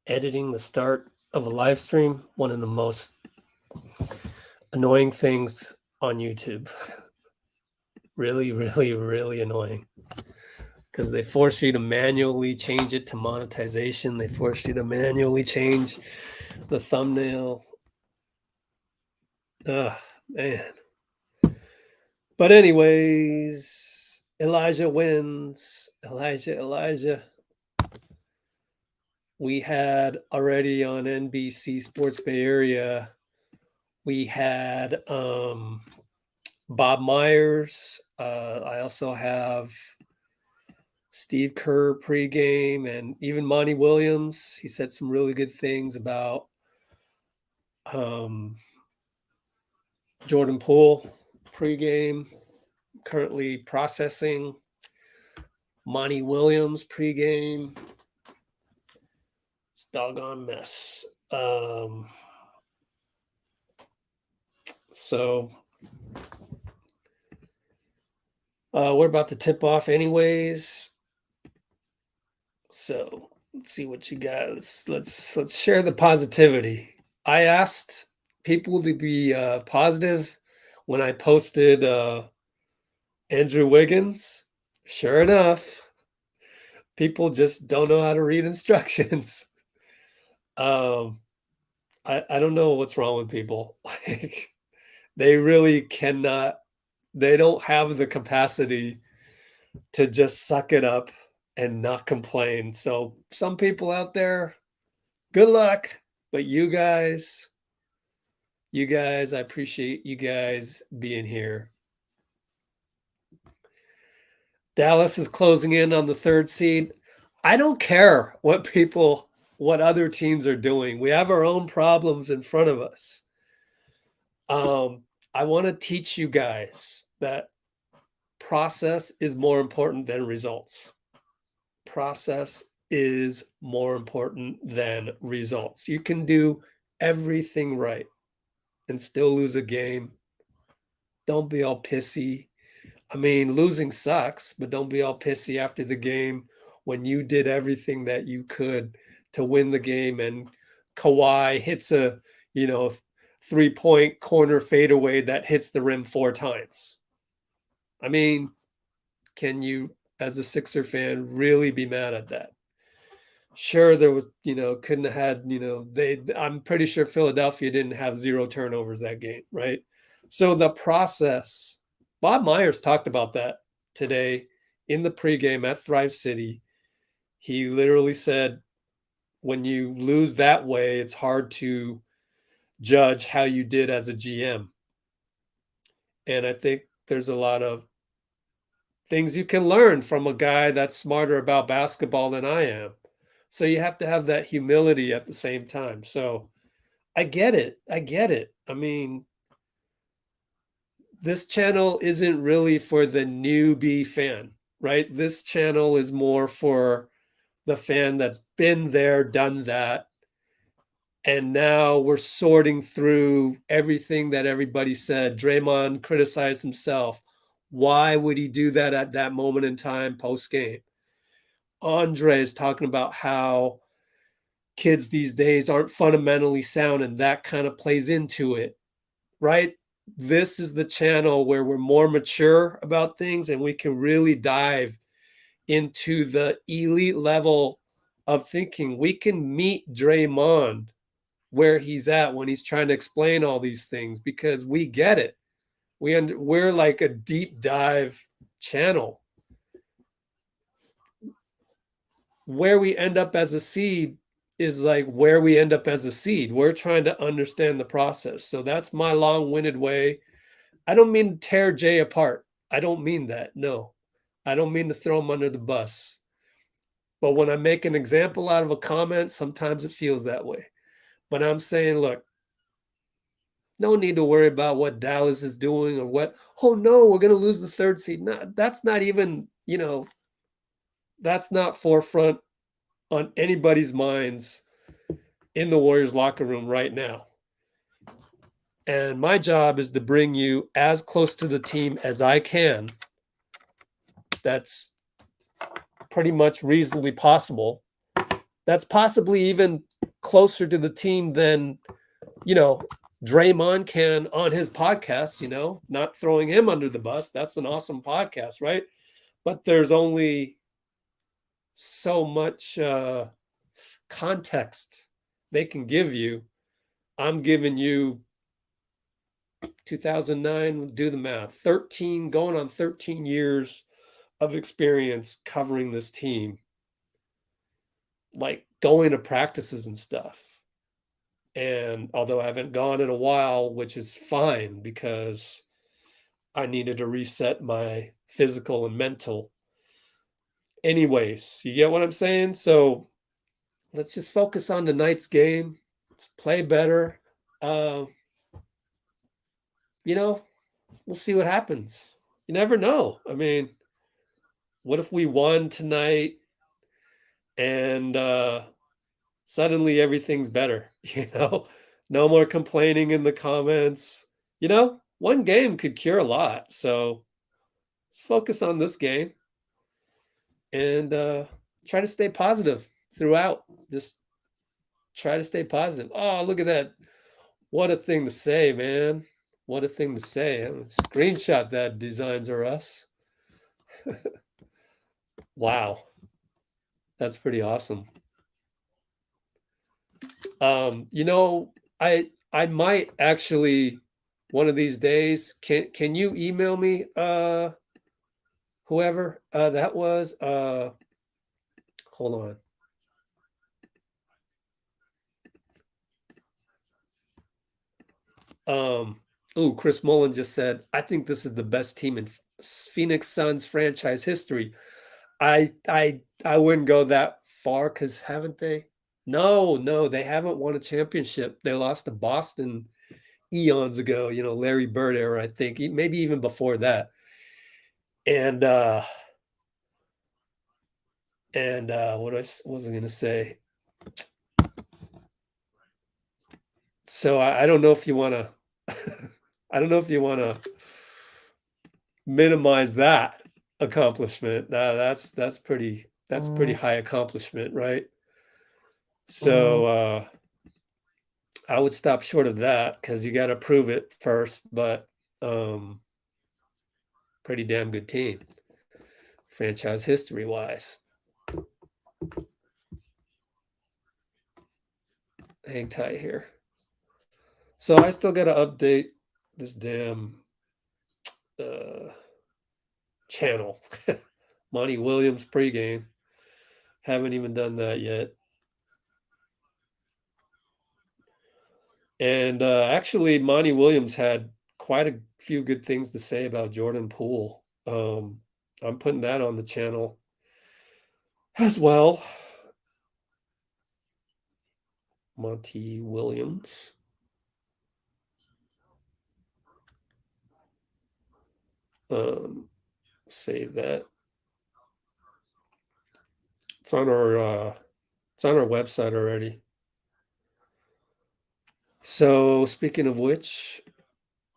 editing the start of a live stream, one of the most annoying things on YouTube. Really, really, really annoying. Because they force you to manually change it to monetization. They force you to manually change the thumbnail. Man. But anyways, Elijah wins. Elijah. We had already on NBC Sports Bay Area, we had Bob Myers. I also have Steve Kerr pregame, and even Monty Williams. He said some really good things about Jordan Poole pregame. Currently processing Monty Williams pregame. It's a doggone mess. So we're about to tip off anyways. So let's see what you got. Let's share the positivity. I asked people to be positive when I posted Andrew Wiggins. Sure enough, people just don't know how to read instructions. I don't know what's wrong with people. Like, they really cannot. They don't have the capacity to just suck it up and not complain. So some people out there, good luck. But you guys, I appreciate you guys being here. Dallas is closing in on the 3rd seed. I don't care what other teams are doing. We have our own problems in front of us. I want to teach you guys that process is more important than results. Process is more important than results. You can do everything right and still lose a game. Don't be all pissy. I mean, losing sucks, but don't be all pissy after the game when you did everything that you could to win the game and Kawhi hits a, 3-point corner fadeaway that hits the rim 4 times. I mean, can you, as a Sixer fan, really be mad at that? Sure, there was, couldn't have had, I'm pretty sure Philadelphia didn't have 0 turnovers that game, right? So the process, Bob Myers talked about that today in the pregame at Thrive City. He literally said, when you lose that way, it's hard to judge how you did as a GM. And I think there's a lot of things you can learn from a guy that's smarter about basketball than I am. So you have to have that humility at the same time. So I get it. I mean, this channel isn't really for the newbie fan, right? This channel is more for the fan that's been there, done that. And now we're sorting through everything that everybody said. Draymond criticized himself. Why would he do that at that moment in time post game? Andre is talking about how kids these days aren't fundamentally sound, and that kind of plays into it, right? This is the channel where we're more mature about things and we can really dive into the elite level of thinking. We can meet Draymond where he's at when he's trying to explain all these things because we get it. We're like a deep dive channel. Where we end up as a seed is like where we end up as a seed. We're trying to understand the process. So that's my long-winded way. I don't mean to tear Jay apart. I don't mean that. No, I don't mean to throw him under the bus. But when I make an example out of a comment, sometimes it feels that way. But I'm saying, look, no need to worry about what Dallas is doing or what, oh no, we're going to lose the 3rd seed. No, that's not even, that's not forefront on anybody's minds in the Warriors locker room right now. And my job is to bring you as close to the team as I can. That's pretty much reasonably possible. That's possibly even closer to the team than, you know, Draymond can on his podcast, not throwing him under the bus. That's an awesome podcast, right? But there's only so much context they can give you. I'm giving you 2009, do the math, 13, going on 13 years of experience covering this team, like going to practices and stuff. And although I haven't gone in a while, which is fine because I needed to reset my physical and mental. Anyways, you get what I'm saying? So let's just focus on tonight's game. Let's play better. Uh, you know, we'll see what happens. You never know. I mean, what if we won tonight and suddenly everything's better? No more complaining in the comments. One game could cure a lot. So let's focus on this game and try to stay positive throughout. Just try to stay positive. Oh, look at that. What a thing to say, man. What a thing to say. Screenshot that, Designs Are Us. Wow. That's pretty awesome. You know, I might actually one of these days, can you email me whoever that was? Hold on. Chris Mullen just said, I think this is the best team in Phoenix Suns franchise history. I wouldn't go that far because haven't they? No, they haven't won a championship. They lost to Boston eons ago, Larry Bird era, I think, maybe even before that. And what was I going to say? So I don't know if you want to I don't know if you want to minimize that accomplishment. That's pretty high accomplishment, right? So I would stop short of that because you got to prove it first, but pretty damn good team, franchise history wise. Hang tight here. So I still got to update this damn channel. Monty Williams pregame. Haven't even done that yet. And actually, Monty Williams had quite a few good things to say about Jordan Poole. I'm putting that on the channel as well. Monty Williams. Save that. It's on our website already. So speaking of which,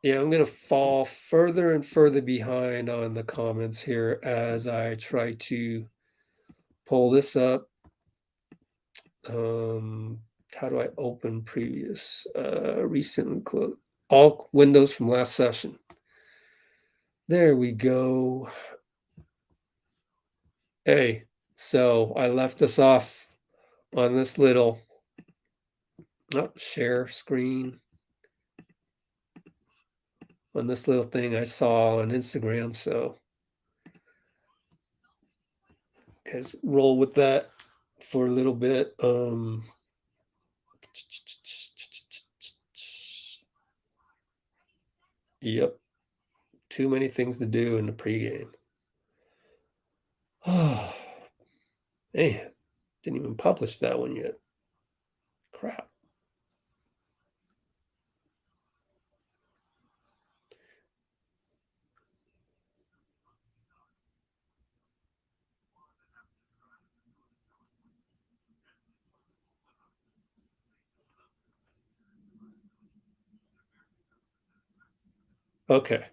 yeah, I'm gonna fall further and further behind on the comments here as I try to pull this up. How do I open previous, recent close all windows from last session? There we go. Hey, so I left us off on this little share screen on this little thing I saw on Instagram. So guys, roll with that for a little bit. Yep, too many things to do in the pregame. Oh, man, didn't even publish that one yet. Crap. Okay.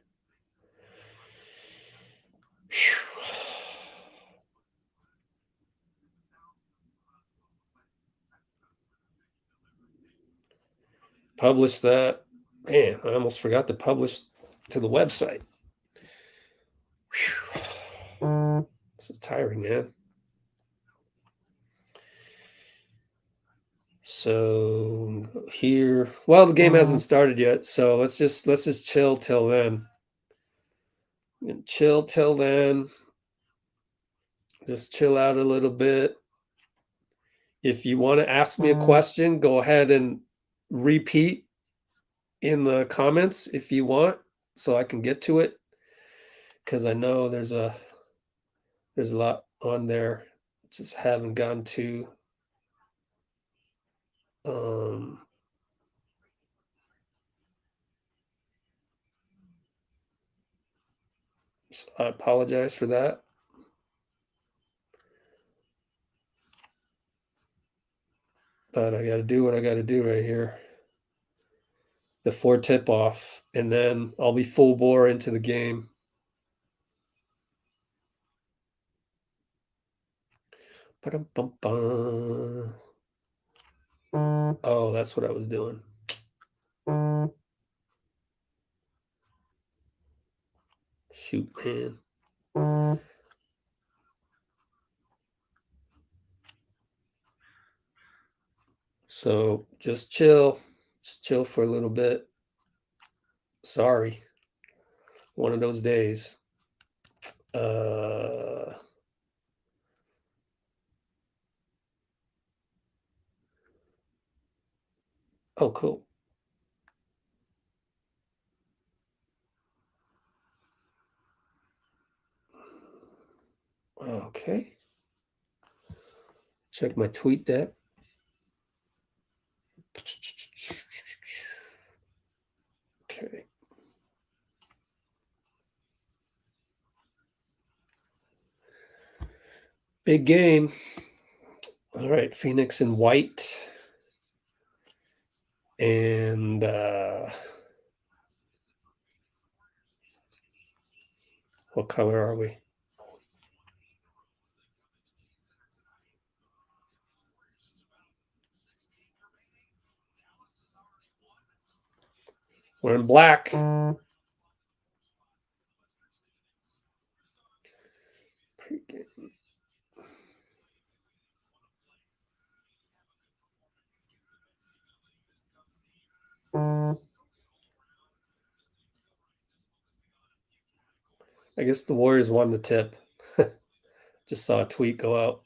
publish that. Man, I almost forgot to publish to the website. Whew. This is tiring, man. So here, well, the game hasn't started yet, so let's just chill till then. Chill till then. Just chill out a little bit. If you want to ask me a question, go ahead and repeat in the comments if you want, so I can get to it. Because I know there's a lot on there. Just haven't gone to. So I apologize for that. But I got to do what I got to do right here. Before tip off, and then I'll be full bore into the game. Oh, that's what I was doing. Shoot, man. So just chill. Just chill for a little bit. Sorry. One of those days. Oh, cool. Okay. Check my tweet deck. Okay. Big game. All right, Phoenix in white. And what color are we? We're in black. I guess the Warriors won the tip. Just saw a tweet go out.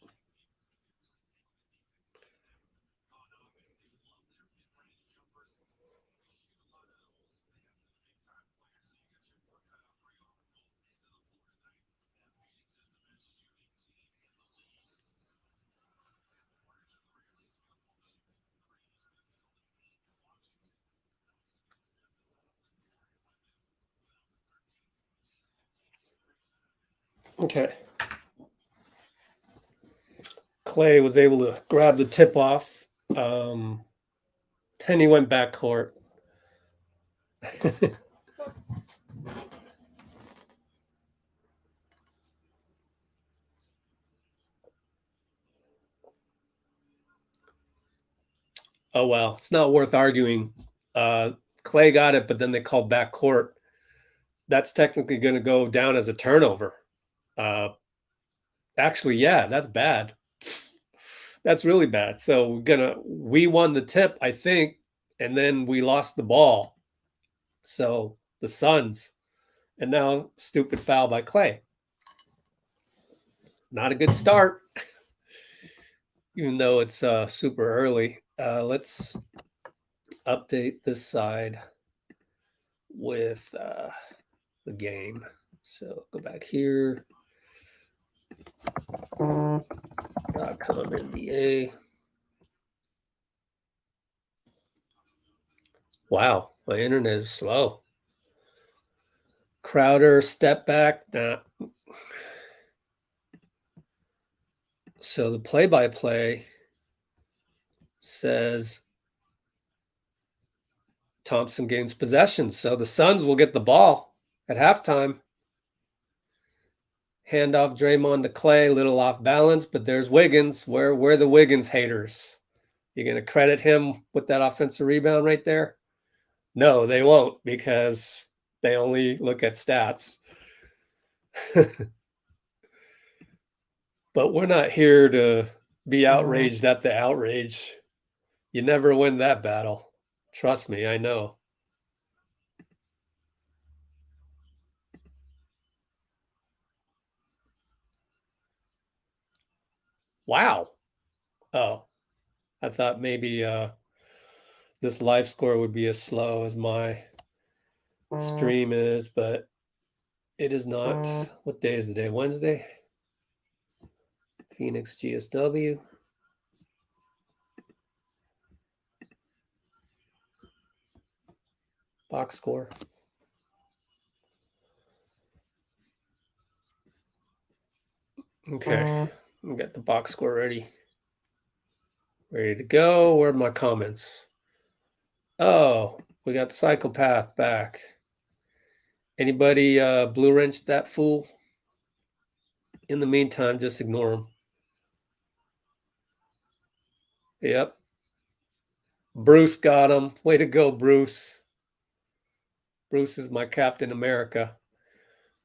Okay. Klay was able to grab the tip off. Then he went backcourt. Oh, well, it's not worth arguing. Klay got it, but then they called backcourt. That's technically going to go down as a turnover. Actually, yeah, that's bad. That's really bad. So we won the tip, I think, and then we lost the ball. So the Suns, and now stupid foul by Klay. Not a good start, even though it's super early. Let's update this side with the game. So go back here. .com NBA. Wow, my internet is slow. Crowder, step back. Nah. So the play-by-play says Thompson gains possession. So the Suns will get the ball at halftime. Hand off Draymond to Klay, little off balance, but there's Wiggins. We're the Wiggins haters. You're going to credit him with that offensive rebound right there? No, they won't because they only look at stats. But we're not here to be outraged at the outrage. You never win that battle. Trust me, I know. Wow. Oh, I thought maybe this live score would be as slow as my stream is, but it is not. What day is the day? Wednesday? Phoenix GSW. Box score. Okay. We got the box score ready. Ready to go. Where are my comments? Oh, we got Psychopath back. Anybody blue wrenched that fool? In the meantime, just ignore him. Yep. Bruce got him. Way to go, Bruce. Bruce is my Captain America.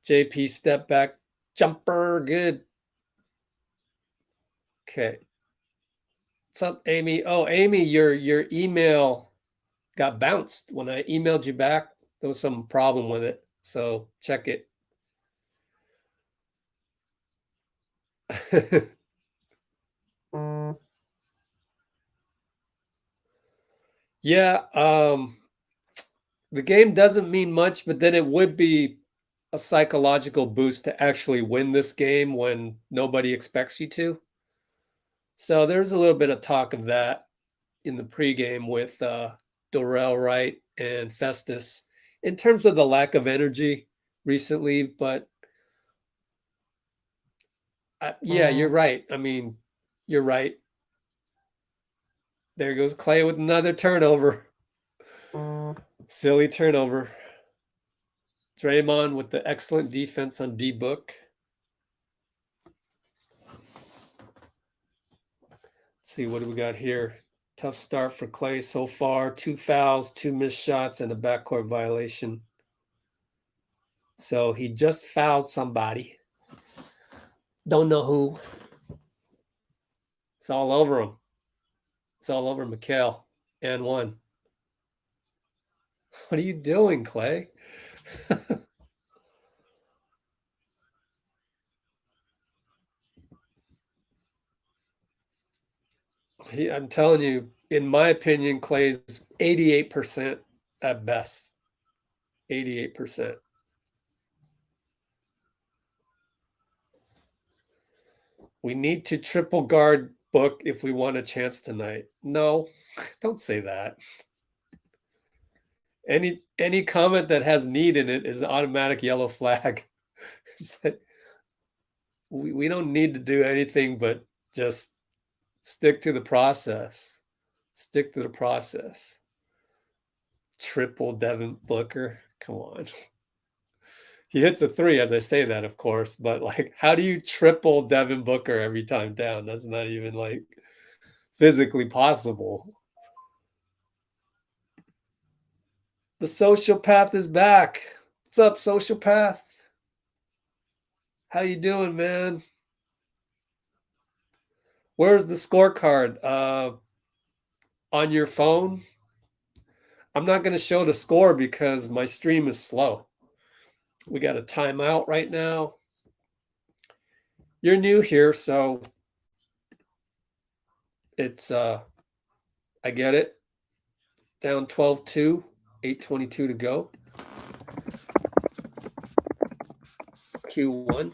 JP step back jumper. Good. Okay. What's up, Amy? Oh, Amy, your email got bounced. When I emailed you back, there was some problem with it. So check it. Yeah, the game doesn't mean much, but then it would be a psychological boost to actually win this game when nobody expects you to. So there's a little bit of talk of that in the pregame with Dorell Wright and Festus in terms of the lack of energy recently. But yeah, you're right. I mean, you're right. There goes Klay with another turnover. Silly turnover. Draymond with the excellent defense on D Book. Let's see, what do we got here? Tough start for Klay so far. 2 fouls, 2 missed shots, and a backcourt violation. So he just fouled somebody. Don't know who. It's all over him. It's all over Mikal. And one. What are you doing, Klay? I'm telling you, in my opinion, Klay's 88% at best. 88%. We need to triple guard Book if we want a chance tonight. No, don't say that. Any comment that has need in it is an automatic yellow flag. Like, we don't need to do anything but just stick to the process. Stick to the process. Triple Devin Booker. Come on. He hits a three as I say that, of course, but like, how do you triple Devin Booker every time down? That's not even like physically possible. The sociopath is back. What's up, sociopath? How you doing, man? Where's the scorecard? On your phone? I'm not going to show the score because my stream is slow. We got a timeout right now. You're new here, so it's I get it. Down 12-2, 8:22 to go. Q1.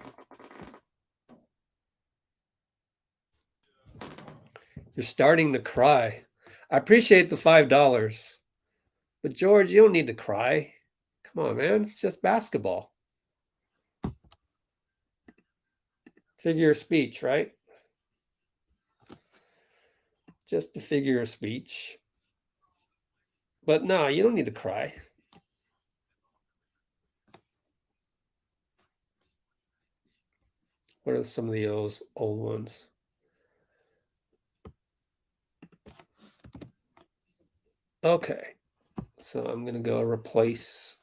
You're starting to cry. I appreciate the $5. But George, you don't need to cry. Come on, man. It's just basketball. Figure of speech, right? Just the figure of speech. But no, you don't need to cry. What are some of the old ones? Okay. So I'm going to go replace.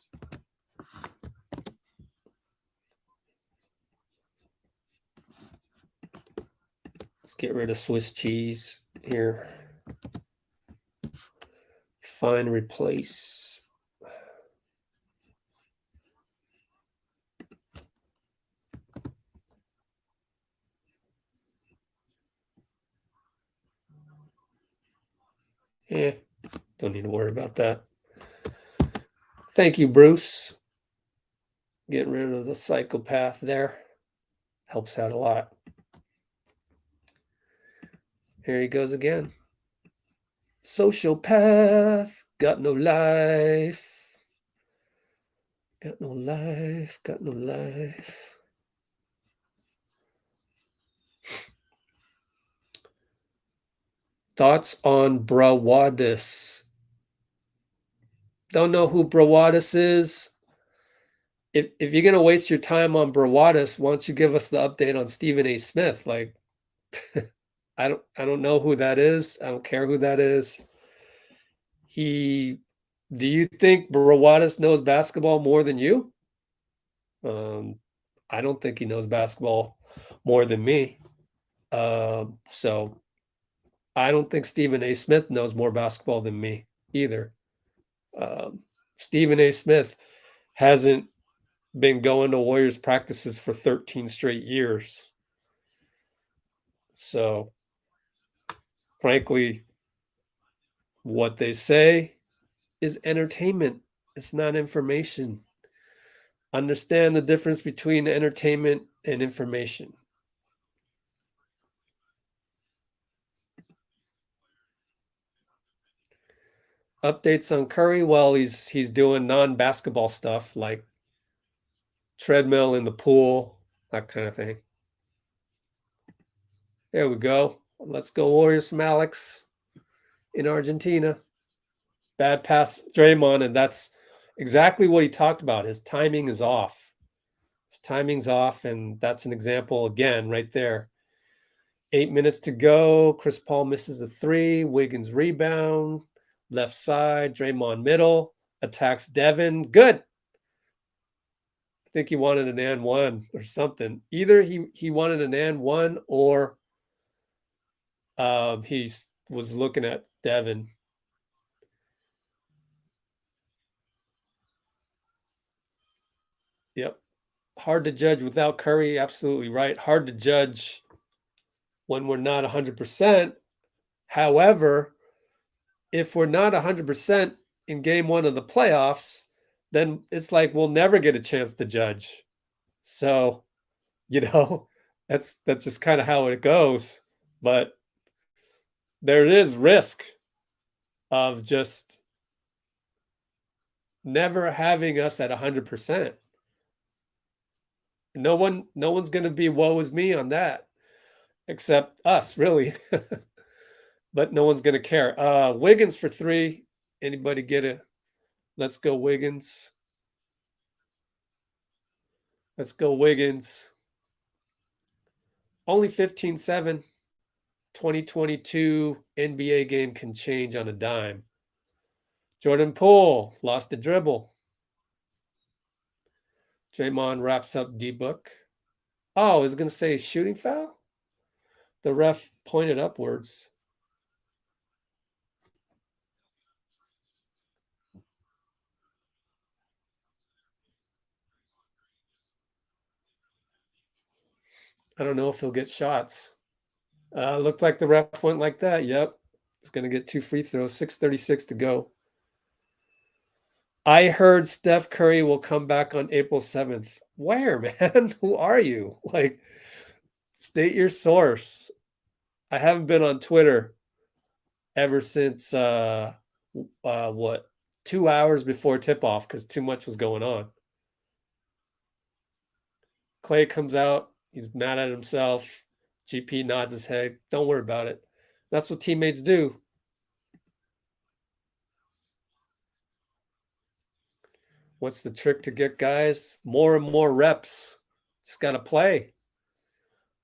Let's get rid of Swiss cheese here. Find replace. Don't need to worry about that. Thank you, Bruce. Getting rid of the psychopath there helps out a lot. Here he goes again. Sociopath, got no life. Got no life, got no life. Thoughts on Brawadis? Don't know who Brawadis is. If you're gonna waste your time on Brawadis, why don't you give us the update on Stephen A. Smith? Like, I don't know who that is. I don't care who that is. Do you think Brawadis knows basketball more than you? I don't think he knows basketball more than me. So I don't think Stephen A. Smith knows more basketball than me either. Stephen A. Smith hasn't been going to Warriors practices for 13 straight years. So, frankly, what they say is entertainment. It's not information. Understand the difference between entertainment and information. Updates on Curry? Well, he's doing non-basketball stuff like treadmill in the pool, that kind of thing. There we go. Let's go Warriors from Alex in Argentina. Bad pass, Draymond, and that's exactly what he talked about. His timing is off. His timing's off, and that's an example again right there. 8 minutes to go. Chris Paul misses a three. Wiggins rebound. Left side. Draymond middle. Attacks Devin. Good. I think he wanted an and one or something. Either he wanted an and one or he was looking at Devin. Yep. Hard to judge without Curry. Absolutely right. Hard to judge when we're not 100%. However, if we're not 100% in game one of the playoffs, then it's like we'll never get a chance to judge. So, that's just kind of how it goes. But there is risk of just never having us at 100%. No one's going to be woe is me on that except us, really. But no one's going to care. Wiggins for three. Anybody get it? Let's go Wiggins. Let's go Wiggins. Only 15-7. 2022 NBA game can change on a dime. Jordan Poole lost the dribble. Draymond wraps up D-Book. Oh, I was going to say shooting foul? The ref pointed upwards. I don't know if he'll get shots. Looked like the ref went like that. Yep. He's going to get 2 free throws. 6:36 to go. I heard Steph Curry will come back on April 7th. Where, man? Who are you? Like, state your source. I haven't been on Twitter ever since what 2 hours before tip-off because too much was going on. Klay comes out. He's mad at himself. GP nods his head. Don't worry about it. That's what teammates do. What's the trick to get guys? More and more reps. Just got to play.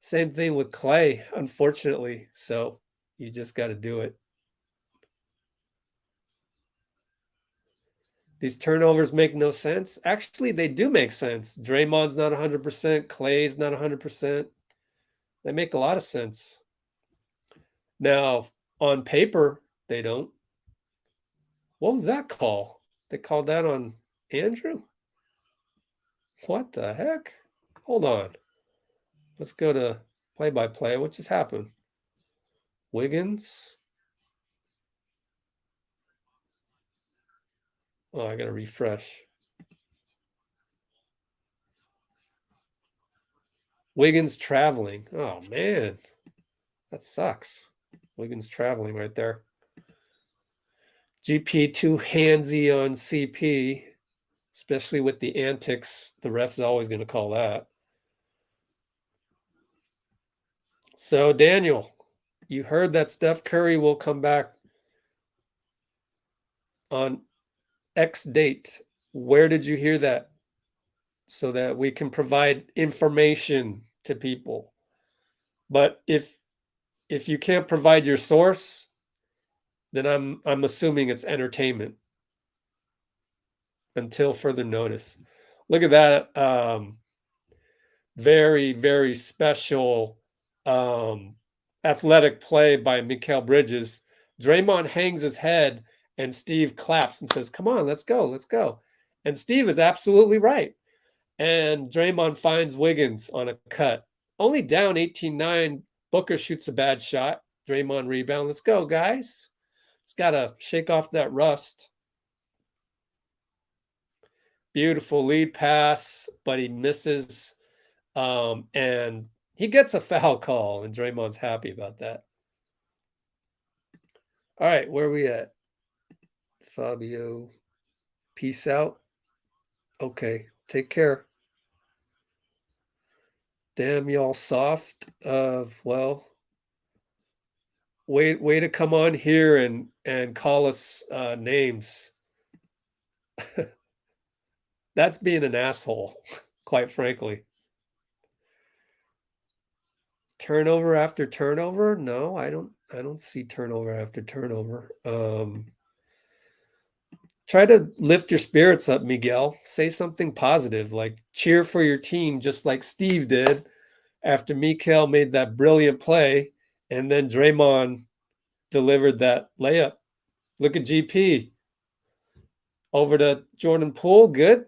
Same thing with Klay, unfortunately. So you just got to do it. These turnovers make no sense. Actually, they do make sense. Draymond's not 100%. Klay's not 100%. They make a lot of sense. Now, on paper, they don't. What was that call? They called that on Andrew? What the heck? Hold on. Let's go to play-by-play. What just happened? Wiggins? Oh, I got to refresh. Wiggins traveling. Oh, man. That sucks. Wiggins traveling right there. GP too handsy on CP, especially with the antics. The ref's always going to call that. So, Daniel, you heard that Steph Curry will come back on X date. Where did you hear that? So that we can provide information to people. But if you can't provide your source, then I'm assuming it's entertainment until further notice. Look at that. Very, very special athletic play by Mikal Bridges. Draymond hangs his head and Steve claps and says, "Come on, let's go, let's go." And Steve is absolutely right. And Draymond finds Wiggins on a cut. Only down 18-9. Booker shoots a bad shot. Draymond rebound. Let's go, guys. It's got to shake off that rust. Beautiful lead pass, but he misses. And he gets a foul call, and Draymond's happy about that. All right, where are we at? Fabio, peace out. Okay, take care. Damn y'all soft. Well, way to come on here and call us names. That's being an asshole, quite frankly. Turnover after turnover? No, I don't see turnover after turnover. Try to lift your spirits up, Miguel. Say something positive, like cheer for your team, just like Steve did after Mikal made that brilliant play, and then Draymond delivered that layup. Look at GP. Over to Jordan Poole. Good.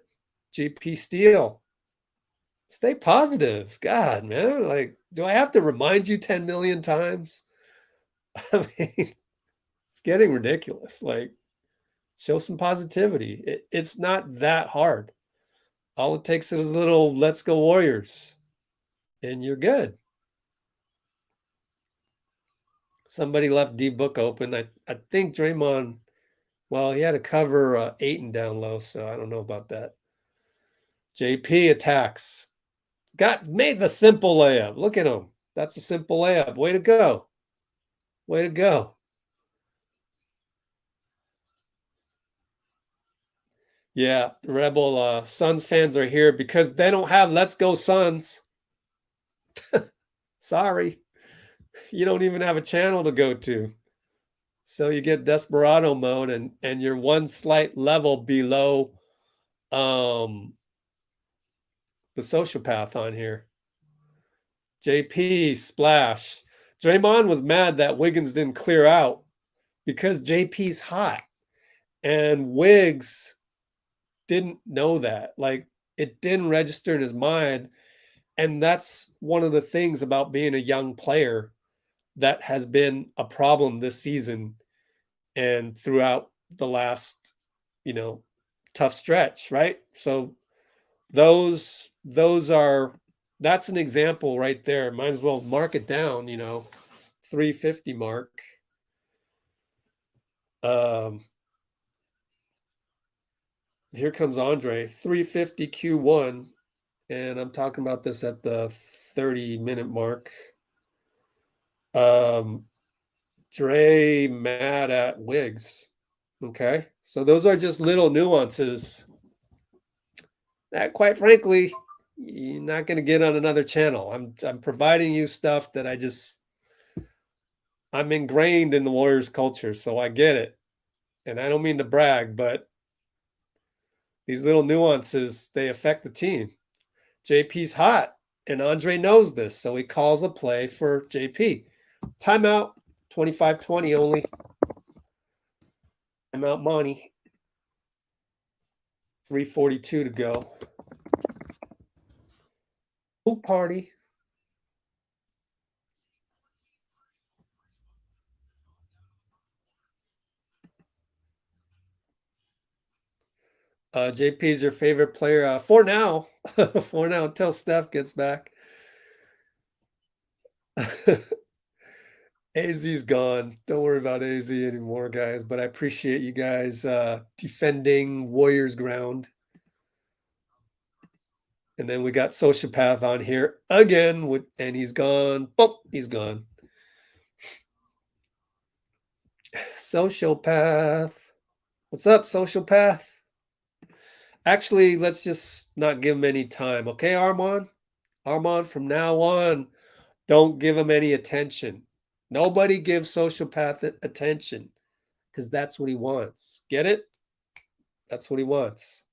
GP steal. Stay positive. God, man. Like, do I have to remind you 10 million times? I mean, it's getting ridiculous. Like, show some positivity. It's not that hard. All it takes is a little "Let's go Warriors," and you're good. Somebody left D Book open. I think Draymond, well, he had to cover Ayton down low, so I don't know about that. JP attacks. Made the simple layup. Look at him. That's a simple layup. Way to go. Way to go. Yeah, Rebel Suns fans are here because they don't have "Let's Go Suns." Sorry. You don't even have a channel to go to. So you get desperado mode and you're one slight level below the sociopath on here. JP splash. Draymond was mad that Wiggins didn't clear out because JP's hot. And Wiggs didn't know that. Like, it didn't register in his mind. And that's one of the things about being a young player that has been a problem this season and throughout the last, tough stretch, right? So that's an example right there. Might as well mark it down, 350 mark. Here comes Andre, 350 Q1, and I'm talking about this at the 30-minute mark. Dre mad at Wiggs. Okay, so those are just little nuances that, quite frankly, you're not going to get on another channel. I'm providing you stuff that I'm ingrained in the Warriors culture, so I get it. And I don't mean to brag, but These little nuances, they affect the team. JP's hot, and Andre knows this, so he calls a play for JP. Timeout, 25-20 only. Timeout money. 3:42 to go. Pool party. JP is your favorite player for now. For now, until Steph gets back. AZ's gone. Don't worry about AZ anymore, guys. But I appreciate you guys defending Warriors ground. And then we got Sociopath on here again, and he's gone. Oh, he's gone. Sociopath. What's up, Sociopath? Actually, let's just not give him any time, okay, Armand? Armand, from now on, don't give him any attention. Nobody gives Sociopath attention because that's what he wants. Get it? That's what he wants.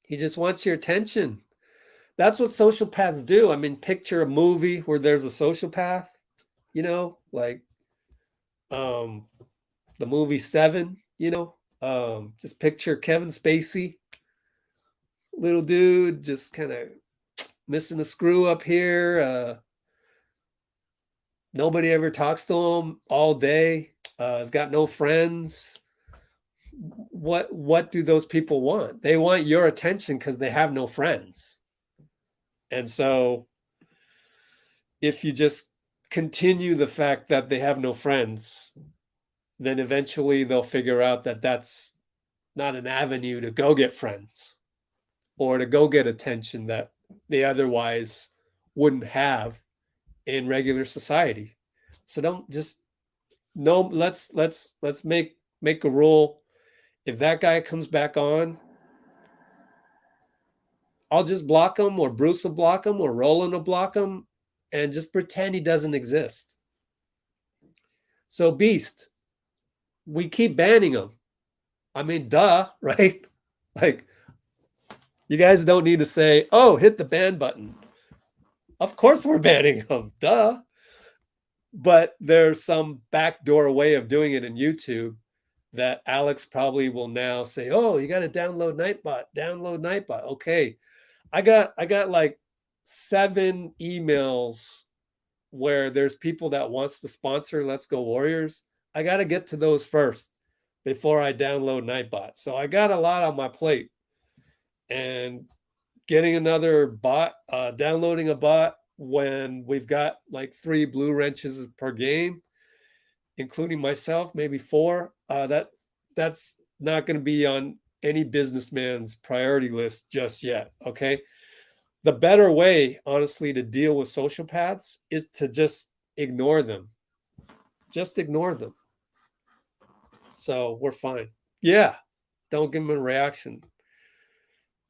He just wants your attention. That's what sociopaths do. I mean, picture a movie where there's a sociopath, like the movie Seven, just picture Kevin Spacey, little dude, just kind of missing a screw up here. Nobody ever talks to him all day. He's got no friends. What do those people want? They want your attention because they have no friends. And so if you just continue the fact that they have no friends, then eventually they'll figure out that that's not an avenue to go get friends or to go get attention that they otherwise wouldn't have in regular society. So don't just no, let's make a rule. If that guy comes back on, I'll just block him, or Bruce will block him, or Roland will block him, and just pretend he doesn't exist. So Beast, we keep banning him. I mean, duh, right? Like, you guys don't need to say, oh, hit the ban button. Of course we're banning him, duh. But there's some backdoor way of doing it in YouTube that Alex probably will now say, oh, you got to download Nightbot. Okay. I got like 7 emails where there's people that wants to sponsor Let's Go Warriors. I got to get to those first before I download Nightbot. So I got a lot on my plate. And getting another bot, downloading a bot when we've got like 3 blue wrenches per game, including myself, maybe 4, that's not going to be on any businessman's priority list just yet, okay? The better way, honestly, to deal with sociopaths is to just ignore them. Just ignore them. So we're fine. Yeah, don't give them a reaction.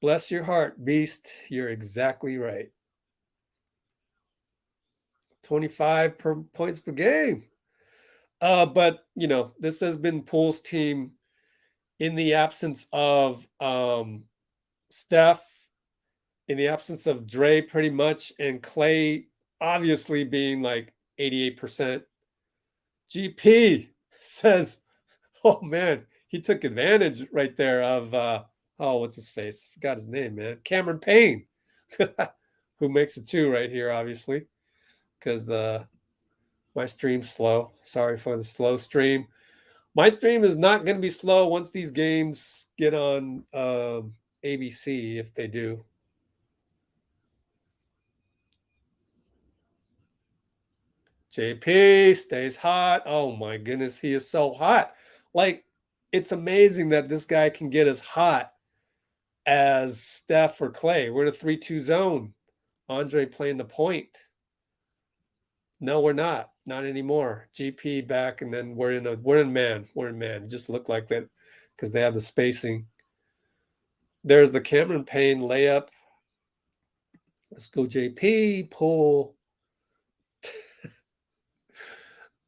Bless your heart, Beast. You're exactly right. 25 points per game. But, this has been Poole's team in the absence of Steph, in the absence of Dre pretty much, and Klay obviously being like 88%. GP says, oh man, he took advantage right there of what's his face? I forgot his name, man. Cameron Payne, who makes a 2 right here, obviously, because my stream's slow. Sorry for the slow stream. My stream is not going to be slow once these games get on ABC, if they do. JP stays hot. Oh my goodness, he is so hot. Like, it's amazing that this guy can get as hot as Steph or Klay. We're in a 3-2 zone. Andre playing the point. No, we're not. Not anymore. GP back, and then we're in man. We're in man. It just looked like that because they have the spacing. There's the Cameron Payne layup. Let's go, JP. Pull.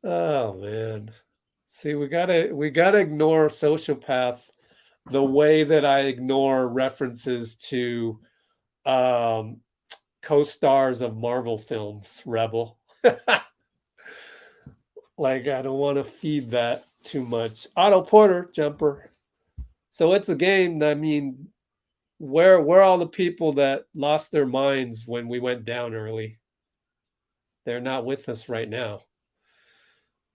Oh man. See, we gotta ignore sociopath the way that I ignore references to um, co-stars of Marvel films, Rebel. Like I don't want to feed that too much. Otto Porter jumper. So it's a game. I mean, where are all the people that lost their minds when we went down early? They're not with us right now.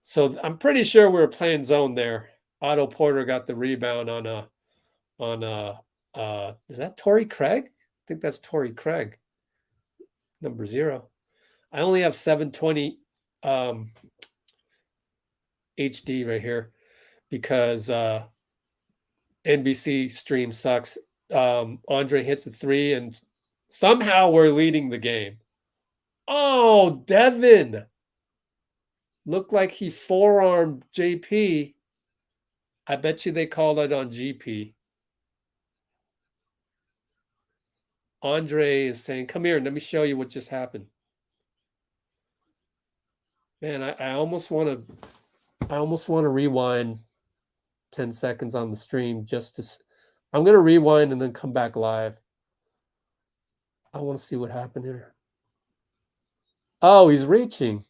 So I'm pretty sure we were playing zone there. Otto Porter got the rebound on is that Torrey Craig? I think that's Torrey Craig, number 0. I only have 720 um, HD right here because NBC stream sucks. Andre hits a 3 and somehow we're leading the game. Oh, Devin looked like he forearmed JP. I bet you they called it on GP. Andre is saying, "Come here, let me show you what just happened." Man, I almost want to rewind 10 seconds on the stream just to. I'm gonna rewind and then come back live. I want to see what happened here. Oh, he's reaching.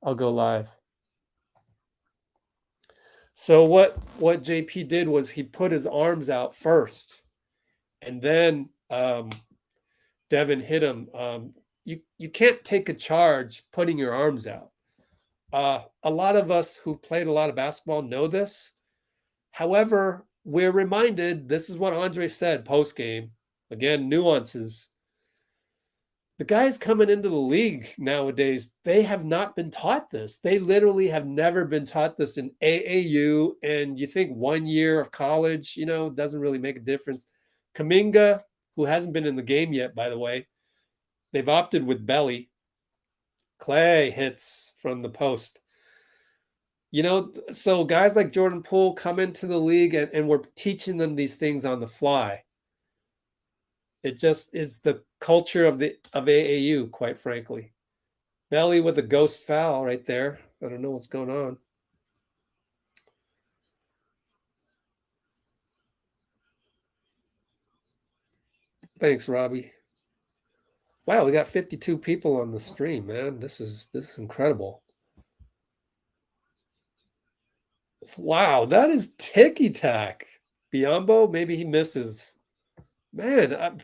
I'll go live. So what JP did was he put his arms out first, and then Devin hit him. You can't take a charge putting your arms out. A lot of us who played a lot of basketball know this. However, we're reminded this is what Andre said post game. Again, nuances. The guys coming into the league nowadays, they have not been taught this. They literally have never been taught this in AAU. And you think 1 year of college, doesn't really make a difference. Kaminga, who hasn't been in the game yet, by the way, they've opted with Belly. Klay hits from the post. So guys like Jordan Poole come into the league and we're teaching them these things on the fly. It just is the culture of AAU, quite frankly. Belly with a ghost foul right there. I don't know what's going on. Thanks, Robbie. Wow, we got 52 people on the stream, man. This is incredible. Wow, that is ticky-tack. Biombo, maybe he misses. Man,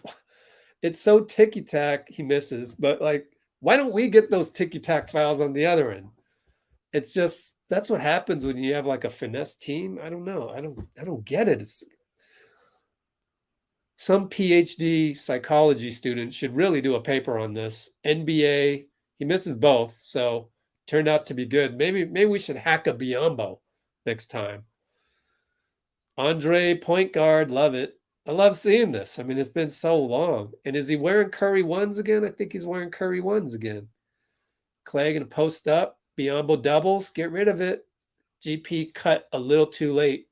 it's so ticky-tack he misses, but why don't we get those ticky-tack fouls on the other end? It's just that's what happens when you have like a finesse team. I don't know. I don't get it. Some PhD psychology student should really do a paper on this. NBA, he misses both, so turned out to be good. Maybe we should hack a Biombo next time. Andre, point guard, love it. I love seeing this. I mean, it's been so long. And is he wearing Curry ones again? I think he's wearing Curry ones again. Klay gonna post up. Biombo doubles. Get rid of it. GP cut a little too late.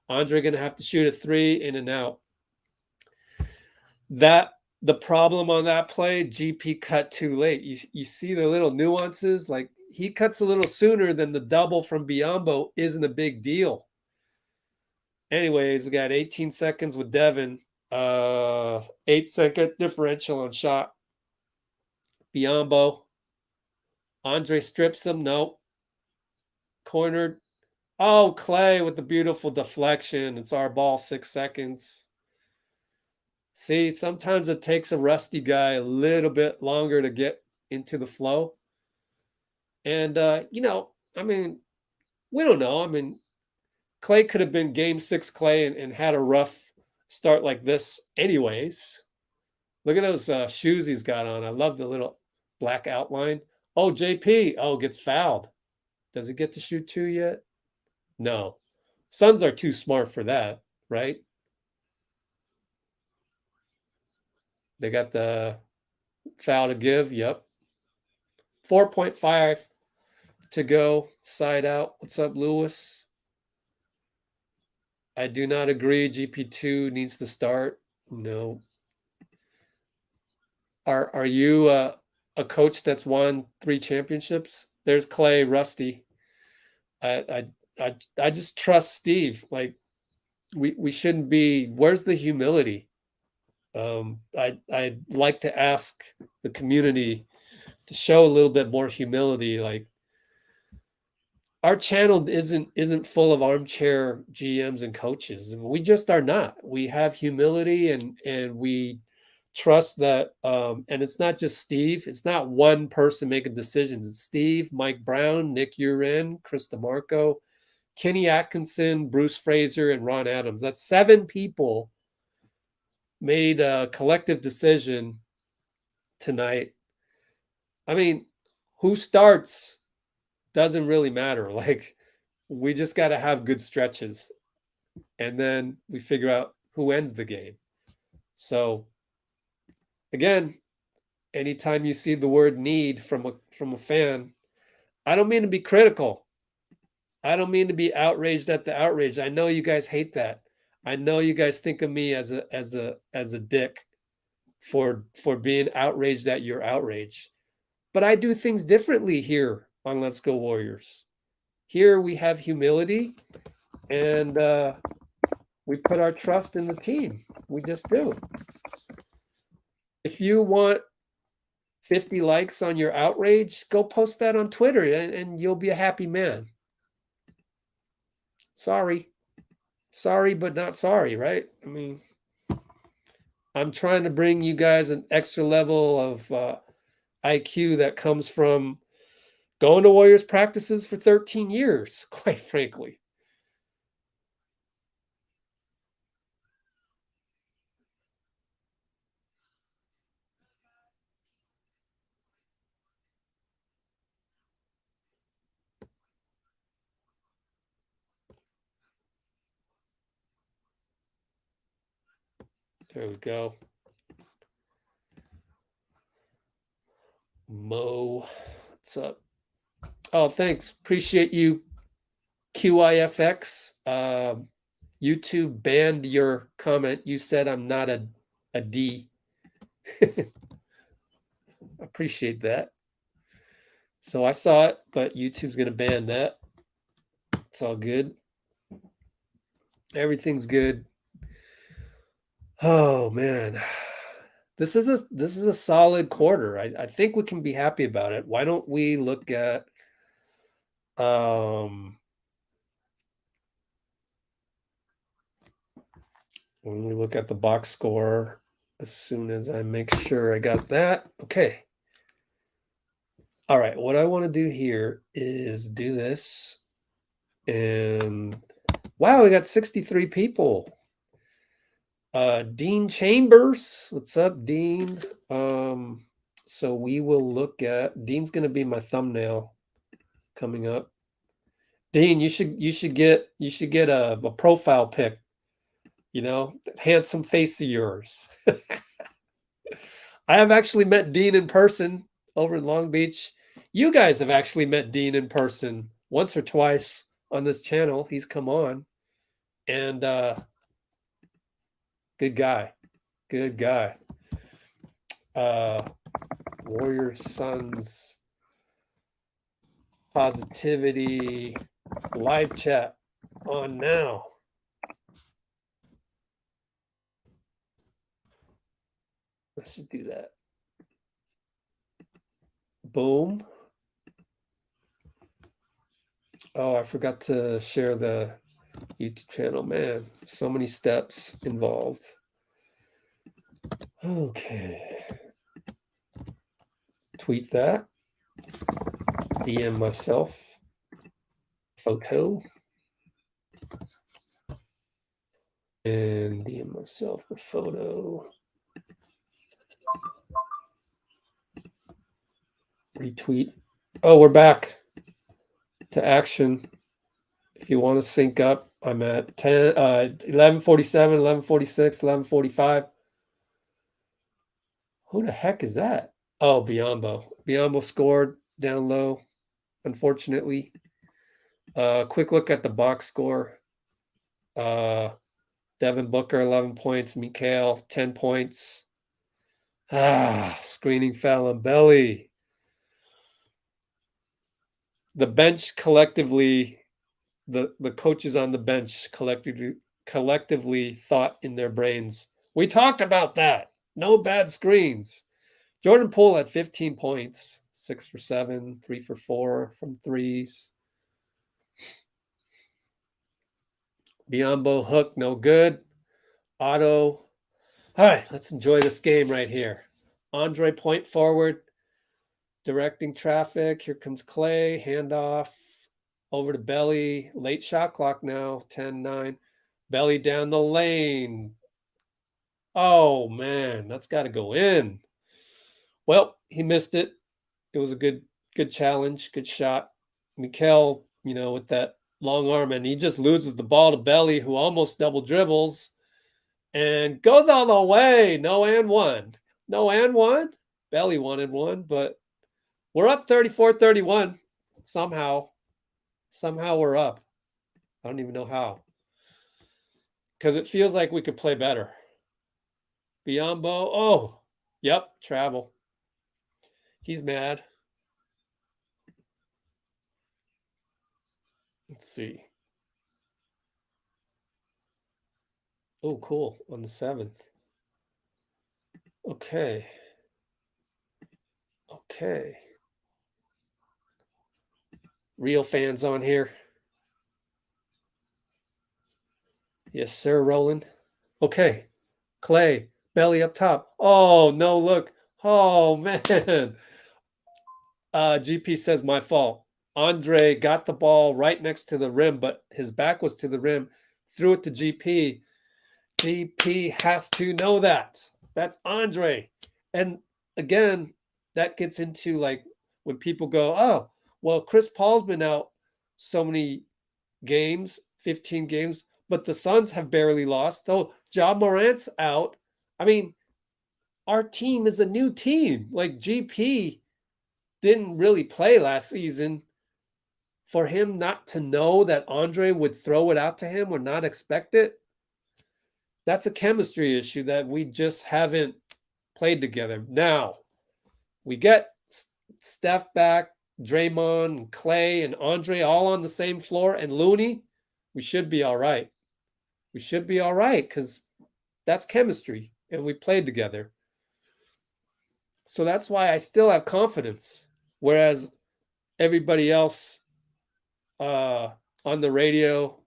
Andre gonna have to shoot a 3 in and out. The problem on that play, GP cut too late. You see the little nuances. Like he cuts a little sooner than the double from Biombo isn't a big deal. Anyways, we got 18 seconds with Devin. 8-second differential on shot. Biombo. Andre strips him. Nope. Cornered. Oh, Klay with the beautiful deflection. It's our ball, 6 seconds. See, sometimes it takes a rusty guy a little bit longer to get into the flow. And, I mean, we don't know. I mean, Klay could have been game 6 Klay and had a rough start like this anyways. Look at those shoes he's got on. I love the little black outline. Oh, JP. Oh, gets fouled. Does he get to shoot 2 yet? No. Suns are too smart for that, right? They got the foul to give. Yep. 4.5 to go. Side out. What's up, Lewis? I do not agree. GP2 needs to start. No. Are you a coach that's won 3 championships? There's Klay, Rusty. I just trust Steve. Like we shouldn't be. Where's the humility? I'd like to ask the community to show a little bit more humility. Like our channel isn't full of armchair GMs and coaches. We just are not. We have humility and we trust that and it's not just Steve, it's not one person making decisions. It's Steve, Mike Brown, Nick Uren, Chris DeMarco, Kenny Atkinson, Bruce Fraser, and Ron Adams. That's 7 people made a collective decision tonight. I mean, who starts doesn't really matter. Like we just got to have good stretches and then we figure out who ends the game. So again, anytime you see the word need from a fan, I don't mean to be critical. I don't mean to be outraged at the outrage. I know you guys hate that. I know you guys think of me as a dick for being outraged at your outrage. But I do things differently here on Let's Go Warriors. Here we have humility and we put our trust in the team. We just do. If you want 50 likes on your outrage, go post that on Twitter and you'll be a happy man. Sorry, but not sorry, right? I mean, I'm trying to bring you guys an extra level of IQ that comes from going to Warriors practices for 13 years, quite frankly. There we go. Mo, what's up? Oh, thanks. Appreciate you, QIFX. YouTube banned your comment. You said I'm not a D. Appreciate that. So I saw it, but YouTube's going to ban that. It's all good. Everything's good. Oh man. This is a solid quarter. I think we can be happy about it. Why don't we look at when we look at the box score as soon as I make sure I got that. Okay. All right, what I want to do here is do this. And wow, we got 63 people. Dean Chambers, what's up, Dean? So we will look at Dean's going to be my thumbnail coming up. Dean, you should get a profile pic. You know, that handsome face of yours. I have actually met Dean in person over in Long Beach. You guys have actually met Dean in person once or twice on this channel. He's come on, and good guy. Warriors Sons Positivity live chat on now. Let's just do that. Boom. Oh, I forgot to share the YouTube channel. Man, so many steps involved. Okay. Tweet that. DM myself. Photo. And DM myself the photo. Retweet. Oh, we're back to action. If you want to sync up, I'm at 11:47, 11:46, 11:45. Who the heck is that? Oh, Biombo. Biombo scored down low, unfortunately. Quick look at the box score. Devin Booker, 11 points. Mikhail, 10 points. Screening foul on Belly. The bench collectively the coaches on the bench collectively thought in their brains. We talked about that. No bad screens. Jordan Poole had 15 points, 6 for 7, 3 for 4 from threes. Biyombo hook, no good. Otto. All right, let's enjoy this game right here. Andre point forward, directing traffic. Here comes Klay, handoff over to Belly. Late shot clock now, 10-9. Belly down the lane. Oh, man, that's got to go in. Well, he missed it. It was a good challenge, good shot. Mikal, with that long arm, and he just loses the ball to Belly, who almost double dribbles and goes all the way. No and one. No and one. Belly 1 and 1, but we're up 34-31. Somehow we're up. I don't even know how. Because it feels like we could play better. Biyombo, oh, yep, travel. He's mad. Let's see. Oh, cool. On the 7th. Okay. Real fans on here. Yes, sir, Roland. Okay. Klay, Belly up top. Oh, no, look. Oh, man. GP says my fault. Andre got the ball right next to the rim, but his back was to the rim. Threw it to GP. GP has to know that. That's Andre. And again, that gets into like when people go, oh, well, Chris Paul's been out so many games, 15 games, but the Suns have barely lost. So Ja Morant's out. I mean, our team is a new team. Like GP didn't really play last season. For him not to know that Andre would throw it out to him or not expect it, that's a chemistry issue that we just haven't played together. Now, we get Steph back, Draymond, and Klay, and Andre all on the same floor, and Looney, we should be all right. We should be all right because that's chemistry, and we played together. So that's why I still have confidence. Whereas everybody else on the radio,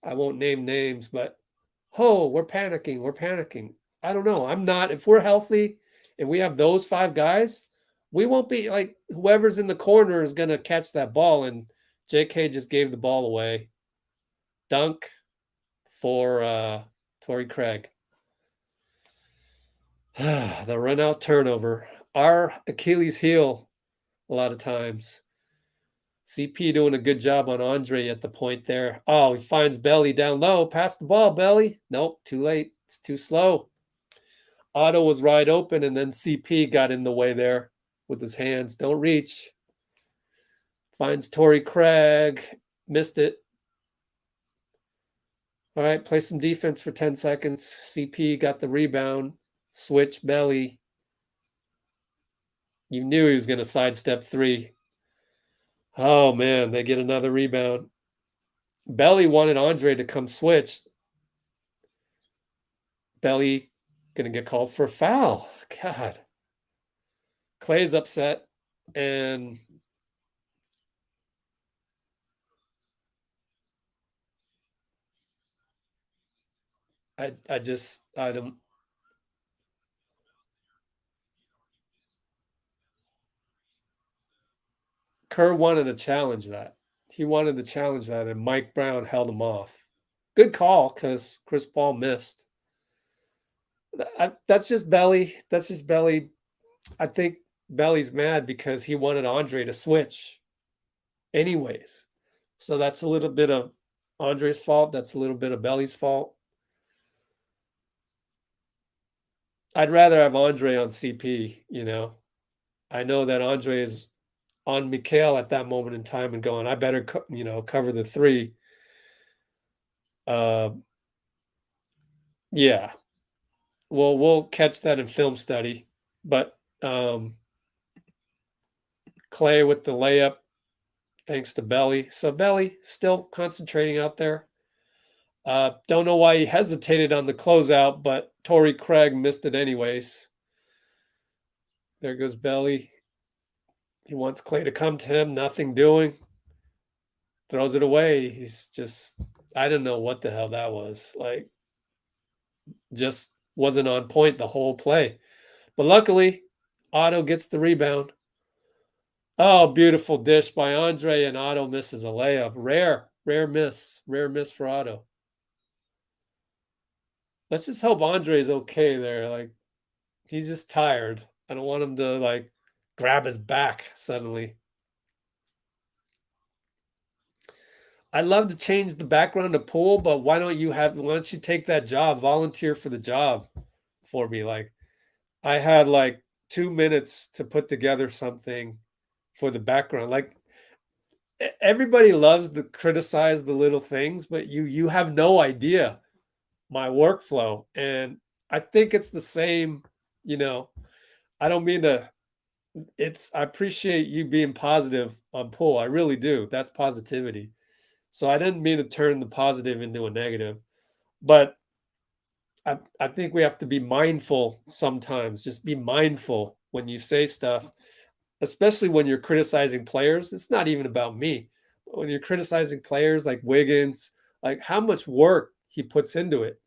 I won't name names, but, oh, we're panicking. I don't know. I'm not. If we're healthy and we have those 5 guys, we won't be like whoever's in the corner is going to catch that ball. And JK just gave the ball away. Dunk for Torrey Craig. The run out turnover. Our Achilles heel a lot of times. CP doing a good job on Andre at the point there. Oh, he finds Belly down low. Pass the ball, Belly. Nope, too late. It's too slow. Otto was wide open, and then CP got in the way there with his hands. Don't reach. Finds Torrey Craig. Missed it. All right, play some defense for 10 seconds. CP got the rebound. Switch, Belly. You knew he was going to sidestep 3. Oh, man, they get another rebound. Belly wanted Andre to come switch. Belly going to get called for a foul. God. Klay's upset, and I don't. Kerr wanted to challenge that. He wanted to challenge that, and Mike Brown held him off. Good call because Chris Paul missed. That's just Belly. I think Belly's mad because he wanted Andre to switch anyways. So that's a little bit of Andre's fault. That's a little bit of Belly's fault. I'd rather have Andre on CP, I know that Andre is on Mikal at that moment in time and going, I better, cover the 3. Yeah. Well, we'll catch that in film study. But Klay with the layup thanks to Belly. So Belly still concentrating out there. Don't know why he hesitated on the closeout, but Torrey Craig missed it anyways. There goes Belly. He wants Klay to come to him, nothing doing. Throws it away. He's just, I don't know what the hell that was. Like, just wasn't on point the whole play. But luckily, Otto gets the rebound. Oh, beautiful dish by Andre, and Otto misses a layup. Rare miss for Otto. Let's just hope Andre's okay there. Like, he's just tired. I don't want him to like grab his back suddenly. I'd love to change the background to Pool, but why don't you take that job, volunteer for the job for me? Like, I had like 2 minutes to put together something for the background. Like, everybody loves to criticize the little things, but you have no idea my workflow. And I think it's the same, you know, I don't mean to I appreciate you being positive on Pool. I really do. That's positivity. So I didn't mean to turn the positive into a negative, but I think we have to be mindful sometimes. Just be mindful when you say stuff, especially when you're criticizing players. It's not even about me. When you're criticizing players like Wiggins, like how much work he puts into it.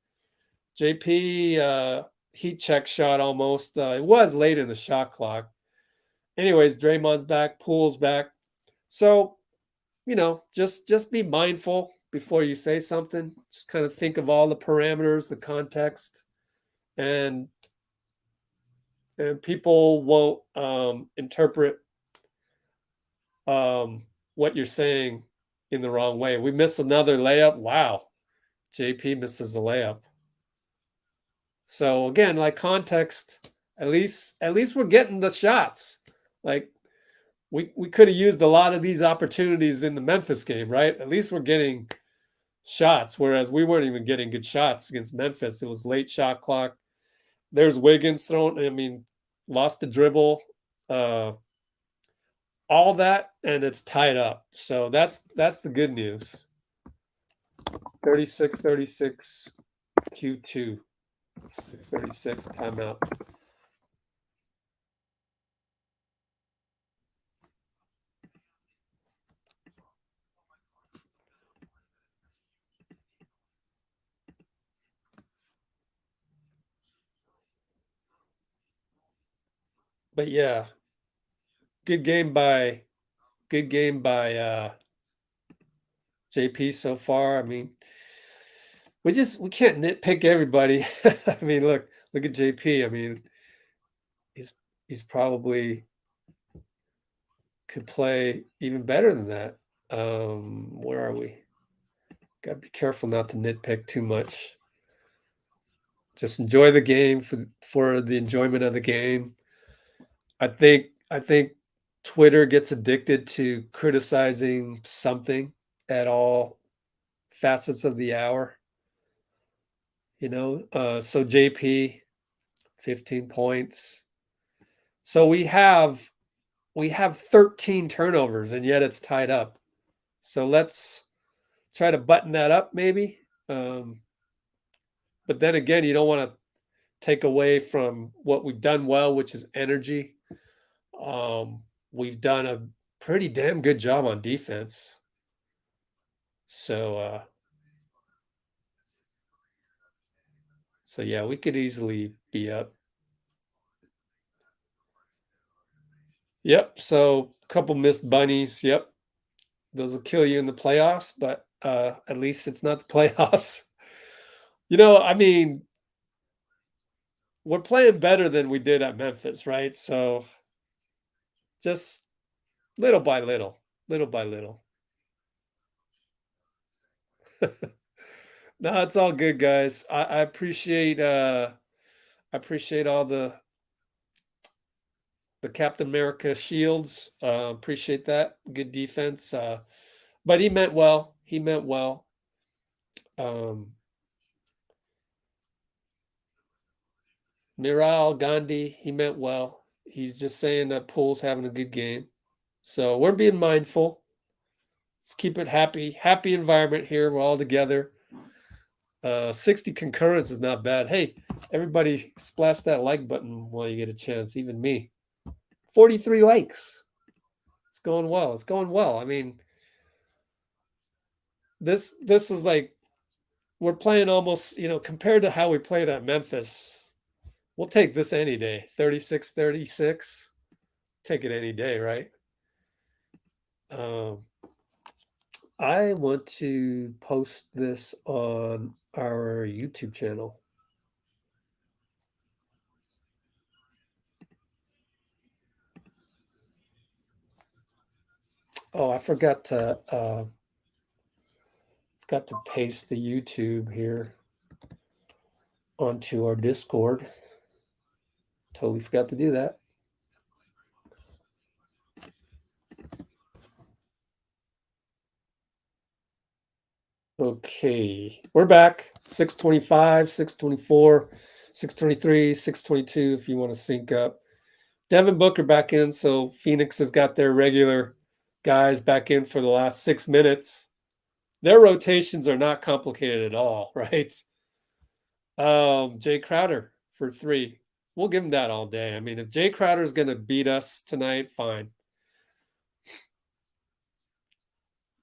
JP heat check shot almost. It was late in the shot clock. Anyways, Draymond's back, Pool's back. So, just be mindful before you say something. Just kind of think of all the parameters, the context, and people won't interpret what you're saying in the wrong way. We miss another layup. Wow. JP misses the layup. So again, like context, at least we're getting the shots. Like we could have used a lot of these opportunities in the Memphis game, right? At least we're getting shots, whereas we weren't even getting good shots against Memphis. It was late shot clock. There's Wiggins thrown. I mean, lost the dribble, all that, and it's tied up. So that's the good news. 36-36 Q2. 6:36 timeout. But yeah, good game by JP so far. I mean, we can't nitpick everybody. I mean, look at JP. I mean, he's probably could play even better than that. Where are we? Got to be careful not to nitpick too much. Just enjoy the game for the enjoyment of the game. I think Twitter gets addicted to criticizing something at all facets of the hour. So JP, 15 points. So we have 13 turnovers and yet it's tied up. So let's try to button that up maybe. But then again, you don't want to take away from what we've done well, which is energy. We've done a pretty damn good job on defense. So yeah, we could easily be up. Yep. So a couple missed bunnies. Yep. Those will kill you in the playoffs, but at least it's not the playoffs. I mean, we're playing better than we did at Memphis, right? So just little by little, little by little. No, it's all good, guys. I appreciate all the Captain America shields. Appreciate that. Good defense. But he meant well. He meant well. Miral Gandhi, he meant well. He's just saying that Pool's having a good game. So we're being mindful. Let's keep it happy. Happy environment here. We're all together. 60 concurrence is not bad. Hey, everybody splash that like button while you get a chance, even me. 43 likes. It's going well. It's going well. I mean, this is like we're playing almost, compared to how we played at Memphis. We'll take this any day. 36-36. Take it any day, right? Um, I want to post this on our YouTube channel. Oh, I forgot to paste the YouTube here onto our Discord. Totally forgot to do that. Okay, we're back. 625, 624, 623, 622 if you want to sync up. Devin Booker back in, so Phoenix has got their regular guys back in for the last 6 minutes. Their rotations are not complicated at all, right? Jay Crowder for 3. We'll give him that all day. I mean, if Jay Crowder is going to beat us tonight, fine.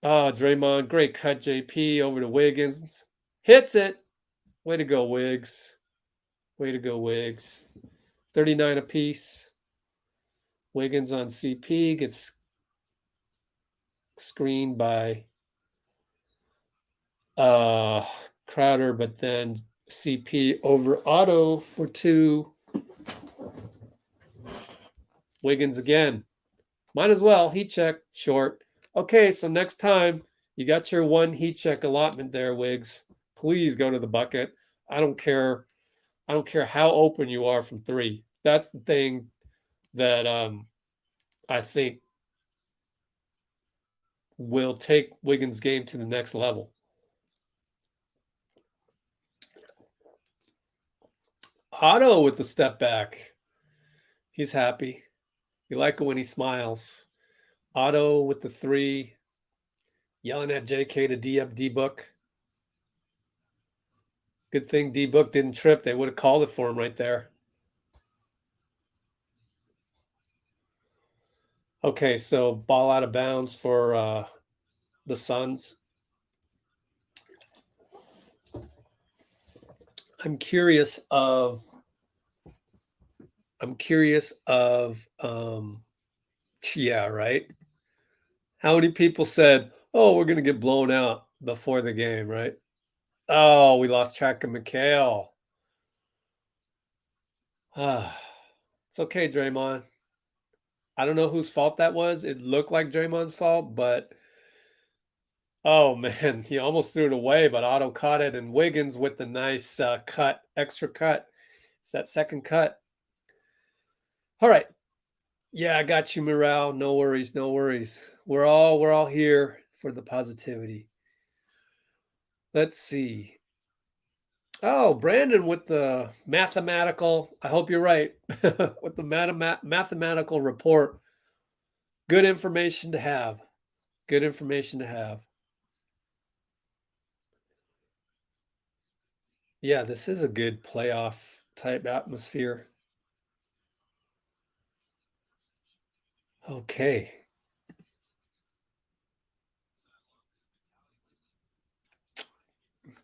Draymond, great cut, JP over to Wiggins. Hits it. Way to go, Wiggs. Way to go, Wiggs. 39 apiece. Wiggins on CP gets screened by Crowder, but then CP over Otto for 2. Wiggins again. Might as well. Heat check, short. Okay, so next time you got your 1 heat check allotment there, Wiggs. Please go to the bucket. I don't care. I don't care how open you are from 3. That's the thing that I think will take Wiggins' game to the next level. Otto with the step back. He's happy. You like it when he smiles. Otto with the 3. Yelling at JK to D up D-Book. Good thing D-Book didn't trip. They would have called it for him right there. Okay, so ball out of bounds for the Suns. I'm curious of yeah, right? How many people said, "Oh, we're going to get blown out before the game," right? Oh, we lost track of Mikhail. It's okay, Draymond. I don't know whose fault that was. It looked like Draymond's fault, but oh man, he almost threw it away, but Otto caught it, and Wiggins with the nice cut, extra cut. It's that second cut. All right. Yeah, I got you, Morale. No worries, no worries. We're all here for the positivity. Let's see. Oh, Brandon with the mathematical. I hope you're right. With the mathematical report. Good information to have. Good information to have. Yeah, this is a good playoff type atmosphere. Okay.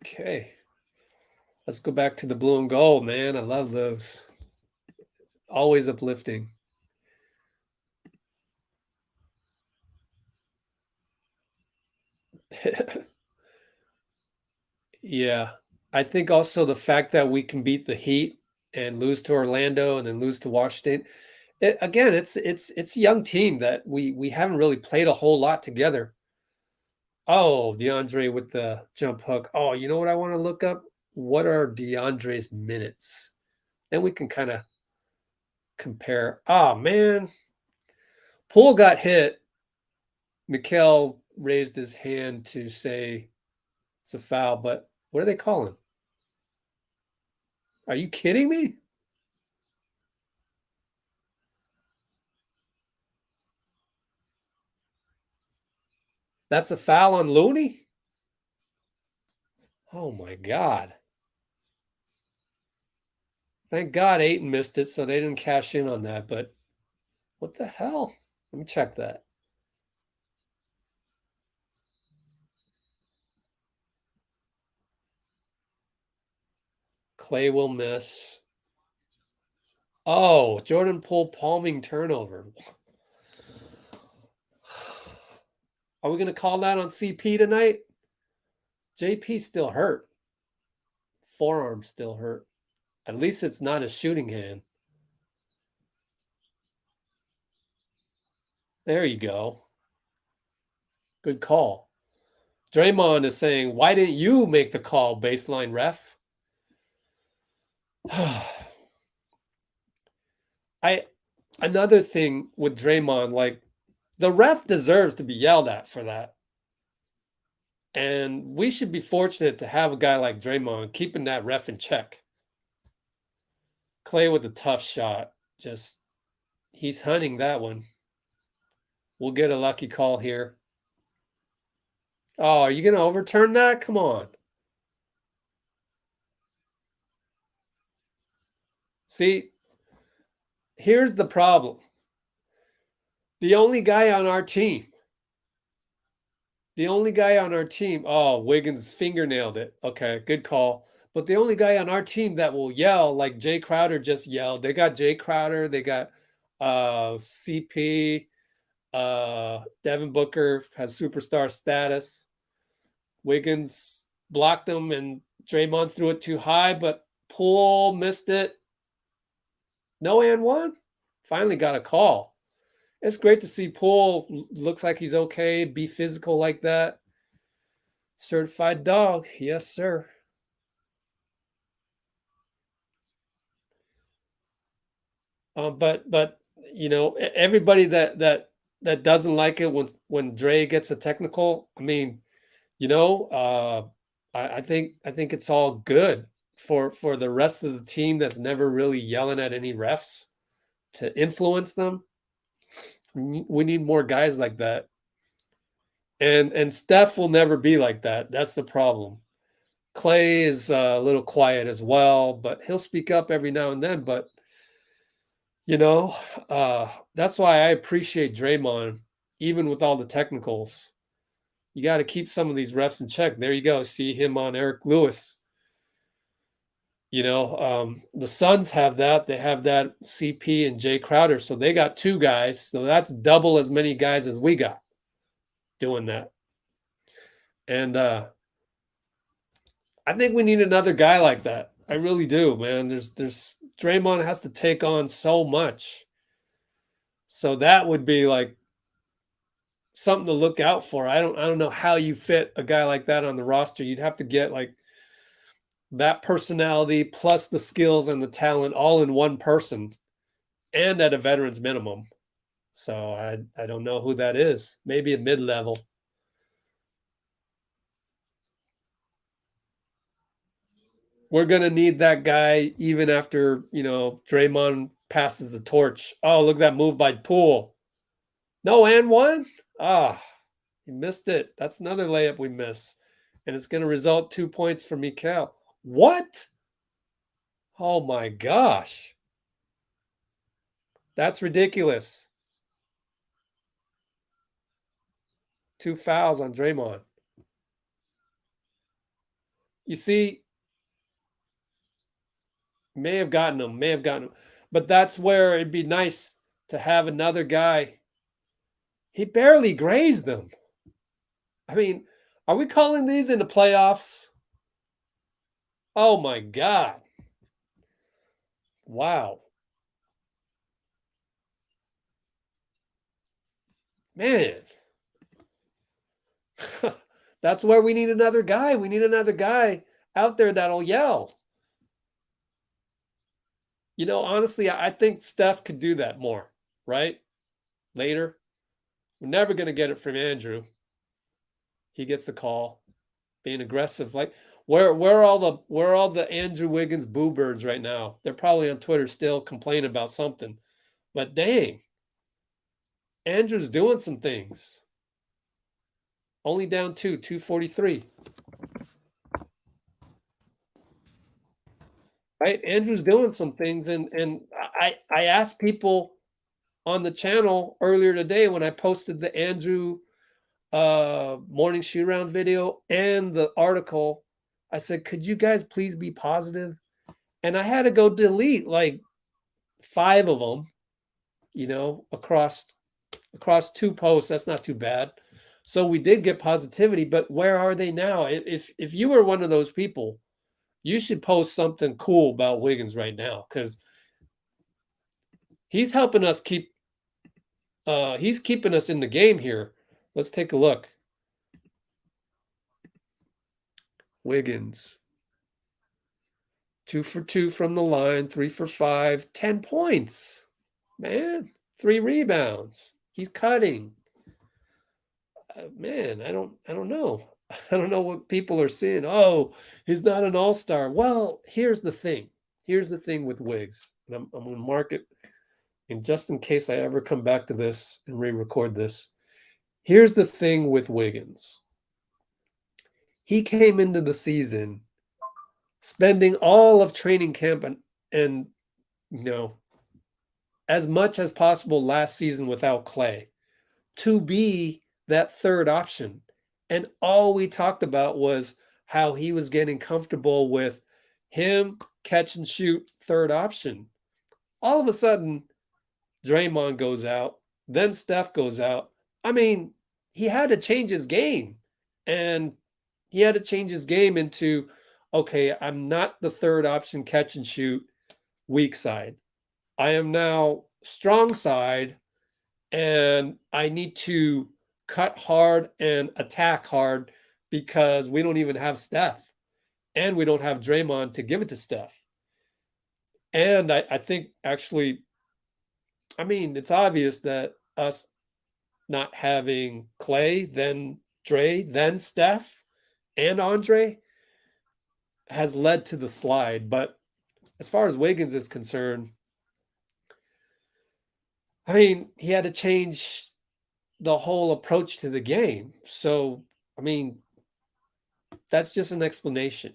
Okay. Let's go back to the blue and gold, man. I love those. Always uplifting. Yeah. I think also the fact that we can beat the Heat and lose to Orlando and then lose to Washington. Again, it's a young team that we haven't really played a whole lot together. Oh, DeAndre with the jump hook. Oh, you know what I want to look up? What are DeAndre's minutes? Then we can kind of compare. Oh man, Poole got hit. Mikal raised his hand to say it's a foul, but what are they calling? Are you kidding me? That's a foul on Looney? Oh my God. Thank God Ayton missed it, so they didn't cash in on that. But what the hell? Let me check that. Klay will miss. Oh, Jordan Poole palming turnover. Are we going to call that on CP tonight? JP still hurt. Forearm still hurt. At least it's not a shooting hand. There you go. Good call. Draymond is saying, why didn't you make the call, baseline ref? Another thing with Draymond, like the ref deserves to be yelled at for that. And we should be fortunate to have a guy like Draymond keeping that ref in check. Klay with a tough shot. Just he's hunting that one. We'll get a lucky call here. Oh, are you going to overturn that? Come on. See, here's the problem. The only guy on our team. Oh, Wiggins fingernailed it. Okay, good call. But the only guy on our team that will yell like Jay Crowder just yelled. They got Jay Crowder. They got CP. Devin Booker has superstar status. Wiggins blocked him, and Draymond threw it too high, but Poole missed it. No and one. Finally got a call. It's great to see Poole looks like he's okay, be physical like that. Certified dog. Yes, sir. But you know, everybody that doesn't like it when Dre gets a technical, I mean, you know, I think it's all good for the rest of the team that's never really yelling at any refs to influence them. We need more guys like that. And Steph will never be like that. That's the problem. Klay is a little quiet as well, but he'll speak up every now and then. But you know, that's why I appreciate Draymond, even with all the technicals. You got to keep some of these refs in check. There you go. See him on Eric Lewis. You know, the Suns have that. They have that CP and Jay Crowder. So they got two guys. So that's double as many guys as we got doing that. And I think we need another guy like that. I really do, man. There's Draymond has to take on so much. So that would be like something to look out for. I don't know how you fit a guy like that on the roster. You'd have to get like that personality plus the skills and the talent all in one person and at a veteran's minimum. So I don't know who that is. Maybe a mid-level. We're going to need that guy even after, you know, Draymond passes the torch. Oh, look at that move by Poole. No and one? Ah, he missed it. That's another layup we miss. And it's going to result 2 points for Mikal. What? Oh my gosh. That's ridiculous. 2 fouls on Draymond. You see, may have gotten him. But that's where it'd be nice to have another guy. He barely grazed them. I mean, are we calling these in the playoffs? Oh my God. Wow. Man. That's where we need another guy. We need another guy out there that'll yell. You know, honestly, I think Steph could do that more, right? Later. We're never going to get it from Andrew. He gets the call, being aggressive. Like, where are all the Andrew Wiggins boo birds right now? They're probably on Twitter still complaining about something. But dang, Andrew's doing some things. Only down 243. Right? Andrew's doing some things, and I asked people on the channel earlier today when I posted the Andrew morning shoot around video and the article. I said, could you guys please be positive? And I had to go delete like 5 of them, across 2 posts. That's not too bad. So we did get positivity, but where are they now? If you were one of those people, you should post something cool about Wiggins right now, because he's helping us he's keeping us in the game here. Let's take a look. Wiggins, 2 for 2 from the line, 3 for 5, 10 points. Man, 3 rebounds. He's cutting. Man, I don't know. I don't know what people are seeing. Oh, he's not an all-star. Well, here's the thing. Here's the thing with Wiggs. And I'm going to mark it. And just in case I ever come back to this and re-record this, here's the thing with Wiggins. He came into the season spending all of training camp and as much as possible last season without Klay to be that third option. And all we talked about was how he was getting comfortable with him catch and shoot third option. All of a sudden, Draymond goes out, then Steph goes out. I mean, he had to change his game. And he had to change his game into, okay, I'm not the third option catch and shoot weak side. I am now strong side, and I need to cut hard and attack hard because we don't even have Steph, and we don't have Draymond to give it to Steph. And I think actually, I mean, it's obvious that us not having Klay, then Dre, then Steph, and Andre has led to the slide. But as far as Wiggins is concerned, I mean, he had to change the whole approach to the game. So, I mean, that's just an explanation.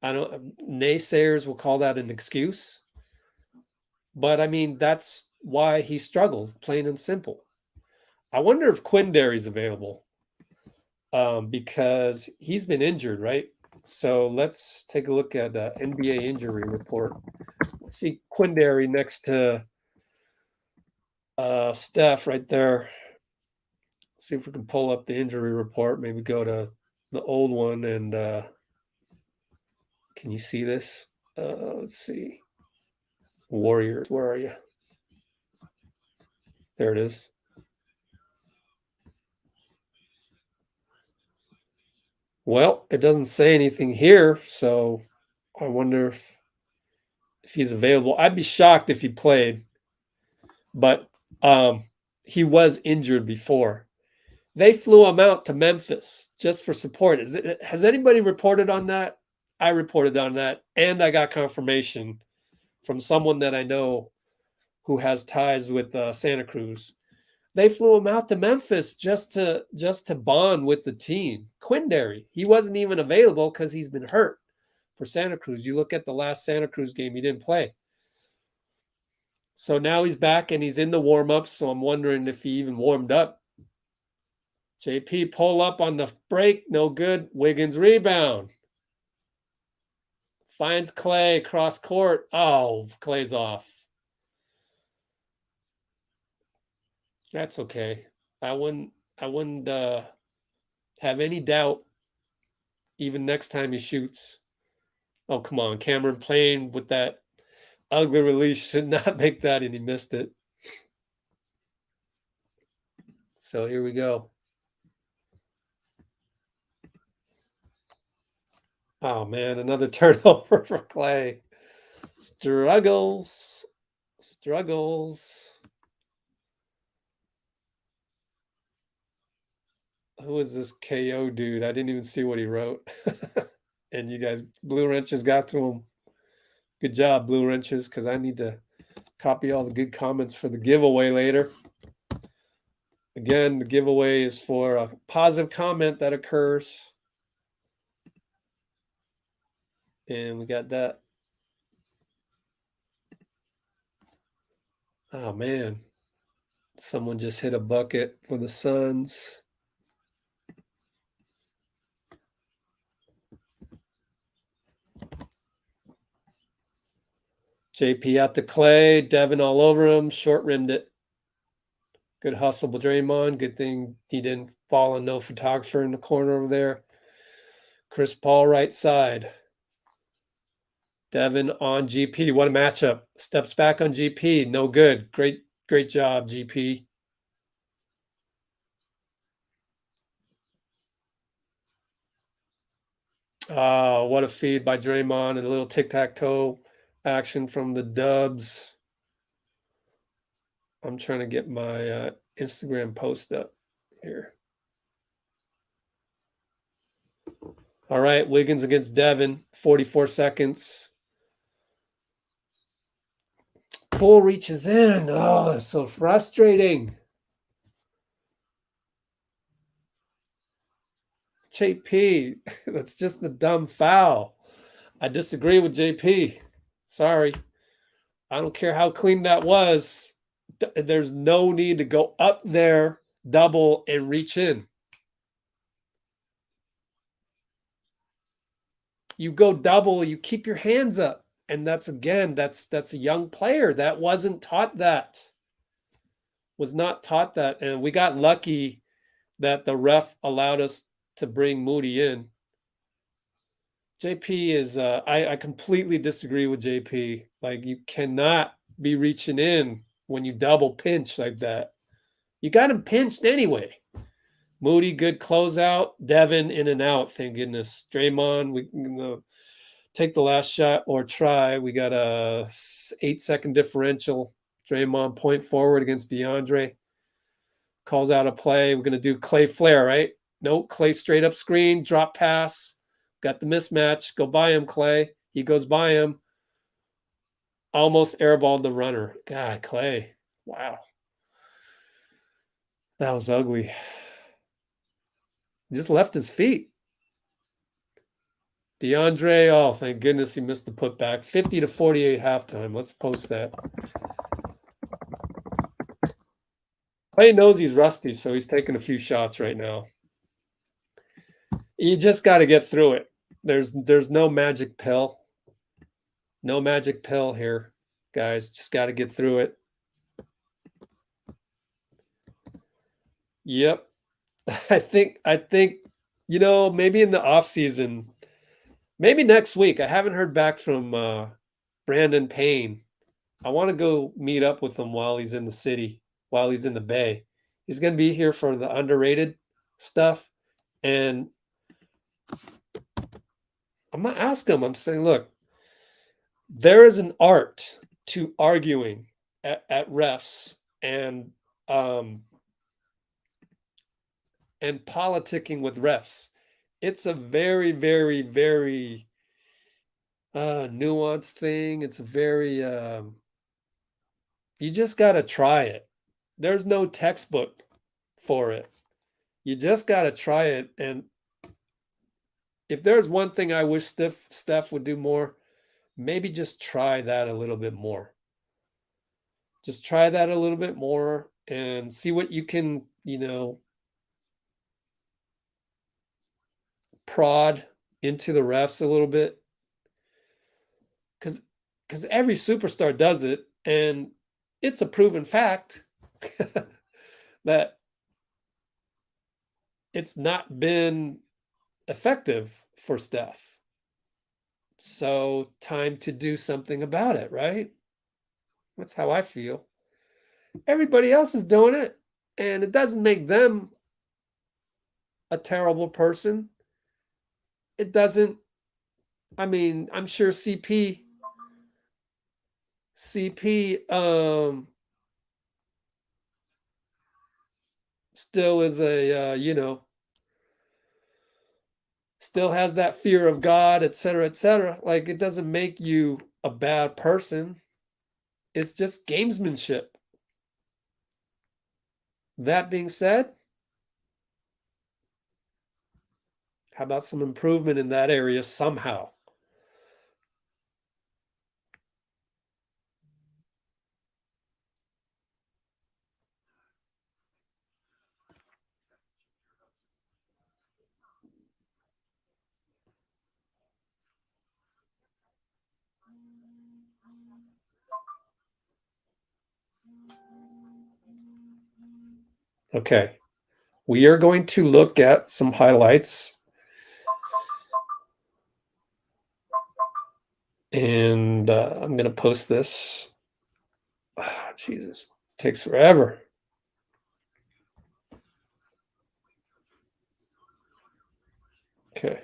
I don't naysayers will call that an excuse. But I mean, that's why he struggled, plain and simple. I wonder if Quindary's available. Because he's been injured, right? So let's take a look at NBA injury report. Let's see Quindary next to Steph right there. See if we can pull up the injury report. Maybe go to the old one and can you see this? Let's see. Warriors, where are you? There it is. Well, it doesn't say anything here, so I wonder if he's available. I'd be shocked if he played, but he was injured before. They flew him out to Memphis just for support. Has anybody reported on that? I reported on that, and I got confirmation from someone that I know who has ties with Santa Cruz. They flew him out to Memphis just to bond with the team. Quindary, he wasn't even available because he's been hurt for Santa Cruz. You look at the last Santa Cruz game, he didn't play. So now he's back and he's in the warm-up, so I'm wondering if he even warmed up. JP pull up on the break, no good. Wiggins rebound. Finds Klay cross court. Oh, Klay's off. That's okay. I wouldn't have any doubt even next time he shoots. Oh, come on. Cameron playing with that ugly release should not make that, and he missed it. So here we go. Oh, man, another turnover for Klay. Struggles. Who is this KO dude? I didn't even see what he wrote. And you guys, Blue Wrenches got to him. Good job, Blue Wrenches, because I need to copy all the good comments for the giveaway later. Again, the giveaway is for a positive comment that occurs. And we got that. Oh, man. Someone just hit a bucket for the Suns. JP out to Klay. Devin all over him. Short rimmed it. Good hustle by Draymond. Good thing he didn't fall on no photographer in the corner over there. Chris Paul right side. Devin on GP. What a matchup. Steps back on GP. No good. Great job, GP. What a feed by Draymond and a little tic-tac-toe action from the Dubs. I'm trying to get my Instagram post up here. All right, Wiggins against Devin, 44 seconds. Bull reaches in. Oh, that's so frustrating. JP, that's just the dumb foul. I disagree with JP. Sorry. I don't care how clean that was. There's no need to go up there, double, and reach in. You go double, you keep your hands up. And that's a young player that wasn't taught that. Was not taught that. And we got lucky that the ref allowed us to bring Moody in. JP is I completely disagree with JP. Like, you cannot be reaching in when you double pinch like that. You got him pinched anyway. Moody, good closeout. Devin in and out. Thank goodness. Draymond, we take the last shot or try. We got a 8-second differential. Draymond point forward against DeAndre. Calls out a play. We're going to do Klay flare, right? Nope. Klay straight up screen, drop pass. Got the mismatch. Go by him, Klay. He goes by him. Almost airballed the runner. God, Klay. Wow. That was ugly. Just left his feet. DeAndre, oh, thank goodness he missed the putback. 50-48 halftime. Let's post that. Klay knows he's rusty, so he's taking a few shots right now. You just got to get through it. There's no magic pill. No magic pill here, guys. Just got to get through it. Yep. I think maybe in the off season, maybe next week. I haven't heard back from Brandon Payne. I want to go meet up with him while he's in the city, while he's in the Bay. He's going to be here for the underrated stuff. And I'm going to ask him, I'm saying, look, there is an art to arguing at refs and politicking with refs. It's a very, very, very nuanced thing. It's a very, you just got to try it. There's no textbook for it. You just got to try it. And if there's one thing I wish Steph would do more, maybe just try that a little bit more. Just try that a little bit more and see what you can, prod into the refs a little bit. Because every superstar does it, and it's a proven fact that it's not been effective for Steph. So time to do something about it, right? That's how I feel. Everybody else is doing it, and it doesn't make them a terrible person. It doesn't. I mean, I'm sure CP still is a still has that fear of God, et cetera. Like, it doesn't make you a bad person. It's just gamesmanship. That being said, how about some improvement in that area somehow? Okay. We are going to look at some highlights, and I'm going to post this. Oh, Jesus, it takes forever. Okay.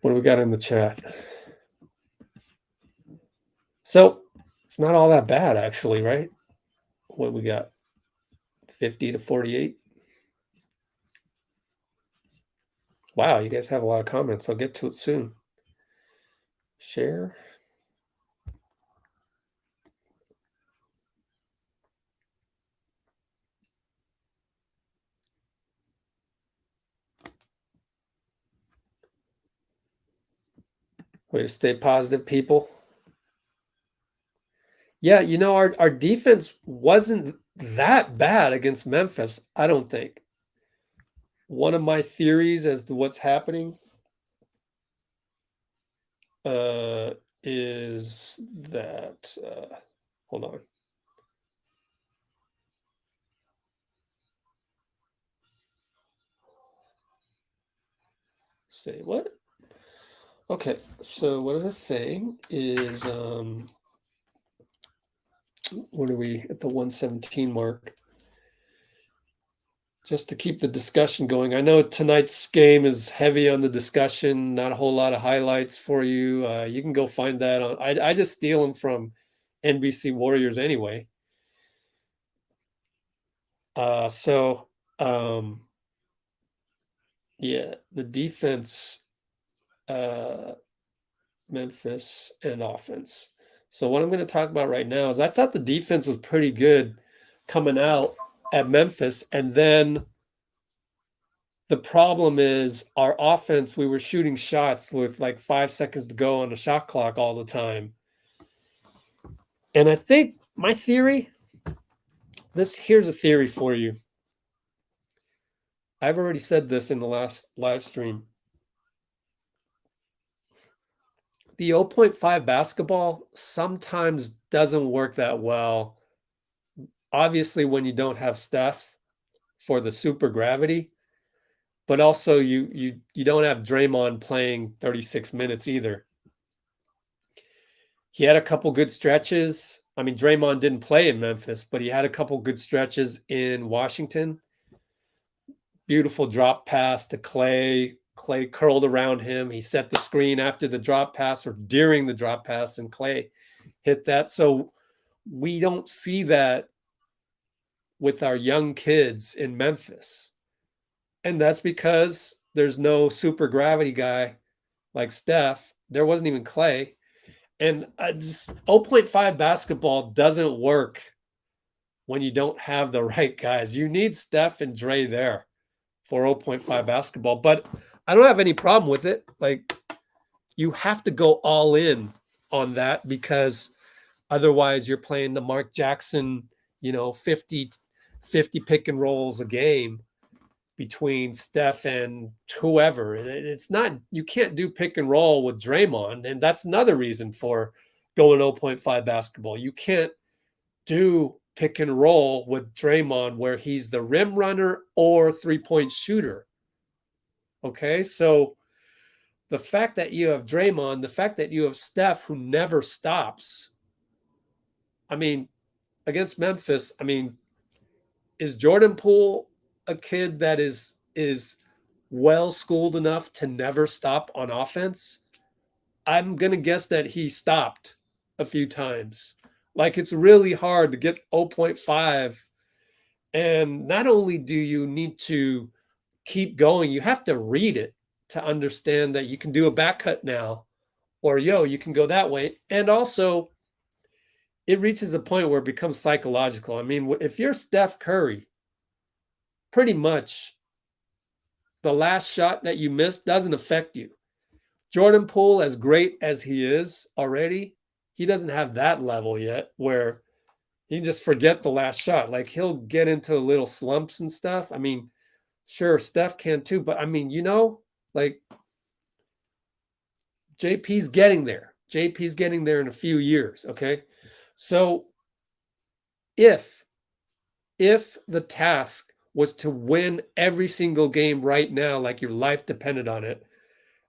What do we got in the chat? So it's not all that bad, actually, right? What do we got? 50 to 48. Wow, you guys have a lot of comments. I'll get to it soon. Share. Way to stay positive, people. Yeah, our defense wasn't that bad against Memphis, I don't think. One of my theories as to what's happening is that hold on. Say what? Okay, so what I was saying is what are we at the 117 mark? Just to keep the discussion going. I know tonight's game is heavy on the discussion, not a whole lot of highlights for you. You can go find that on. I just steal them from NBC Warriors anyway. So yeah, the defense, Memphis, and offense. So what I'm going to talk about right now is I thought the defense was pretty good coming out at Memphis, and then the problem is our offense, we were shooting shots with like 5 seconds to go on the shot clock all the time. And I think my theory, here's a theory for you. I've already said this in the last live stream. The 0.5 basketball sometimes doesn't work that well. Obviously, when you don't have Steph for the super gravity, but also you don't have Draymond playing 36 minutes either. He had a couple good stretches. I mean, Draymond didn't play in Memphis, but he had a couple good stretches in Washington. Beautiful drop pass to Klay. Klay curled around him. He set the screen after the drop pass or during the drop pass, and Klay hit that. So we don't see that with our young kids in Memphis. And that's because there's no super gravity guy like Steph. There wasn't even Klay. And I just 0.5 basketball doesn't work when you don't have the right guys. You need Steph and Dre there for 0.5 basketball, but I don't have any problem with it. Like, you have to go all in on that because otherwise you're playing the Mark Jackson, 50 pick and rolls a game between Steph and whoever. It's not, you can't do pick and roll with Draymond. And that's another reason for going 0.5 basketball. You can't do pick and roll with Draymond where he's the rim runner or 3-point shooter. Okay. So the fact that you have Draymond, the fact that you have Steph who never stops. I mean, against Memphis, I mean, is Jordan Poole a kid that is well schooled enough to never stop on offense? I'm going to guess that he stopped a few times. Like, it's really hard to get 0.5. And not only do you need to keep going, you have to read it to understand that you can do a back cut now, or you can go that way. And also, it reaches a point where it becomes psychological. I mean, if you're Steph Curry, pretty much the last shot that you miss doesn't affect you. Jordan Poole, as great as he is already, he doesn't have that level yet where he can just forget the last shot. Like he'll get into little slumps and stuff. I mean, sure, Steph can too, but I mean, like JP's getting there. JP's getting there in a few years. Okay. So if the task was to win every single game right now, like your life depended on it,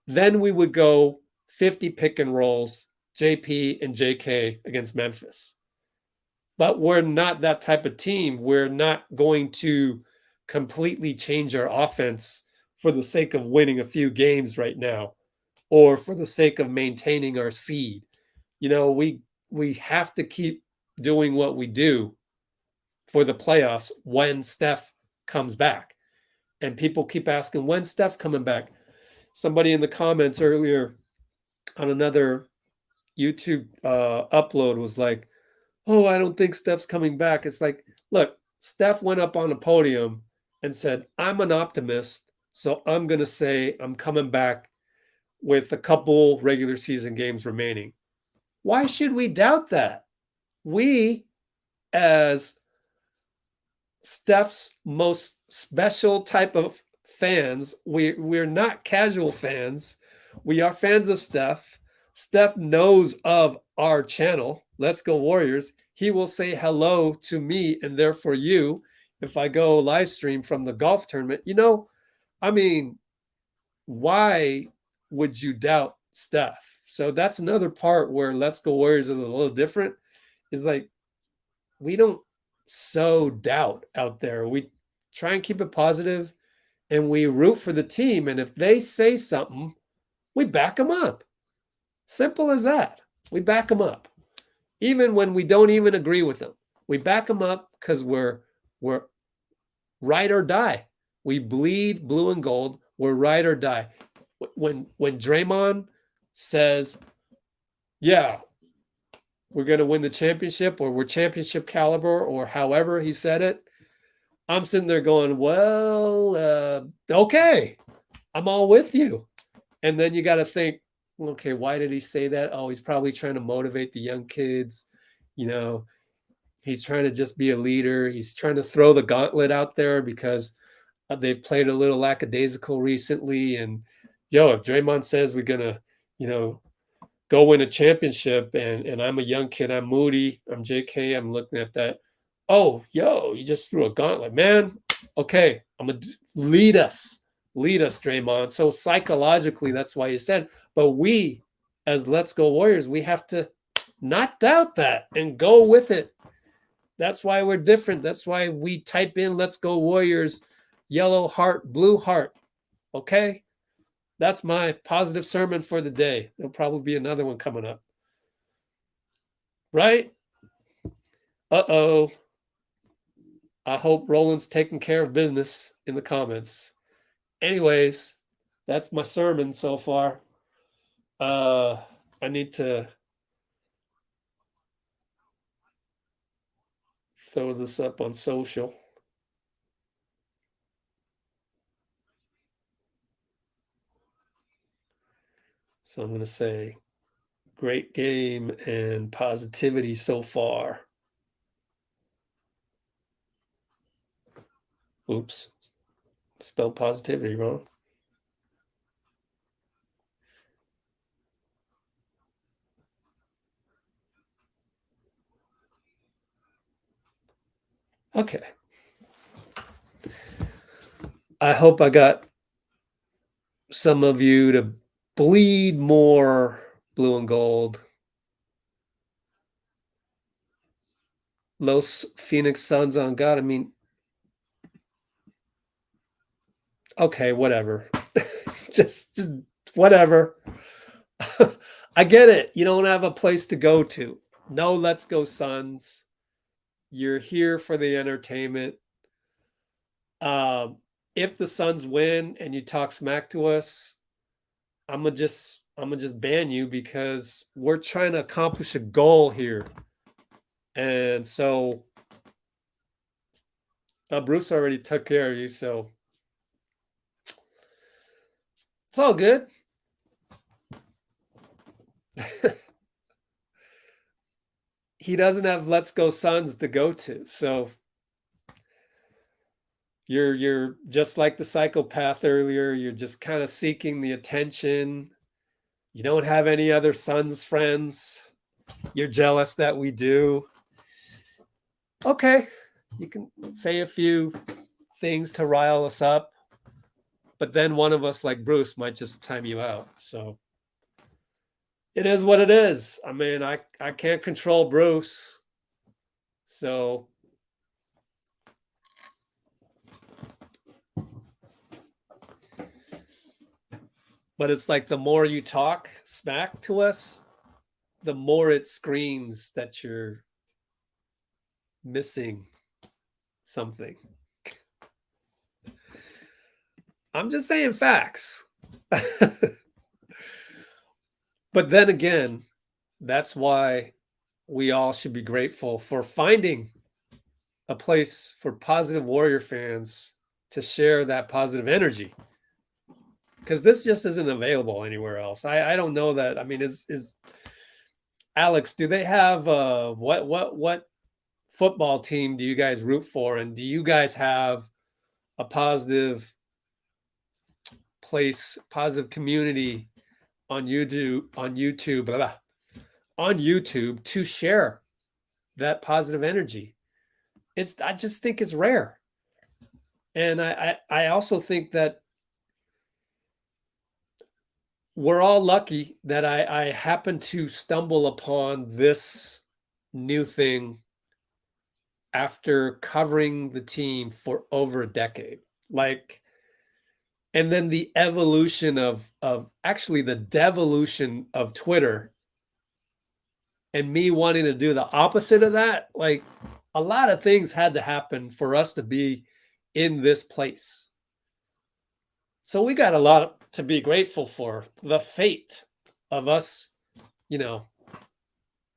then we would go 50 pick and rolls, JP and JK against Memphis. But we're not that type of team. We're not going to completely change our offense for the sake of winning a few games right now or for the sake of maintaining our seed. We have to keep doing what we do for the playoffs when Steph comes back. And people keep asking, when's Steph coming back? Somebody in the comments earlier on another YouTube upload was like, oh, I don't think Steph's coming back. It's like, look, Steph went up on a podium and said, I'm an optimist. So I'm going to say I'm coming back with a couple regular season games remaining. Why should we doubt that? We, as Steph's most special type of fans, we're not casual fans. We are fans of Steph. Steph knows of our channel, Let's Go Warriors. He will say hello to me and therefore you if I go live stream from the golf tournament. I mean, why would you doubt Steph? So that's another part where Let's Go Warriors is a little different. Is like we don't sow doubt out there. We try and keep it positive and we root for the team. And if they say something, we back them up. Simple as that. We back them up. Even when we don't even agree with them. We back them up because we're ride or die. We bleed blue and gold. We're ride or die. When Draymond says, yeah, we're going to win the championship or we're championship caliber or however he said it, I'm sitting there going, well, okay, I'm all with you. And then you got to think, okay, why did he say that? Oh, he's probably trying to motivate the young kids. He's trying to just be a leader. He's trying to throw the gauntlet out there because they've played a little lackadaisical recently. And, if Draymond says we're going to, go win a championship and I'm a young kid, I'm moody, I'm JK, I'm looking at that. Oh, you just threw a gauntlet, man. Okay, I'm going to lead us, Draymond. So psychologically, that's why you said, but we as Let's Go Warriors, we have to not doubt that and go with it. That's why we're different. That's why we type in Let's Go Warriors, yellow heart, blue heart. Okay? That's my positive sermon for the day. There'll probably be another one coming up. Right? Uh-oh. I hope Roland's taking care of business in the comments. Anyways, that's my sermon so far. I need to throw this up on social. So I'm going to say, great game and positivity so far. Oops. Spelled positivity wrong. Okay. I hope I got some of you to bleed more blue and gold. Los Phoenix Suns on God. I mean, okay, whatever. just whatever. I get it. You don't have a place to go to. No, let's go Suns. You're here for the entertainment. If the Suns win and you talk smack to us, I'm gonna just ban you because we're trying to accomplish a goal here. And so Bruce already took care of you, so it's all good. He doesn't have Let's Go Suns to go to, so you're just like the psychopath earlier. You're just kind of seeking the attention. You don't have any other Suns friends. You're jealous that we do. Okay, you can say a few things to rile us up, but then one of us, like Bruce, might just time you out. So it is what it is. I mean, I can't control Bruce. So but it's like the more you talk smack to us, the more it screams that you're missing something. I'm just saying facts. But then again, that's why we all should be grateful for finding a place for positive Warrior fans to share that positive energy. Because this just isn't available anywhere else. I don't know that. I mean, is Alex, do they have what football team do you guys root for? And do you guys have a positive place, positive community on YouTube to share that positive energy? I just think it's rare. And I also think that we're all lucky that I happen to stumble upon this new thing after covering the team for over a decade. Like, and then the evolution of actually the devolution of Twitter and me wanting to do the opposite of that. Like, a lot of things had to happen for us to be in this place. So we got a lot to be grateful for. The fate of us,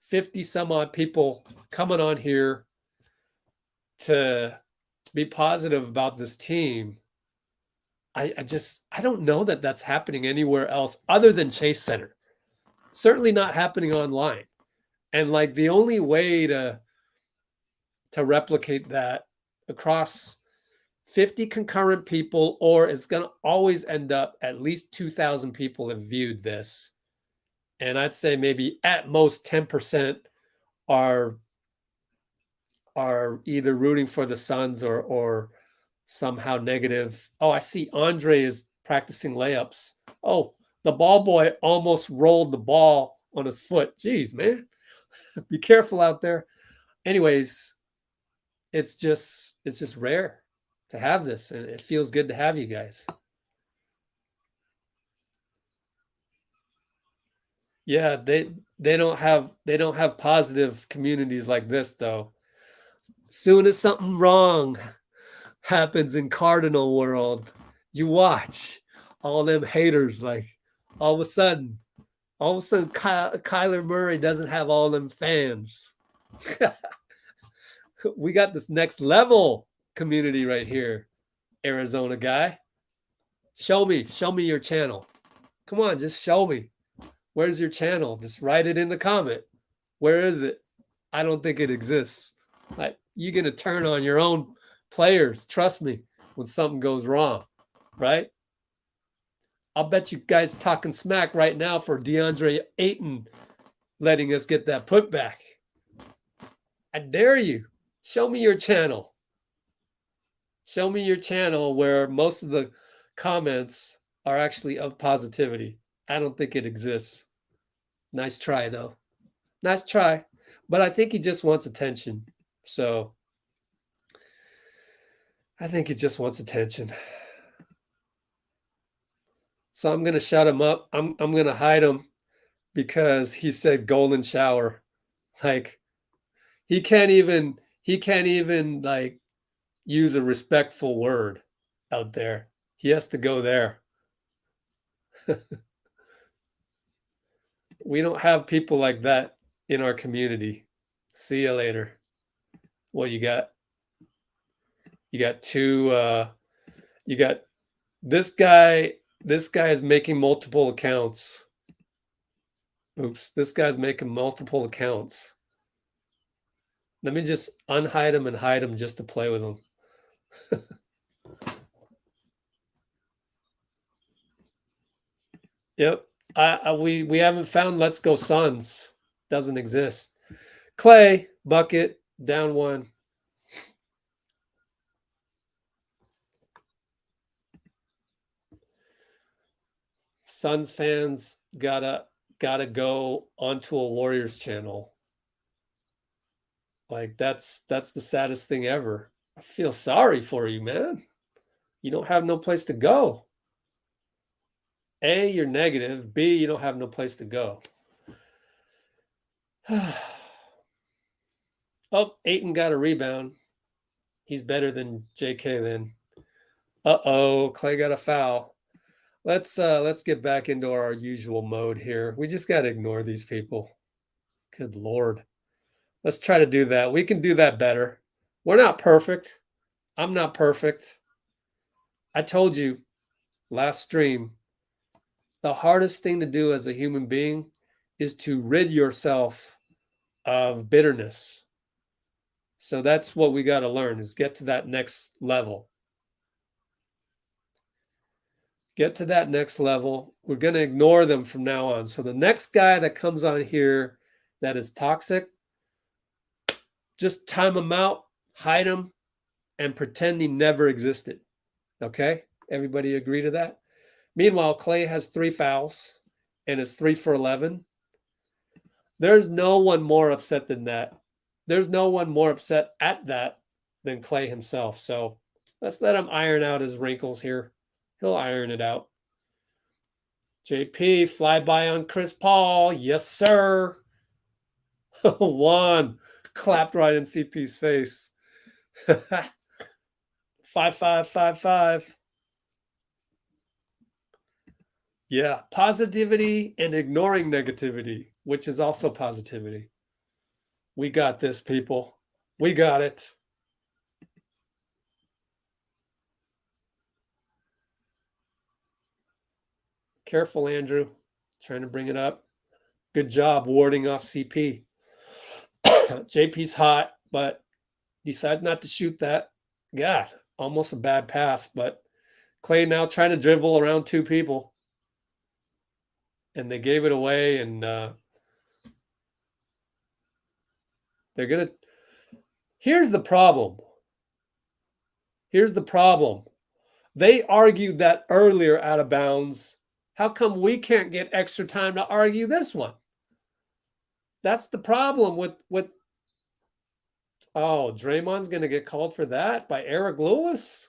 50 some odd people coming on here to be positive about this team. I don't know that that's happening anywhere else other than Chase Center. Certainly not happening online. And like the only way to replicate that across 50 concurrent people, or it's going to always end up at least 2,000 people have viewed this. And I'd say maybe at most 10% are either rooting for the Suns or somehow negative. Oh, I see Andre is practicing layups. Oh, the ball boy almost rolled the ball on his foot. Jeez, man. Be careful out there. Anyways, it's just rare to have this, and it feels good to have you guys. Yeah, they don't have positive communities like this though. Soon as something wrong happens in Cardinal world, you watch all them haters. Like all of a sudden, Kyler Murray doesn't have all them fans. We got this next level community right here, Arizona guy. Show me your channel. Come on, just show me. Where's your channel? Just write it in the comment. Where is it? I don't think it exists. Like, you're going to turn on your own players. Trust me, when something goes wrong, right? I'll bet you guys talking smack right now for DeAndre Ayton letting us get that putback. I dare you. Show me your channel. Show me your channel where most of the comments are actually of positivity. I don't think it exists. Nice try, though. Nice try. But I think he just wants attention. So I think he just wants attention. So I'm going to shut him up. I'm going to hide him because he said golden shower. Like, he can't even like use a respectful word out there. He has to go there. We don't have people like that in our community. See you later. What you got? You got two, you got this guy is making multiple accounts. Oops, this guy's making multiple accounts. Let me just unhide him and hide him just to play with him. Yep. We haven't found Let's Go Suns. Doesn't exist. Klay, bucket, down one. Suns fans gotta go onto a Warriors channel. Like that's the saddest thing ever. I feel sorry for you, man. You don't have no place to go. A, you're negative. B, you don't have no place to go. Oh, Ayton got a rebound. He's better than JK then. Uh-oh, Klay got a foul. Let's get back into our usual mode here. We just got to ignore these people. Good Lord. Let's try to do that. We can do that better. We're not perfect. I'm not perfect. I told you last stream, the hardest thing to do as a human being is to rid yourself of bitterness. So that's what we got to learn, is get to that next level. Get to that next level. We're going to ignore them from now on. So the next guy that comes on here that is toxic, just time him out, hide him, and pretend he never existed. Okay? Everybody agree to that? Meanwhile, Klay has 3 fouls and is 3 for 11. There's no one more upset than that. There's no one more upset at that than Klay himself. So let's let him iron out his wrinkles here. He'll iron it out. JP, flyby on Chris Paul. Yes, sir. One. Clapped right in CP's face. 5-5, 5-5. Yeah, positivity and ignoring negativity, which is also positivity. We got this, people. We got it. Careful, Andrew. Trying to bring it up. Good job warding off CP. JP's hot, but decides not to shoot that. God, almost a bad pass, but Klay now trying to dribble around 2 people. And they gave it away, and they're going to... Here's the problem. Here's the problem. They argued that earlier out of bounds. How come we can't get extra time to argue this one? That's the problem with oh, Draymond's going to get called for that by Eric Lewis?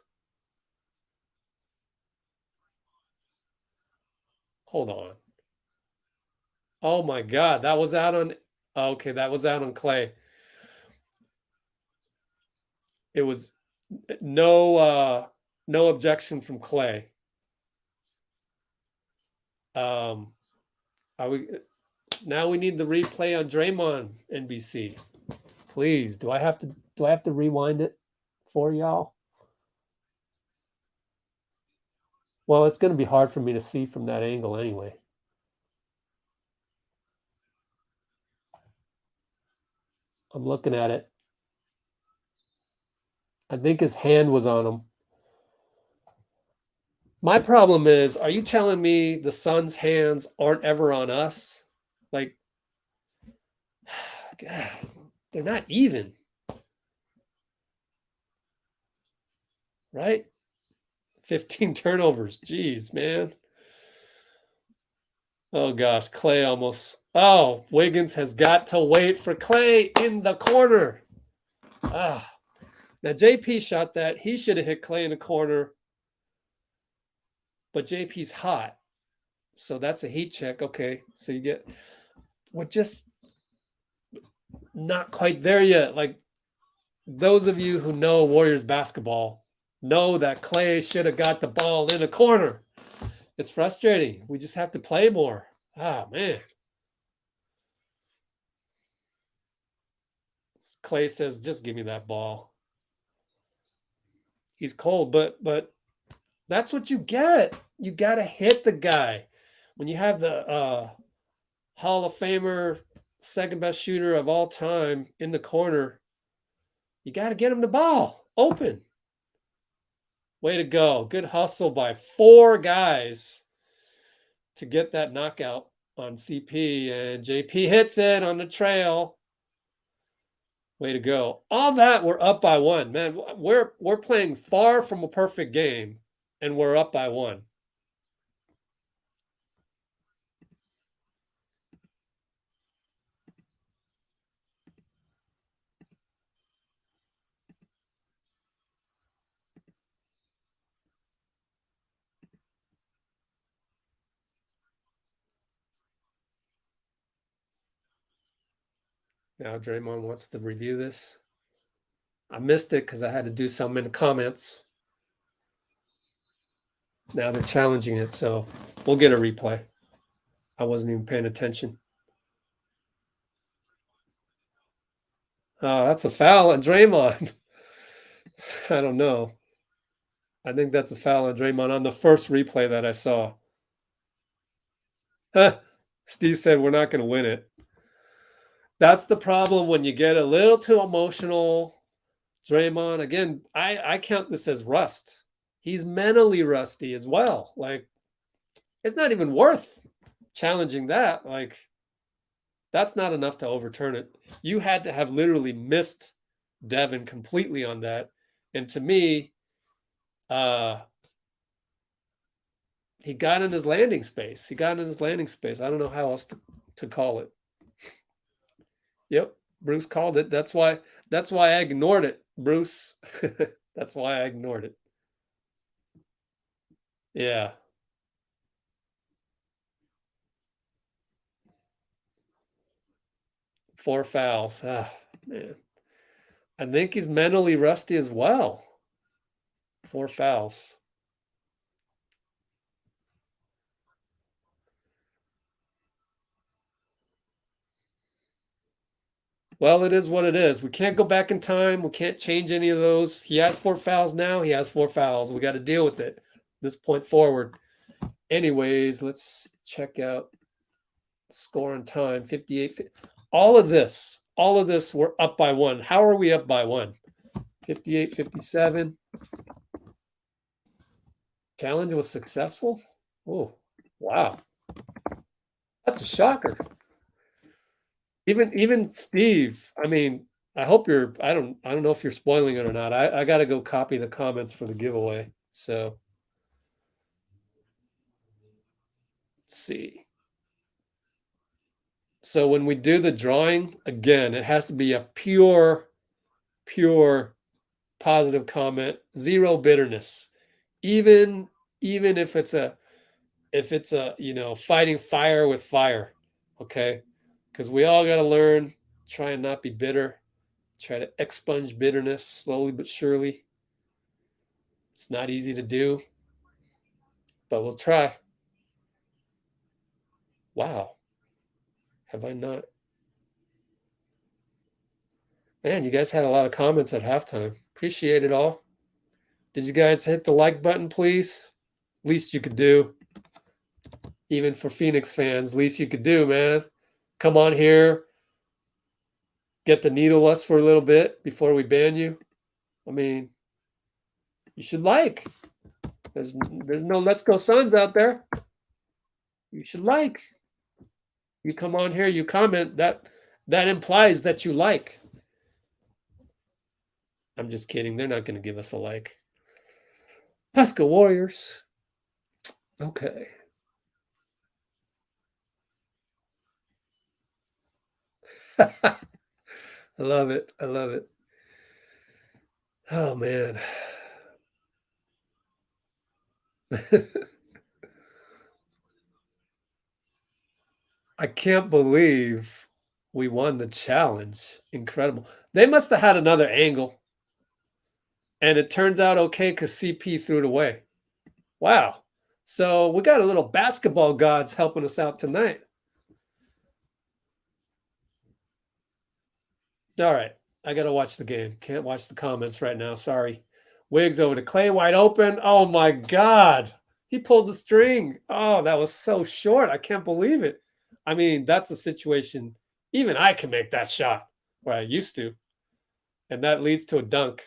Hold on. Oh my God, that was out on... Okay, that was out on Klay. It was no objection from Klay. Are we... Now we need the replay on Draymond, NBC. Please, do I have to rewind it for y'all? Well, it's going to be hard for me to see from that angle anyway. I'm looking at it. I think his hand was on him. My problem is, are you telling me the Suns' hands aren't ever on us? Like, God, they're not even. Right? 15 turnovers. Jeez, man. Oh, gosh. Klay almost... Oh, Wiggins has got to wait for Klay in the corner. Ah. Now, JP shot that. He should have hit Klay in the corner. But JP's hot. So that's a heat check. Okay. So you get... We're just not quite there yet. Like, those of you who know Warriors basketball know that Klay should have got the ball in the corner. It's frustrating. We just have to play more. Ah, man. Klay says, just give me that ball. He's cold, but that's what you get. You got to hit the guy. When you have the Hall of Famer, second best shooter of all time in the corner, you got to get him the ball open. Way to go. Good hustle by 4 guys to get that knockout on CP. And JP hits it on the trail. Way to go. All that, we're up by 1. Man, we're playing far from a perfect game, and we're up by 1. Now Draymond wants to review this. I missed it because I had to do something in the comments. Now they're challenging it, so we'll get a replay. I wasn't even paying attention. Oh, that's a foul on Draymond. I don't know. I think that's a foul on Draymond on the first replay that I saw. Steve said we're not going to win it. That's the problem when you get a little too emotional. Draymond, again, I count this as rust. He's mentally rusty as well. Like, it's not even worth challenging that. Like, that's not enough to overturn it. You had to have literally missed Devin completely on that. And to me, he got in his landing space. I don't know how else to call it. Yep, Bruce called it. That's why I ignored it, Bruce. That's why I ignored it. Yeah. Four fouls. Ah, man. I think he's mentally rusty as well. 4 fouls. Well, it is what it is. We can't go back in time. We can't change any of those. He has 4 fouls now. He has 4 fouls. We got to deal with it this point forward. Anyways, let's check out score and time. 58. All of this, we're up by 1. How are we up by 1? 58, 57. Challenge was successful? Oh, wow. That's a shocker. Even Steve, I mean, I hope you're, I don't know if you're spoiling it or not. I got to go copy the comments for the giveaway. So let's see. So when we do the drawing, again, it has to be a pure positive comment, 0 bitterness. Even if it's a fighting fire with fire, okay? Because we all got to learn, try and not be bitter, try to expunge bitterness slowly but surely. It's not easy to do, but we'll try. Wow. Have I not? Man, you guys had a lot of comments at halftime. Appreciate it all. Did you guys hit the like button, please? Least you could do. Even for Phoenix fans, least you could do, man. Come on here. Get to needle us for a little bit before we ban you. I mean, you should like. There's no Let's Go Suns out there. You should like. You come on here, you comment, that implies that you like. I'm just kidding. They're not going to give us a like. Let's go Warriors. Okay. I love it. I love it. Oh, man. I can't believe we won the challenge. Incredible. They must have had another angle. And it turns out okay because CP threw it away. Wow. So we got a little basketball gods helping us out tonight. All right. I got to watch the game. Can't watch the comments right now. Sorry. Wiggs over to Klay, wide open. Oh my God. He pulled the string. Oh, that was so short. I can't believe it. I mean, that's a situation. Even I can make that shot where I used to. And that leads to a dunk.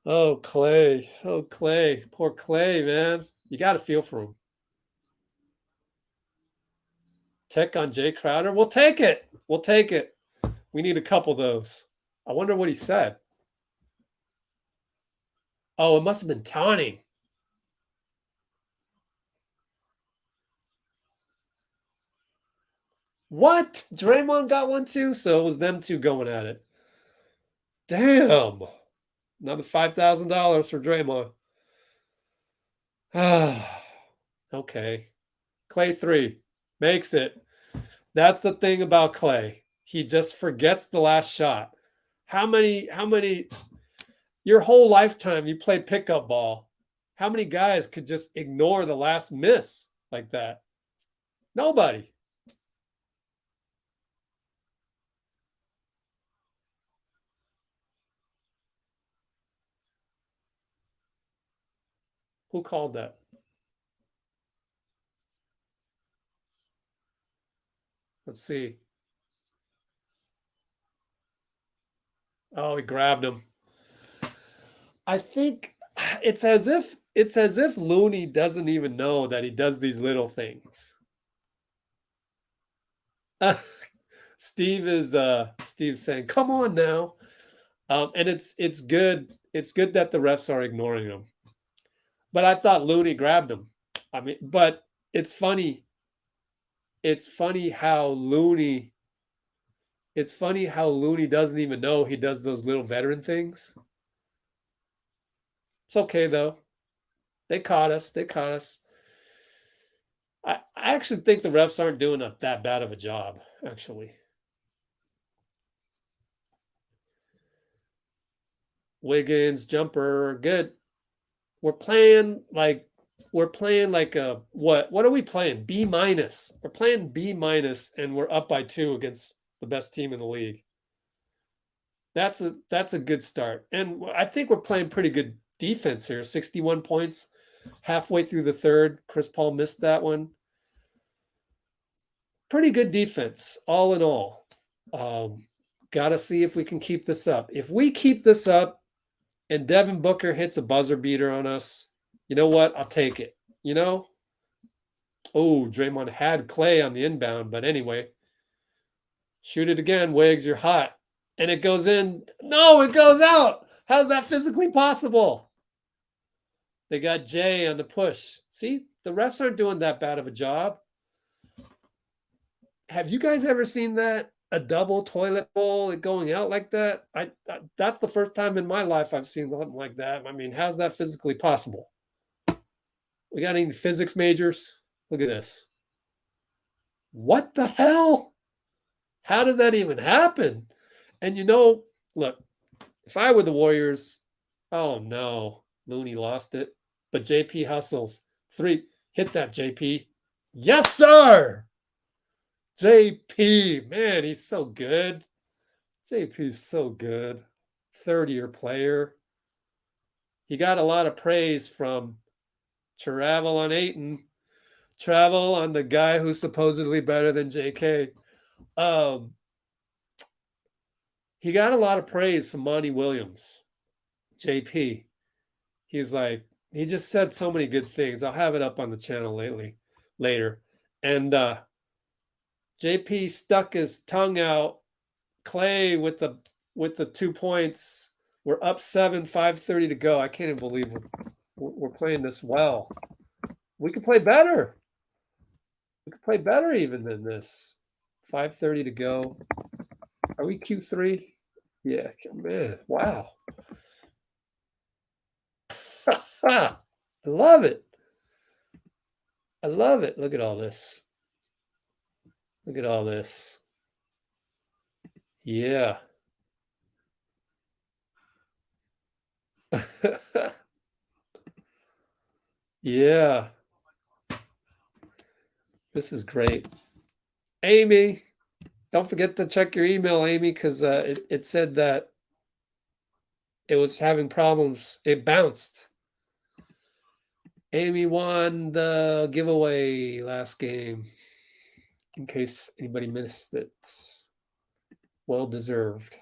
Oh, Klay. Oh, Klay. Poor Klay, man. You got to feel for him. Tech on Jay Crowder. We'll take it. We'll take it. We need a couple of those. I wonder what he said. Oh, it must have been taunting. What? Draymond got one too? So it was them two going at it. Damn. Another $5,000 for Draymond. Ah, okay. Klay 3 makes it. That's the thing about Klay. He just forgets the last shot. How many your whole lifetime you played pickup ball. How many guys could just ignore the last miss like that? Nobody. Who called that? Let's see. Oh, he grabbed him. I think it's as if Looney doesn't even know that he does these little things. Steve's saying, "Come on now." And it's good that the refs are ignoring him. But I thought Looney grabbed him. I mean, but it's funny. It's funny how Looney it's funny how Looney doesn't even know he does those little veteran things. It's okay though. They caught us. They caught us. I actually think the refs aren't doing that bad of a job, actually. Wiggins, jumper, good. We're playing like a what are we playing? B minus. We're playing B minus and we're up by 2 against the best team in the league. That's a good start. And I think we're playing pretty good defense here. 61 points halfway through the third. Chris Paul missed that one. Pretty good defense, all in all. Got to see if we can keep this up. If we keep this up and Devin Booker hits a buzzer beater on us, you know what? I'll take it. You know? Oh, Draymond had Klay on the inbound, but anyway, shoot it again, Wiggs. You're hot. And it goes in. No, it goes out. How's that physically possible? They got Jay on the push. See, the refs aren't doing that bad of a job. Have you guys ever seen that? A double toilet bowl going out like that? That's the first time in my life I've seen something like that. I mean, how's that physically possible? We got any physics majors? Look at this. What the hell? How does that even happen? And look, if I were the Warriors, oh no, Looney lost it. But JP hustles. 3, hit that, JP. Yes, sir. JP, man, he's so good. JP's so good. Third-year player. He got a lot of praise from Travel on Ayton. Travel on the guy who's supposedly better than JK. He got a lot of praise from Monty Williams. JP. He's like, he just said so many good things. I'll have it up on the channel later. And JP stuck his tongue out. Klay with the 2 points. We're up 7, 5:30 to go. I can't even believe we're playing this well. We could play better. We could play better even than this. 5:30 to go. Are we Q3? Yeah, man. Wow. I love it. I love it. Look at all this. Look at all this. Yeah. Yeah. This is great. Amy, Don't forget to check your email, Amy, because it said that it was having problems. It bounced. Amy won the giveaway last game, in case anybody missed it. Well deserved.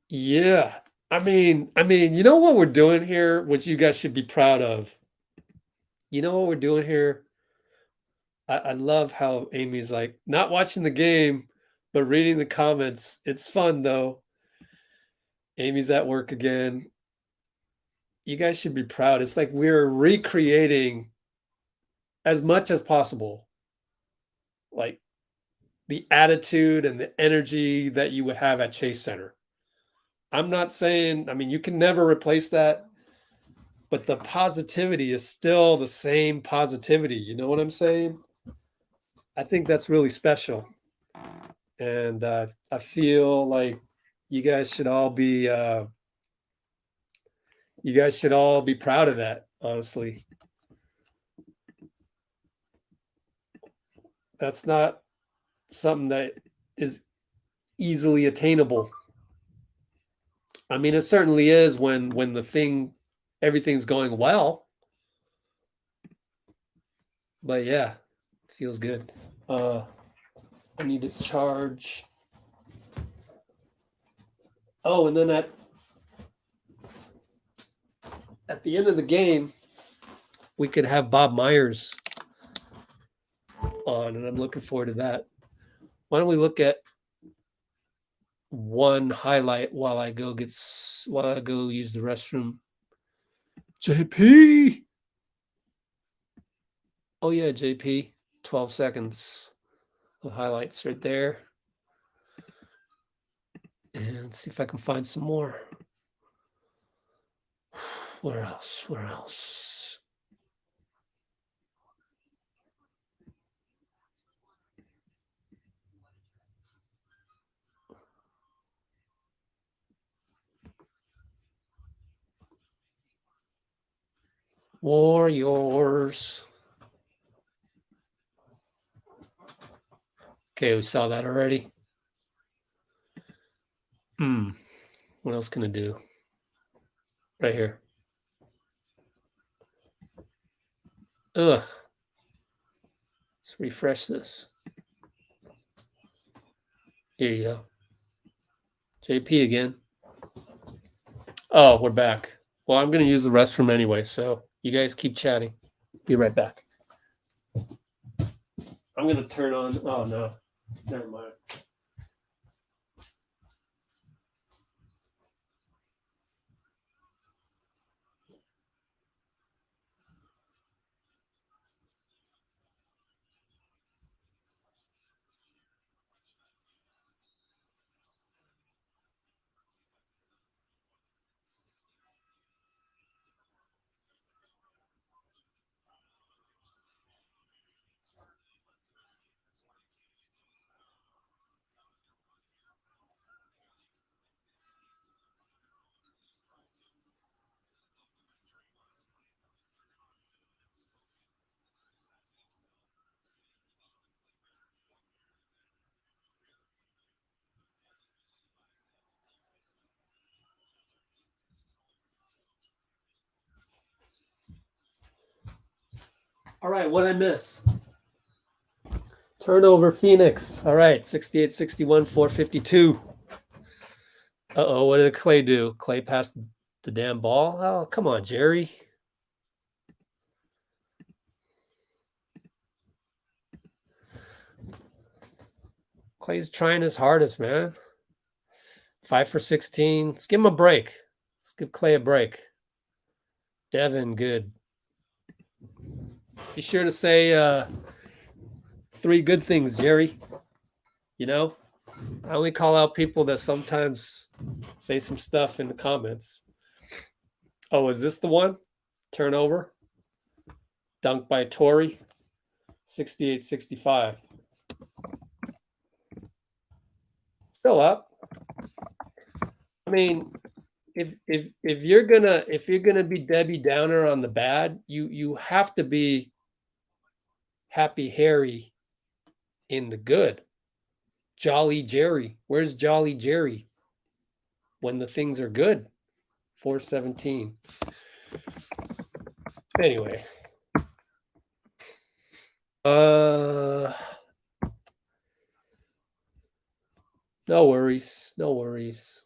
Yeah. I mean, you know what we're doing here, which you guys should be proud of. You know what we're doing here? I love how Amy's like not watching the game, but reading the comments. It's fun though. Amy's at work again. You guys should be proud. It's like we're recreating as much as possible, like the attitude and the energy that you would have at Chase Center. I'm not saying, I mean, you can never replace that, but the positivity is still the same positivity. You know what I'm saying? I think that's really special. And I feel like you guys should all be proud of that, honestly. That's not something that is easily attainable. I mean, it certainly is when everything's going well. But yeah, feels good. I need to charge. Oh, and then at the end of the game, we could have Bob Myers on, and I'm looking forward to that. Why don't we look at one highlight while I go use the restroom? JP. Oh yeah, JP. 12 seconds of highlights right there. And let's see if I can find some more. Where else? Warriors. Okay, we saw that already. What else can I do? Right here. Ugh. Let's refresh this. Here you go. JP again. Oh, we're back. Well, I'm going to use the restroom anyway, so you guys keep chatting. Be right back. I'm going to turn on. Oh, no. Never mind. All right, what'd I miss? Turnover Phoenix. All right, 68-61, 452. Uh-oh, what did Klay do? Klay passed the damn ball? Oh, come on, Jerry. Klay's trying his hardest, man. 5 for 16. Let's give him a break. Let's give Klay a break. Devin, good. Be sure to say 3 good things, Jerry. You know, I only call out people that sometimes say some stuff in the comments. Oh, is this the one? Turnover. Dunk by Torrey. 68-65. Still up. I mean, if you're gonna be Debbie Downer on the bad, you have to be Happy Harry in the good. Jolly Jerry. Where's Jolly Jerry when the things are good? 417. Anyway. No worries. No worries.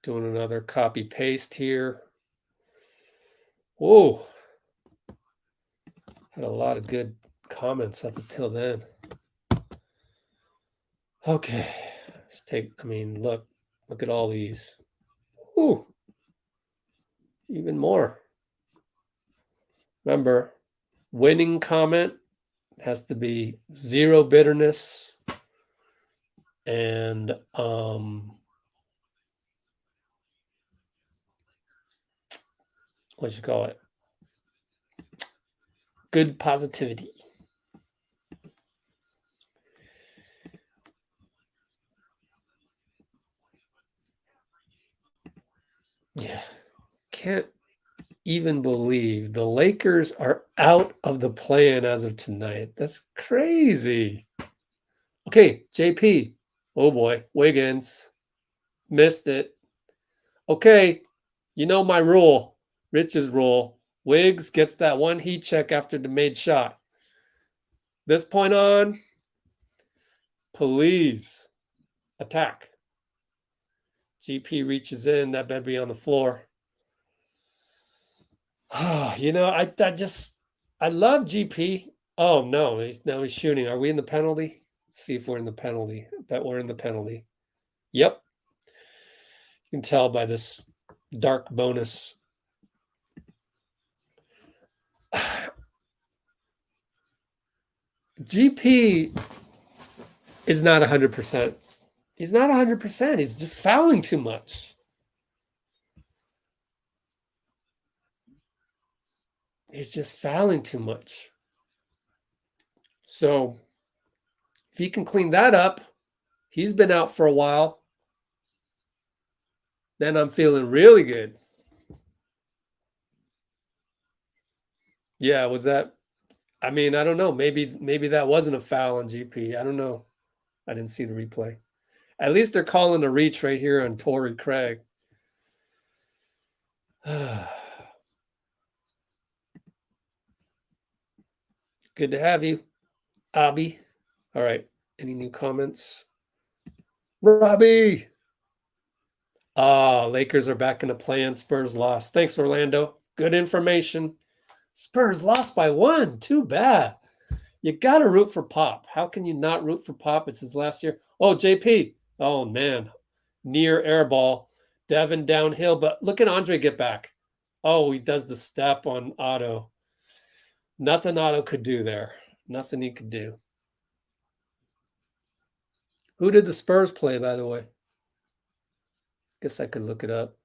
Doing another copy paste here. Whoa. Had a lot of good comments up until then. Okay. Let's take, I mean, look at all these. Ooh. Even more. Remember, winning comment has to be zero bitterness and what you call it? Good positivity. Yeah. Can't even believe the Lakers are out of the play-in as of tonight. That's crazy. Okay, JP. Oh boy, Wiggins missed it. Okay, you know my rule, Rich's rule. Wiggs gets that one heat check after the made shot. This point on, please attack. GP reaches in, that better be on the floor. You know, I love GP. Oh no, he's shooting. Are we in the penalty? Let's see if we're in the penalty. I bet we're in the penalty. Yep. You can tell by this dark bonus. GP is not 100%. He's not 100%. He's just fouling too much. He's just fouling too much. So if he can clean that up, he's been out for a while. Then I'm feeling really good. Yeah, was that? I mean, I don't know. Maybe that wasn't a foul on GP. I don't know. I didn't see the replay. At least they're calling a reach right here on Torrey Craig. Good to have you, Abby. All right. Any new comments? Robbie. Lakers are back in the play-in. Spurs lost. Thanks, Orlando. Good information. Spurs lost by 1. Too bad. You got to root for Pop. How can you not root for Pop? It's his last year. Oh, JP. Oh, man. Near air ball. Devin downhill. But look at Andre get back. Oh, he does the step on Otto. Nothing Otto could do there. Nothing he could do. Who did the Spurs play, by the way? Guess I could look it up,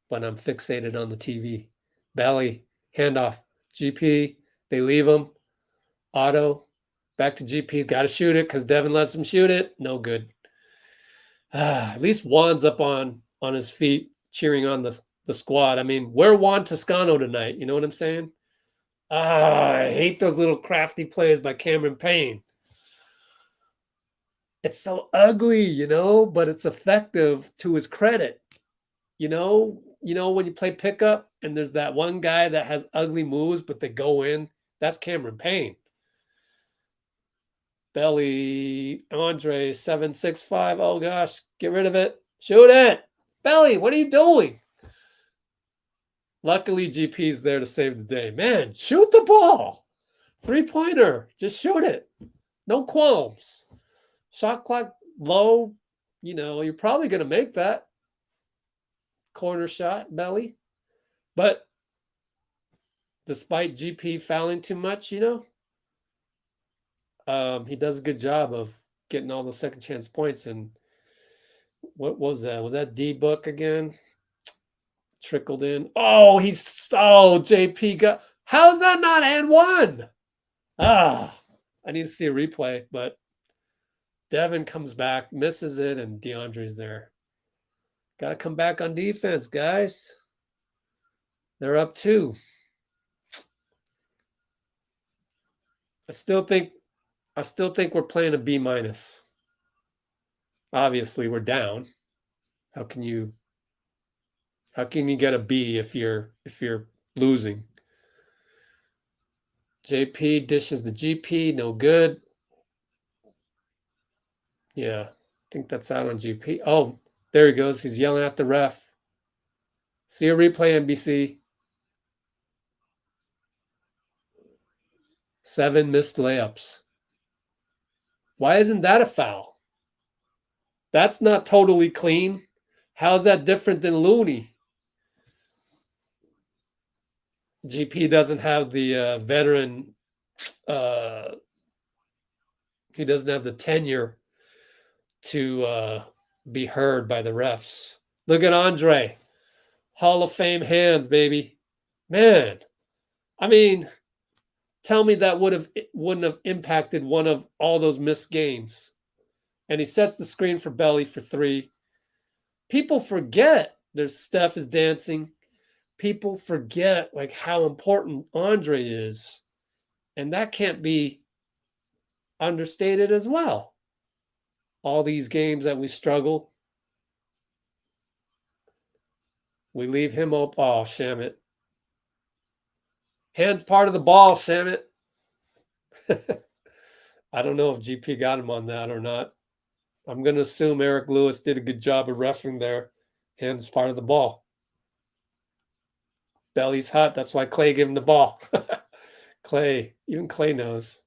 but I'm fixated on the TV. Belly, handoff, GP, they leave him. Otto, back to GP, got to shoot it because Devin lets him shoot it. No good. At least Juan's up on his feet cheering on the squad. I mean, we're Juan Toscano tonight. You know what I'm saying? I hate those little crafty plays by Cameron Payne. It's so ugly, you know, but it's effective to his credit. You know when you play pickup and there's that one guy that has ugly moves, but they go in, that's Cameron Payne. Belly, Andre, 765. Oh gosh, get rid of it. Shoot it. Belly, what are you doing? Luckily, GP's there to save the day. Man, shoot the ball. 3-pointer. Just shoot it. No qualms. Shot clock low. You know, you're probably going to make that corner shot, Belly. But despite GP fouling too much, you know, he does a good job of getting all the second chance points. And what was that? Was that D-Book again? Trickled in. Oh, JP got. How's that not and one? I need to see a replay, but Devin comes back, misses it, and DeAndre's there. Got to come back on defense, guys. They're up 2. I still think we're playing a B minus. Obviously, we're down. How can you get a B if you're losing? JP dishes the GP, no good. Yeah, I think that's out on GP. Oh, there he goes. He's yelling at the ref. See a replay, NBC. 7 missed layups. Why isn't that a foul? That's not totally clean. How's that different than Looney? GP doesn't have the veteran. He doesn't have the tenure to be heard by the refs. Look at Andre. Hall of Fame hands, baby. Man, I mean, tell me that wouldn't have impacted one of all those missed games. And he sets the screen for Belly for 3. People forget there's Steph is dancing. People forget like how important Andre is. And that can't be understated as well. All these games that we struggled, we leave him up. Oh, Shamit. Hands part of the ball, Shamit. I don't know if GP got him on that or not. I'm going to assume Eric Lewis did a good job of reffing there. Hands part of the ball. Belly's hot. That's why Klay gave him the ball. Klay. Even Klay knows.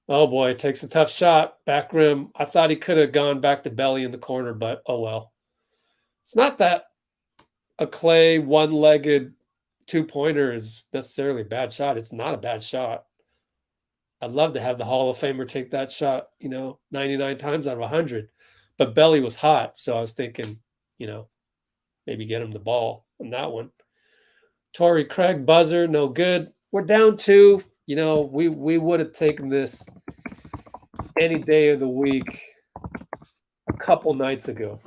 Oh, boy. Takes a tough shot. Back rim. I thought he could have gone back to Belly in the corner, but oh, well. It's not that a Klay one-legged two-pointer is necessarily a bad shot. It's not a bad shot. I'd love to have the Hall of Famer take that shot, 99 times out of 100. But Belly was hot, so I was thinking, maybe get him the ball on that one. Torrey Craig buzzer, no good. We're down 2. We would have taken this any day of the week a couple nights ago.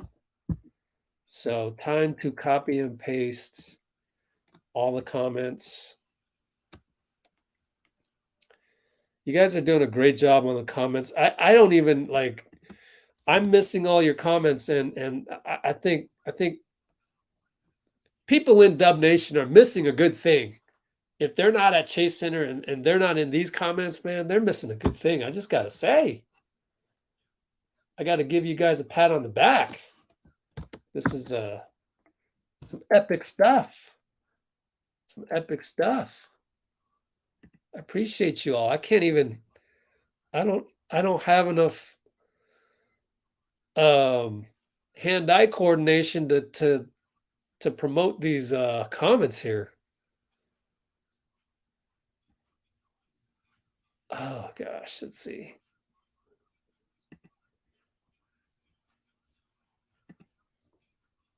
So time to copy and paste all the comments. You guys are doing a great job on the comments. I don't even I'm missing all your comments, and I think people in Dub Nation are missing a good thing. If they're not at Chase Center and they're not in these comments, man, they're missing a good thing. I just got to say. I got to give you guys a pat on the back. This is some epic stuff. Some epic stuff. I appreciate you all. I don't have enough hand-eye coordination to promote these comments here. Oh gosh, let's see.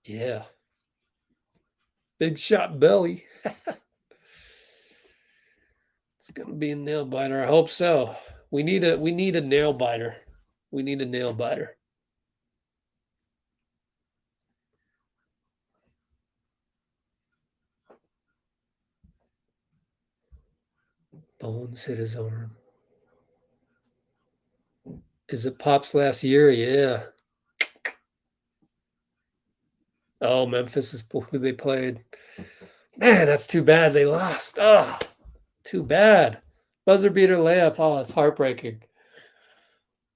Yeah. Big shot Belly. It's gonna be a nail biter. I hope so. We need a nail biter. We need a nail biter. Bones hit his arm. Is it Pop's last year? Yeah. Oh, Memphis is who they played. Man, that's too bad they lost. Oh, too bad. Buzzer beater layup. Oh, it's heartbreaking.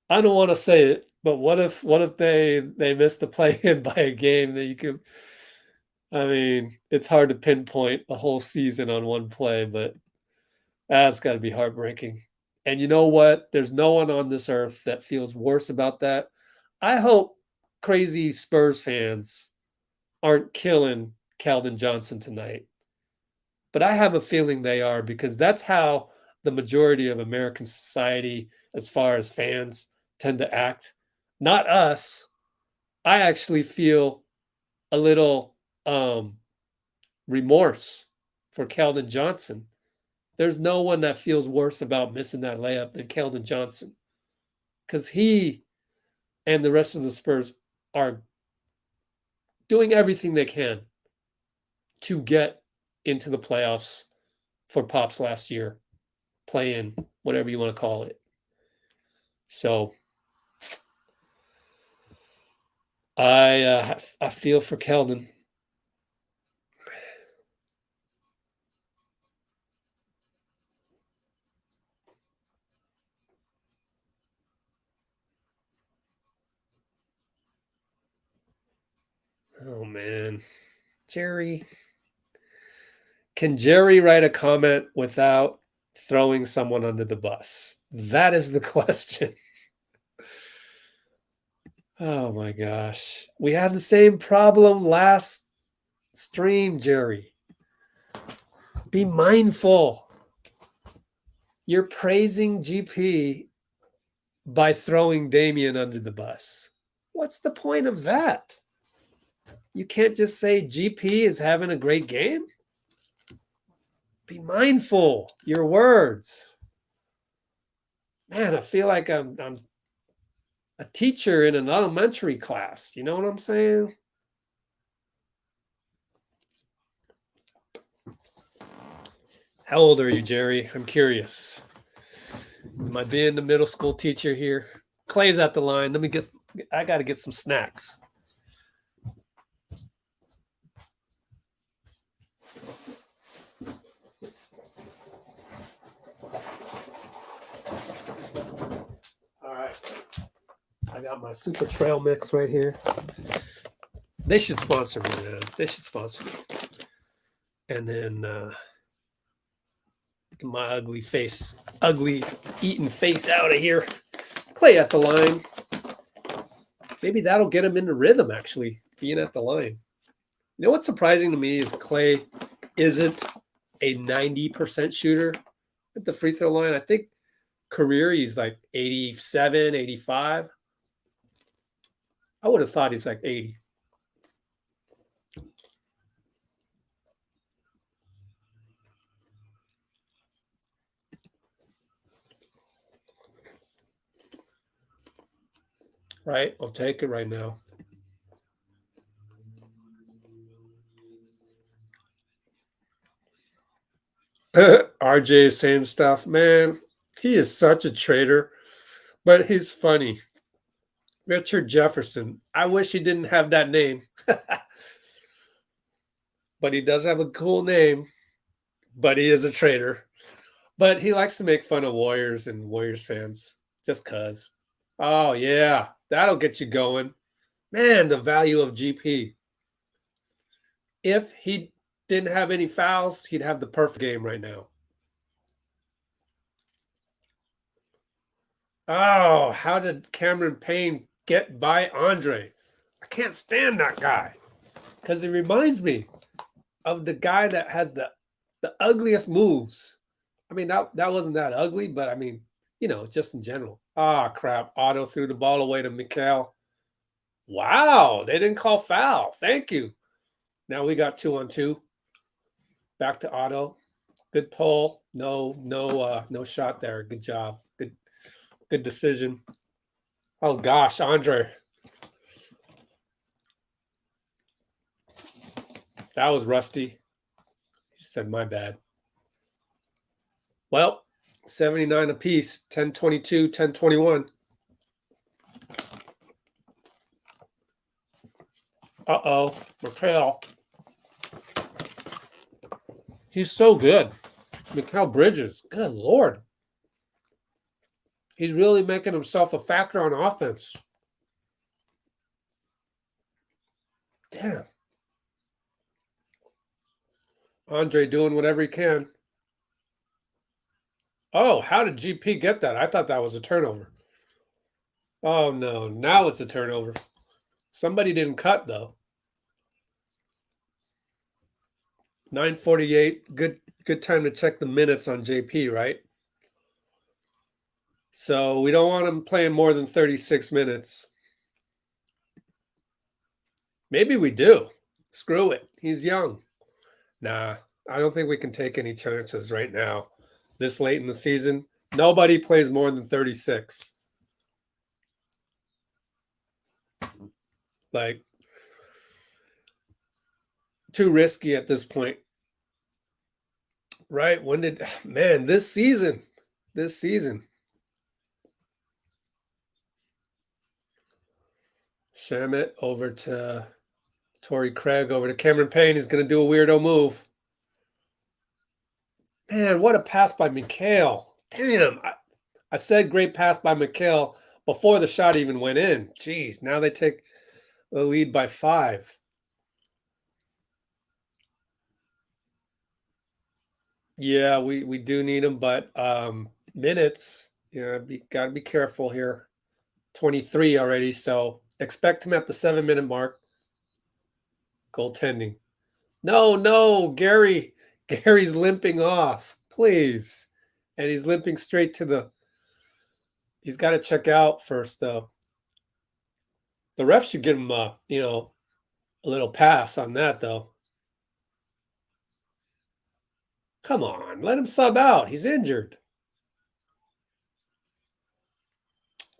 I don't want to say it, but what if they missed the play-in by a game that you could? I mean, it's hard to pinpoint a whole season on one play, but that's got to be heartbreaking. And you know what? There's no one on this earth that feels worse about that. I hope crazy Spurs fans aren't killing Keldon Johnson tonight. But I have a feeling they are, because that's how the majority of American society, as far as fans, tend to act. Not us. I actually feel a little remorse for Keldon Johnson. There's no one that feels worse about missing that layup than Keldon Johnson, because he and the rest of the Spurs are doing everything they can to get into the playoffs for Pop's last year, play in, whatever you want to call it. So I feel for Keldon. Oh man, Jerry. Can Jerry write a comment without throwing someone under the bus? That is the question. Oh my gosh. We had the same problem last stream, Jerry. Be mindful. You're praising GP by throwing Damian under the bus. What's the point of that? You can't just say GP is having a great game. Be mindful. Your words. Man, I feel like I'm a teacher in an elementary class. You know what I'm saying? How old are you, Jerry? I'm curious. Am I being the middle school teacher here? Clay's at the line. I got to get some snacks. All right. I got my Super Trail Mix right here. They should sponsor me, man. They should sponsor me. And then get my ugly eating face out of here. Klay at the line. Maybe that'll get him into rhythm, actually, being at the line. You know what's surprising to me is Klay isn't a 90% shooter at the free throw line. I think career he's like 87, 85. I would have thought he's like 80. Right? I'll take it right now. RJ is saying stuff. Man, he is such a traitor, but he's funny. Richard Jefferson. I wish he didn't have that name. But he does have a cool name. But he is a traitor. But he likes to make fun of Warriors and Warriors fans just cuz. Oh, yeah. That'll get you going. Man, the value of GP. If he didn't have any fouls, he'd have the perfect game right now. Oh, how did Cameron Payne get by Andre? I can't stand that guy because he reminds me of the guy that has the ugliest moves. I mean, that wasn't that ugly, but I mean, just in general. Ah, crap. Otto threw the ball away to Mikal. Wow, they didn't call foul. Thank you. Now we got 2-on-2. Back to Otto. Good pull. No shot there. Good job. Good decision. Oh gosh, Andre. That was rusty. He said my bad. Well, 79 apiece, 10-22, 10-21. Uh-oh, Mikal. He's so good. Mikal Bridges. Good Lord. He's really making himself a factor on offense. Damn. Andre doing whatever he can. Oh, how did GP get that? I thought that was a turnover. Oh, no. Now it's a turnover. Somebody didn't cut, though. 9:48. Good time to check the minutes on JP, right? So we don't want him playing more than 36 minutes. Maybe we do. Screw it. He's young. Nah, I don't think we can take any chances right now. This late in the season, nobody plays more than 36. Like, too risky at this point, right? Man, this season, Shamit over to Torrey Craig over to Cameron Payne. He's going to do a weirdo move. Man, what a pass by Mikhail. Damn. I said great pass by Mikhail before the shot even went in. Jeez, now they take the lead by 5. Yeah, we do need him, but minutes, got to be careful here. 23 already, so expect him at the 7-minute mark. Goaltending. No, Gary's limping off, please. And he's limping straight to he's got to check out first, though. The ref should give him a little pass on that, though. Come on, let him sub out. He's injured.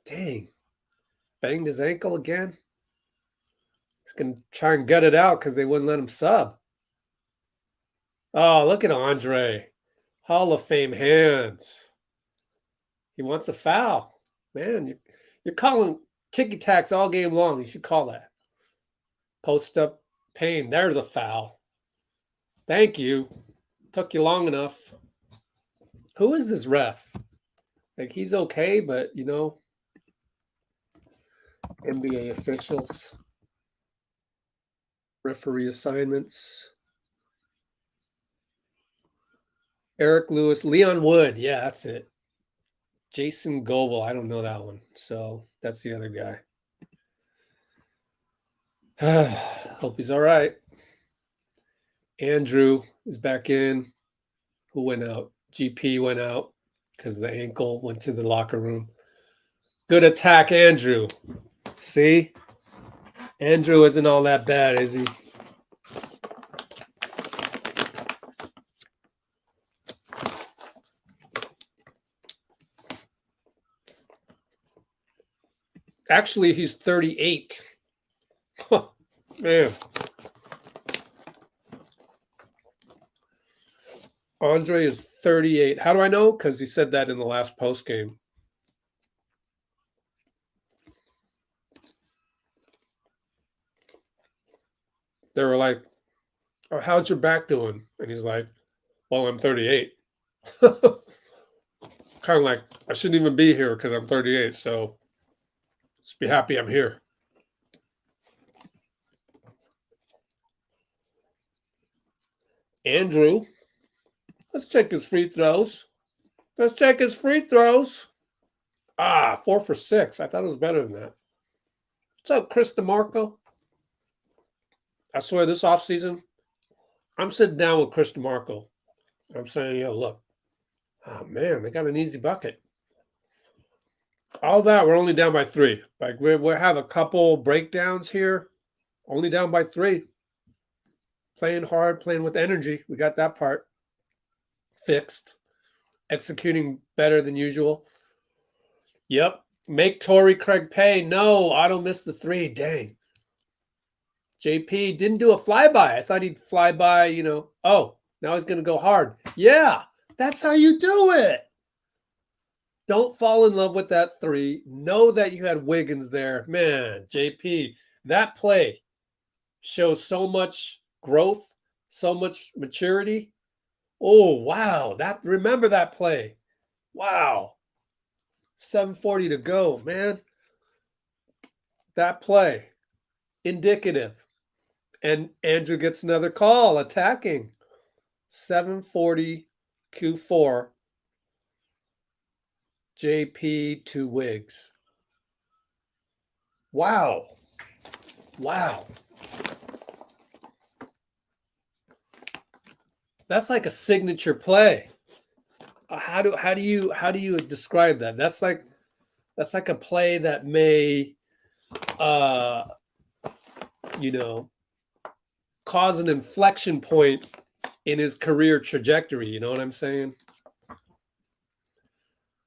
Dang. Banged his ankle again. He's going to try and gut it out because they wouldn't let him sub. Oh, look at Andre. Hall of Fame hands. He wants a foul. Man, you're calling ticky-tacks all game long. You should call that. Post up Payne. There's a foul. Thank you. Took you long enough. Who is this ref? Like, he's okay, but, NBA officials. Referee assignments. Eric Lewis. Leon Wood. Yeah, that's it. Jason Goebel. I don't know that one. So that's the other guy. Hope he's all right. Andrew is back in. Who went out? GP went out because the ankle went to the locker room. Good attack, Andrew. See? Andrew isn't all that bad, is he? Actually, he's 38. Man. Andre is 38. How do I know? Because he said that in the last post game. They were like, "Oh, how's your back doing?" And he's like, "Well, I'm 38." Kind of like, I shouldn't even be here because I'm 38. So just be happy I'm here. Andrew, let's check his free throws. Let's check his free throws. 4 for 6. I thought it was better than that. What's up, Chris DeMarco? I swear this offseason, I'm sitting down with Chris DeMarco. I'm saying, look, oh man, they got an easy bucket. All that, we're only down by 3. Like we have a couple breakdowns here, only down by 3. Playing hard, playing with energy. We got that part fixed. Executing better than usual. Yep. Make Torrey Craig pay. No, I don't miss the 3. Dang. JP didn't do a flyby. I thought he'd fly by, oh, now he's going to go hard. Yeah, that's how you do it. Don't fall in love with that 3. Know that you had Wiggins there. Man, JP, that play shows so much growth, so much maturity. Oh, wow. Remember that play. Wow. 7:40 to go, man. That play. Indicative. And Andrew gets another call, attacking. 7:40 Q4. JP to Wiggs. Wow. That's like a signature play. How do you describe that? That's like a play that may cause an inflection point in his career trajectory. You know what I'm saying?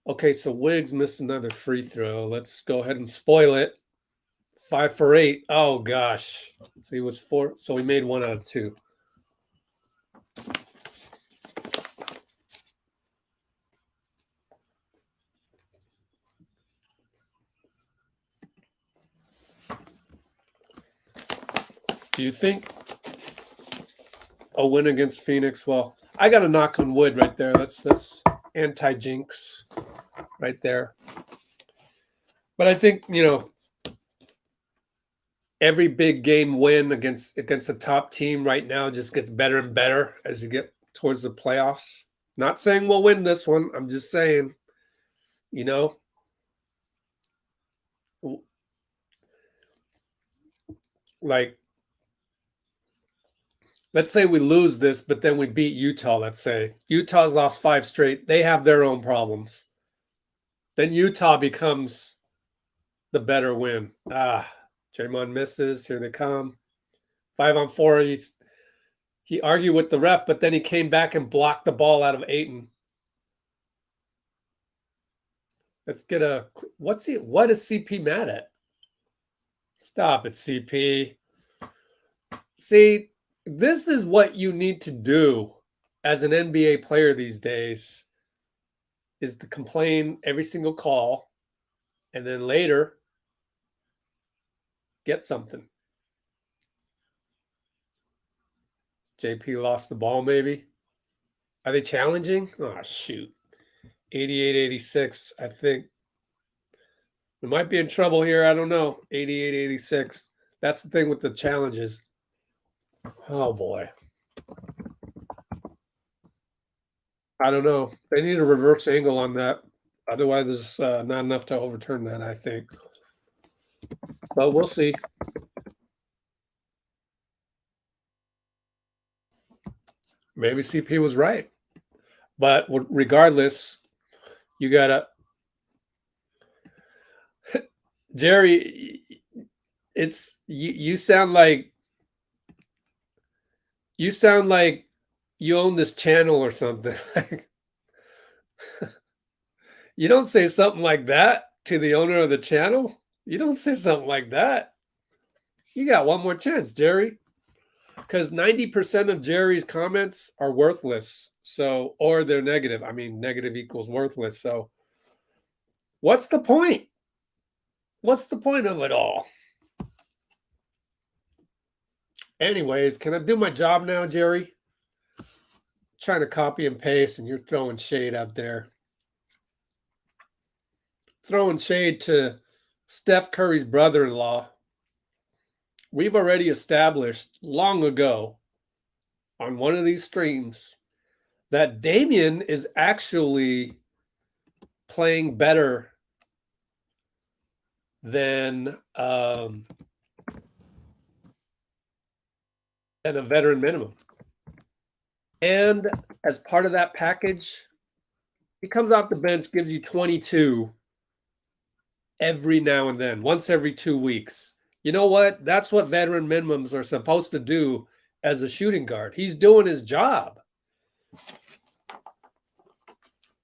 Okay, so Wiggs missed another free throw. Let's go ahead and spoil it. 5 for 8. Oh gosh. So he was 4. So he made 1 out of 2. Do you think a win against Phoenix? Well, I got a knock on wood right there. That's anti-jinx right there. But I think, every big game win against a top team right now just gets better and better as you get towards the playoffs. Not saying we'll win this one. I'm just saying, you know, like let's say we lose this, but then we beat Utah. Let's say Utah's lost 5 straight. They have their own problems. Then Utah becomes the better win. Draymond misses. Here they come. 5 on 4. He argued with the ref, but then he came back and blocked the ball out of Ayton. Let's get what is CP mad at? Stop it, CP. See, this is what you need to do as an NBA player these days, is to complain every single call and then later get something. JP lost the ball, maybe. Are they challenging? Oh, shoot. 88-86, I think. We might be in trouble here. I don't know. 88-86. That's the thing with the challenges. Oh, boy. I don't know. They need a reverse angle on that. Otherwise, there's not enough to overturn that, I think. But we'll see. Maybe CP was right. But regardless, you got to – Jerry, it's you sound like you own this channel or something. You don't say something like that to the owner of the channel. You don't say something like that. You got one more chance, Jerry. Because 90% of Jerry's comments are worthless. So, or they're negative. I mean, negative equals worthless. So what's the point? What's the point of it all? Anyways, can I do my job now, Jerry? Trying to copy and paste, and you're throwing shade out there. Throwing shade to Steph Curry's brother-in-law. We've already established long ago on one of these streams that Damian is actually playing better than a veteran minimum. And as part of that package, he comes off the bench, gives you 22 every now and then, once every 2 weeks. You know what? That's what veteran minimums are supposed to do as a shooting guard. He's doing his job.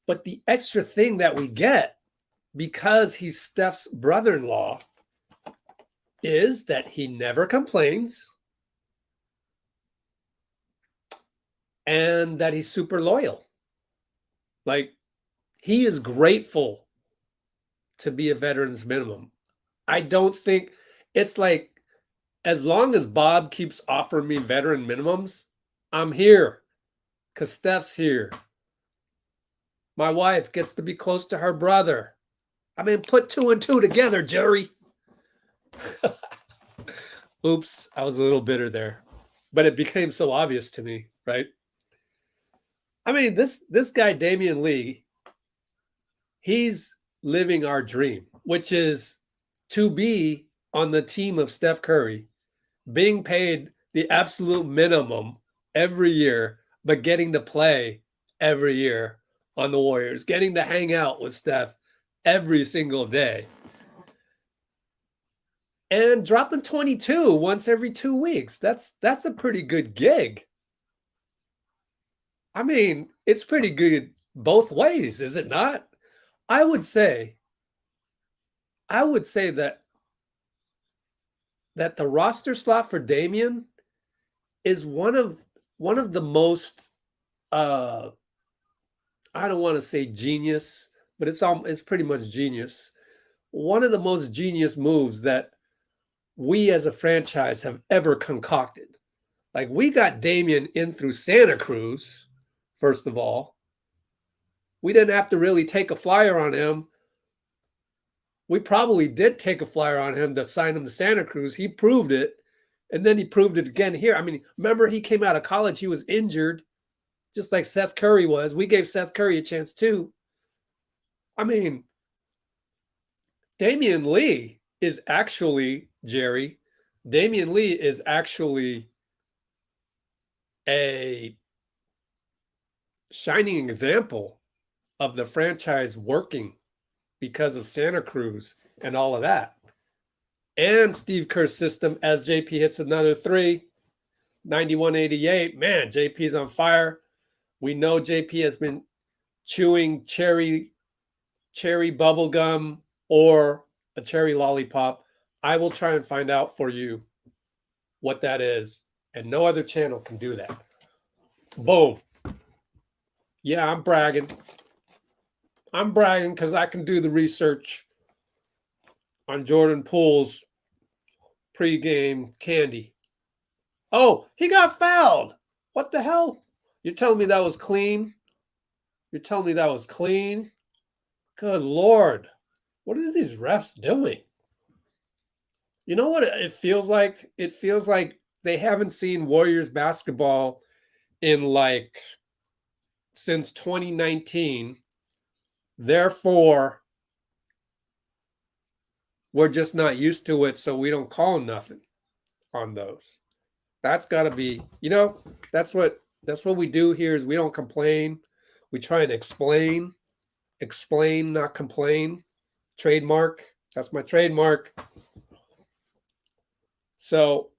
But the extra thing that we get, because he's Steph's brother-in-law, is that he never complains and that he's super loyal. Like, he is grateful to be a veteran's minimum. I don't think it's like, as long as Bob keeps offering me veteran minimums, I'm here because Steph's here. My wife gets to be close to her brother. I mean, put 2 and 2 together, Jerry. Oops, I was a little bitter there. But it became so obvious to me, right? I mean, this guy, Damian Lee, he's living our dream, which is to be on the team of Steph Curry, being paid the absolute minimum every year, but getting to play every year on the Warriors, getting to hang out with Steph every single day, and dropping 22 once every 2 weeks. That's a pretty good gig. I mean, it's pretty good both ways, is it not? I would say that that the roster slot for Damian is one of the most I don't want to say genius, but it's pretty much genius. One of the most genius moves that we as a franchise have ever concocted. Like, we got Damian in through Santa Cruz, first of all. We didn't have to really take a flyer on him. We probably did take a flyer on him to sign him to Santa Cruz. He proved it. And then he proved it again here. I mean, remember, he came out of college, he was injured, just like Seth Curry was. We gave Seth Curry a chance too. I mean, Damian Lee is actually, Jerry, Damian Lee is actually a shining example of the franchise working because of Santa Cruz and all of that. And Steve Kerr's system, as JP hits another three, 91-88. Man, JP's on fire. We know JP has been chewing cherry bubble gum or a cherry lollipop. I will try and find out for you what that is, and no other channel can do that. Boom. Yeah, I'm bragging. I'm bragging because I can do the research on Jordan Poole's pregame candy. Oh, he got fouled. What the hell? You're telling me that was clean? You're telling me that was clean? Good Lord. What are these refs doing? You know what it feels like? It feels like they haven't seen Warriors basketball in like since 2019. Therefore, we're just not used to it, so we don't call nothing on those. That's got to be, that's what we do here is we don't complain. We try and explain, not complain. Trademark. That's my trademark. So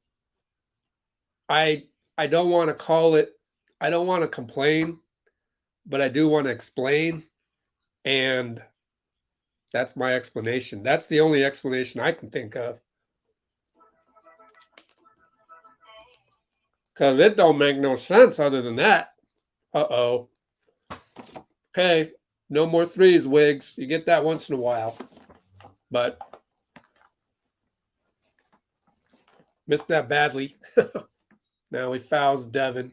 I don't want to call it, I don't want to complain, but I do want to explain. And that's my explanation. That's the only explanation I can think of. Because it don't make no sense other than that. Uh-oh. Okay, no more threes, Wiggs. You get that once in a while. But missed that badly. Now he fouls Devin.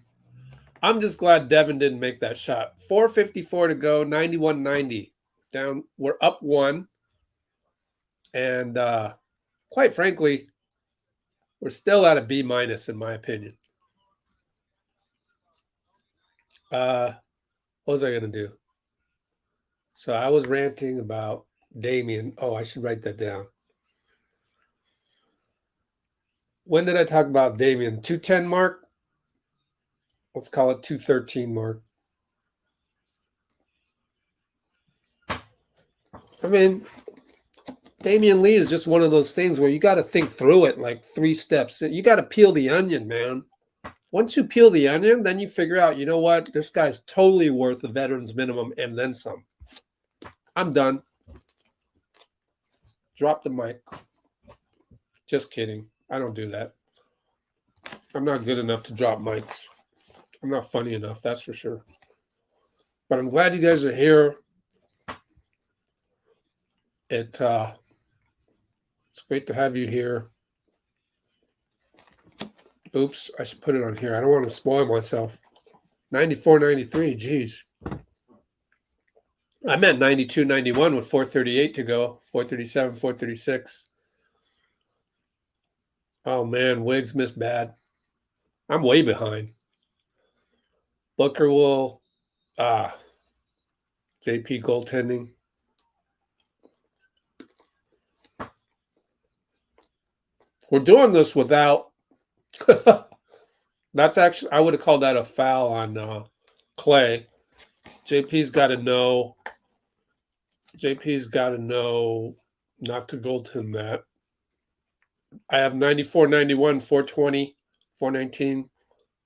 I'm just glad Devin didn't make that shot. 4:54 to go, 91-90. Down, we're up one. And quite frankly, we're still at a B- in my opinion. What was I going to do? So I was ranting about Damian. Oh, I should write that down. When did I talk about Damian? 210 mark? Let's call it 213 mark. I mean, Damian Lee is just one of those things where you got to think through it like 3 steps. You got to peel the onion, man. Once you peel the onion, then you figure out, you know what? This guy's totally worth the veteran's minimum and then some. I'm done. Drop the mic. Just kidding. I don't do that. I'm not good enough to drop mics. I'm not funny enough, that's for sure. But I'm glad you guys are here. It's great to have you here. Oops, I should put it on here. I don't want to spoil myself. 94-93, geez. I meant 92-91 with 4:38 to go. 4:37, 4:36. Oh, man, Wiggs missed bad. I'm way behind. Booker will... JP goaltending. We're doing this without... That's actually... I would have called that a foul on Klay. JP's got to know not to goaltend that. I have 94-91, 420, 419.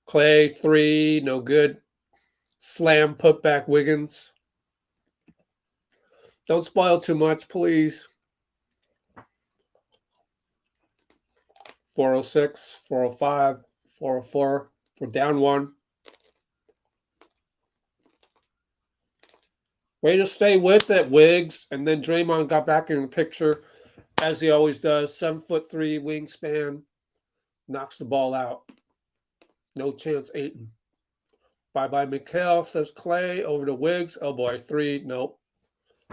Klay, 3, no good. Slam, put back Wiggins. Don't spoil too much, please. 406, 405, 404. We're down 1. Way to stay with it, Wiggs. And then Draymond got back in the picture, as he always does. 7'3" wingspan. Knocks the ball out. No chance, Ayton. Bye-bye, Mikhail, says Klay. Over to Wiggs. Oh, boy, 3. Nope.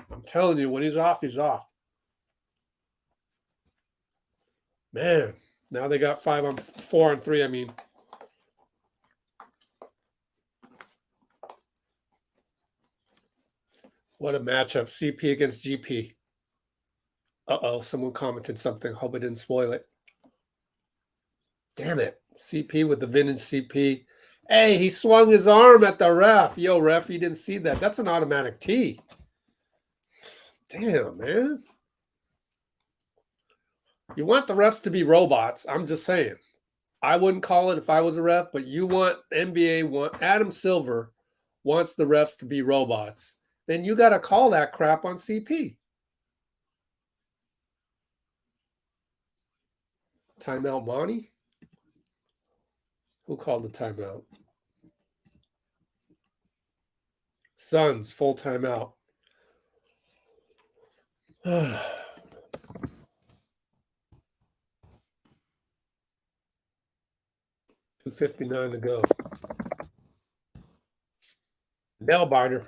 I'm telling you, when he's off, he's off. Man, now they got 4 on 3, I mean. What a matchup. CP against GP. Uh-oh, someone commented something. Hope I didn't spoil it. Damn it. CP with the vintage CP. Hey, he swung his arm at the ref. Yo, ref, you didn't see that. That's an automatic T. Damn, man. You want the refs to be robots. I'm just saying. I wouldn't call it if I was a ref, but you want Adam Silver wants the refs to be robots. Then you got to call that crap on CP. Timeout, Monty? Who called the timeout? Suns, full timeout. 2:59 to go. Nail biter.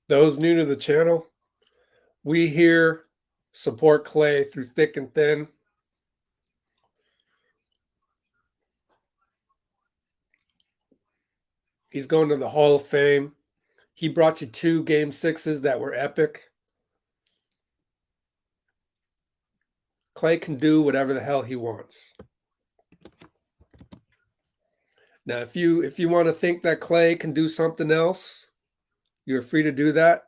Those new to the channel, we here support Klay through thick and thin. He's going to the Hall of Fame. He brought you 2 Game 6s that were epic. Klay can do whatever the hell he wants. Now, if you want to think that Klay can do something else, you're free to do that.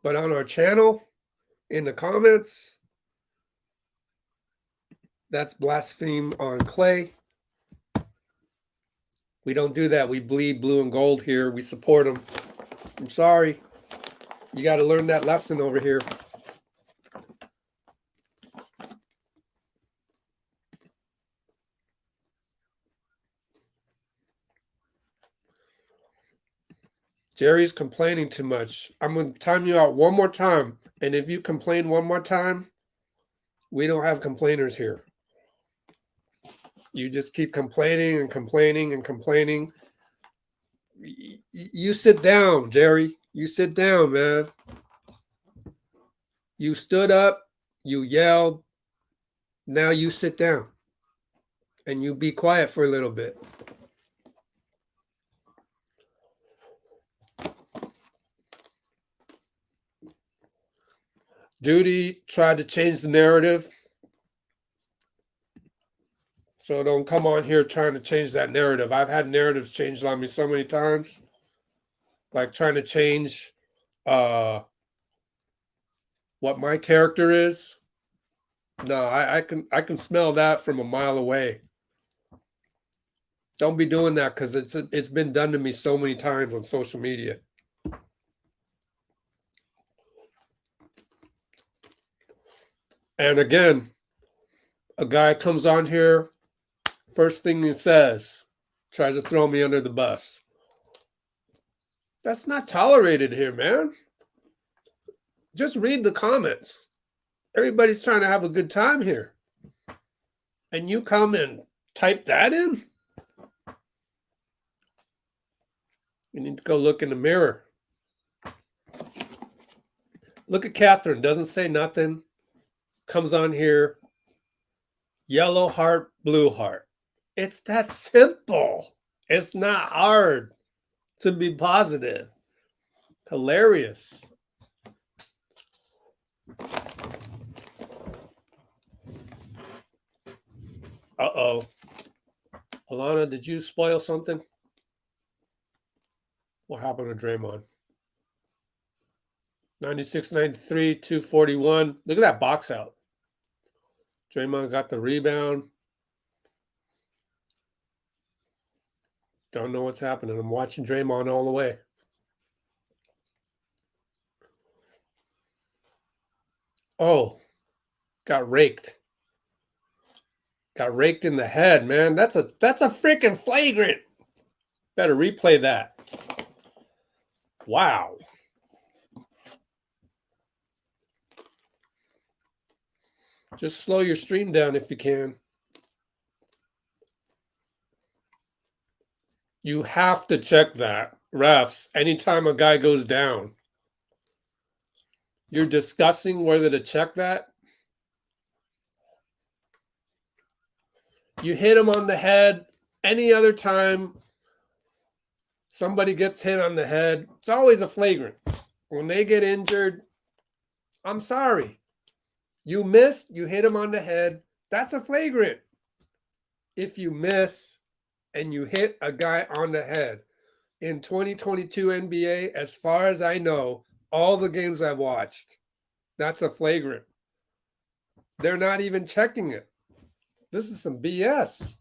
But on our channel, in the comments, that's blaspheme on Klay. We don't do that. We bleed blue and gold here. We support him. I'm sorry. You got to learn that lesson over here. Jerry's complaining too much. I'm going to time you out one more time. And if you complain one more time, we don't have complainers here. You just keep complaining and complaining and complaining. You sit down, Jerry. You sit down, man. You stood up. You yelled. Now you sit down. And you be quiet for a little bit. Duty tried to change the narrative. So don't come on here trying to change that narrative. I've had narratives changed on me so many times. Like trying to change what my character is. No, I can smell that from a mile away. Don't be doing that because it's been done to me so many times on social media. And again, a guy comes on here, first thing he says, tries to throw me under the bus. That's not tolerated here, man. Just read the comments. Everybody's trying to have a good time here. And you come and type that in? You need to go look in the mirror. Look at Catherine. Doesn't say nothing. Comes on here. Yellow heart, blue heart. It's that simple. It's not hard to be positive. Hilarious. Uh-oh. Alana, did you spoil something? What happened to Draymond? 96, 93, 241. Look at that box out. Draymond got the rebound. Don't know what's happening. I'm watching Draymond all the way. Oh, got raked. Got raked in the head, man. That's a freaking flagrant. Better replay that. Wow. Just slow your stream down if you can. You have to check that, refs, anytime a guy goes down. You're discussing whether to check that. You hit him on the head. Any other time somebody gets hit on the head, it's always a flagrant. When they get injured, I'm sorry. You missed, you hit him on the head. That's a flagrant. If you miss and you hit a guy on the head in 2022 NBA, as far as I know, all the games I've watched, that's a flagrant. They're not even checking it. This is some BS.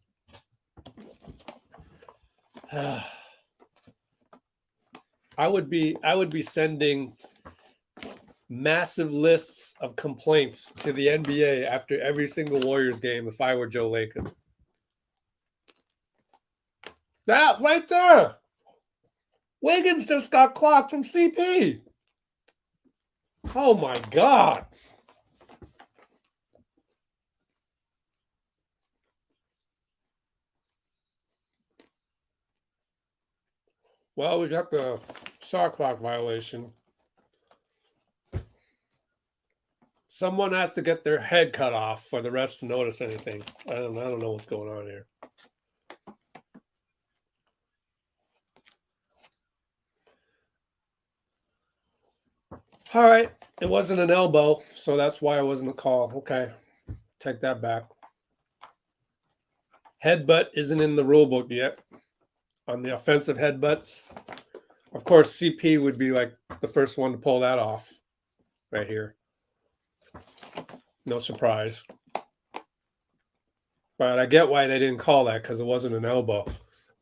I would be sending massive lists of complaints to the NBA after every single Warriors game if I were Joe Lacob. That right there. Wiggins just got clocked from CP. Oh my God. Well, we got the shot clock violation. Someone has to get their head cut off for the refs to notice anything. I don't know what's going on here. All right. It wasn't an elbow, so that's why it wasn't a call. Okay. Take that back. Headbutt isn't in the rule book yet on the offensive headbutts. Of course, CP would be like the first one to pull that off right here. No surprise. But I get why they didn't call that because it wasn't an elbow.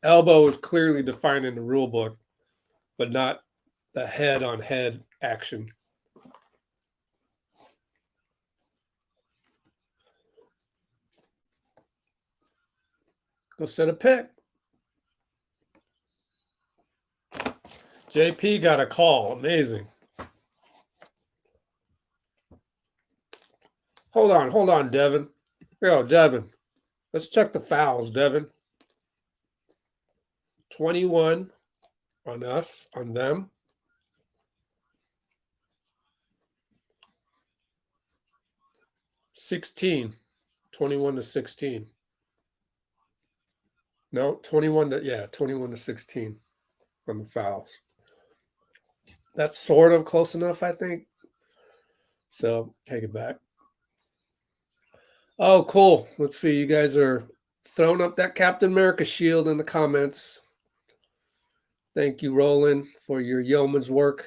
Elbow is clearly defined in the rule book, but not the head-on-head action. Go set a pick. JP got a call. Amazing. Hold on, Devin. Yo, Devin. Let's check the fouls, Devin. 21 on us, on them. 16. 21 to 16. No, 21 to 16 on the fouls. That's sort of close enough, I think. So take it back. Oh, cool. Let's see. You guys are throwing up that Captain America shield in the comments. Thank you, Roland, for your yeoman's work.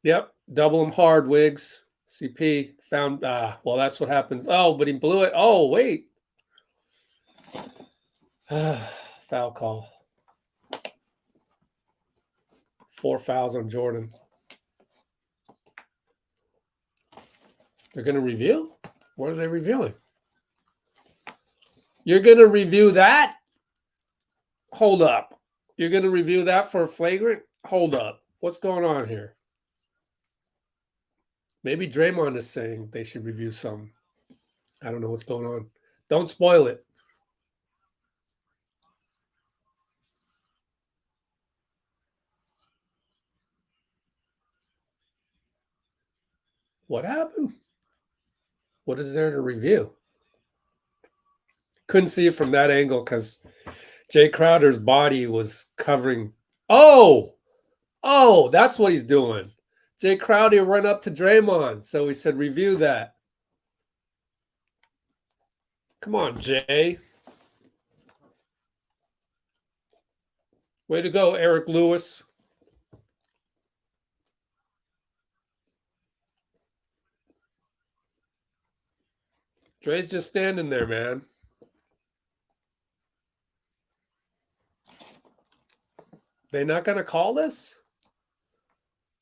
Yep. Double them hard, Wiggs. CP found, well, that's what happens. Oh, but he blew it. Oh, wait. Foul call. 4 fouls on Jordan. They're going to review? What are they reviewing? You're going to review that? Hold up. You're going to review that for a flagrant? Hold up. What's going on here? Maybe Draymond is saying they should review some. I don't know what's going on. Don't spoil it. What happened? What is there to review? Couldn't see it from that angle because Jay Crowder's body was covering. Oh, that's what he's doing. Jay Crowder run up to Draymond, so he said, review that. Come on, Jay. Way to go, Eric Lewis. Dre's just standing there, man. They not going to call this?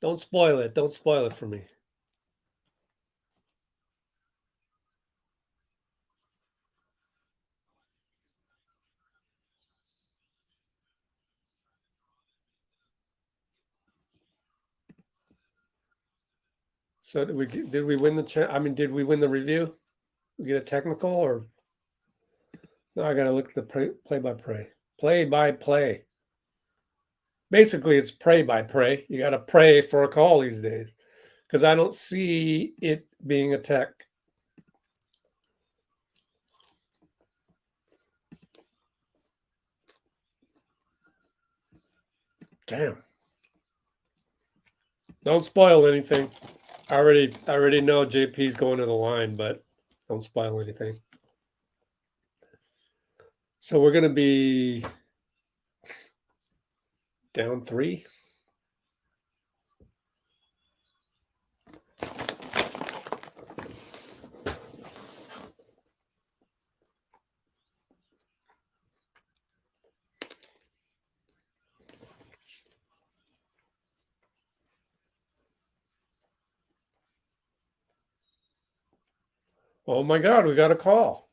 Don't spoil it. Don't spoil it for me. So did we win the I mean, did we win the review? We get a technical or no? I got to look at the play by play. Play by play. Basically, it's pray by pray. You got to pray for a call these days because I don't see it being a tech. Damn. Don't spoil anything. I already know JP's going to the line, but don't spoil anything. So we're going to be down 3. Oh my God, we got a call.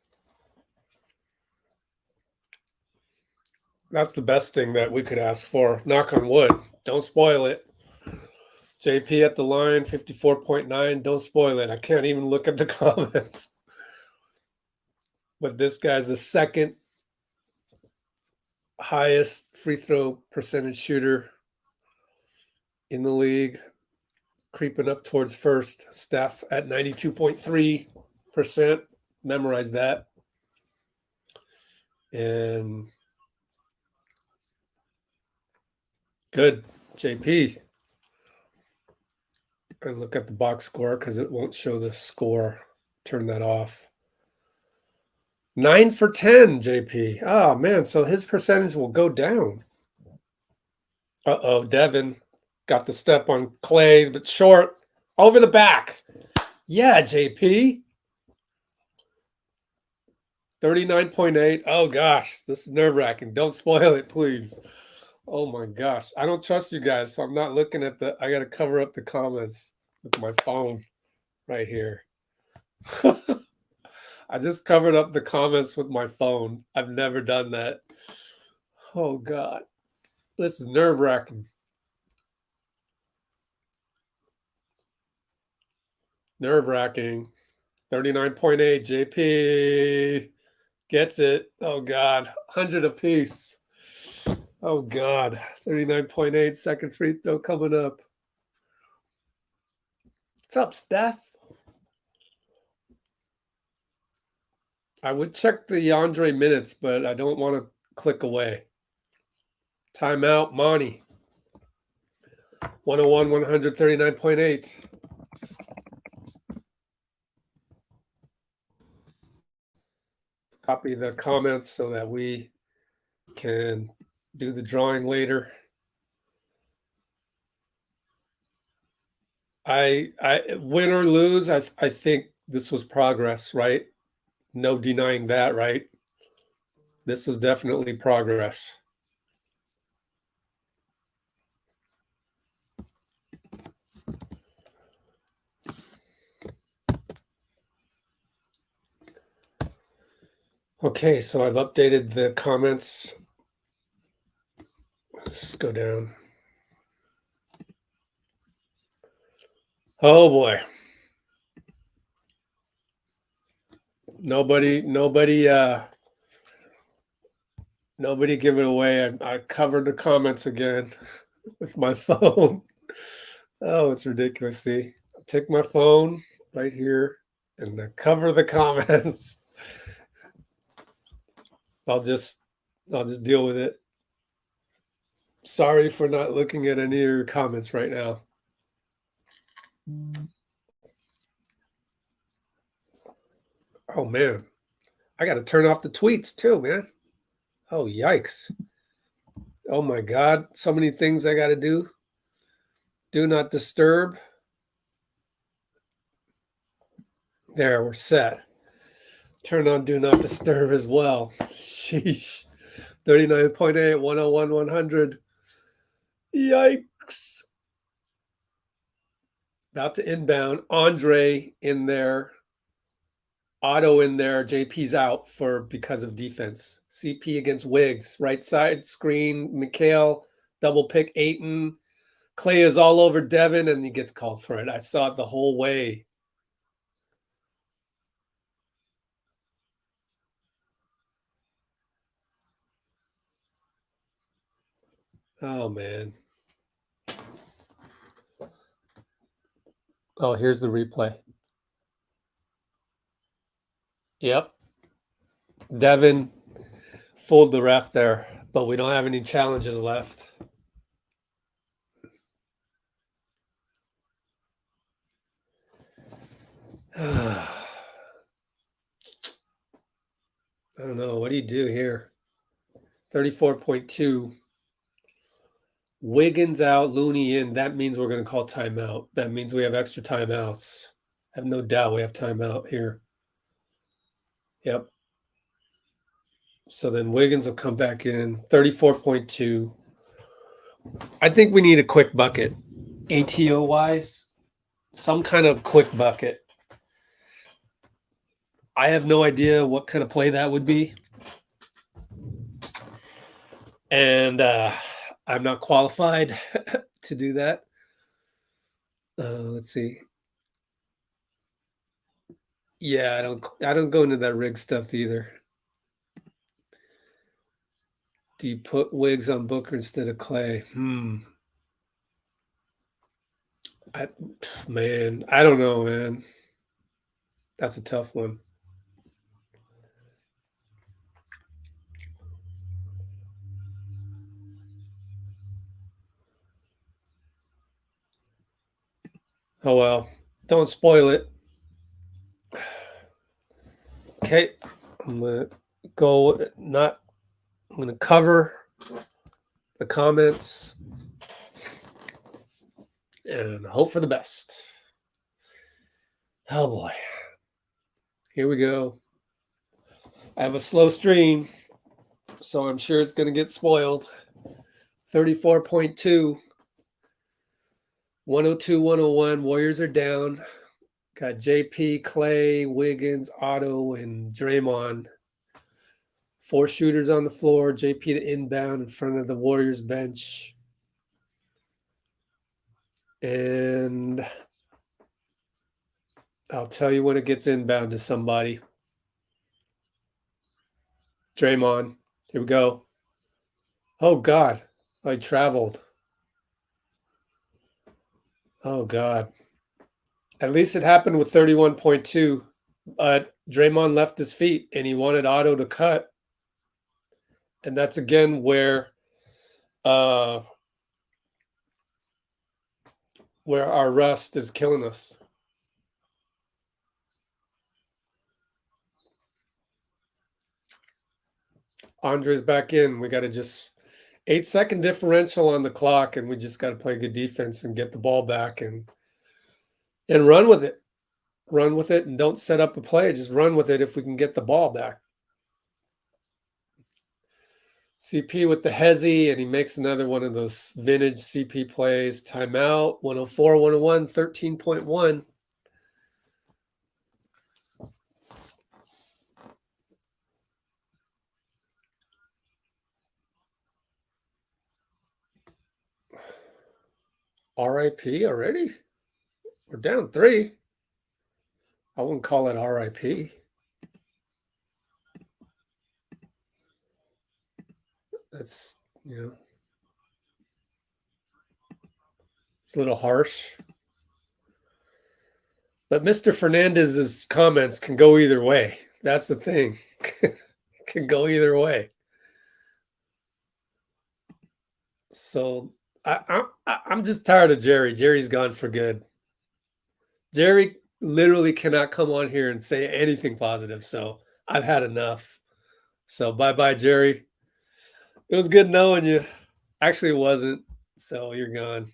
That's the best thing that we could ask for. Knock on wood. Don't spoil it. JP at the line, 54.9. Don't spoil it. I can't even look at the comments. But this guy's the second highest free throw percentage shooter in the league, creeping up towards first. Steph at 92.3%. Memorize that. And good, JP. And look at the box score because it won't show the score. Turn that off. 9 for 10, JP. Oh, man. So his percentage will go down. Uh-oh, Devin got the step on Klay, but short. Over the back. Yeah, JP. 39.8. Oh, gosh. This is nerve-wracking. Don't spoil it, please. Oh, my gosh. I don't trust you guys, so I'm not looking at I got to cover up the comments with my phone right here. I just covered up the comments with my phone. I've never done that. Oh, God. This is nerve-wracking. Nerve-wracking. 39.8. JP gets it. Oh, God. 100 apiece. Oh, God. 39.8. Second free throw coming up. What's up, Steph? I would check the Andre minutes, but I don't want to click away. Timeout, Monty. 101, 139.8. Copy the comments so that we can do the drawing later. I win or lose, I think this was progress, right? No denying that, right? This was definitely progress. Okay, so I've updated the comments. Let's go down. Oh boy. Nobody give it away. I covered the comments again with my phone. Oh, it's ridiculous. See, I take my phone right here and I cover the comments. I'll just deal with it. Sorry for not looking at any of your comments right now. Oh man, I got to turn off the tweets too, man. Oh, yikes. Oh my God. So many things I got to do. Do not disturb. There, we're set. Turn on do not disturb as well. Sheesh. 39.8, 101, 100. Yikes. About to inbound. Andre in there. Otto in there. JP's out because of defense. CP against Wiggs. Right side screen. Mikhail. Double pick Aiton. Klay is all over Devin and he gets called for it. I saw it the whole way. Oh, man. Oh, here's the replay. Yep. Devin fooled the ref there, but we don't have any challenges left. I don't know. What do you do here? 34.2. Wiggins out, Looney in. That means we're going to call timeout. That means we have extra timeouts. I have no doubt we have timeout here. Yep. So then Wiggins will come back in. 34.2. I think we need a quick bucket. ATO wise, some kind of quick bucket. I have no idea what kind of play that would be. And I'm not qualified to do that. Let's see. Yeah, I don't go into that rig stuff either. Do you put Wiggs on Booker instead of Klay? Man, I don't know, man. That's a tough one. Oh well, don't spoil it. Okay, I'm gonna go. I'm gonna cover the comments and hope for the best. Oh boy, here we go. I have a slow stream, so I'm sure it's gonna get spoiled. 34.2. 102, 101. Warriors are down. Got JP, Klay, Wiggins, Otto, and Draymond. 4 shooters on the floor. JP to inbound in front of the Warriors bench. And I'll tell you when it gets inbound to somebody. Draymond. Here we go. Oh, God. I traveled. Oh, God. At least it happened with 31.2. But Draymond left his feet and he wanted Otto to cut. And that's again where our rust is killing us. Andre's back in. We got to just 8-second differential on the clock, and we just got to play good defense and get the ball back and run with it. Run with it and don't set up a play. Just run with it if we can get the ball back. CP with the hezzy, and he makes another one of those vintage CP plays. Timeout, 104, 101, 13.1. RIP already? We're down 3. I wouldn't call it RIP. That's, it's a little harsh. But Mr. Fernandez's comments can go either way. That's the thing. Can go either way. So I'm just tired of Jerry. Jerry's gone for good. Jerry literally cannot come on here and say anything positive. So I've had enough. So bye-bye, Jerry. It was good knowing you. Actually, it wasn't. So you're gone.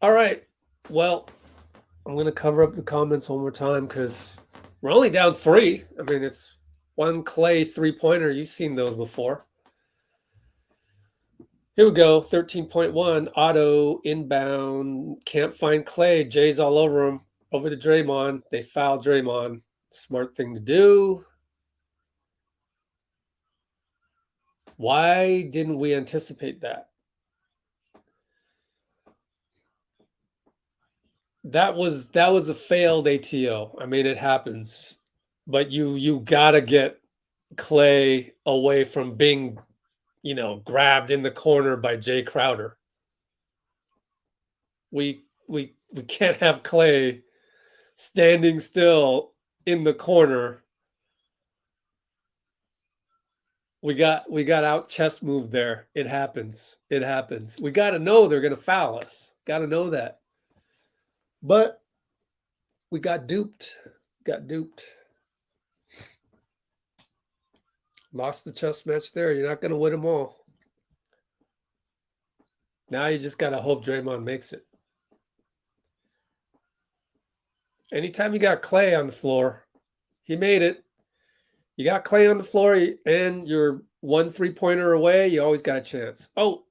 All right. Well, I'm gonna cover up the comments one more time because we're only down 3. I mean, it's one Klay three-pointer. You've seen those before. Here we go. 13.1 auto inbound. Can't find Klay. Jay's all over him. Over to Draymond. They foul Draymond. Smart thing to do. Why didn't we anticipate that? That was a failed ATO. I mean, it happens. But you gotta get Klay away from being, grabbed in the corner by Jay Crowder. We can't have Klay standing still in the corner. We got out chest moved there. It happens. It happens. We got to know they're going to foul us. Got to know that. But we got duped. Got duped. Lost the chess match there. You're not going to win them all. Now you just got to hope Draymond makes it. Anytime you got Klay on the floor, he made it. You got Klay on the floor and you're 1 3-pointer away, you always got a chance. Oh,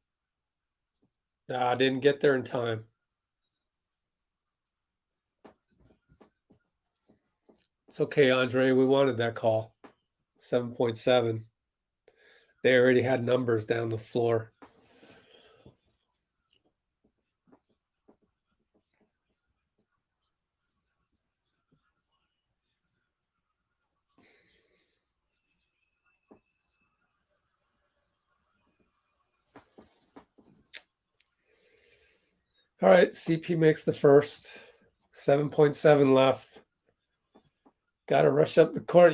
didn't get there in time. It's okay, Andre. We wanted that call. 7.7. They already had numbers down the floor. All right, CP makes the first. 7.7 left. Got to rush up the court.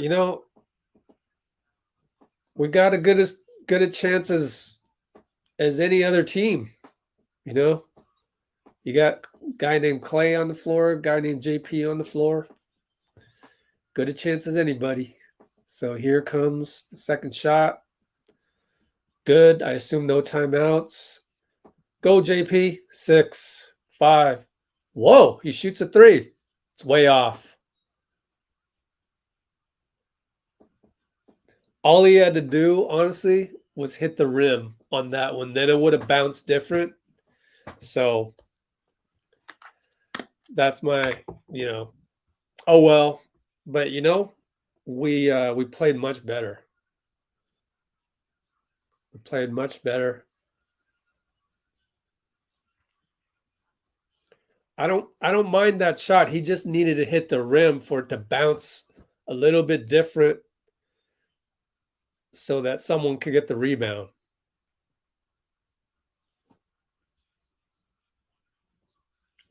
We got as good a chance as any other team. You got a guy named Klay on the floor, a guy named JP on the floor. Good a chance as anybody. So here comes the second shot. Good. I assume no timeouts. Go, JP. 6, 5. Whoa, he shoots a 3. It's way off. All he had to do, honestly, was hit the rim on that one. Then it would have bounced different. So that's my, oh well. But we played much better. We played much better. I don't mind that shot. He just needed to hit the rim for it to bounce a little bit different so that someone could get the rebound.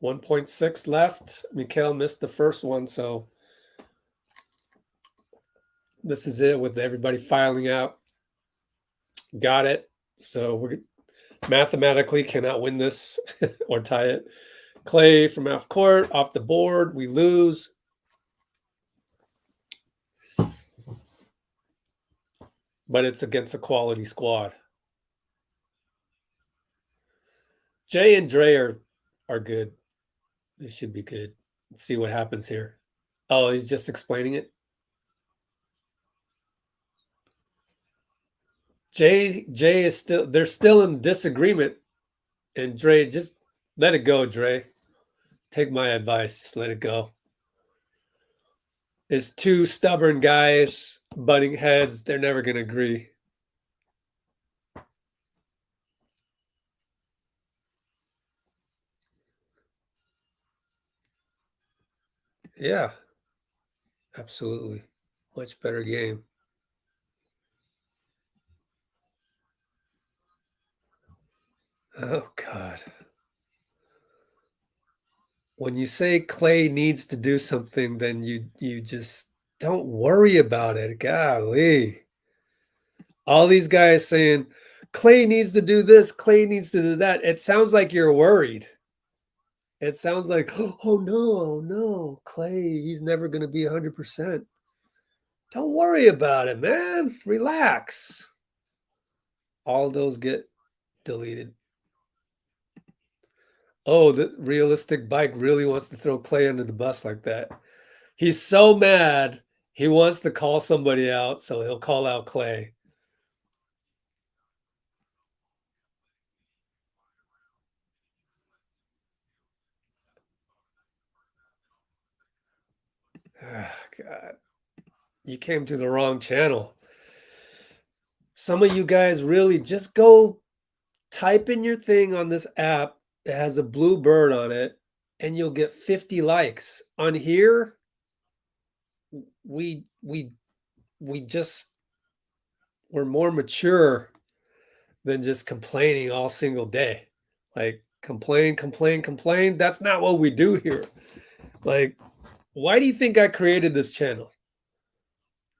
1.6 left. Mikhail missed the first one, so this is it with everybody filing out. Got it. So we mathematically cannot win this or tie it. Klay from half court, off the board. We lose. But it's against a quality squad. Jay and Dre are good. They should be good. Let's see what happens here. Oh, he's just explaining it. Jay is they're still in disagreement. And Dre, just let it go, Dre. Take my advice. Just let it go. It's two stubborn guys butting heads. They're never going to agree. Yeah, absolutely. Much better game. Oh, God. When you say Klay needs to do something, then you just don't worry about it. Golly. All these guys saying, Klay needs to do this, Klay needs to do that. It sounds like you're worried. It sounds like, oh no, no, Klay, he's never going to be 100%. Don't worry about it, man. Relax. All those get deleted. Oh, the realistic bike really wants to throw Klay under the bus like that. He's so mad, he wants to call somebody out, so he'll call out Klay. Oh, God, you came to the wrong channel. Some of you guys really just go type in your thing on this app. It has a blue bird on it, and you'll get 50 likes. On here, we we we just we're more mature than just complaining all single day. Like complain, complain, complain. That's not what we do here. Like, why do you think I created this channel?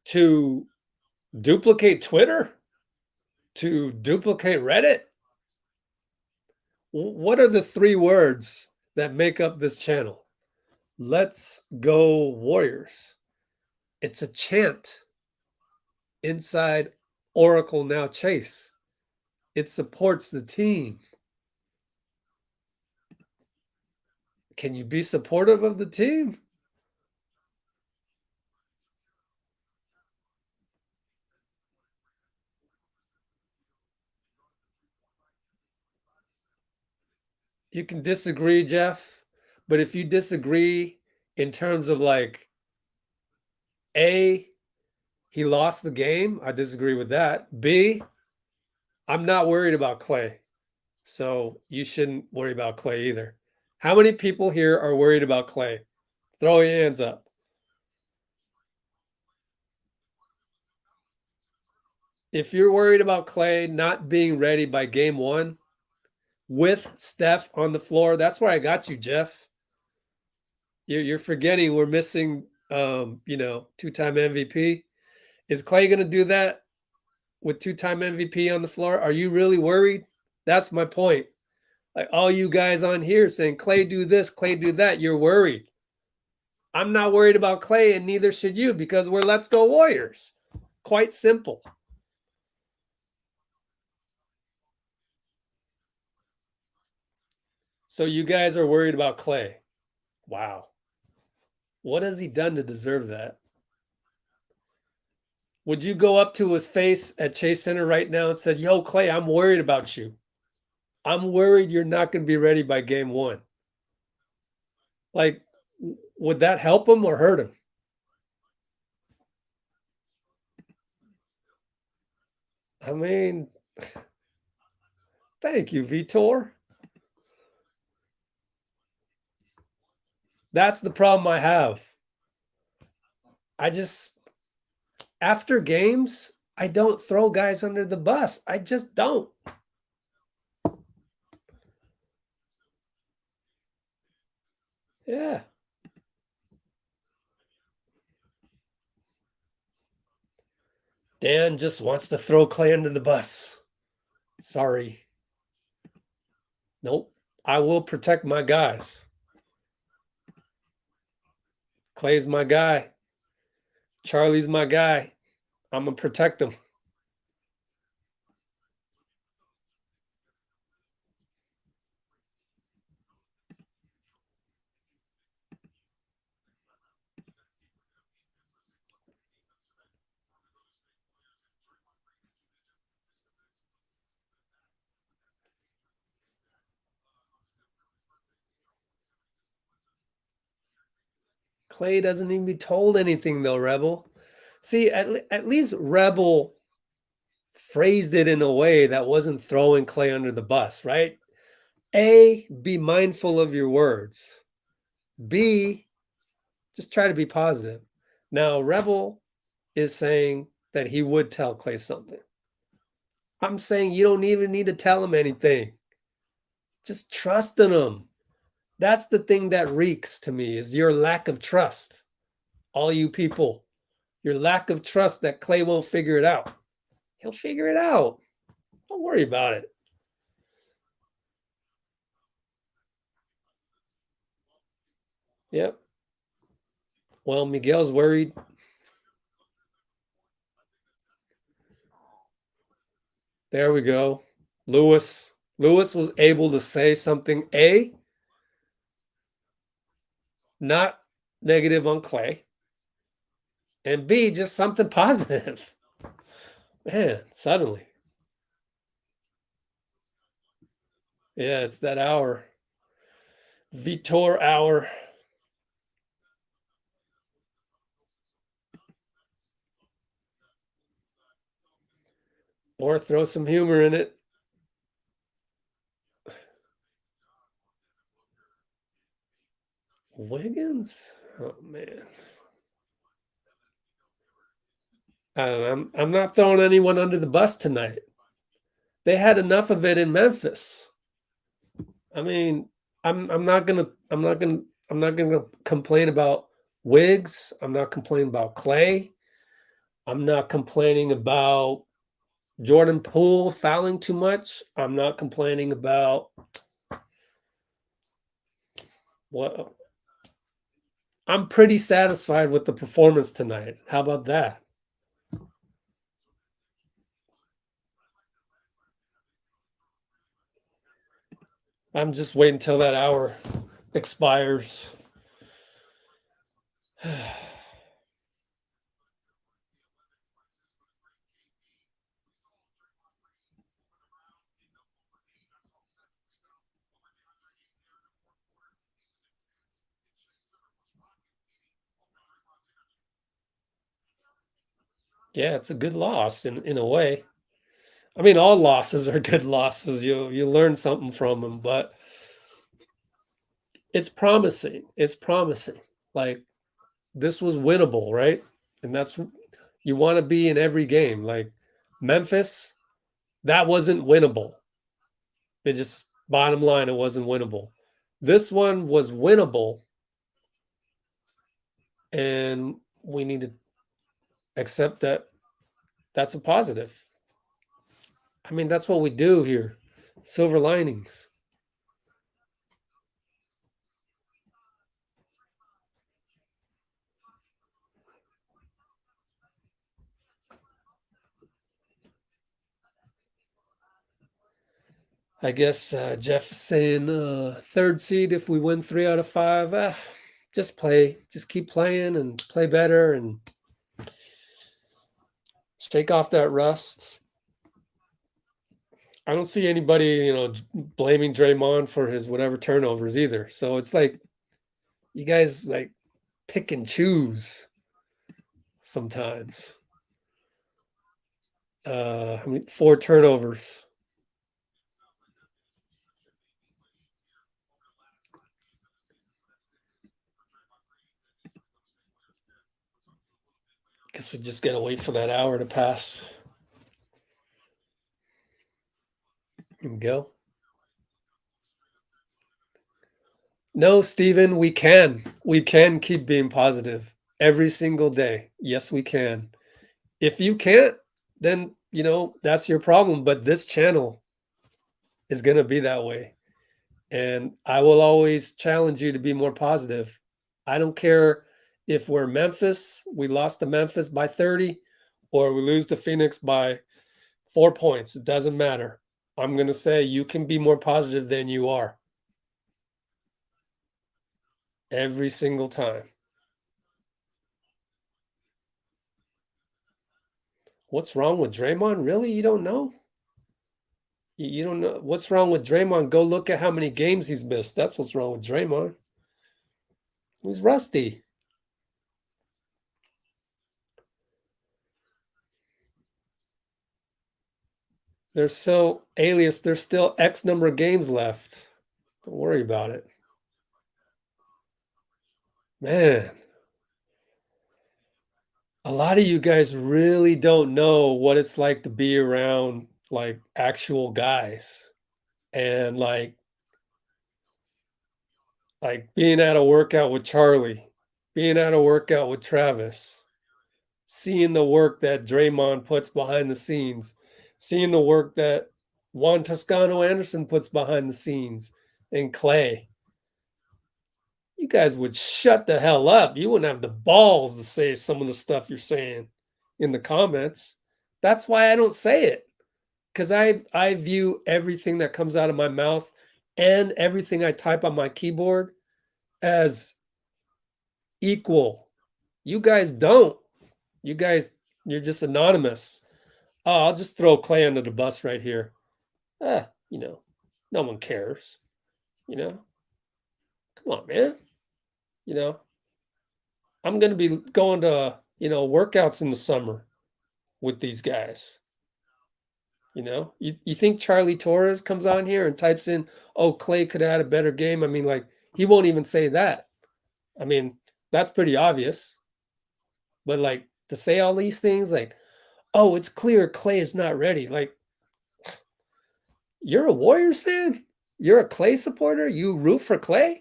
To duplicate Twitter? To duplicate Reddit? What are the 3 words that make up this channel? Let's go Warriors. It's a chant inside Oracle Now Chase. It supports the team. Can you be supportive of the team? You can disagree, Jeff, but if you disagree in terms of like, A, he lost the game, I disagree with that. B, I'm not worried about Klay. So you shouldn't worry about Klay either. How many people here are worried about Klay? Throw your hands up. If you're worried about Klay not being ready by game 1 with Steph on the floor, that's where I got you, Jeff. You're forgetting we're missing, 2-time MVP. Is Klay going to do that with 2-time MVP on the floor? Are you really worried? That's my point. Like all you guys on here saying Klay do this, Klay do that, you're worried. I'm not worried about Klay, and neither should you, because we're Let's Go Warriors. Quite simple. So you guys are worried about Klay. Wow. What has he done to deserve that? Would you go up to his face at Chase Center right now and said, yo, Klay, I'm worried about you. I'm worried you're not going to be ready by game 1. Like, would that help him or hurt him? I mean, thank you, Vitor. That's the problem I have. I just, after games, I don't throw guys under the bus. I just don't. Yeah. Dan just wants to throw Klay under the bus. Sorry. Nope. I will protect my guys. Klay's my guy. Charlie's my guy. I'm going to protect him. Klay doesn't even be told anything, though, Rebel. See, at least Rebel phrased it in a way that wasn't throwing Klay under the bus, right? A, be mindful of your words. B, just try to be positive. Now, Rebel is saying that he would tell Klay something. I'm saying you don't even need to tell him anything. Just trust in him. That's the thing that reeks to me is your lack of trust. All you people, your lack of trust that Klay won't figure it out. He'll figure it out. Don't worry about it. Yep. Well, Miguel's worried. There we go. Lewis was able to say something not negative on Klay, and B, just something positive. Man, suddenly. Yeah, it's that hour. Vitor hour. Or throw some humor in it. Wiggins? Oh man. I don't know. I'm not throwing anyone under the bus tonight. They had enough of it in Memphis. I mean, I'm not gonna complain about Wiggs. I'm not complaining about Klay. I'm not complaining about Jordan Poole fouling too much. I'm not complaining about what I'm pretty satisfied with the performance tonight. How about that? I'm just waiting until that hour expires. Yeah, it's a good loss in a way. I mean, all losses are good losses. You learn something from them, but it's promising. It's promising. Like this was winnable, right? And that's you want to be in every game. Like Memphis, that wasn't winnable. It just bottom line, it wasn't winnable. This one was winnable, and we need to accept that that's a positive. I mean, that's what we do here. Silver linings. I guess Jeff is saying third seed if we win 3 out of 5. Just play, just keep playing and play better and shake off that rust. I don't see anybody, blaming Draymond for his whatever turnovers either. So it's like you guys like pick and choose sometimes. I mean, 4 turnovers. Guess we just gotta wait for that hour to pass. Here we go. No, Stephen, we can. We can keep being positive every single day. Yes, we can. If you can't, then, that's your problem. But this channel is going to be that way. And I will always challenge you to be more positive. I don't care if we're Memphis, we lost to Memphis by 30, or we lose to Phoenix by 4 points. It doesn't matter. I'm going to say you can be more positive than you are every single time. What's wrong with Draymond? Really? You don't know? You don't know what's wrong with Draymond? Go look at how many games he's missed. That's what's wrong with Draymond. He's rusty. There's there's still X number of games left. Don't worry about it. Man, a lot of you guys really don't know what it's like to be around like actual guys and like being at a workout with Charlie, being at a workout with Travis. seeing the work that Draymond puts behind the scenes, seeing the work that Juan Toscano Anderson puts behind the scenes, and Klay, you guys would shut the hell up. You wouldn't have the balls to say some of the stuff you're saying in the comments. That's why I don't say it. Because I view everything that comes out of my mouth and everything I type on my keyboard as equal. You guys don't. You guys, you're just anonymous. Oh, I'll just throw Klay under the bus right here. You know, no one cares. You know, come on, man. You know, I'm going to be going to, workouts in the summer with these guys. You think Charlie Torres comes on here and types in, oh, Klay could have had a better game? I mean, like, he won't even say that. I mean, that's pretty obvious. But, like, to say all these things, like, oh, it's clear Klay is not ready. Like, you're a Warriors fan? You're a Klay supporter? You root for Klay?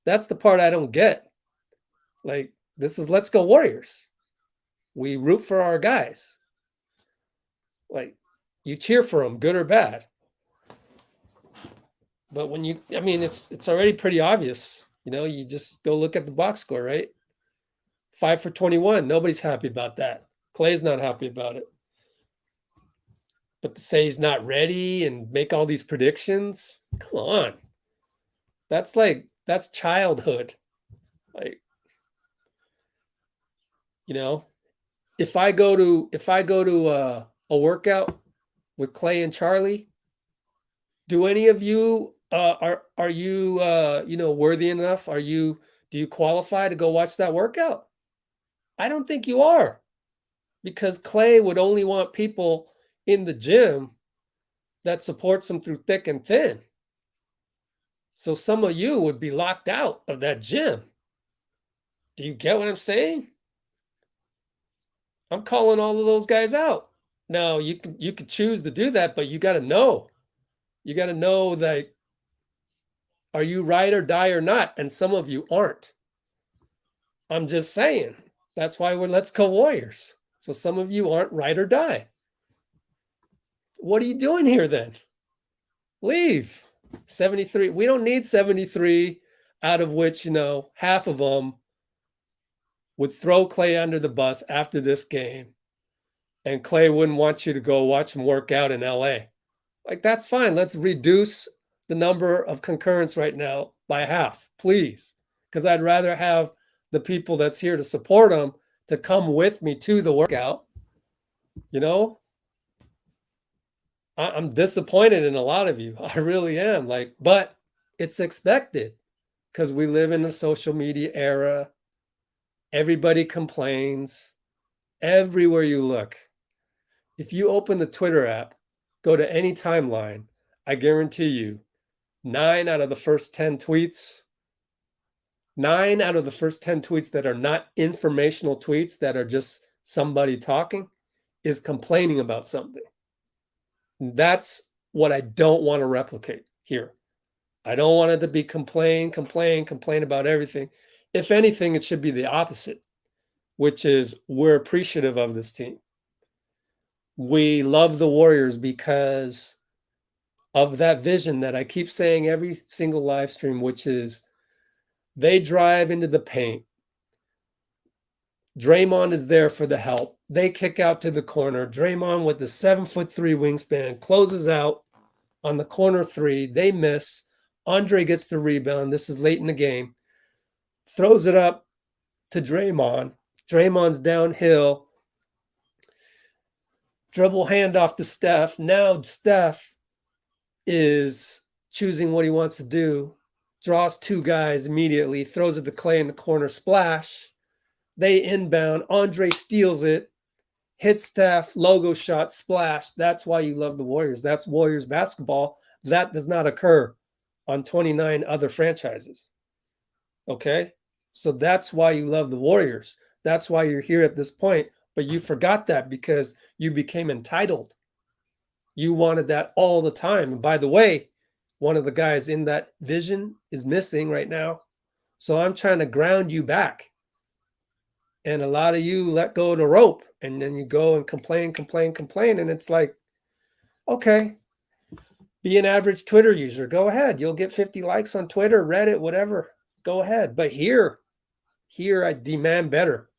That's the part I don't get. Like, this is Let's Go Warriors. We root for our guys. Like, you cheer for them, good or bad. But when it's already pretty obvious. You just go look at the box score, right? 5 for 21. Nobody's happy about that. Klay's not happy about it. But to say he's not ready and make all these predictions, come on. That's childhood. Like, if I go to a workout with Klay and Charlie, do any of you are you worthy enough? Do you qualify to go watch that workout? I don't think you are, because Klay would only want people in the gym that supports him through thick and thin. So some of you would be locked out of that gym. Do you get what I'm saying? I'm calling all of those guys out. Now, you could choose to do that, but you got to know. You got to know that, are you ride or die or not? And some of you aren't. I'm just saying. That's why we're Let's Go Warriors. So some of you aren't ride or die. What are you doing here then? Leave. 73. We don't need 73, out of which, half of them would throw Klay under the bus after this game. And Klay wouldn't want you to go watch him work out in LA. Like, that's fine. Let's reduce the number of concurrents right now by half, please. Because I'd rather have the people that's here to support him to come with me to the workout. I'm disappointed in a lot of you. I really am. But it's expected, because we live in a social media era. Everybody complains everywhere you look. If you open the Twitter app, go to any timeline, I guarantee you 9 out of the first 10 tweets that are not informational tweets, that are just somebody talking, is complaining about something. That's what I don't want to replicate here. I don't want it to be complain about everything. If anything, it should be the opposite, which is, we're appreciative of this team. We love the Warriors because of that vision that I keep saying every single live stream, which is, they drive into the paint. Draymond is there for the help. They kick out to the corner. Draymond, with the 7'3" wingspan, closes out on the corner three. They miss. Andre gets the rebound. This is late in the game. Throws it up to Draymond. Draymond's downhill. Dribble handoff to Steph. Now Steph is choosing what he wants to do. Draws two guys immediately. Throws it to Klay in the corner. Splash. They inbound. Andre steals it. Hits Steph. Logo shot. Splash. That's why you love the Warriors. That's Warriors basketball. That does not occur on 29 other franchises. Okay? So that's why you love the Warriors. That's why you're here at this point. But you forgot that because you became entitled. You wanted that all the time. And by the way, one of the guys in that vision is missing right now. So I'm trying to ground you back And a lot of you let go of the rope, and then you go and complain. And it's like, okay, be an average Twitter user. Go ahead. You'll get 50 likes on Twitter, Reddit, whatever. Go ahead. But here I demand better.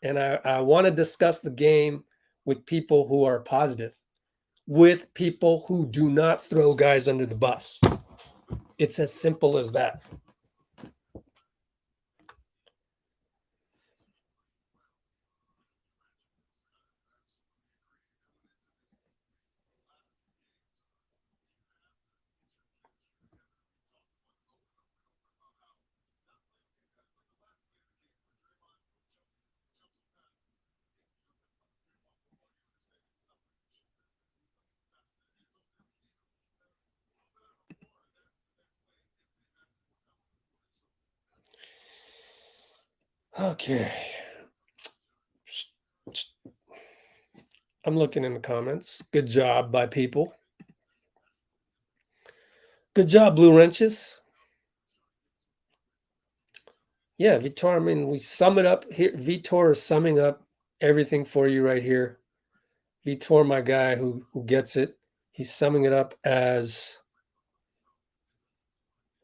And I want to discuss the game with people who are positive, with people who do not throw guys under the bus. It's as simple as that. Okay. I'm looking in the comments. Good job by people. Good job, Blue Wrenches. Yeah, Vitor, I mean, we sum it up here. Vitor is summing up everything for you right here. Vitor, my guy who gets it. He's summing it up as,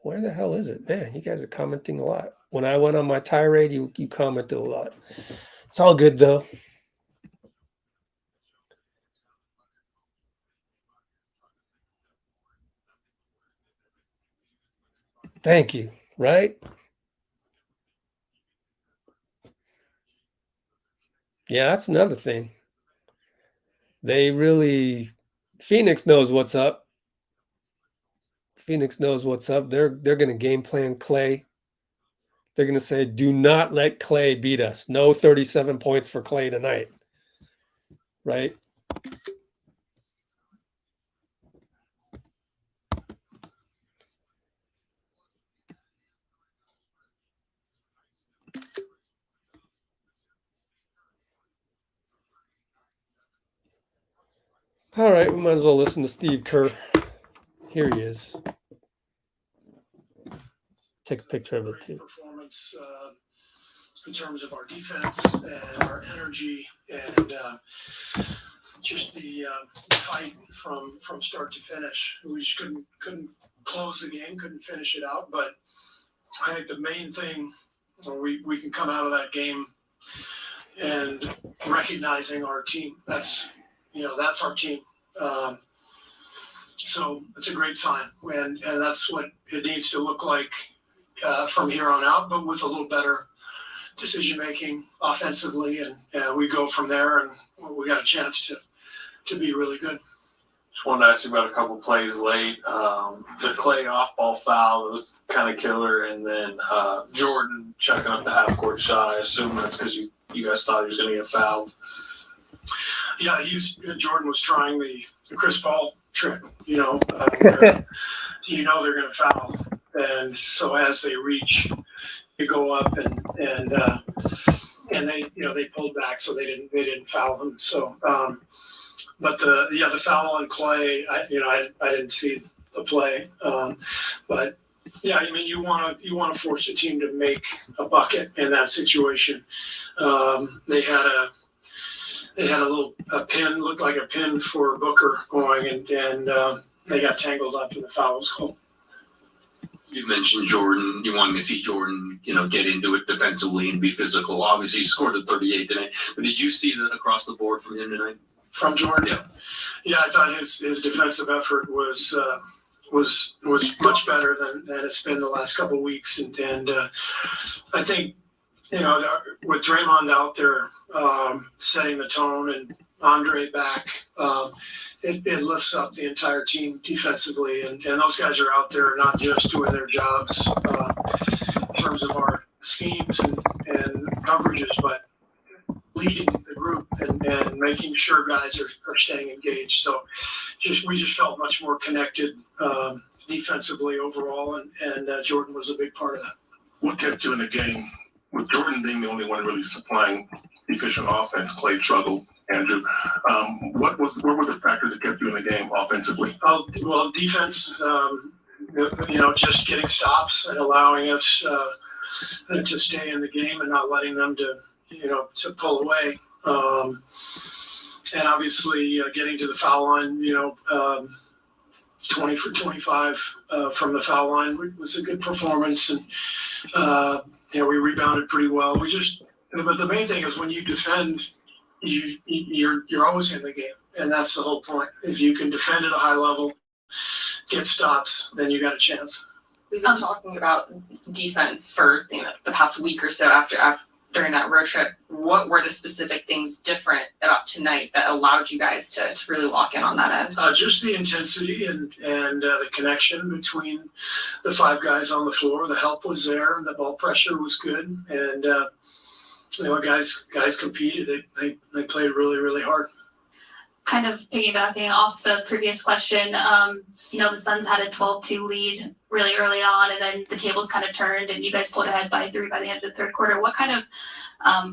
where the hell is it? Man, you guys are commenting a lot. When I went on my tirade, you commented a lot. It's all good, though. Thank you, right? Yeah, that's another thing. They really, Phoenix knows what's up. Phoenix knows what's up. They're going to game plan Klay. They're going to say, do not let Klay beat us. No 37 points for Klay tonight. Right? All right, we might as well listen to Steve Kerr. Here he is. Take a picture of it too. Performance in terms of our defense and our energy and just the fight from start to finish. We just couldn't close the game, couldn't finish it out. But I think the main thing, we can come out of that game and recognizing our team. That's our team. So it's a great sign, and that's what it needs to look like from here on out, but with a little better decision making offensively, and we go from there, and we got a chance to be really good. Just wanted to ask you about a couple plays late. The Klay off-ball foul, it was kind of killer, and then Jordan checking up the half-court shot. I assume that's because you guys thought he was going to get fouled. Yeah, Jordan was trying the Chris Paul trick, where they're going to foul, and so as they reach, you go up and they pulled back, so they didn't foul them. So, but the foul on Klay, I didn't see the play, but yeah, I mean you want to force a team to make a bucket in that situation. They had a pin, looked like a pin for Booker going, and they got tangled up in the fouls call. You mentioned Jordan. You wanted to see Jordan, get into it defensively and be physical. Obviously, he scored a 38 tonight. But did you see that across the board from him tonight? From Jordan? Yeah. Yeah, I thought his defensive effort was much better than it's been the last couple of weeks, and I think with Draymond out there setting the tone and Andre back, it lifts up the entire team defensively, and those guys are out there not just doing their jobs in terms of our schemes and coverages, but leading the group and making sure guys are staying engaged. So we just felt much more connected defensively overall, and Jordan was a big part of that. What kept you in the game? With Jordan being the only one really supplying efficient offense, Klay struggled. Andrew, what were the factors that kept you in the game offensively? Well, defense, just getting stops and allowing us to stay in the game and not letting them to pull away. And obviously getting to the foul line, 20 for 25 from the foul line was a good performance. And, we rebounded pretty well. But the main thing is when you defend, you're always in the game. And that's the whole point. If you can defend at a high level, get stops, then you got a chance. We've been talking about defense for the past week or so during that road trip. What were the specific things different about tonight that allowed you guys to really lock in on that end? Just the intensity and the connection between the five guys on the floor. The help was there. The ball pressure was good. And, guys competed. They played really, really hard. Kind of piggybacking off the previous question, the Suns had a 12-2 lead really early on, and then the tables kind of turned, and you guys pulled ahead by 3 by the end of the third quarter. What kind of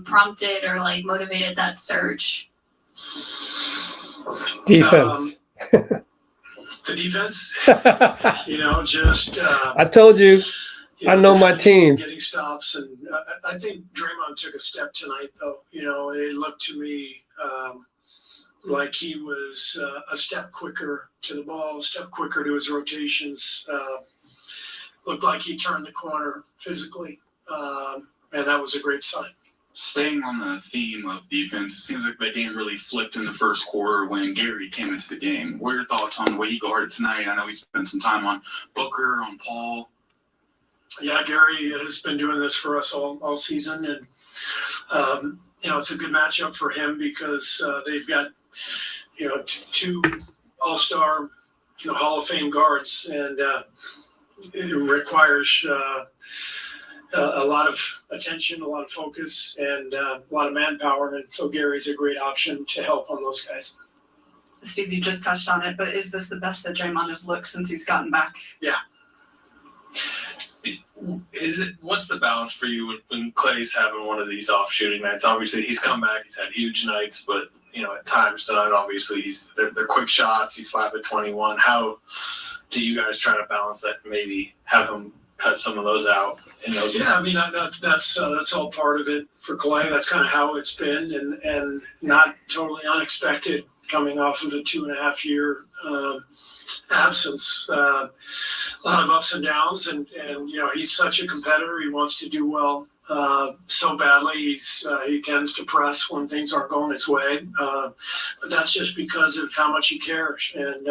prompted or motivated that surge? Defense. The defense, I told you. I know my team. Getting stops, and I think Draymond took a step tonight, though. It looked to me like he was a step quicker to the ball, a step quicker to his rotations. Looked like he turned the corner physically, and that was a great sign. Staying on the theme of defense, it seems like the game really flipped in the first quarter when Gary came into the game. What are your thoughts on the way he guarded tonight? I know he spent some time on Booker, on Paul. Yeah, Gary has been doing this for us all season, and it's a good matchup for him because they've got two all-star Hall of Fame guards, and it requires a lot of attention, a lot of focus, and a lot of manpower. And so Gary's a great option to help on those guys. Steve, you just touched on it, but is this the best that Draymond has looked since he's gotten back? Yeah. What's the balance for you when Klay's having one of these off shooting nights? Obviously, he's come back. He's had huge nights, but at times tonight, obviously, they're quick shots. He's 5 of 21. How do you guys try to balance that? Maybe have him cut some of those out in those. Yeah, I mean that's all part of it for Klay. That's kind of how it's been, and not totally unexpected coming off of a 2.5 year absence. A lot of ups and downs, and he's such a competitor. He wants to do well so badly. He tends to press when things aren't going his way, but that's just because of how much he cares. And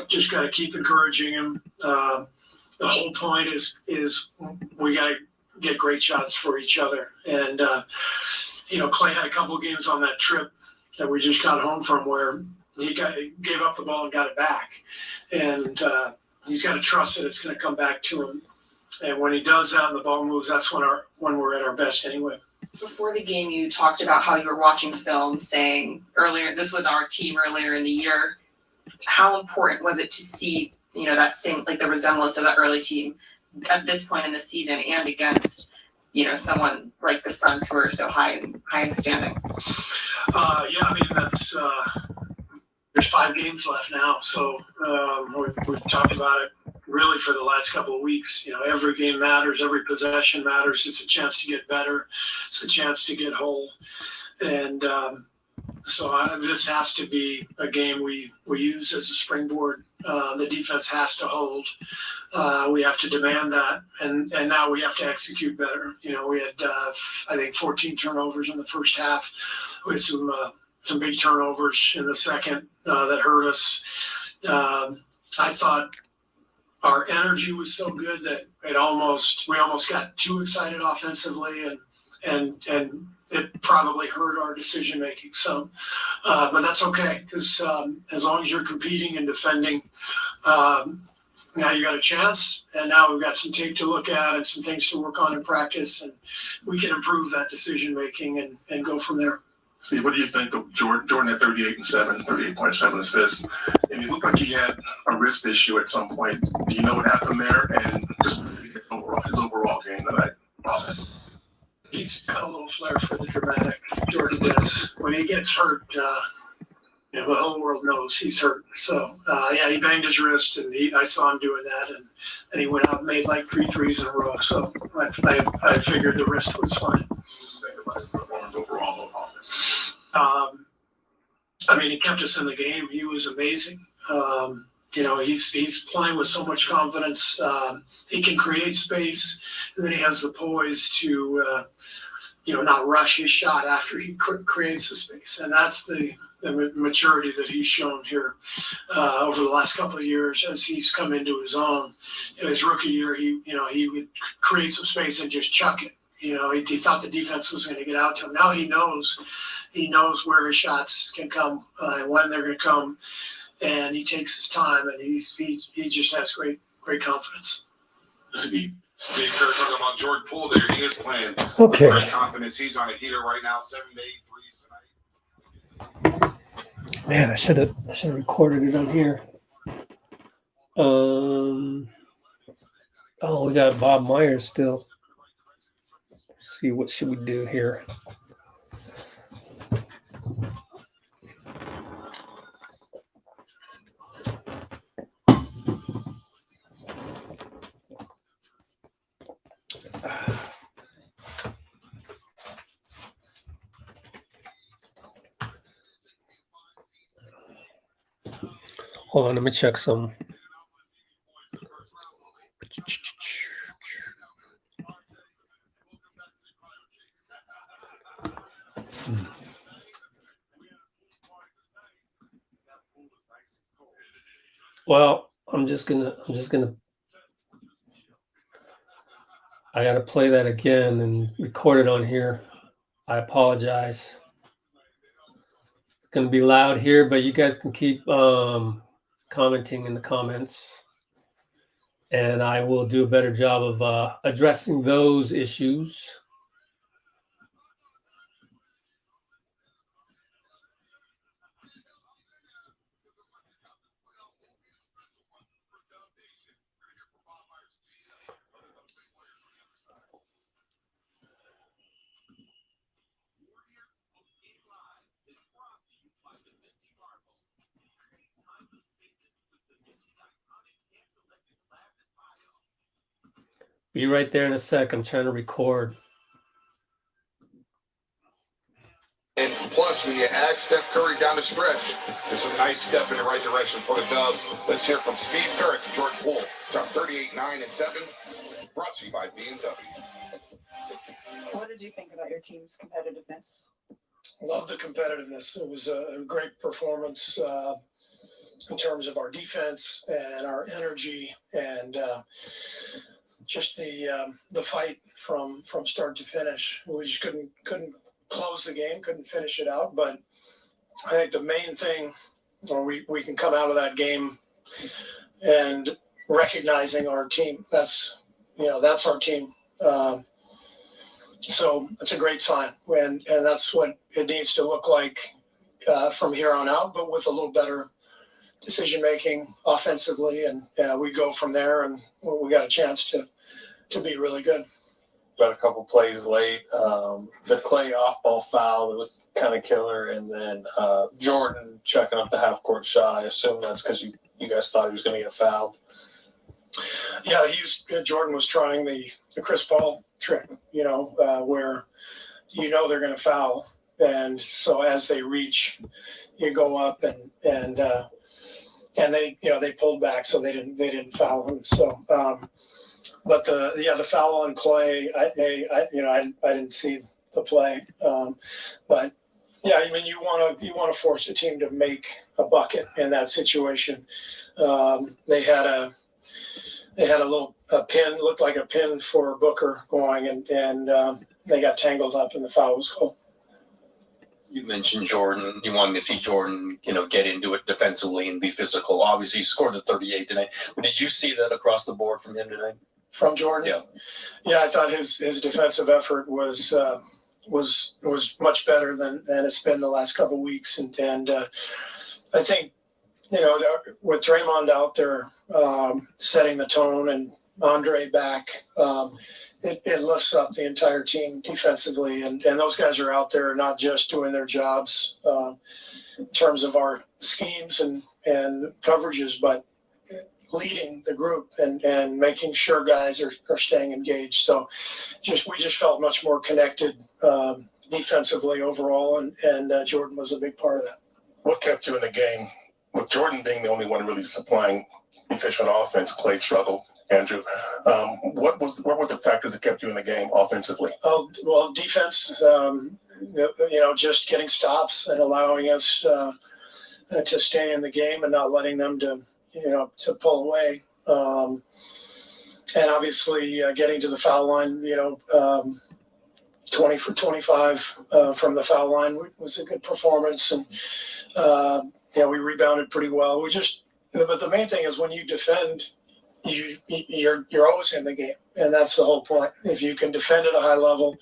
just got to keep encouraging him. The whole point is we got to get great shots for each other. And Klay had a couple of games on that trip that we just got home from where he gave up the ball and got it back. And he's got to trust that it's going to come back to him. And when he does that and the ball moves, that's when we're at our best anyway. Before the game, you talked about how you were watching film, saying earlier, this was our team earlier in the year. How important was it to see, that same, the resemblance of that early team at this point in the season and against, someone like the Suns who are so high in the standings? Yeah, I mean, that's, there's 5 games left now. So we've talked about it really for the last couple of weeks. Every game matters, every possession matters. It's a chance to get better. It's a chance to get whole. And so this has to be a game we use as a springboard. The defense has to hold. We have to demand that. And now we have to execute better. We had, I think, 14 turnovers in the first half. We had some big turnovers in the second that hurt us. I thought our energy was so good that we almost got too excited offensively, and it probably hurt our decision making some. But that's okay, because as long as you're competing and defending, now you got a chance, and now we've got some tape to look at and some things to work on in practice, and we can improve that decision making and go from there. Steve, what do you think of Jordan? Jordan had 38.7 assists, and he looked like he had a wrist issue at some point. Do you know what happened there? And just his overall game tonight. He's got a little flair for the dramatic. Jordan does. When he gets hurt, You know, the whole world knows he's hurt. So yeah, he banged his wrist, and I saw him doing that, and then he went out and made like 3 threes in a row. So I figured the wrist was fine. Overall, I mean, he kept us in the game. He was amazing. You know, he's playing with so much confidence. He can create space, and then he has the poise to, you know, not rush his shot after he creates the space. And that's the maturity that he's shown here over the last couple of years as he's come into his own. In his rookie year, he would create some space and just chuck it. You know, he thought the defense was going to get out to him. Now he knows where his shots can come and when they're going to come, and he takes his time, and he just has great confidence. Steve Kerr talking about Jordan Poole there. He is playing Okay. great confidence. He's on a heater right now, 7 to 8 threes tonight. Man, I should have recorded it on here. Oh, we got Bob Myers still. Let's see, what should we do here? Hold on, let me check some. Well, I'm just gonna I gotta play that again and record it on here. I apologize. It's gonna be loud here, but you guys can keep commenting in the comments, and I will do a better job of addressing those issues. Be right there in a sec. I'm trying to record. And plus, when you add Steph Curry down the stretch, it's a nice step in the right direction for the Dubs. Let's hear from Steve Kerr and Jordan Poole. Top 38, 9, and 7. Brought to you by BMW. What did you think about your team's competitiveness? Love the competitiveness. It was a great performance in terms of our defense and our energy and just the fight from start to finish. We just couldn't close the game, couldn't finish it out. But I think the main thing, or we can come out of that game and recognizing our team. That's our team. So it's a great sign, and that's what it needs to look like from here on out, but with a little better decision making offensively, and we go from there, and we got a chance to be really good. Got a couple plays late. The Klay off-ball foul that was kind of killer, and then Jordan checking up the half-court shot. I assume that's because you guys thought he was going to get fouled. Yeah, Jordan was trying the Chris Paul trick, where they're going to foul, and so as they reach, you go up and they pulled back, so they didn't foul him. So, but the foul on Klay, I didn't see the play, but yeah, I mean you want to force the team to make a bucket in that situation. They had a little pin, looked like a pin for Booker going, and they got tangled up in the foul was called. You mentioned Jordan. You wanted to see Jordan, get into it defensively and be physical. Obviously, he scored the 38 tonight. But did you see that across the board from him tonight? From Jordan? Yeah. Yeah, I thought his defensive effort was much better than it's been the last couple of weeks, and I think with Draymond out there setting the tone and Andre back, it lifts up the entire team defensively, and those guys are out there not just doing their jobs in terms of our schemes and coverages, but leading the group and making sure guys are staying engaged. So we just felt much more connected defensively overall, and Jordan was a big part of that. What kept you in the game? With Jordan being the only one really supplying efficient offense, Klay struggled. Andrew, what were the factors that kept you in the game offensively? Well, defense, just getting stops and allowing us to stay in the game and not letting them to pull away. And obviously getting to the foul line, 20 for 25 from the foul line was a good performance. And, we rebounded pretty well. But the main thing is when you defend, you're always in the game. And that's the whole point. If you can defend at a high level,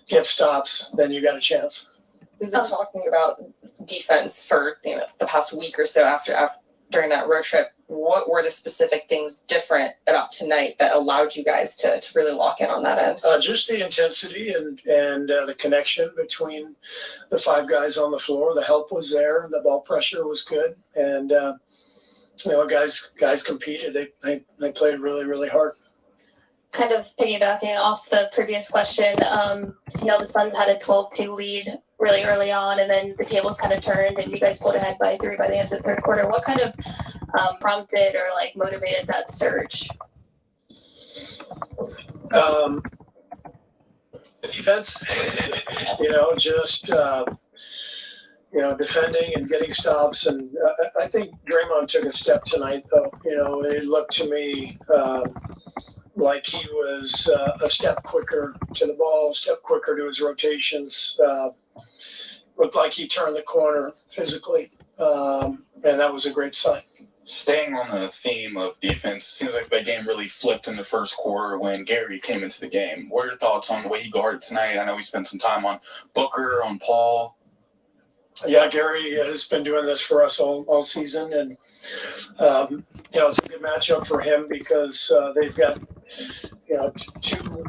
get stops, then you got a chance. We've been talking about defense for the past week or so during that road trip. What were the specific things different about tonight that allowed you guys to really lock in on that end? Just the intensity and the connection between the five guys on the floor. The help was there. The ball pressure was good. And, guys competed. They played really, really hard. Kind of piggybacking off the previous question, the Suns had a 12-2 lead really early on, and then the tables kind of turned, and you guys pulled ahead by 3 by the end of the third quarter. What kind of prompted or motivated that surge? Defense, defending and getting stops. And I think Draymond took a step tonight, though. It looked to me like he was a step quicker to the ball, a step quicker to his rotations. Looked like he turned the corner physically, and that was a great sign. Staying on the theme of defense, it seems like that game really flipped in the first quarter when Gary came into the game. What are your thoughts on the way he guarded tonight? I know we spent some time on Booker, on Paul. Yeah, Gary has been doing this for us all season, and it's a good matchup for him because they've got two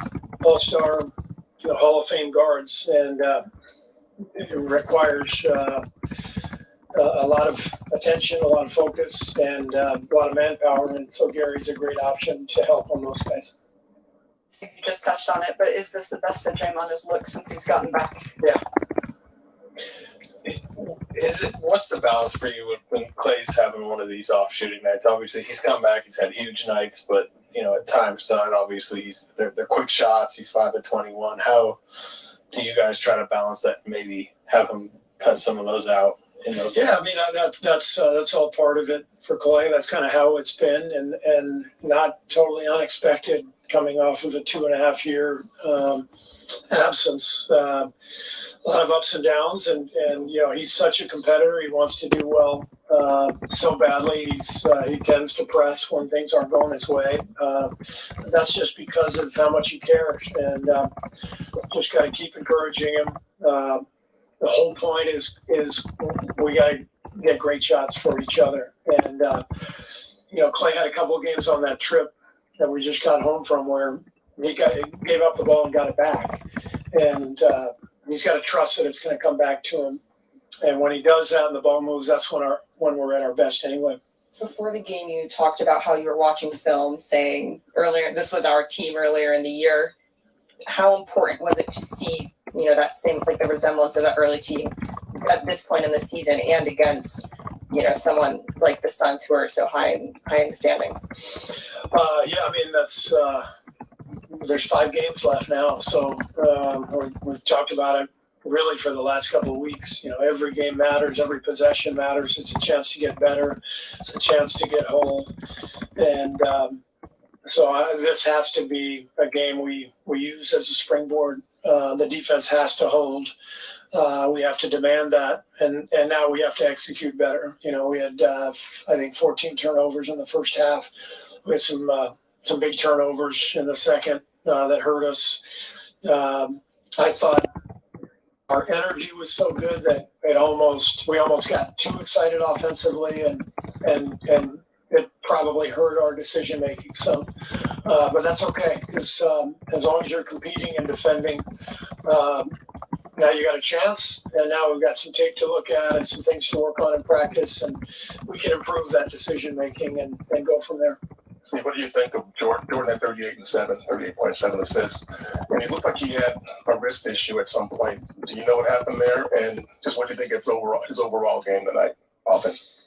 All-Star Hall of Fame guards, and it requires a lot of attention, a lot of focus, and a lot of manpower. And so Gary's a great option to help on those guys. So you just touched on it, but is this the best that Draymond has looked since he's gotten back? Yeah. What's the balance for you when Klay's having one of these off shooting nights? Obviously, he's come back. He's had huge nights, but at times, son, obviously, they're quick shots. He's 5 of 21. How do you guys try to balance that? And maybe have him cut some of those out in those. Yeah, I mean that's all part of it for Klay. That's kind of how it's been, and not totally unexpected coming off of a 2.5 year absence. A lot of ups and downs, and he's such a competitor. He wants to do well so badly. He tends to press when things aren't going his way. That's just because of how much he cares, and just got to keep encouraging him. The whole point is we got to get great shots for each other. And Klay had a couple of games on that trip that we just got home from where he gave up the ball and got it back, and he's got to trust that it's going to come back to him. And when he does that and the ball moves, that's when we're at our best anyway. Before the game, you talked about how you were watching film, saying earlier, this was our team earlier in the year. How important was it to see, that same, the resemblance of the early team at this point in the season and against, someone like the Suns who are so high in the standings? That's, there's 5 games left now. So we've talked about it really for the last couple of weeks. Every game matters, every possession matters. It's a chance to get better. It's a chance to get whole. And this has to be a game we use as a springboard. The defense has to hold. We have to demand that, and now we have to execute better. We had I think 14 turnovers in the first half. We had some big turnovers in the second that hurt us. I thought our energy was so good that we almost got too excited offensively, and it probably hurt our decision making. So, but that's okay because as long as you're competing and defending, now you got a chance, and now we've got some tape to look at and some things to work on in practice, and we can improve that decision making and go from there. Steve, what do you think of Jordan? Jordan had 38 and 7, 38.7 assists. And it looked like he had a wrist issue at some point. Do you know what happened there? And just what do you think his overall game tonight, offense?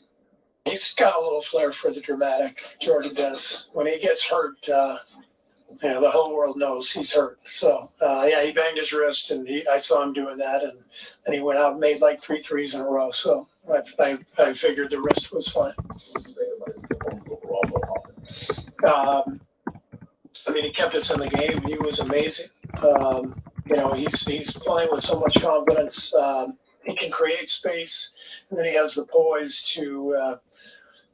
He's got a little flair for the dramatic. Jordan does. When he gets hurt, the whole world knows he's hurt. So, he banged his wrist, and I saw him doing that, and then he went out and made like 3 threes in a row. So I figured the wrist was fine. He kept us in the game. He was amazing. He's playing with so much confidence. He can create space, and then he has the poise to,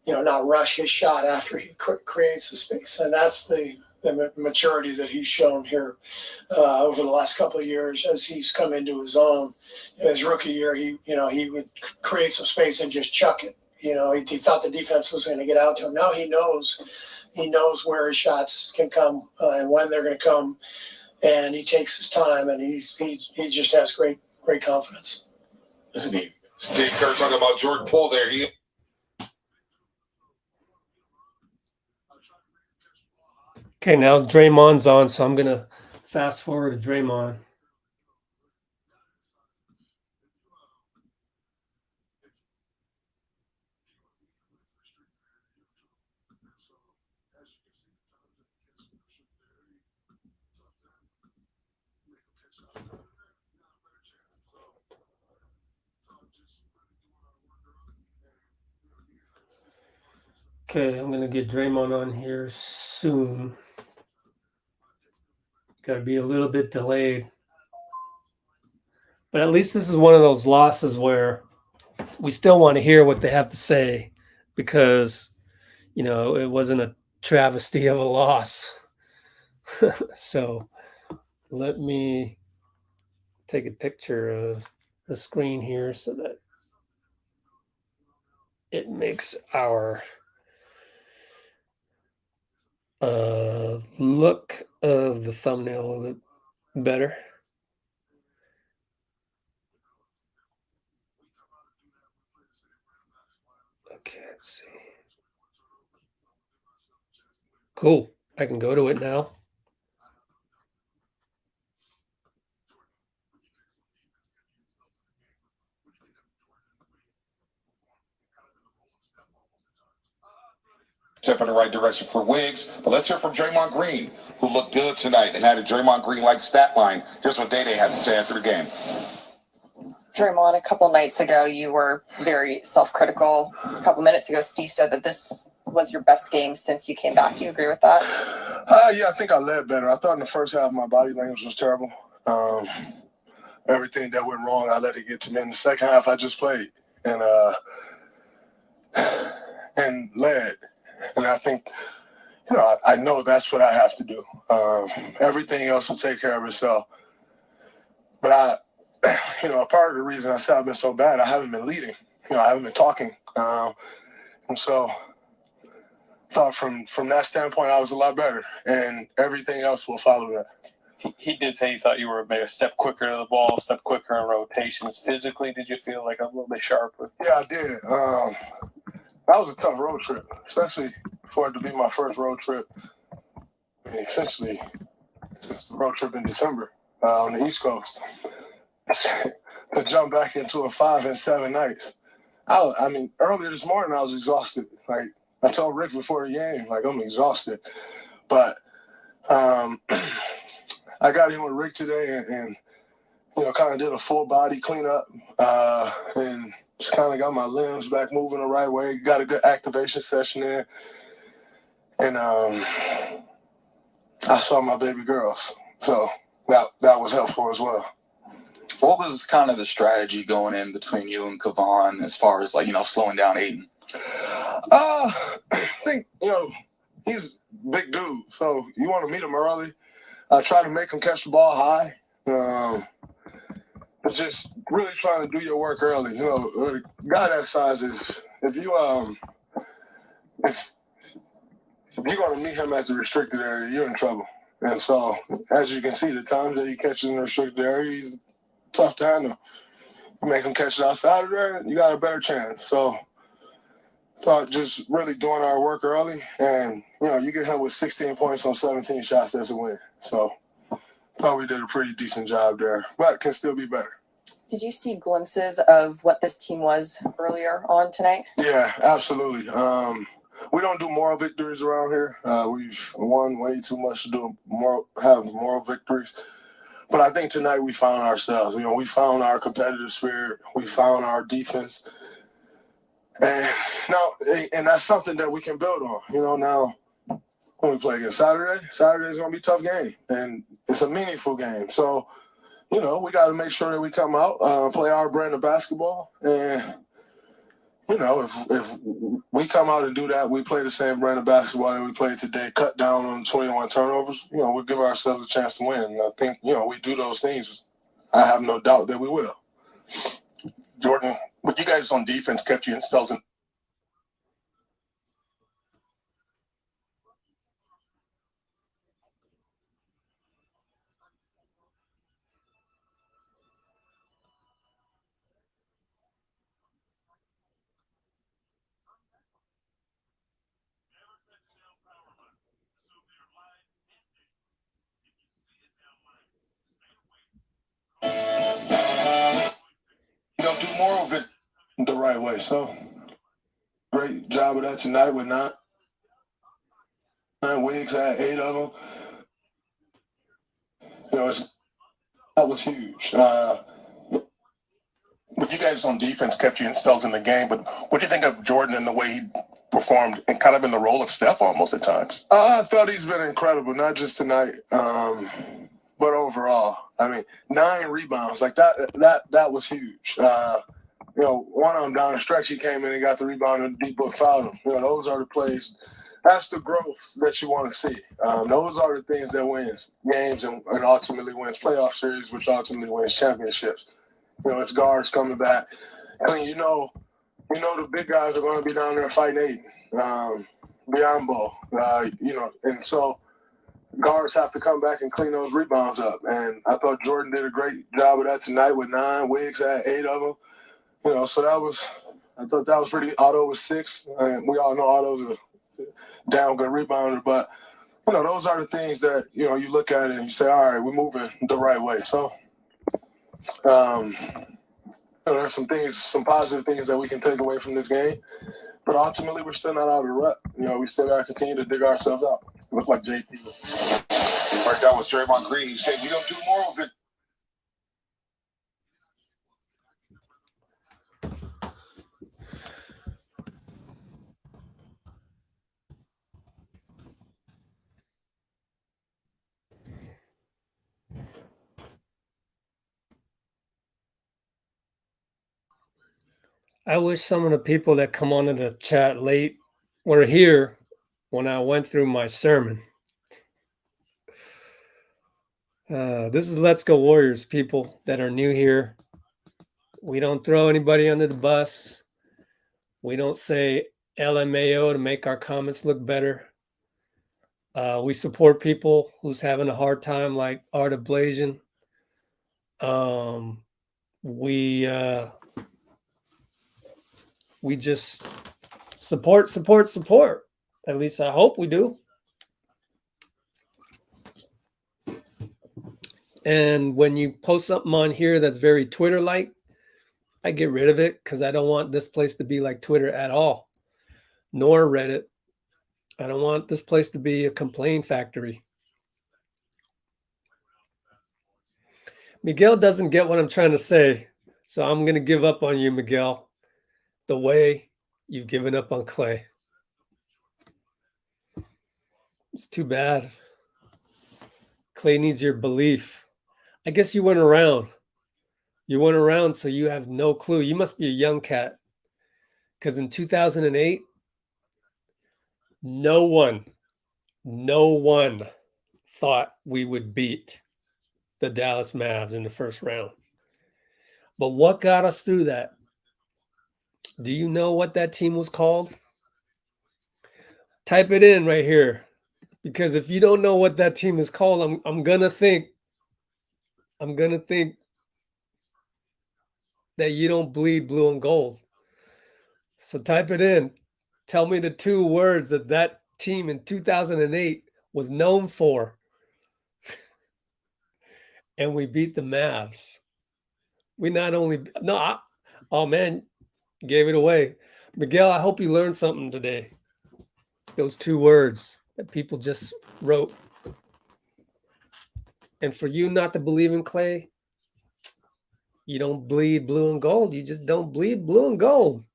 not rush his shot after he creates the space. And that's the maturity that he's shown here over the last couple of years as he's come into his own. In his rookie year, he would create some space and just chuck it. He thought the defense was going to get out to him. Now he knows where his shots can come and when they're going to come, and he takes his time, and he just has great confidence. Steve Kerr talking about Jordan Poole there. Okay, now Draymond's on, so I'm gonna fast forward to Draymond. Okay, I'm gonna get Draymond on here soon. Got to be a little bit delayed, but at least this is one of those losses where we still want to hear what they have to say, because it wasn't a travesty of a loss. So let me take a picture of the screen here so that it makes our look of the thumbnail a little bit better. Okay, let's see. Cool. I can go to it now. Step in the right direction for Wiggs, but let's hear from Draymond Green, who looked good tonight and had a Draymond Green-like stat line. Here's what Day had to say after the game. Draymond, a couple nights ago, you were very self-critical. A couple minutes ago, Steve said that this was your best game since you came back. Do you agree with that? Yeah, I think I led better. I thought in the first half my body language was terrible. Everything that went wrong, I let it get to me. In the second half, I just played and led. And I think, I know that's what I have to do. Everything else will take care of itself. But a part of the reason I said I've been so bad, I haven't been leading. I haven't been talking. And so I thought from that standpoint, I was a lot better. And everything else will follow that. He did say he thought you were maybe a step quicker to the ball, a step quicker in rotations. Physically, did you feel like a little bit sharper? Yeah, I did. That was a tough road trip, especially for it to be my first road trip. Essentially, since the road trip in December on the East Coast. To jump back into a 5 and 7 nights. Earlier this morning I was exhausted. Like I told Rick before the game, I'm exhausted. But I got in with Rick today and kind of did a full body cleanup and just kind of got my limbs back moving the right way. Got a good activation session in. And I saw my baby girls. So that was helpful as well. What was kind of the strategy going in between you and Kevon as far as slowing down Aiden? I think, he's a big dude. So you want to meet him early. Try to make him catch the ball high. But just really trying to do your work early. A guy that size is if if you're going to meet him at the restricted area, you're in trouble. And so, as you can see, the times that he catches in the restricted area, he's tough to handle. You make him catch it outside of there, you got a better chance. So, thought just really doing our work early, and you get him with 16 points on 17 shots, that's a win. So, thought we did a pretty decent job there, but can still be better. Did you see glimpses of what this team was earlier on tonight? Yeah, absolutely. We don't do moral victories around here. We've won way too much to have moral victories. But I think tonight we found ourselves. We found our competitive spirit. We found our defense. And that's something that we can build on. Now when we play again Saturday's going to be a tough game. And it's a meaningful game. So, we got to make sure that we come out, play our brand of basketball. And, if we come out and do that, we play the same brand of basketball that we played today, cut down on 21 turnovers, we'll give ourselves a chance to win. And I think, we do those things. I have no doubt that we will. Jordan, what you guys on defense kept you yourselves in. You don't do more of it the right way. So, great job of that tonight with 9. Wiggs had 8 of them. That was huge. What you guys on defense kept you yourselves in the game, but what do you think of Jordan and the way he performed and kind of in the role of Steph almost at times? I thought he's been incredible, not just tonight, but overall. 9 rebounds, like that was huge. One of them down the stretch, he came in and got the rebound and deep book fouled him. Those are the plays. That's the growth that you want to see. Those are the things that wins games and ultimately wins playoff series, which ultimately wins championships. It's guards coming back. The big guys are going to be down there fighting Aiden, Biombo, and so guards have to come back and clean those rebounds up. And I thought Jordan did a great job of that tonight with 9. Wiggs had 8 of them. So I thought that was pretty. Otto was 6. We all know Otto's a damn good rebounder, but those are the things that you look at it and you say, all right, we're moving the right way. So there's some positive things that we can take away from this game, but ultimately we're still not out of the rut. We still got to continue to dig ourselves out. It looked like JP was. All right, that was Draymond Green. He said, you don't do more of it. I wish some of the people that come onto the chat late were here when I went through my sermon. This is Let's Go Warriors, people that are new here. We don't throw anybody under the bus. We don't say LMAO to make our comments look better. We support people who's having a hard time, like Art of Blasian. We just support. At least I hope we do. And when you post something on here that's very Twitter-like, I get rid of it because I don't want this place to be like Twitter at all, nor Reddit. I don't want this place to be a complaint factory. Miguel doesn't get what I'm trying to say, so I'm going to give up on you, Miguel, the way you've given up on Klay. It's too bad. Klay needs your belief. I guess you went around. You went around, so you have no clue. You must be a young cat. Because in 2008, no one thought we would beat the Dallas Mavs in the first round. But what got us through that? Do you know what that team was called? Type it in right here. Because if you don't know what that team is called, I'm gonna think that you don't bleed blue and gold. So type it in. Tell me the 2 words that that team in 2008 was known for. And we beat the Mavs. We not only oh man, gave it away. Miguel, I hope you learned something today. Those 2 words that people just wrote. And for you not to believe in Klay, you don't bleed blue and gold. You just don't bleed blue and gold.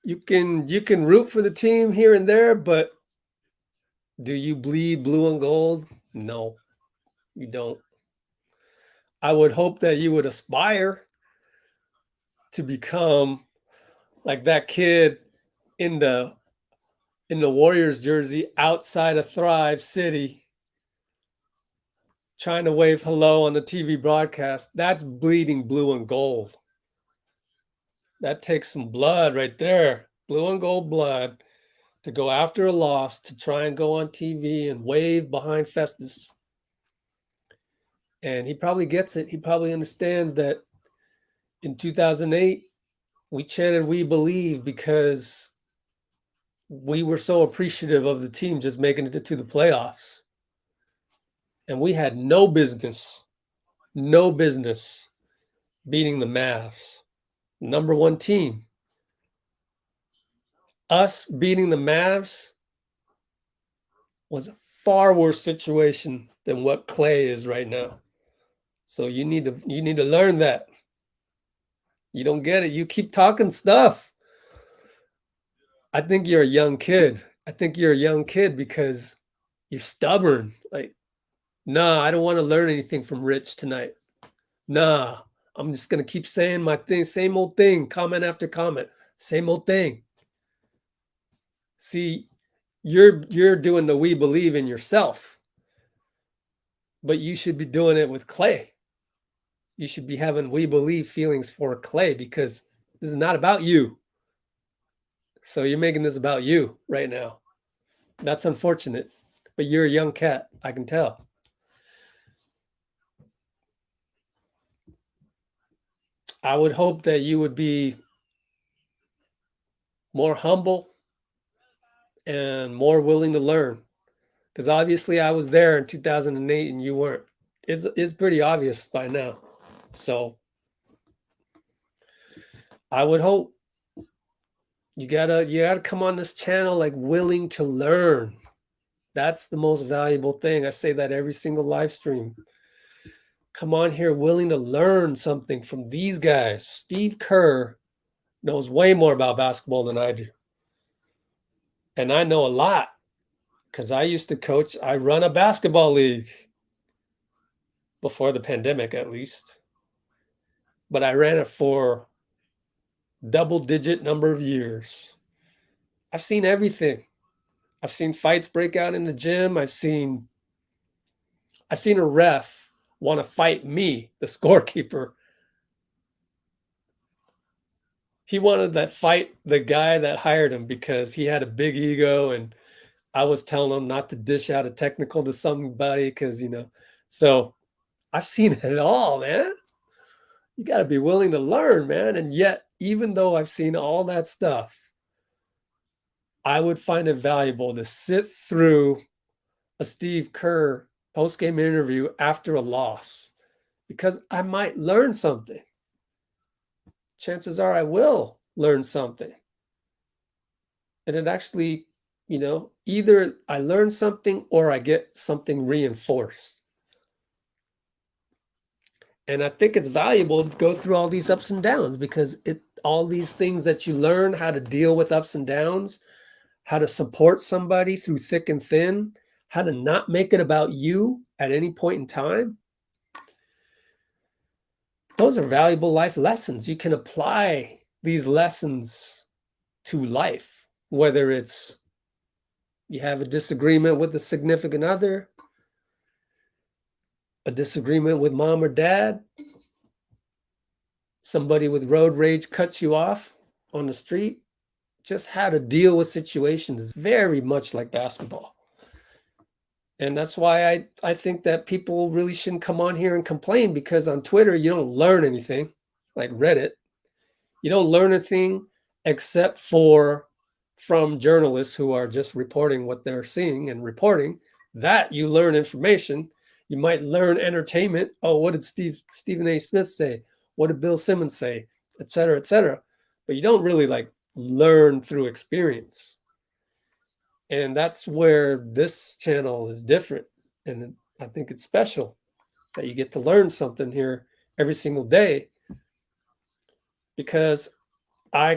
You can root for the team here and there, but do you bleed blue and gold? No, you don't. I would hope that you would aspire to become like that kid in the Warriors jersey outside of Thrive City trying to wave hello on the TV broadcast. That's bleeding blue and gold. That takes some blood right there. Blue and gold blood to go after a loss, to try and go on TV and wave behind Festus. And he probably gets it. He probably understands that in 2008, we chanted "We Believe" because we were so appreciative of the team just making it to the playoffs. And we had no business beating the Mavs, number 1 team. Us beating the Mavs was a far worse situation than what Klay is right now. So you need to learn that. You don't get it. You keep talking stuff. I think you're a young kid. Because you're stubborn. Like, nah, I don't want to learn anything from Rich tonight. Nah, I'm just going to keep saying my thing, same old thing, comment after comment, same old thing. See, you're doing the "we believe" in yourself, but you should be doing it with Klay. You should be having "we believe" feelings for Klay because this is not about you. So you're making this about you right now. That's unfortunate, but you're a young cat. I can tell. I would hope that you would be more humble and more willing to learn. Because obviously I was there in 2008 and you weren't. It's pretty obvious by now. So I would hope you gotta come on this channel like willing to learn. That's the most valuable thing. I say that every single live stream. Come on here willing to learn something from these guys. Steve Kerr knows way more about basketball than I do. And I know a lot because I used to coach. I run a basketball league before the pandemic, at least. But I ran it for double-digit number of years. I've seen everything. I've seen fights break out in the gym. I've seen a ref want to fight me, the scorekeeper. He wanted that fight the guy that hired him because he had a big ego and I was telling him not to dish out a technical to somebody because, so I've seen it all, man. You got to be willing to learn, man. And yet, even though I've seen all that stuff, I would find it valuable to sit through a Steve Kerr post-game interview after a loss because I might learn something. Chances are I will learn something. And it actually, either I learn something or I get something reinforced. And I think it's valuable to go through all these ups and downs because all these things that you learn how to deal with ups and downs, how to support somebody through thick and thin, how to not make it about you at any point in time. Those are valuable life lessons. You can apply these lessons to life, whether it's you have a disagreement with a significant other, a disagreement with mom or dad, somebody with road rage cuts you off on the street, just how to deal with situations very much like basketball. And that's why I think that people really shouldn't come on here and complain, because on Twitter, you don't learn anything, like Reddit. You don't learn anything except for from journalists who are just reporting what they're seeing and reporting. That you learn information. You might learn entertainment. Oh, what did Stephen A. Smith say? What did Bill Simmons say? Et cetera, et cetera. But you don't really like learn through experience. And that's where this channel is different. And I think it's special that you get to learn something here every single day, because I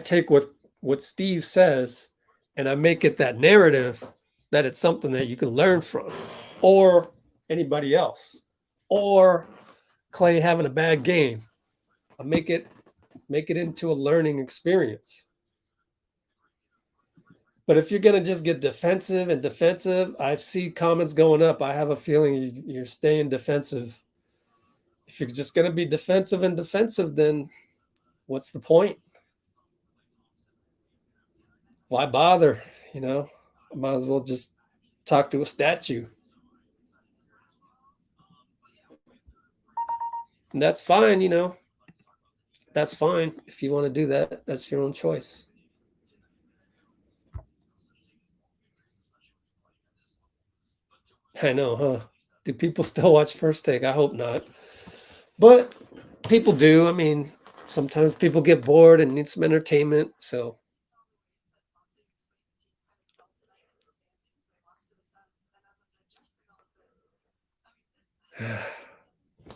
take what Steve says and I make it that narrative that it's something that you can learn from, or anybody else, or Klay having a bad game. I make it into a learning experience. But if you're going to just get defensive and defensive, I see comments going up. I have a feeling you're staying defensive. If you're just going to be defensive and defensive, then what's the point? Why bother? You know, I might as well just talk to a statue. And that's fine, you know. That's fine. If you want to do that, that's your own choice. I know, huh? Do people still watch First Take? I hope not. But people do. I mean, sometimes people get bored and need some entertainment. So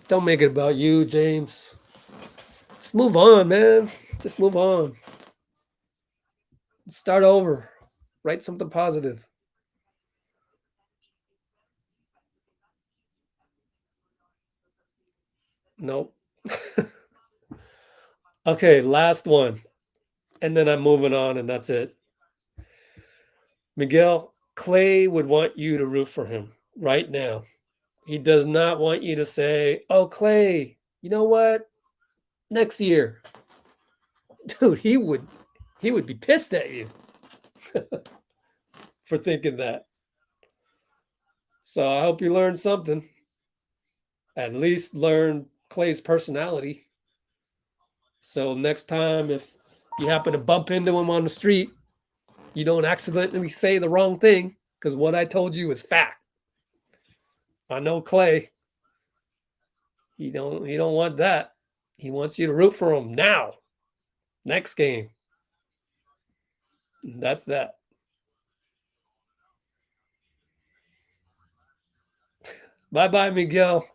don't make it about you, James. Just move on, man. Just move on. Start over. Write something positive. Nope. Okay, last one. And then I'm moving on, and that's it. Miguel, Klay would want you to root for him right now. He does not want you to say, oh, Klay, you know what? Next year. Dude, he would be pissed at you for thinking that. So I hope you learned something. At least learn Klay's personality. So next time, if you happen to bump into him on the street, you don't accidentally say the wrong thing, because what I told you is fact. I know Klay. He don't want that. He wants you to root for him now. Next game. That's that. Bye-bye, Miguel.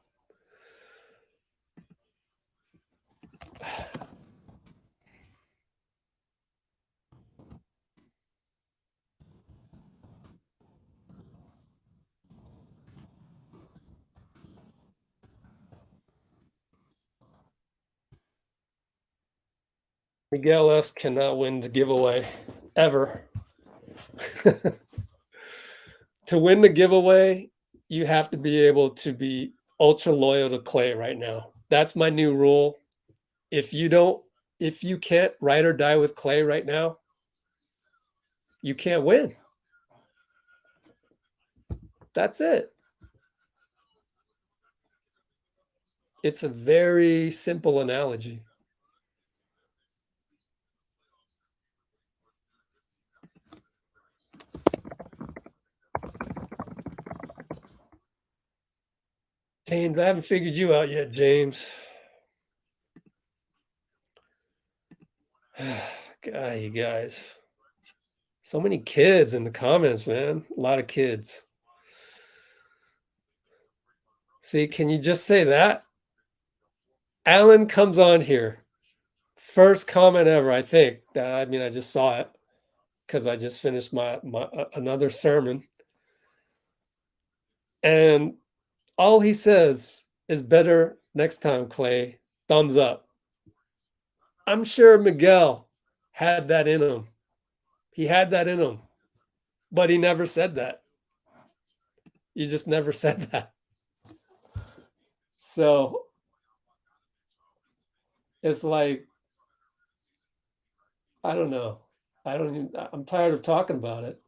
Miguel S. cannot win the giveaway, ever. To win the giveaway, you have to be able to be ultra loyal to Klay right now. That's my new rule. If you can't ride or die with Klay right now, you can't win. That's it. It's a very simple analogy. James, I haven't figured you out yet, James. God, you guys. So many kids in the comments, man. A lot of kids. See, can you just say that? Alan comes on here. First comment ever, I think. I mean, I just saw it because I just finished my another sermon. And all he says is better next time, Klay. Thumbs up. I'm sure Miguel had that in him. He had that in him. But he never said that. You just never said that. So it's like, I don't know. I'm tired of talking about it.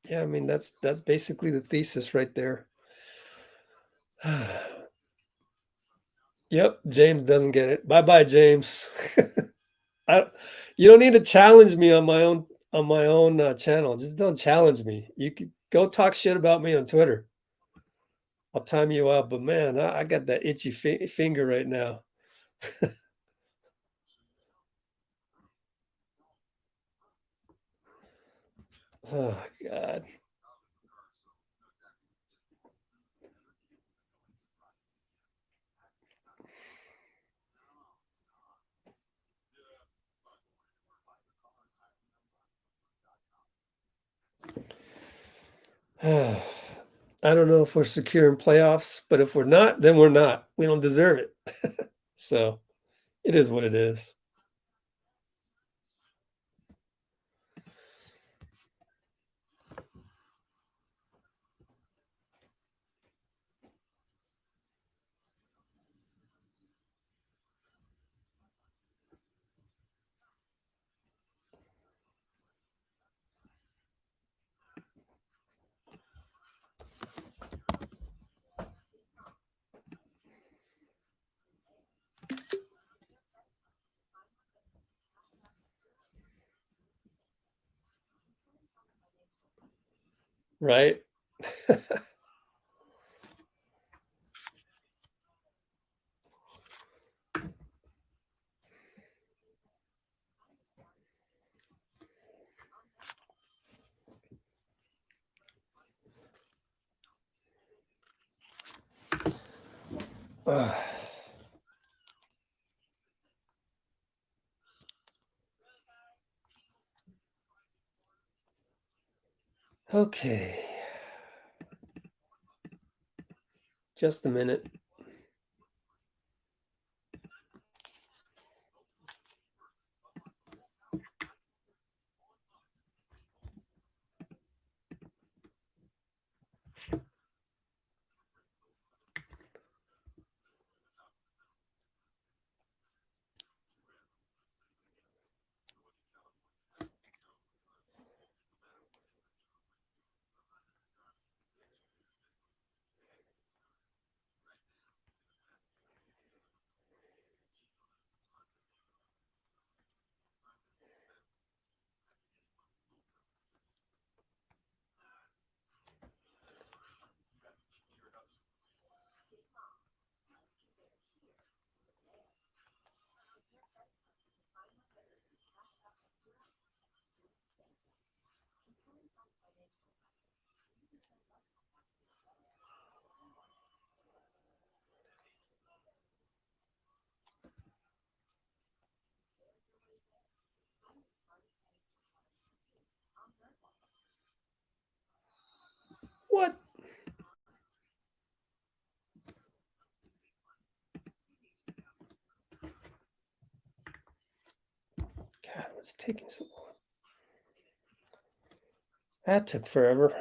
Yeah, I mean that's basically the thesis right there. Yep, James doesn't get it. Bye-bye, James. You don't need to challenge me on my own channel. Just don't challenge me. You could go talk shit about me on Twitter. I'll time you out, but man, I got that itchy finger right now. Oh God. I don't know if we're secure in playoffs, but if we're not, then we're not. We don't deserve it. So it is what it is. Right? Okay. Just a minute. What? God, it's taking so long. That took forever.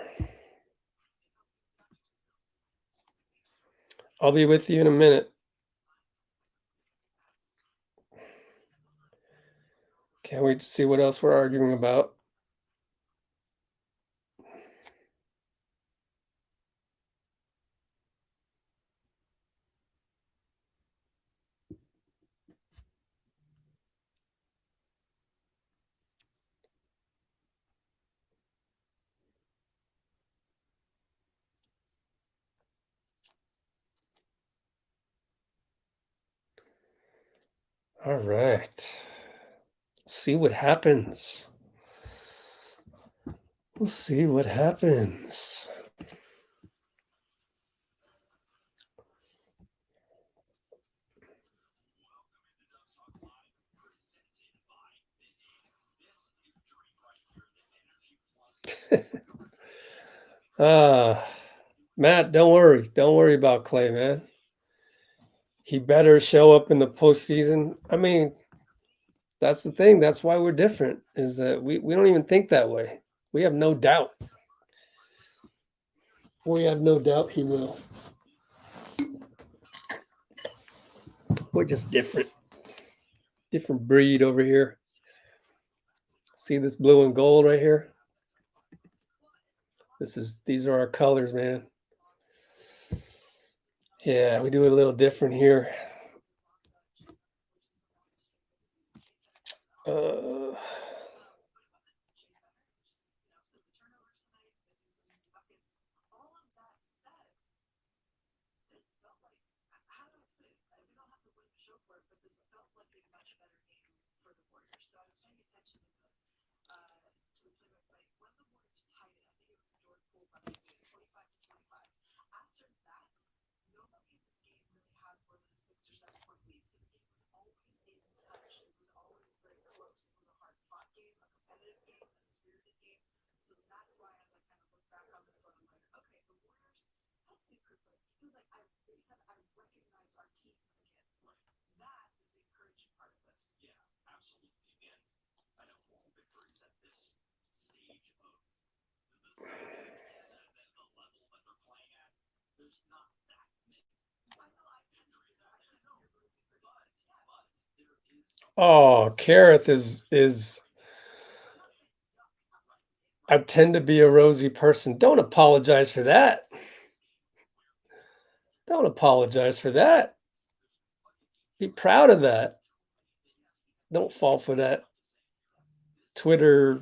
I'll be with you in a minute. Can't wait to see what else we're arguing about. All right. See what happens. We'll see what happens. Matt, don't worry. Don't worry about Klay, man. He better show up in the postseason. I mean, That's the thing. That's why we're different, is that we don't even think that way. We have no doubt. We have no doubt he will. We're just different. Different breed over here. See this blue and gold right here? These are our colors, man. Yeah, we do it a little different here. Oh, Kareth is I tend to be a rosy person. Don't apologize for that. Don't apologize for that. Be proud of that. Don't fall for that Twitter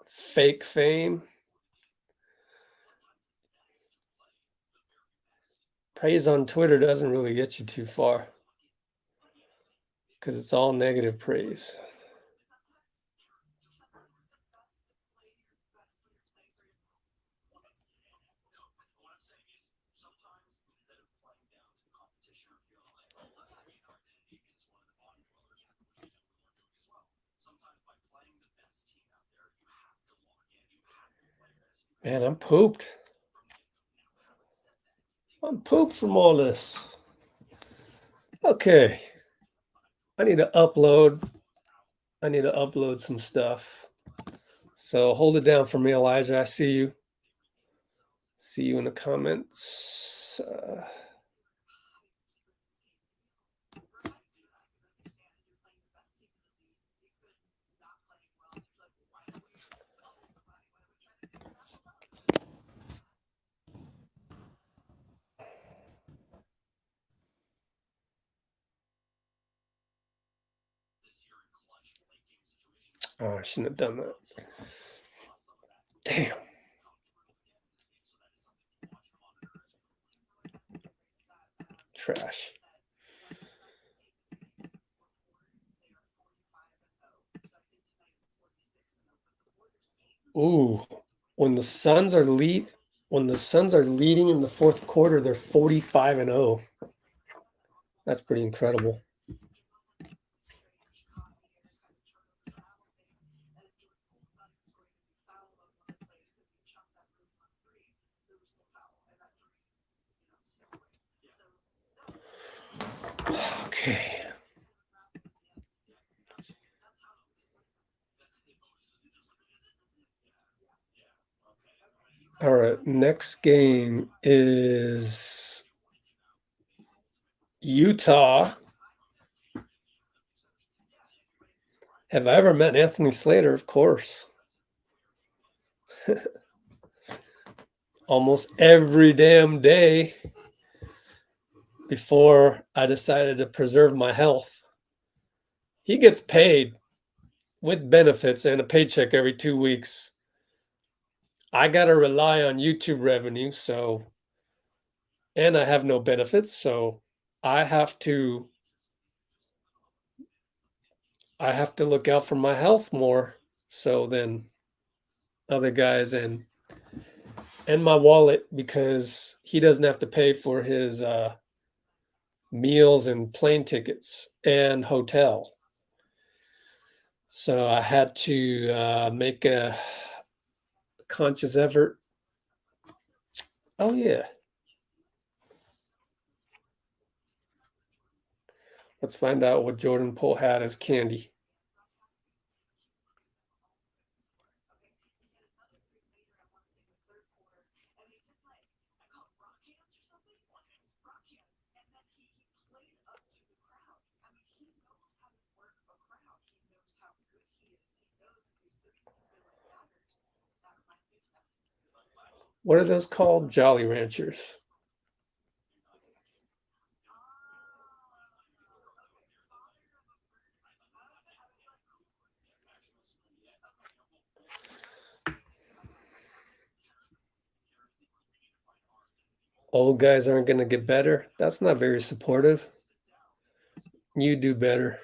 fake fame. Praise on Twitter doesn't really get you too far because it's all negative praise. Man, I'm pooped. I'm pooped from all this. Okay. I need to upload some stuff. So hold it down for me, Elijah. I see you. See you in the comments. Oh, I shouldn't have done that. Damn. Trash. Ooh, when the Suns are leading in the fourth quarter, they're 45-0. That's pretty incredible. Okay. All right, next game is Utah. Have I ever met Anthony Slater? Of course. Almost every damn day before I decided to preserve my health. He gets paid with benefits and a paycheck every 2 weeks. I got to rely on YouTube revenue, and I have no benefits, so I have to look out for my health more so than other guys and my wallet, because he doesn't have to pay for his meals and plane tickets and hotel. So I had to make a conscious effort. Oh yeah. Let's find out what Jordan Poole had as candy. What are those called? Jolly Ranchers. Old guys aren't going to get better. That's not very supportive. You do better.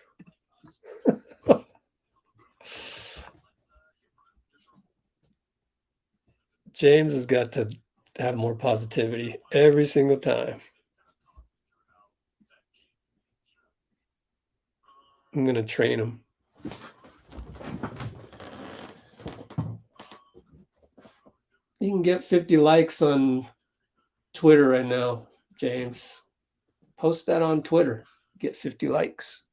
James has got to have more positivity every single time. I'm going to train him. You can get 50 likes on Twitter right now, James. Post that on Twitter. Get 50 likes.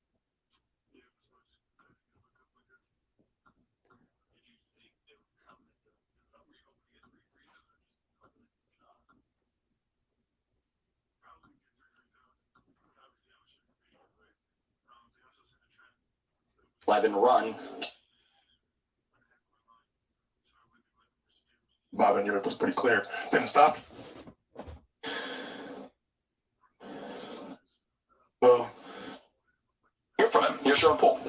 Run. Bothering you, it was pretty clear. Didn't stop. So, hear from him. Here's Sean Poole.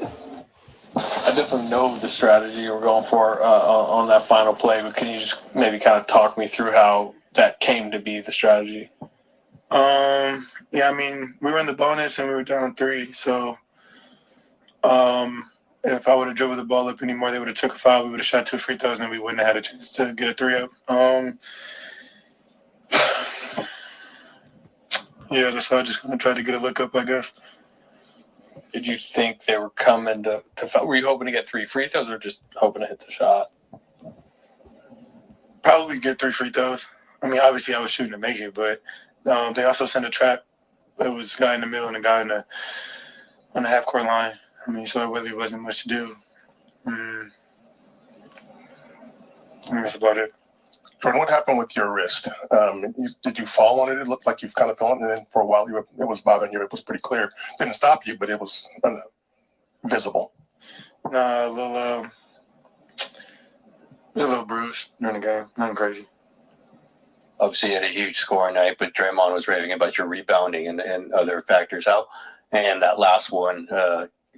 I definitely know the strategy we're going for on that final play, but can you just maybe kind of talk me through how that came to be the strategy? Yeah, I mean, we were in the bonus and we were down 3. So, if I would have dribbled the ball up anymore, they would have took a foul. We would have shot 2 free throws, and we wouldn't have had a chance to get a 3 up. Yeah, that's how I just gonna try to get a look up, I guess. Did you think they were coming to were you hoping to get 3 free throws or just hoping to hit the shot? Probably get 3 free throws. I mean, obviously I was shooting to make it, but they also sent a trap. It was a guy in the middle and a guy on the half court line. I mean, so it really wasn't much to do. I mean, that's about it. Jordan, what happened with your wrist? Did you fall on it? It looked like you've kind of fallen, and then for a while it was bothering you. It was pretty clear. Didn't stop you, but it was visible. Nah, a little bruise during the game. Nothing crazy. Obviously, you had a huge scoring night, but Draymond was raving about your rebounding and other factors. And that last one,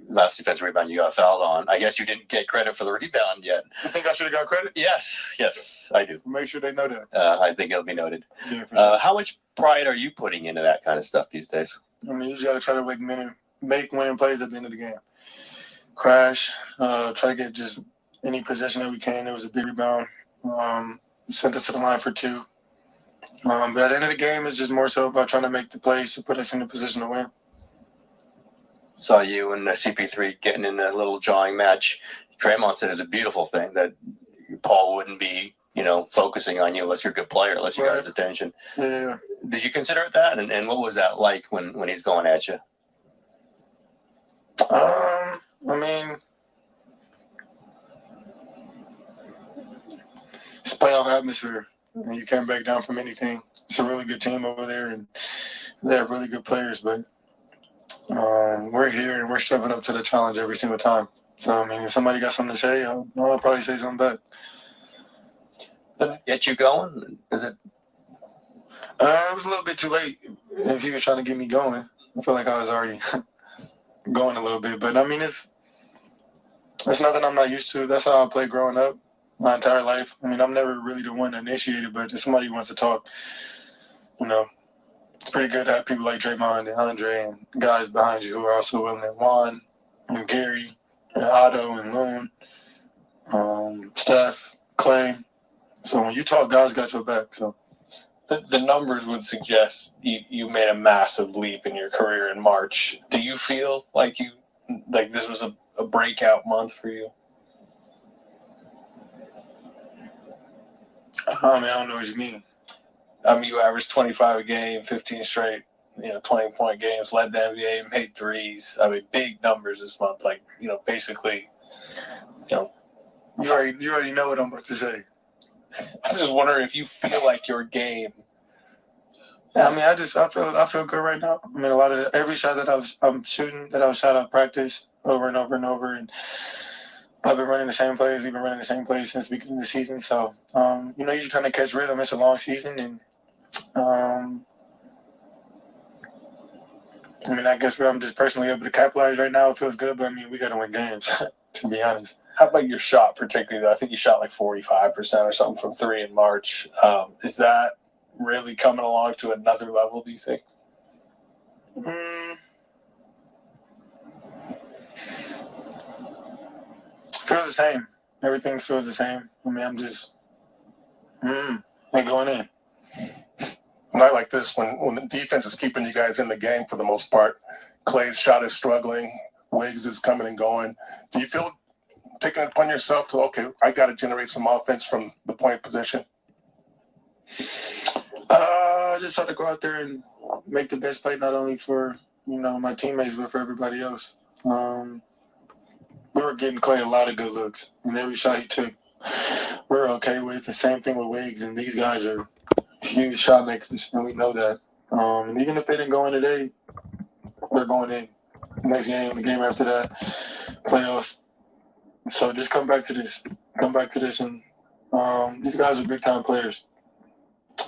last defensive rebound you got fouled on. I guess you didn't get credit for the rebound yet. You think I should have got credit? Yes, I do. Make sure they know that. I think it'll be noted. Yeah, for sure. How much pride are you putting into that kind of stuff these days? I mean, you just got to try to make winning plays at the end of the game. Crash, try to get just any possession that we can. It was a big rebound. Sent us to the line for 2. But at the end of the game, it's just more so about trying to make the plays to put us in a position to win. Saw you and CP3 getting in a little jawing match. Draymond said it was a beautiful thing that Paul wouldn't be, focusing on you unless you're a good player, unless you got his attention. Yeah. Did you consider it that? And what was that like when he's going at you? I mean, it's playoff atmosphere. And you can't back down from anything. It's a really good team over there, and they have really good players. But we're here, and we're stepping up to the challenge every single time. So, I mean, if somebody got something to say, I'll probably say something back. Did it get you going? Is it? It was a little bit too late. If he was trying to get me going, I feel like I was already going a little bit. But, I mean, it's nothing I'm not used to. That's how I played growing up. My entire life. I mean, I'm never really the one to initiate it, but if somebody wants to talk, it's pretty good to have people like Draymond and Andre and guys behind you who are also willing. And Juan and Gary and Otto and Loon, Steph, Klay. So when you talk, guys got your back. So The numbers would suggest you made a massive leap in your career in March. Do you feel like this was a breakout month for you? I don't know what you mean. You averaged 25 a game, 15 straight. 20-point games, led the NBA, made threes. I mean, big numbers this month. Like, basically, You already know what I'm about to say. I'm just wondering if you feel like your game. Yeah, I mean, I feel good right now. I mean, a lot of every shot that I'm shooting, that I've shot, I've practiced over and over and over, and I've been running the same plays. We've been running the same plays since the beginning of the season. So, you kind of catch rhythm. It's a long season, and I mean, I guess where I'm just personally able to capitalize right now, it feels good. But I mean, we got to win games, to be honest. How about your shot, particularly? I think you shot like 45% or something from three in March. Is that really coming along to another level, do you think? Feels the same. Everything feels the same. I mean, I'm just ain't going in. And I like this when the defense is keeping you guys in the game for the most part. Klay's shot is struggling. Wiggs is coming and going. Do you feel taking it upon yourself to, okay, I got to generate some offense from the point position? I just try to go out there and make the best play, not only for my teammates, but for everybody else. We were getting Klay a lot of good looks, and every shot he took, we're okay with. The same thing with Wiggs, and these guys are huge shot makers, and we know that. And even if they didn't go in today, they're going in next game, the game after that, playoffs. So just come back to this, and these guys are big time players,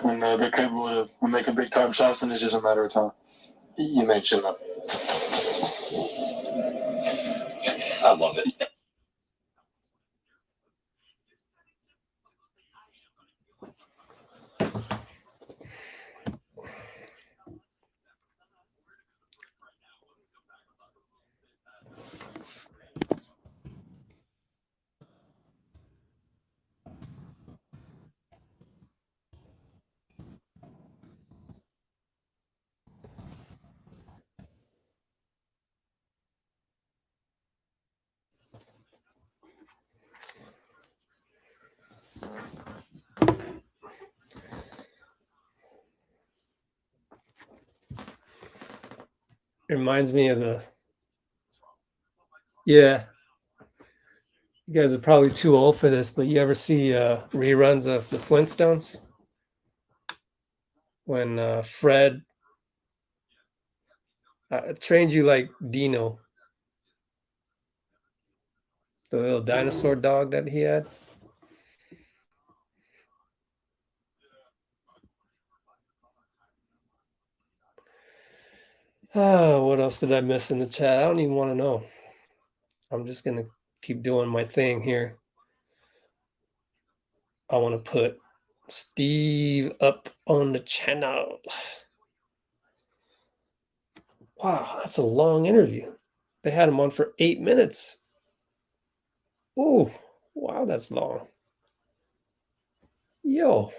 and they're capable of making big time shots, and it's just a matter of time. You mentioned that. I love it. It reminds me of you guys are probably too old for this, but you ever see reruns of the Flintstones? When Fred trained you like Dino, the little dinosaur dog that he had. Oh, what else did I miss in the chat? I don't even want to know. I'm just going to keep doing my thing here. I want to put Steve up on the channel. Wow, that's a long interview. They had him on for 8 minutes. Ooh, wow, that's long. Yo.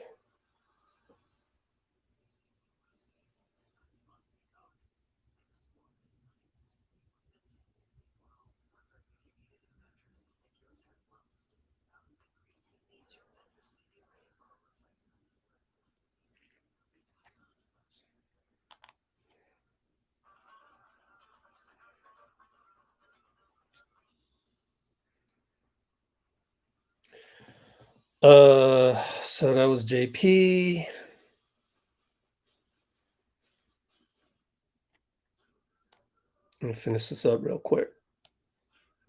So that was JP. Let me finish this up real quick.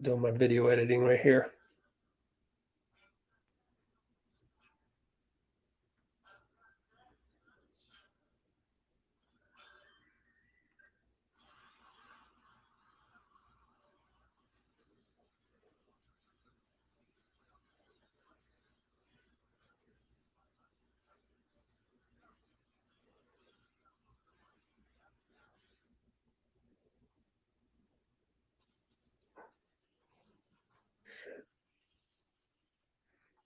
Doing my video editing right here.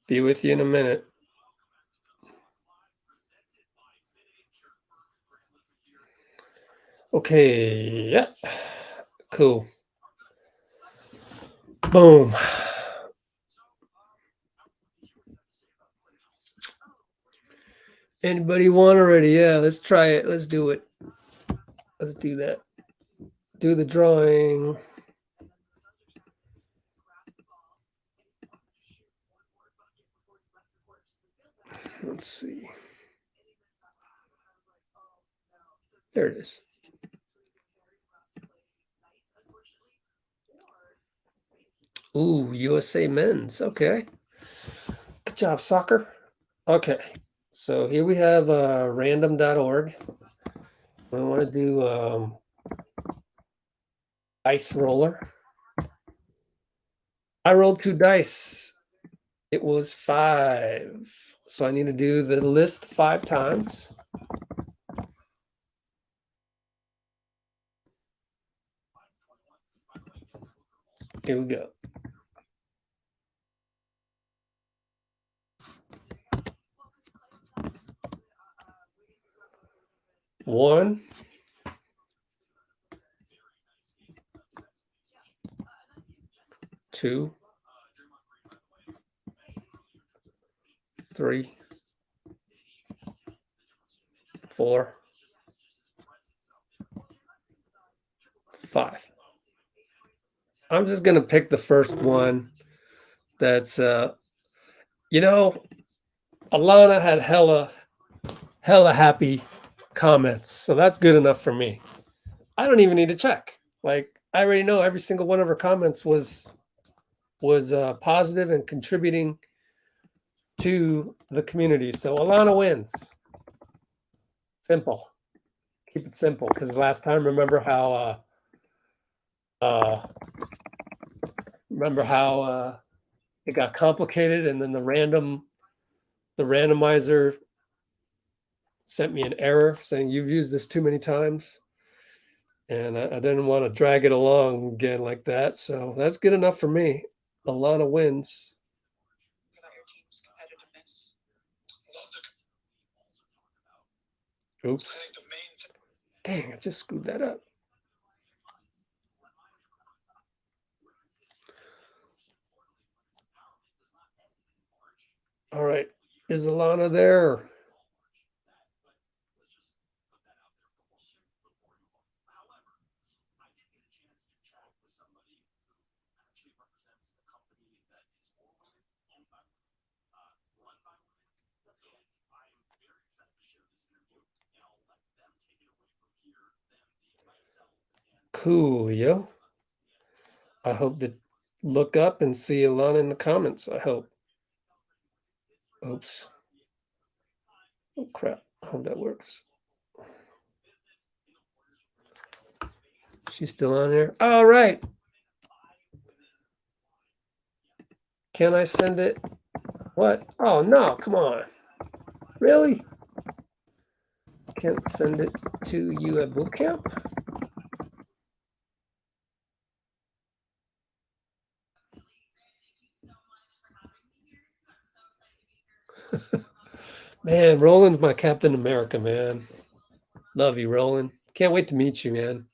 Be with you in a minute. Okay, yeah. Cool. Boom. Anybody want already? Yeah, let's try it. Let's do it. Let's do that. Do the drawing. Let's see. There it is. Ooh, USA men's. Okay. Good job, soccer. Okay. So here we have random.org. I want to do dice roller. I rolled 2 dice. It was 5. So I need to do the list 5 times. Here we go. 1, 2, 3, 4, 5. I'm just going to pick the first one. That's, Alana had hella happy comments. So that's good enough for me. I don't even need to check. Like, I already know every single one of her comments was positive and contributing to the community. So Alana wins. Simple. Keep it simple. Because last time, remember how it got complicated, and then the randomizer sent me an error saying you've used this too many times, and I didn't want to drag it along again like that. So that's good enough for me. Alana wins. Oops. Dang, I just screwed that up. All right. Is Alana there? Coolio. I hope to look up and see Alana in the comments. I hope. Oops. Oh, crap. I hope that works. She's still on there. All right. Can I send it? What? Oh, no. Come on. Really? Can't send it to you at boot camp? Man, Roland's my Captain America, man. Love you, Roland. Can't wait to meet you, man.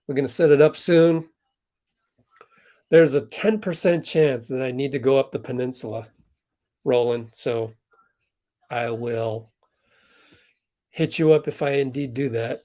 We're going to set it up soon. There's a 10% chance that I need to go up the peninsula, Roland. So I will hit you up if I indeed do that.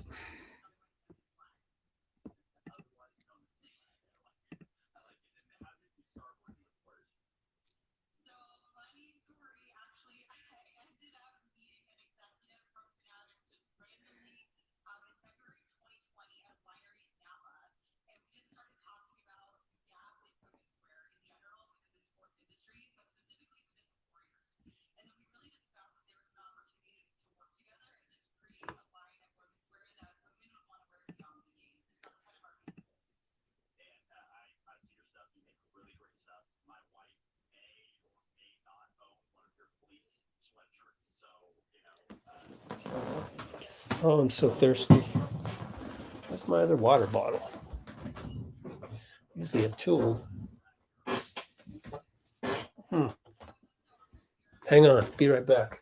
Oh, I'm so thirsty. Where's my other water bottle? Usually a tool. Hang on. Be right back.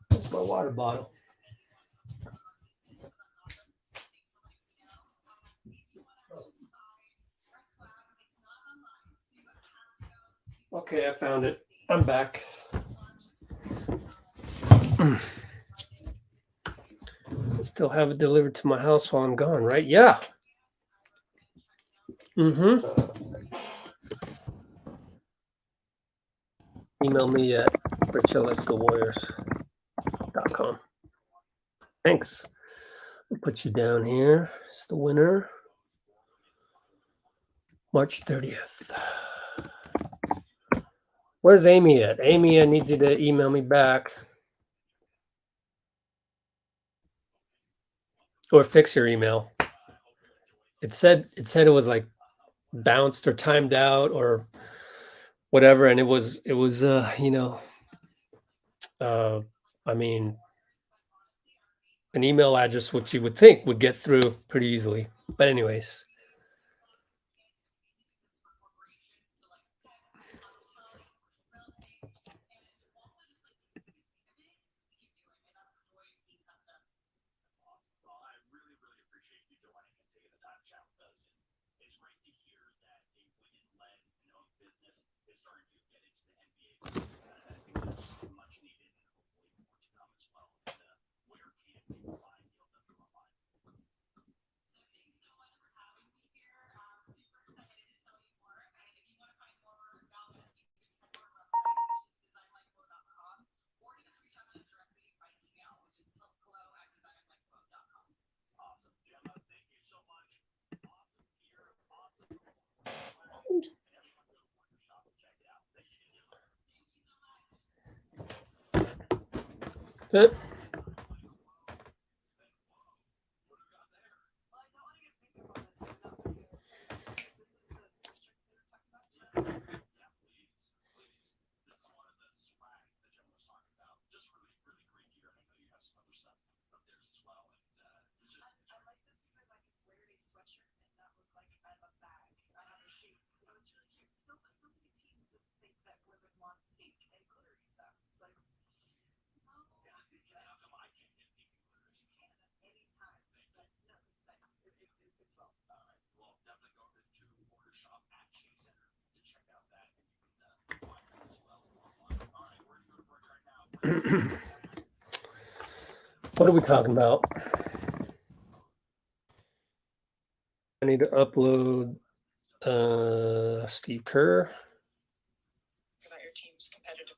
Where's my water bottle? Okay, I found it. I'm back. Let's still have it delivered to my house while I'm gone, right? Yeah. Mm-hmm. Email me at richelescowarriors.com. Thanks. I'll put you down here. It's the winner. March 30th. Where's Amy at? Amy, I need you to email me back. Or fix your email. It said it was like bounced or timed out or whatever, and it was I mean, an email address which you would think would get through pretty easily. But anyways. What are we talking about? I need to upload Steve Kerr. About your team's competitive.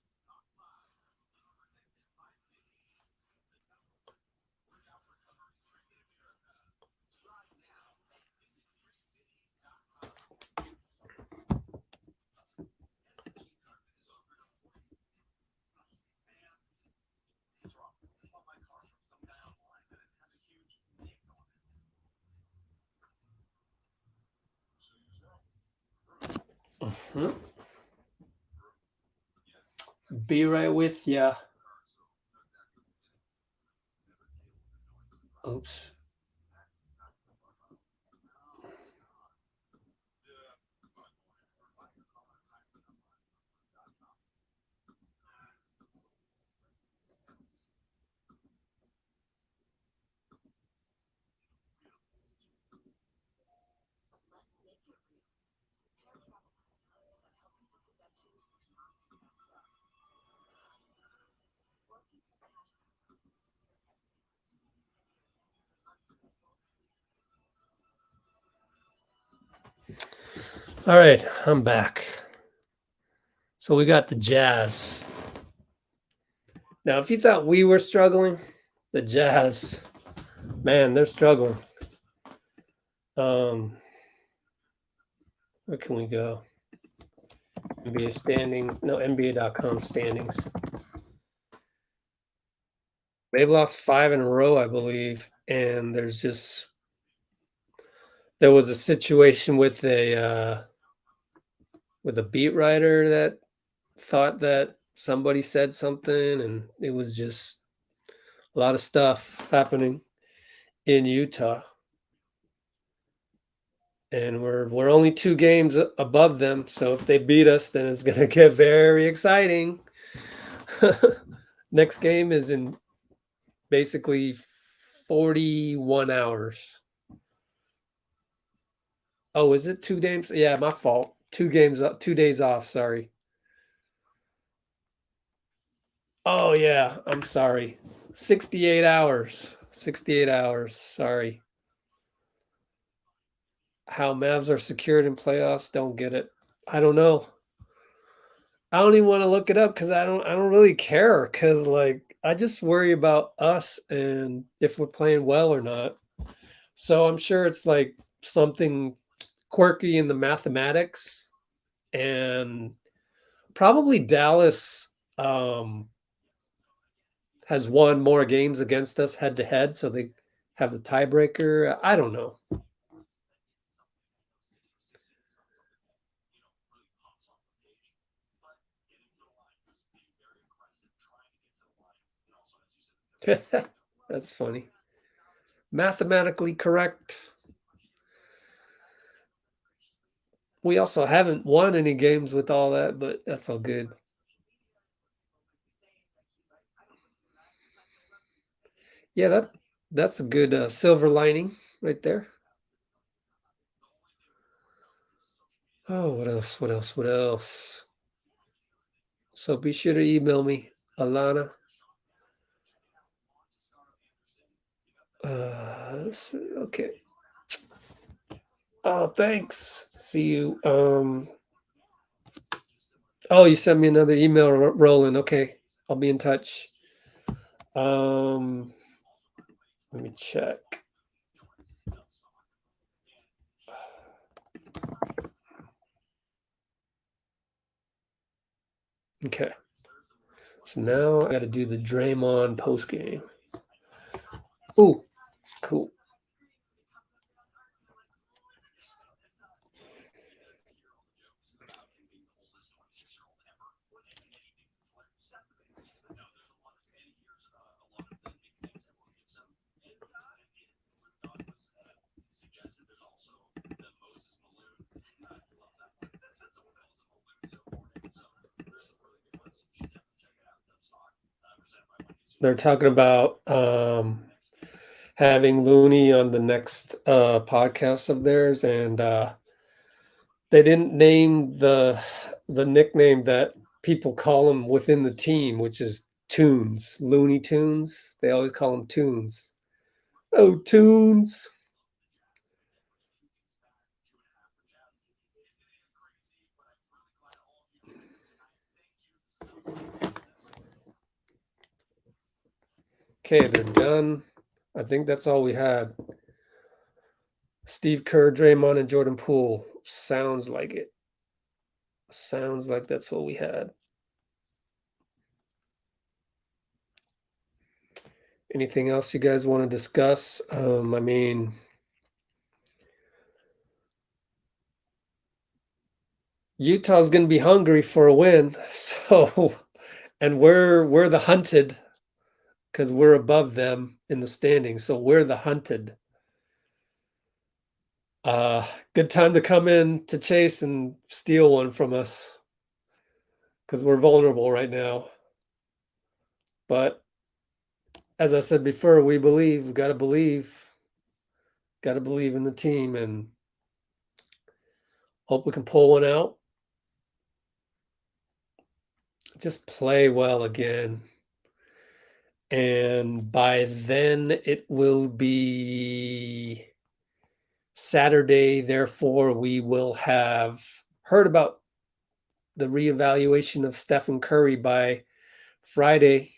Be right with ya. Oops. All right, I'm back. So we got the Jazz. Now, if you thought we were struggling, the Jazz, man, they're struggling. Where can we go? NBA standings. No, NBA.com standings. They've lost 5 in a row, I believe. And there was a situation with a beat writer that thought that somebody said something, and it was just a lot of stuff happening in Utah. And we're only 2 games above them, so if they beat us, then it's going to get very exciting. Next game is in basically 41 hours. Oh, is it 2 games? Yeah, my fault. 2 games up, 2 days off, sorry. Oh yeah, I'm sorry. 68 hours. 68 hours. Sorry. How Mavs are secured in playoffs? Don't get it. I don't know. I don't even want to look it up because I don't really care because like I just worry about us and if we're playing well or not. So I'm sure it's like something quirky in the mathematics and probably Dallas has won more games against us head to head, so they have the tiebreaker. I don't know. That's funny. Mathematically correct. We also haven't won any games with all that, but that's all good. Yeah, that's a good silver lining right there. Oh, what else? What else? What else? So be sure to email me, Alana. Okay. Oh, thanks. See you. Oh, you sent me another email, Roland. Okay, I'll be in touch. Let me check. Okay. So now I got to do the Draymond post game. Ooh, cool. They're talking about having Looney on the next podcast of theirs, and they didn't name the nickname that people call him within the team, which is Tunes, Looney Tunes. They always call him Tunes. Oh, Tunes. Okay, they're done. I think that's all we had. Steve Kerr, Draymond, and Jordan Poole. Sounds like it. Sounds like that's what we had. Anything else you guys want to discuss? I mean, Utah's going to be hungry for a win. So, and we're the hunted because we're above them in the standings. So we're the hunted. Good time to come in to chase and steal one from us because we're vulnerable right now. But as I said before, we believe. We've got to believe. Got to believe in the team and hope we can pull one out. Just play well again. And by then it will be Saturday. Therefore, we will have heard about the reevaluation of Stephen Curry by Friday.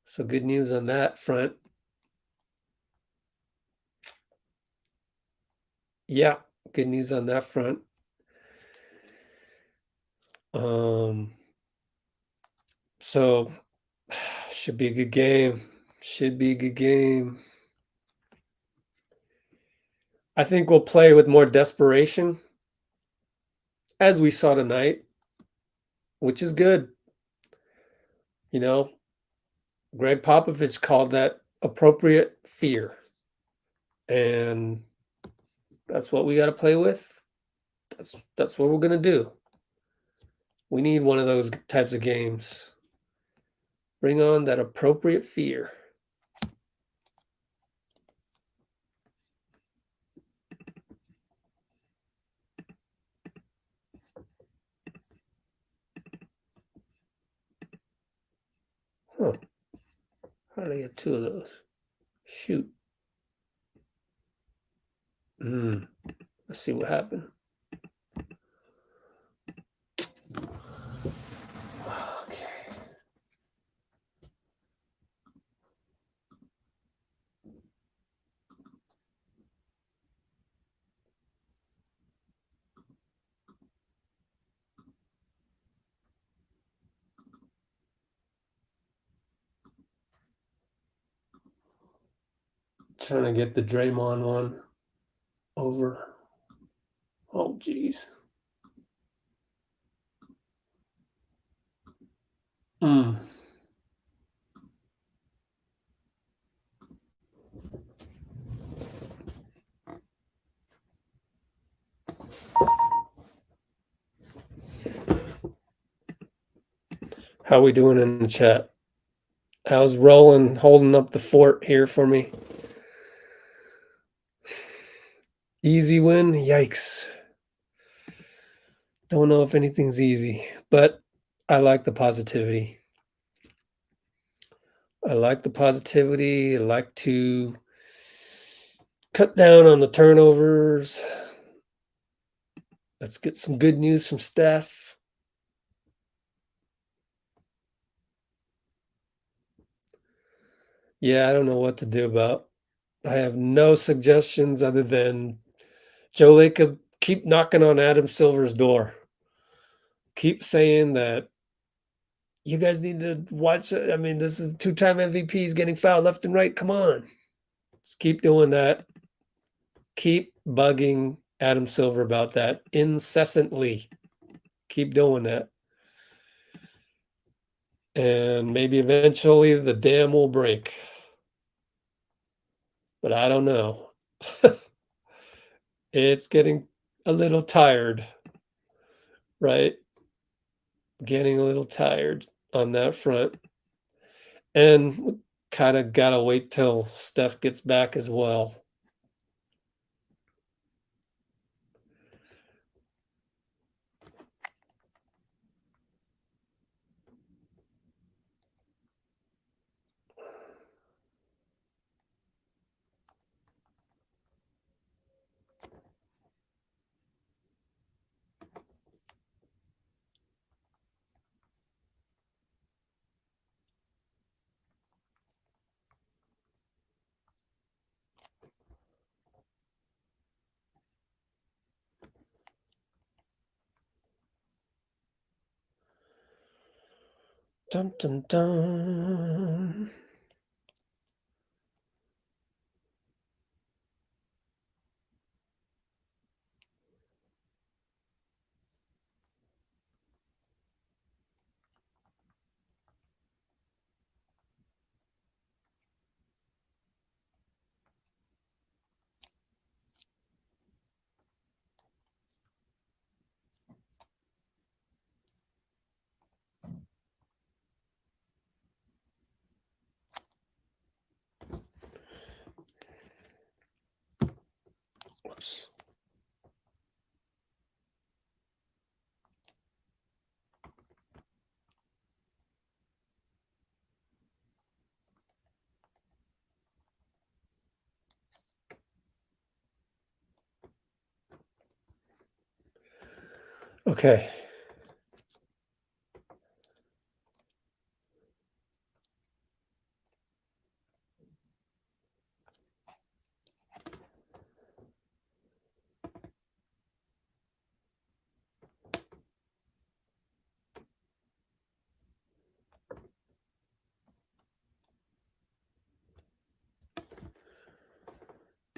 So good news on that front. Yeah, good news on that front. So should be a good game. Should be a good game. I think we'll play with more desperation, as we saw tonight, which is good. You know, Greg Popovich called that appropriate fear. And that's what we got to play with. That's what we're going to do. We need one of those types of games. Bring on that appropriate fear. Huh. How did I get two of those? Shoot. Let's see what happened. Okay. Trying to get the Draymond one over. Oh, geez. How we doing in the chat? How's Roland holding up the fort here for me? Easy win? Yikes. Don't know if anything's easy, but I like the positivity. I like to cut down on the turnovers. Let's get some good news from Steph. Yeah, I don't know what to do about. I have no suggestions other than Joe Lacob, keep knocking on Adam Silver's door. Keep saying that you guys need to watch. I mean, this is two-time MVPs getting fouled left and right. Come on. Just keep doing that. Keep bugging Adam Silver about that incessantly. Keep doing that. And maybe eventually the dam will break. But I don't know. It's getting a little tired, right? Getting a little tired on that front. And kind of got to wait till Steph gets back as well. Dun, dun, dun. Whoops. Okay.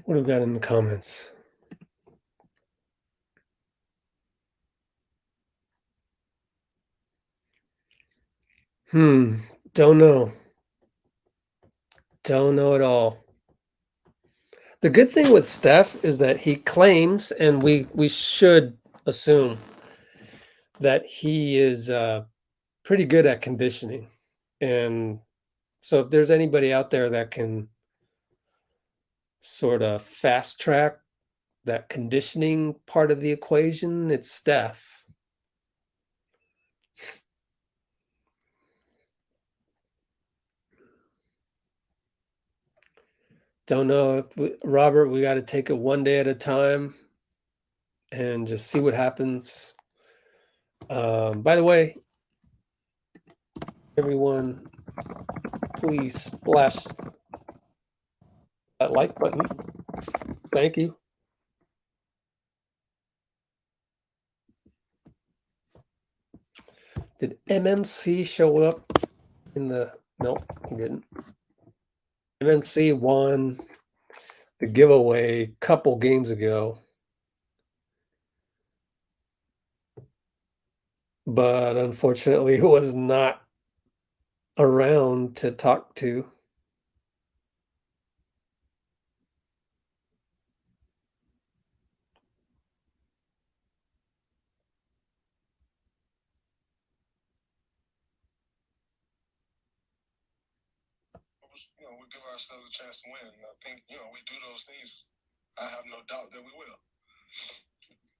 What have we got in the comments? Don't know. Don't know at all. The good thing with Steph is that he claims, and we should assume that he is pretty good at conditioning. And so if there's anybody out there that can sort of fast track that conditioning part of the equation, it's Steph. don't know if Robert, we got to take it one day at a time and just see what happens. By the way, everyone, please splash that like button. Thank you. Did MMC show up in the? Nope, he didn't. MMC won the giveaway a couple games ago, but unfortunately was not around to talk to. We give ourselves a chance to win. I think, we do those things. I have no doubt that we will.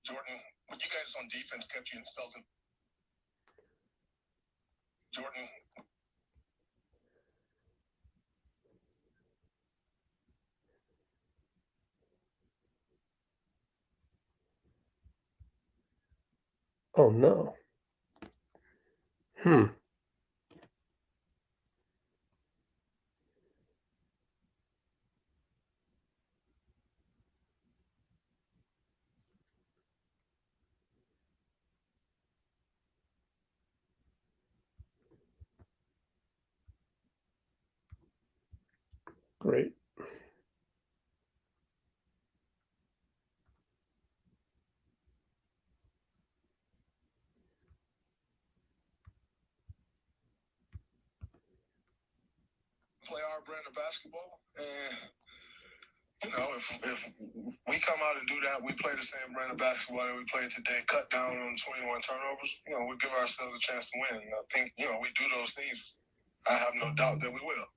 Jordan, when you guys on defense kept you yourselves in. Jordan. Oh no. Great. Play our brand of basketball, and if we come out and do that, we play the same brand of basketball that we played today, cut down on 21 turnovers, we give ourselves a chance to win. And I think, we do those things. I have no doubt that we will.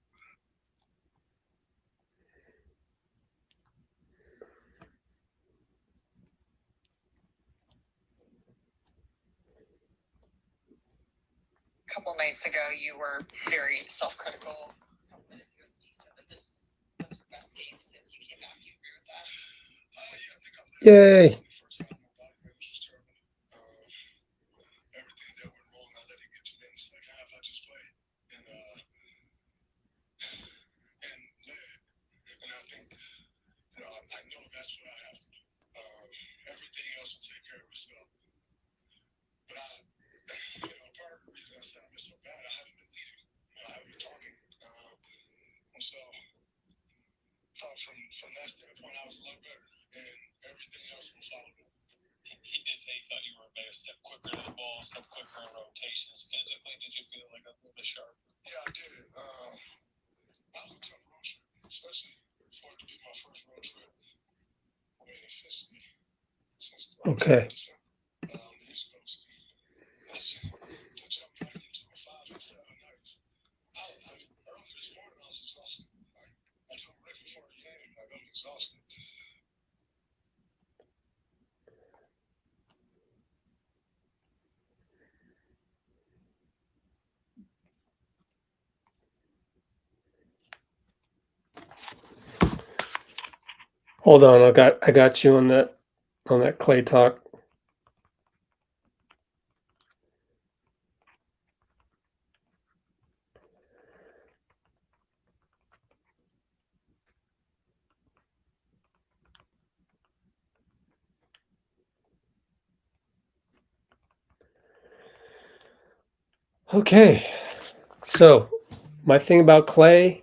A couple nights ago, you were very self-critical. A couple minutes ago, Steve said that this was your best game since you came back. Do you agree with that? Yay. Everything that went wrong, I let it get to me in the second half. I just played and led. And I think, I know that's what I have to do. Everything else will take care of itself. But part of the reason I said I've been so bad, I haven't been leading. I haven't been talking. And so I thought from that standpoint, I was a lot better. And everything else will follow. He did say he thought you were maybe a step quicker to the ball, a step quicker in rotations. Physically, did you feel like a little bit sharp? Yeah, I did. That was a tough road trip, especially for it to be my first road trip. I mean, essentially, since the road trip in December, on the East Coast. To jump back into a 5 and 7 nights. Earlier this morning, I was exhausted. I told Rick before the game, I'm exhausted. Hold on, I got you on that Klay talk. Okay. So, my thing about Klay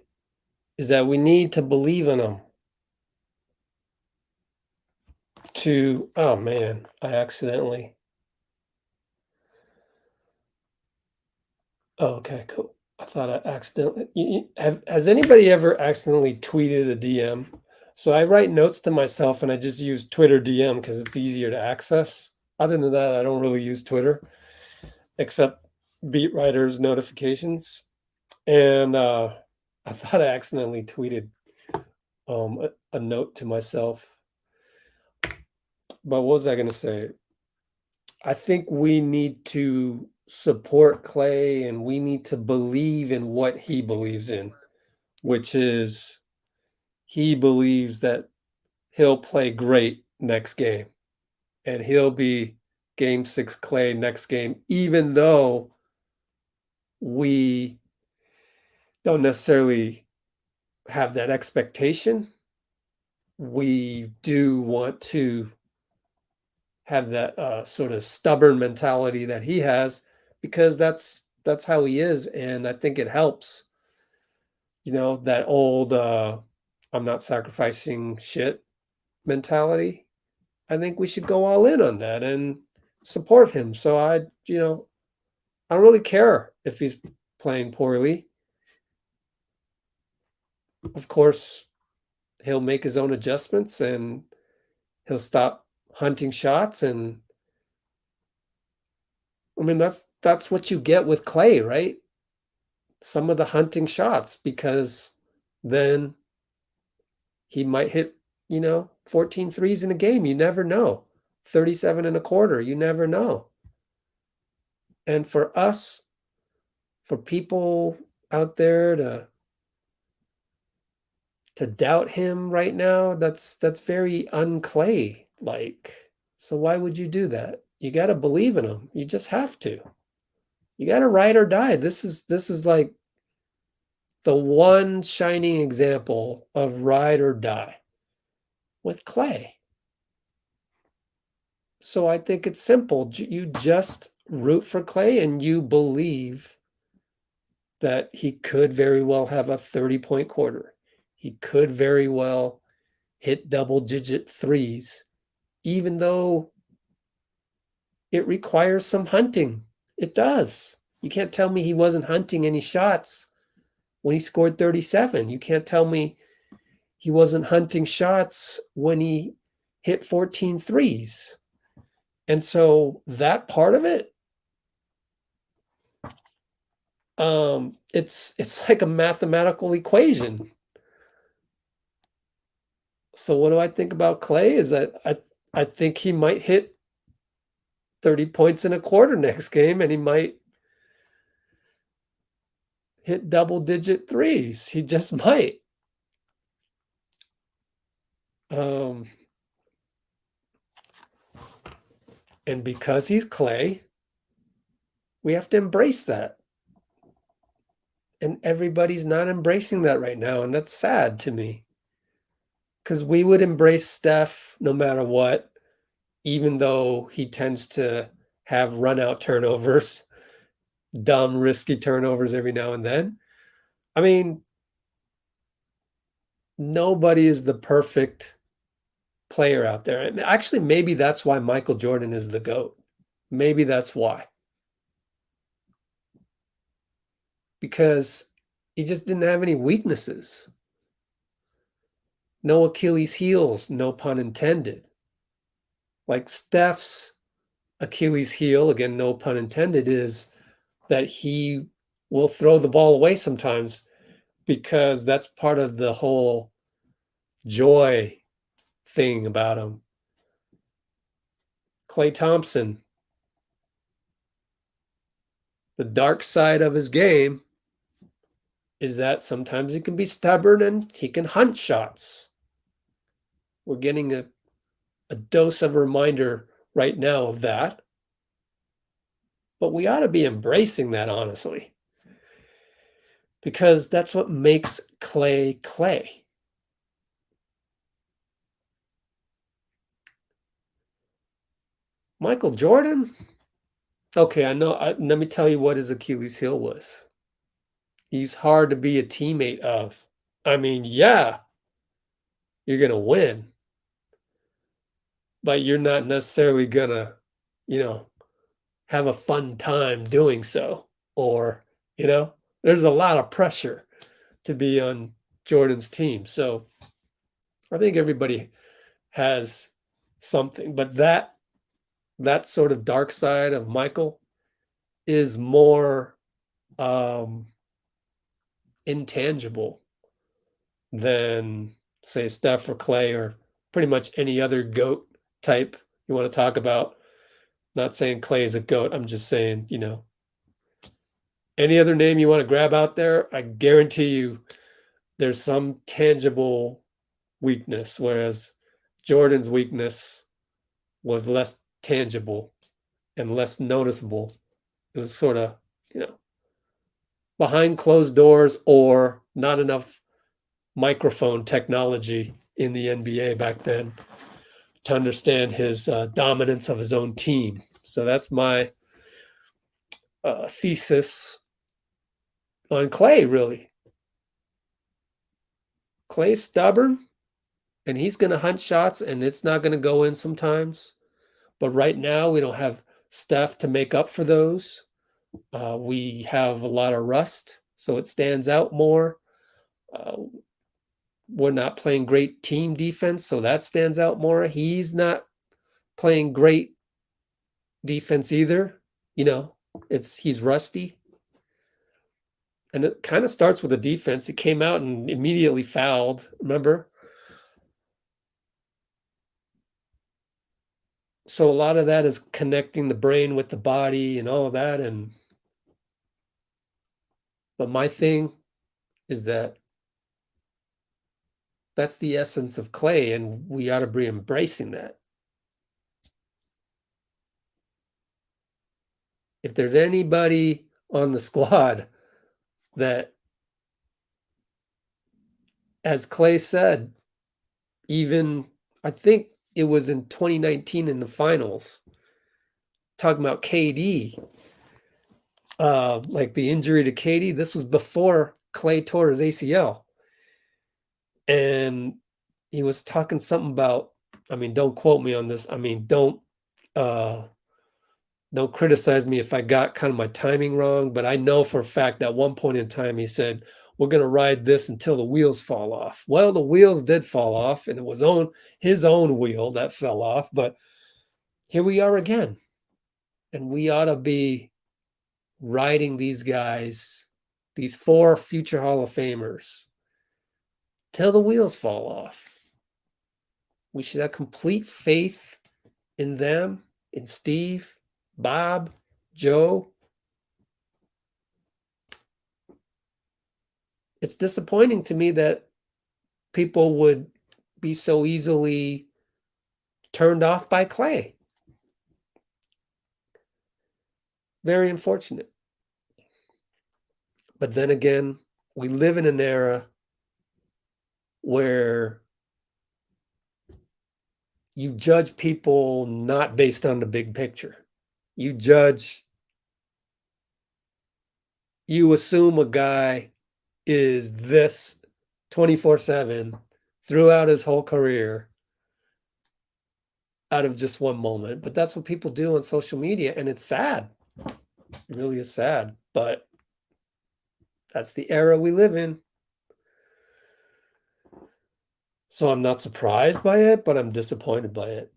is that we need to believe in him. Oh man, I accidentally. Oh, okay, cool. I thought I accidentally. Has anybody ever accidentally tweeted a DM? So I write notes to myself and I just use Twitter DM because it's easier to access. Other than that, I don't really use Twitter except beat writers' notifications. And I thought I accidentally tweeted a note to myself. But what was I going to say? I think we need to support Klay and we need to believe in what he believes in, which is he believes that he'll play great next game and he'll be game 6 Klay next game, even though we don't necessarily have that expectation. We do want to have that sort of stubborn mentality that he has, because that's how he is, and I think it helps. That old I'm not sacrificing shit mentality. I think we should go all in on that and support him. So I don't really care if he's playing poorly. Of course, he'll make his own adjustments and he'll stop hunting shots, and I mean that's what you get with Klay, right? Some of the hunting shots, because then he might hit, 14 threes in a game. You never know. 37 and a quarter. You never know. And for us, for people out there to doubt him right now, that's very un-Klay like. So why would you do that? You got to believe in him. You just have to. You got to ride or die. This is like the one shining example of ride or die with Klay. So I think it's simple. You just root for Klay and you believe that he could very well have a 30-point quarter. He could very well hit double-digit threes, even though it requires some hunting. It does. You can't tell me he wasn't hunting any shots when he scored 37. You can't tell me he wasn't hunting shots when he hit 14 threes. And so that part of it, it's like a mathematical equation. So what do I think about Klay is that I think he might hit 30 points in a quarter next game, and he might hit double-digit threes. He just might. And because he's Klay, we have to embrace that. And everybody's not embracing that right now, and that's sad to me. Because we would embrace Steph no matter what, even though he tends to have run-out turnovers, dumb, risky turnovers every now and then. I mean, nobody is the perfect player out there. And actually, maybe that's why Michael Jordan is the GOAT. Maybe that's why. Because he just didn't have any weaknesses. No Achilles heels, no pun intended. Like Steph's Achilles heel, again, no pun intended, is that he will throw the ball away sometimes, because that's part of the whole joy thing about him. Klay Thompson, the dark side of his game is that sometimes he can be stubborn and he can hunt shots. We're getting a dose of reminder right now of that. But we ought to be embracing that, honestly, because that's what makes Klay Klay. Michael Jordan? Okay, I know. Let me tell you what his Achilles heel was. He's hard to be a teammate of. I mean, yeah, you're going to win, but you're not necessarily going to, have a fun time doing so. Or, there's a lot of pressure to be on Jordan's team. So I think everybody has something, but that sort of dark side of Michael is more intangible than, say, Steph or Klay or pretty much any other GOAT type you want to talk about. Not saying Klay is a GOAT. I'm just saying, any other name you want to grab out there, I guarantee you there's some tangible weakness, whereas Jordan's weakness was less tangible and less noticeable. It was sort of, behind closed doors or not enough microphone technology in the NBA back then to understand his dominance of his own team. So that's my thesis on Klay, really. Klay's stubborn, and he's going to hunt shots, and it's not going to go in sometimes. But right now, we don't have Steph to make up for those. We have a lot of rust, so it stands out more. We're not playing great team defense, so that stands out more. He's not playing great defense either. He's rusty. And it kind of starts with the defense. He came out and immediately fouled, remember? So a lot of that is connecting the brain with the body and all of that. But my thing is that that's the essence of Klay, and we ought to be embracing that. If there's anybody on the squad that, as Klay said, even I think it was in 2019 in the finals, talking about KD, like the injury to KD, this was before Klay tore his ACL. And he was talking something about, don't quote me on this. Don't criticize me if I got kind of my timing wrong, but I know for a fact at one point in time he said, we're going to ride this until the wheels fall off. Well, the wheels did fall off, and it was his own wheel that fell off, but here we are again. And we ought to be riding these guys, these 4 future Hall of Famers, till the wheels fall off. We should have complete faith in them, in Steve, Bob, Joe. It's disappointing to me that people would be so easily turned off by Klay. Very unfortunate. But then again, we live in an era where you judge people not based on the big picture. You assume a guy is this 24/7 throughout his whole career out of just one moment. But that's what people do on social media, and it's sad. It really is sad, but that's the era we live in. So I'm not surprised by it, but I'm disappointed by it.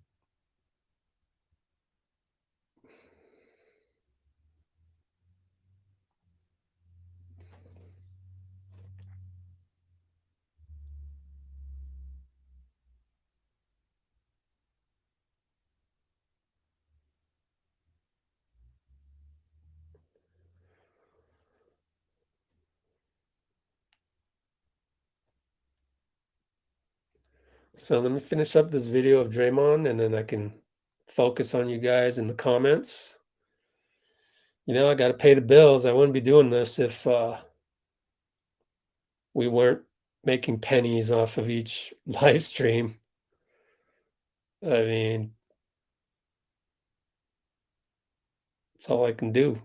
So let me finish up this video of Draymond, and then I can focus on you guys in the comments. I got to pay the bills. I wouldn't be doing this if we weren't making pennies off of each live stream. It's all I can do.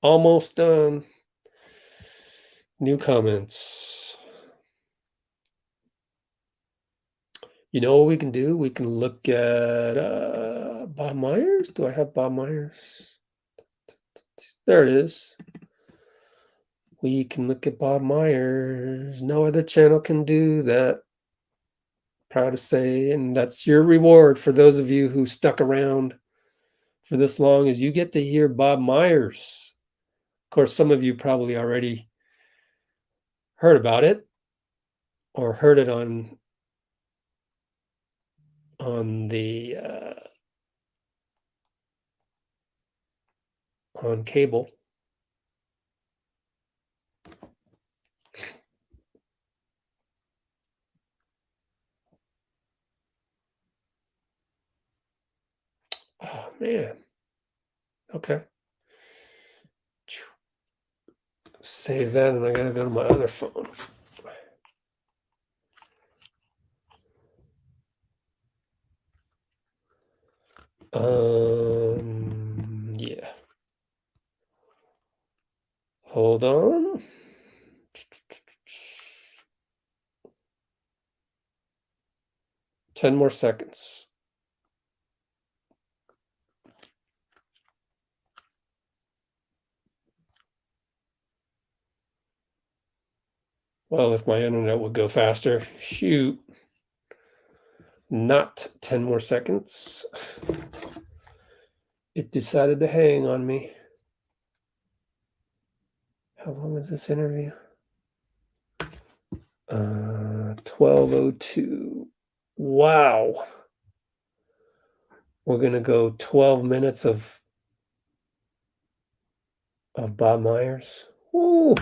Almost done. New comments. You know what we can do? We can look at Bob Myers. Do I have Bob Myers? There it is. We can look at Bob Myers. No other channel can do that. Proud to say, and that's your reward for those of you who stuck around for this long, is you get to hear Bob Myers. Of course, some of you probably already heard about it or heard it on the on cable. man. Okay. Save that, and I gotta go to my other phone. Yeah. Hold on. Ten more seconds. Well, if my internet would go faster, shoot. Not 10 more seconds. It decided to hang on me. How long is this interview? 12:02. Wow. We're gonna go 12 minutes of Bob Myers. Ooh.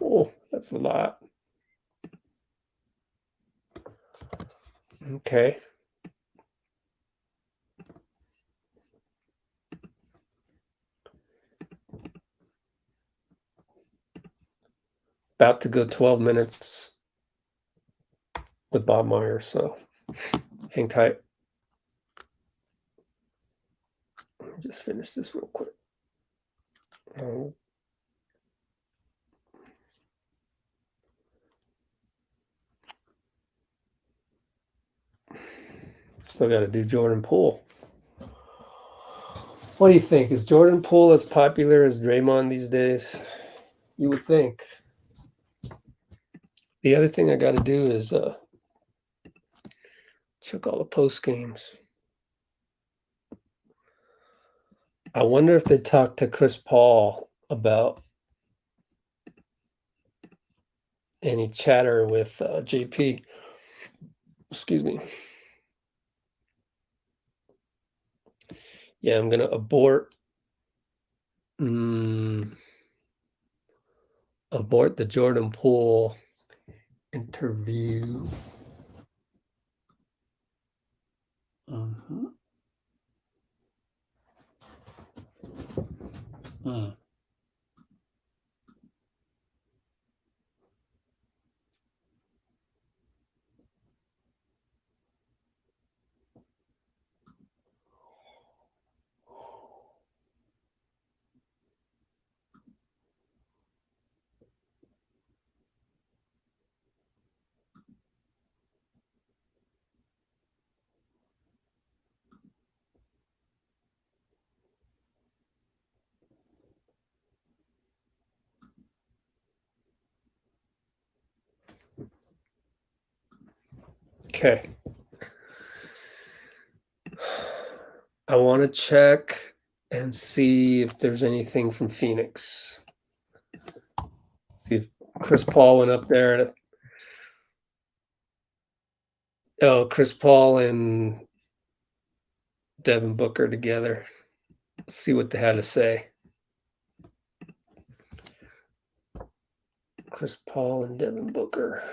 Oh, that's a lot. Okay. About to go 12 minutes with Bob Myers, so hang tight. Let me just finish this real quick. Still got to do Jordan Poole. What do you think? Is Jordan Poole as popular as Draymond these days? You would think. The other thing I got to do is check all the post games. I wonder if they talked to Chris Paul about any chatter with JP. Excuse me. Yeah, I'm going to abort the Jordan Poole interview. Okay. I want to check and see if there's anything from Phoenix. See if Chris Paul went up there. Chris Paul and Devin Booker together. Let's see what they had to say. Chris Paul and Devin Booker.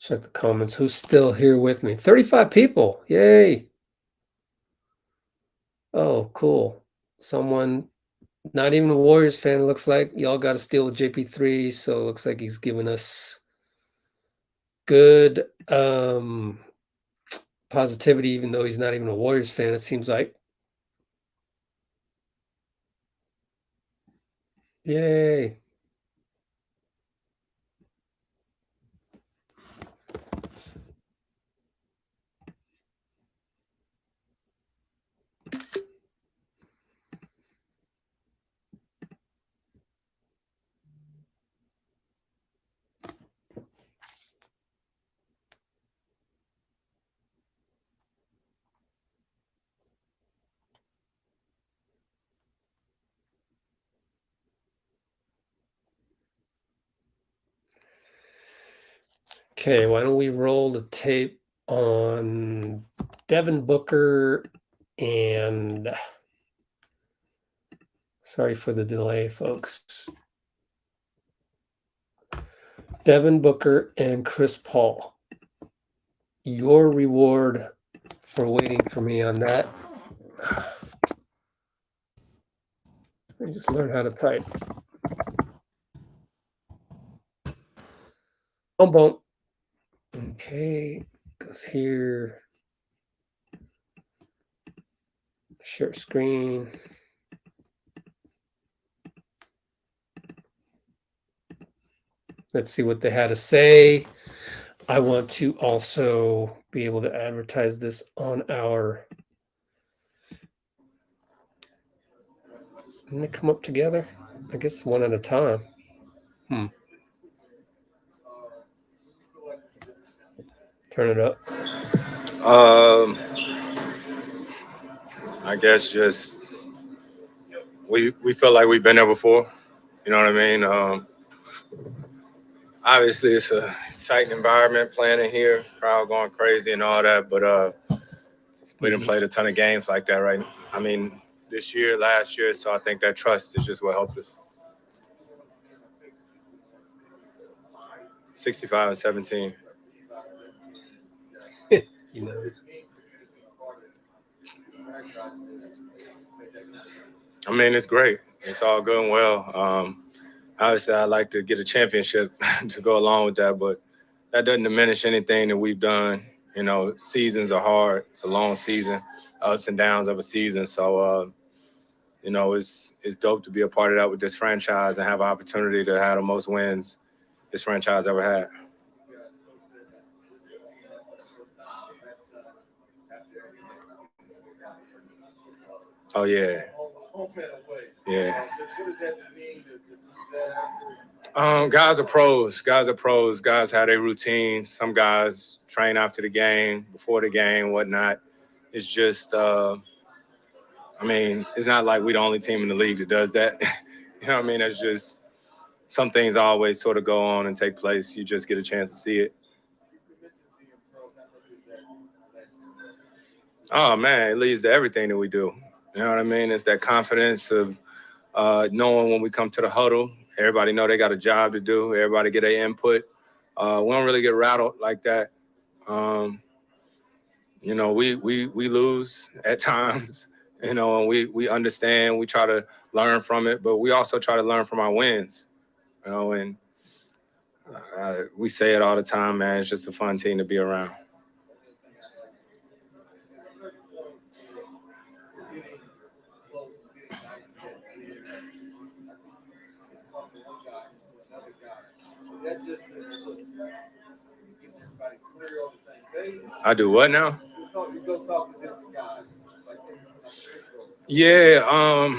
Check the comments. Who's still here with me? 35 people. Yay. Oh, cool. Someone not even a Warriors fan, looks like. Y'all got to steal with JP3, so it looks like he's giving us good positivity, even though he's not even a Warriors fan, it seems like. Yay. Okay, why don't we roll the tape on Devin Booker and sorry for the delay, folks. Devin Booker and Chris Paul. Your reward for waiting for me on that. I just learned how to type. Boom, boom. Okay, goes here. Share screen. Let's see what they had to say. I want to also be able to advertise this on our. Didn't they come up together? I guess one at a time. Turn it up. I guess just we feel like we've been there before. You know what I mean? Obviously, it's a exciting environment playing in here, crowd going crazy and all that. But we didn't play a ton of games like that, right? I mean, this year, last year. So I think that trust is just what helped us. 65-17. You know. I mean, it's great. It's all good and well. Obviously, I'd like to get a championship to go along with that, but that doesn't diminish anything that we've done. You know, seasons are hard. It's a long season, ups and downs of a season. So, you know, it's dope to be a part of that with this franchise and have an opportunity to have the most wins this franchise ever had. Oh, yeah. Yeah. Guys are pros. Guys have their routines. Some guys train after the game, before the game, whatnot. It's just, I mean, it's not like we're the only team in the league that does that. You know what I mean? It's just some things always sort of go on and take place. You just get a chance to see it. Oh, man, it leads to everything that we do. You know what I mean? It's that confidence of knowing when we come to the huddle, everybody know they got a job to do. Everybody get their input. We don't really get rattled like that. You know, we lose at times, you know, and we understand. We try to learn from it, but we also try to learn from our wins, you know, and we say it all the time, man. It's just a fun team to be around. I do what now? Yeah,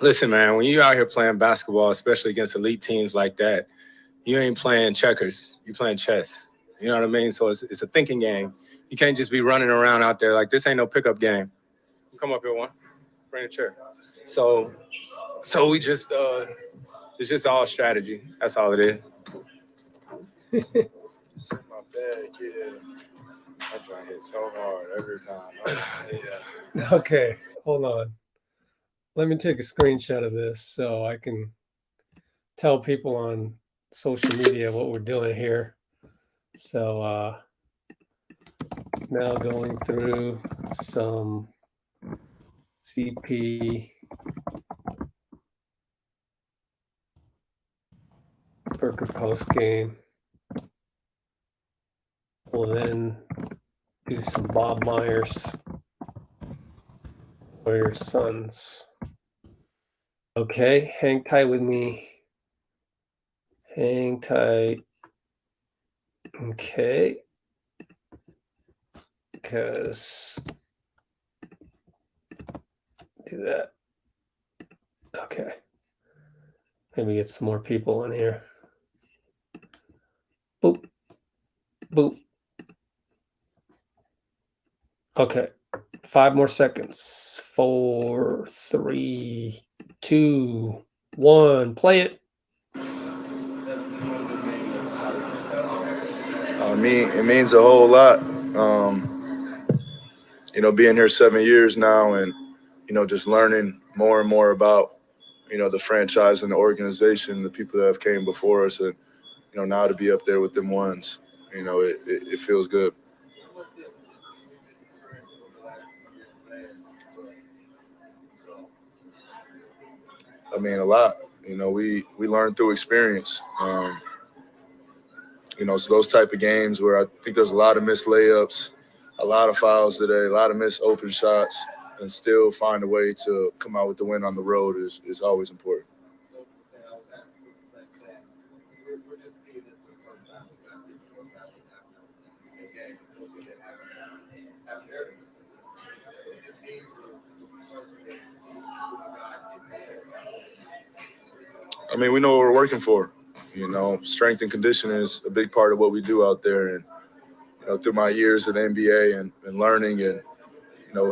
listen, man, when you out here playing basketball, especially against elite teams like that, you ain't playing checkers. You playing chess. You know what I mean? So it's a thinking game. You can't just be running around out there like this ain't no pickup game. Come up here, one. Bring a chair. So we just it's just all strategy. That's all it is. It's in my bag, yeah. I try to hit so hard every time. Yeah. Okay, hold on. Let me take a screenshot of this so I can tell people on social media what we're doing here. So now going through some CP Burger post game. We'll then do some Bob Myers for your sons. Okay, hang tight with me. Hang tight. Okay. Because do that. Okay. Maybe get some more people in here. Boop. Boop. Okay. 5 more seconds. 4, 3, 2, 1. Play it. It means a whole lot. You know, being here 7 years now and, you know, just learning more and more about, you know, the franchise and the organization, the people that have came before us. And, now to be up there with them ones, it feels good. I mean, a lot. We learn through experience. So those type of games where I think there's a lot of missed layups, a lot of fouls today, a lot of missed open shots, and still find a way to come out with the win on the road is always important. I mean, we know what we're working for. Strength and conditioning is a big part of what we do out there. And, through my years at the NBA and learning and,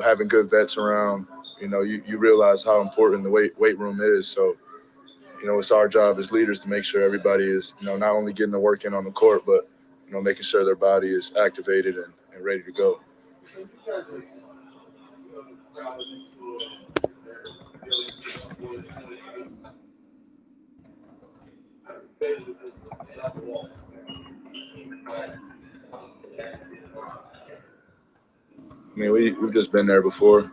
having good vets around, you realize how important the weight room is. So, it's our job as leaders to make sure everybody is, not only getting the work in on the court, but, making sure their body is activated and ready to go. I mean, we've just been there before.